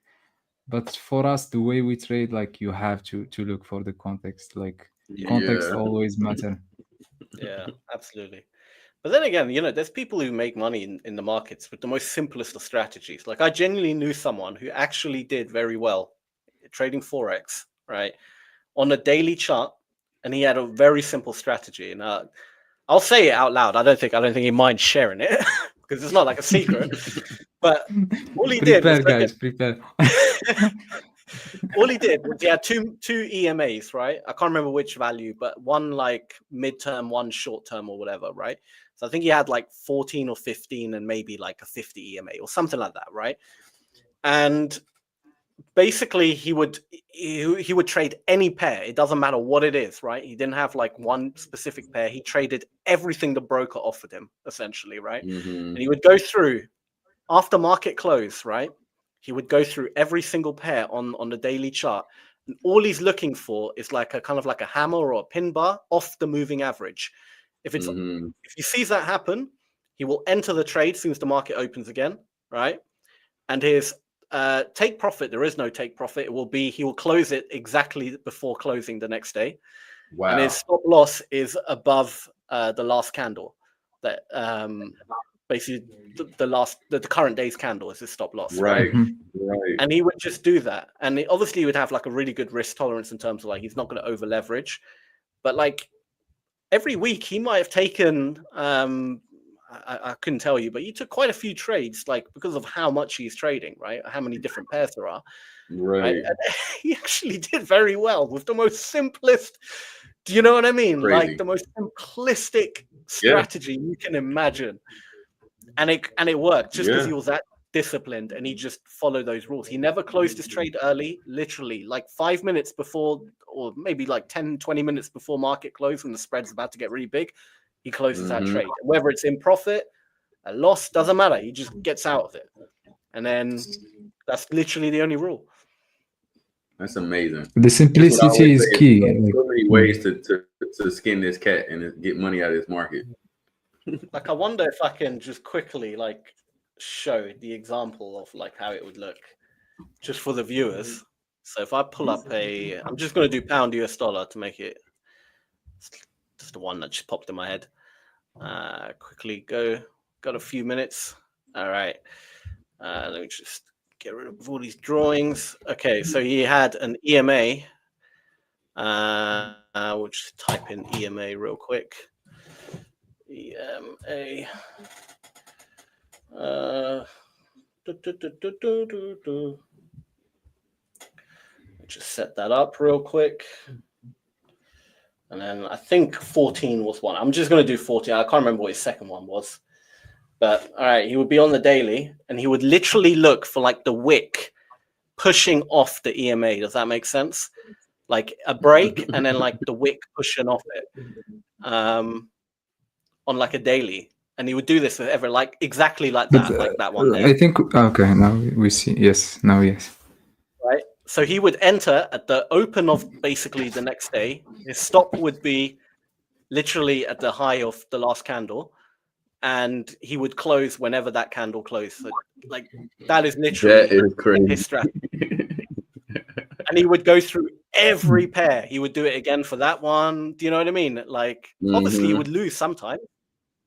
Speaker 8: But for us, the way we trade, like you have to look for the context. Like context always matter.
Speaker 7: Yeah, absolutely. But then again, there's people who make money in the markets with the most simplest of strategies. Like I genuinely knew someone who actually did very well trading Forex right, on a daily chart, and he had a very simple strategy. And I'll say it out loud. I don't think he minds sharing it because it's not like a secret. But all he did was
Speaker 8: Prepare, guys, prepare.
Speaker 7: all he did was he had two EMAs, right? I can't remember which value, but one like midterm, one short term or whatever, right? So I think he had like 14 or 15 and maybe like a 50 EMA or something like that, right? And basically he would trade any pair. It doesn't matter what it is, right? He didn't have like one specific pair. He traded everything the broker offered him, essentially, right?
Speaker 9: Mm-hmm.
Speaker 7: And he would go through after market close, right? He would go through every single pair on the daily chart, and all he's looking for is like a kind of like a hammer or a pin bar off the moving average. If it's if he sees that happen, he will enter the trade as soon as the market opens again, right? And his take profit, there is no take profit. It will be he will close it exactly before closing the next day.
Speaker 9: Wow.
Speaker 7: And his stop loss is above the last candle. That basically the current day's candle is his stop loss.
Speaker 9: Right. Right.
Speaker 7: And he would just do that. And obviously he would have like a really good risk tolerance in terms of like he's not going to over leverage. But like every week he might have taken I couldn't tell you, but he took quite a few trades, like because of how much he's trading, right? How many different pairs there are.
Speaker 9: Right.
Speaker 7: And he actually did very well with the most simplest. Do you know what I mean?
Speaker 9: Crazy.
Speaker 7: Like the most simplistic strategy you can imagine. And it worked just because he was that disciplined and he just followed those rules. He never closed his trade early, literally like 5 minutes before, or maybe like 10, 20 minutes before market close when the spread's about to get really big. He closes that trade. Whether it's in profit, a loss, doesn't matter. He just gets out of it. And then that's literally the only rule.
Speaker 9: That's amazing.
Speaker 8: The simplicity is key.
Speaker 9: There's so many ways to skin this cat and get money out of this market.
Speaker 7: Like, I wonder if I can just quickly like show the example of like how it would look just for the viewers. So if I pull up I'm just going to do pound US dollar to make it just the one that just popped in my head. Quickly got a few minutes. All right. Let me just get rid of all these drawings. Okay, so he had an EMA. We'll just type in EMA real quick. EMA. Just set that up real quick. And then I think 14 was one. I'm just going to do 14. I can't remember what his second one was. But all right, he would be on the daily and he would literally look for like the wick pushing off the EMA. Does that make sense? Like a break and then like the wick pushing off it on like a daily. And he would do this with like exactly like that, like that one there.
Speaker 8: I think, okay, now we see. Yes, now yes.
Speaker 7: Right. So he would enter at the open of basically the next day. His stop would be literally at the high of the last candle. And he would close whenever that candle closed. So, like, that is literally his strategy. And he would go through every pair. He would do it again for that one. Do you know what I mean? Like, obviously he would lose sometimes,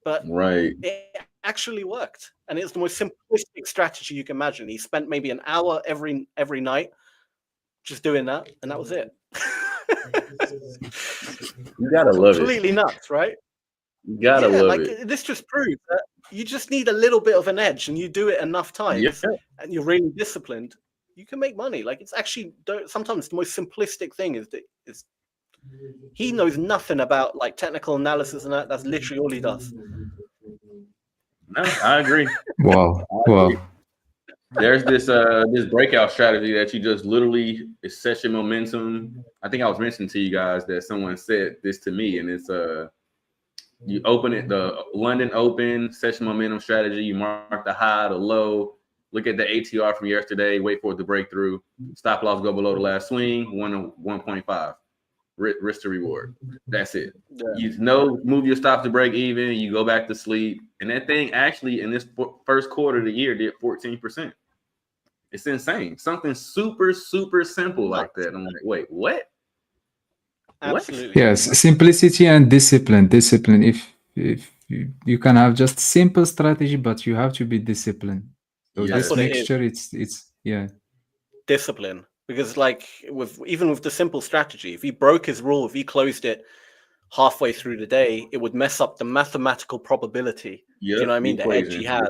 Speaker 7: but it actually worked. And it's the most simplistic strategy you can imagine. He spent maybe an hour every night just doing that, and that was it.
Speaker 9: You gotta love it.
Speaker 7: Completely nuts, right?
Speaker 9: You gotta love it.
Speaker 7: This just proves that you just need a little bit of an edge, and you do it enough times, and you're really disciplined. You can make money. Like, it's actually sometimes the most simplistic thing is he knows nothing about like technical analysis and that. That's literally all he does.
Speaker 9: No, I agree.
Speaker 8: Wow.
Speaker 9: There's this breakout strategy that you just literally it sets your momentum. I think I was mentioning to you guys that someone said this to me, and it's you open it, the London Open, set your momentum strategy. You mark the high, the low, look at the ATR from yesterday, wait for it to break through. Stop loss go below the last swing, 1.5. Risk to reward. That's it. You move your stop to break even. You go back to sleep, and that thing actually in this first quarter of the year did 14%. It's insane. Something super simple like that. I'm like, wait, what?
Speaker 7: Absolutely.
Speaker 8: Yes, simplicity and discipline. Discipline. If you can have just simple strategy, but you have to be disciplined. So
Speaker 9: Yes.
Speaker 8: just make sure it's
Speaker 7: discipline. because like even with the simple strategy, if he broke his rule, if he closed it halfway through the day, it would mess up the mathematical probability.
Speaker 9: Yep,
Speaker 7: Do you know what I mean? The edge
Speaker 9: equation.
Speaker 7: he has.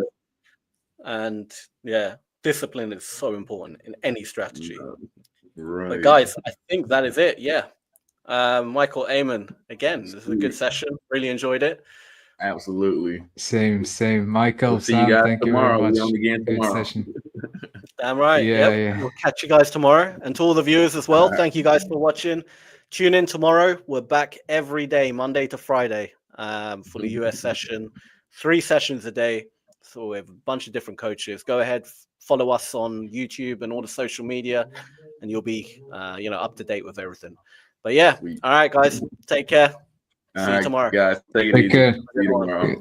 Speaker 7: And yeah, discipline is so important in any strategy.
Speaker 9: Right.
Speaker 7: But guys, I think that is it. Yeah. Michael, Aymane, again, this is a good session. Really enjoyed it.
Speaker 9: Absolutely.
Speaker 8: Same. Michael,
Speaker 9: We'll see you
Speaker 8: Sam,
Speaker 9: guys
Speaker 8: thank you very
Speaker 9: tomorrow.
Speaker 8: much.
Speaker 9: We'll be on again
Speaker 8: Good
Speaker 9: tomorrow.
Speaker 8: session.
Speaker 7: Damn right.
Speaker 8: Yeah,
Speaker 7: Yep.
Speaker 8: yeah.
Speaker 7: We'll catch you guys tomorrow. And to all the viewers as well, thank you guys for watching. Tune in tomorrow. We're back every day, Monday to Friday, for the US session. 3 sessions a day. So we have a bunch of different coaches. Go ahead, follow us on YouTube and all the social media, and you'll be up to date with everything. But yeah,
Speaker 9: Sweet.
Speaker 7: all right, guys, take care.
Speaker 9: All
Speaker 7: See you
Speaker 9: right,
Speaker 7: tomorrow.
Speaker 9: guys. Take it
Speaker 8: Take
Speaker 9: easy.
Speaker 8: care.
Speaker 9: See you tomorrow.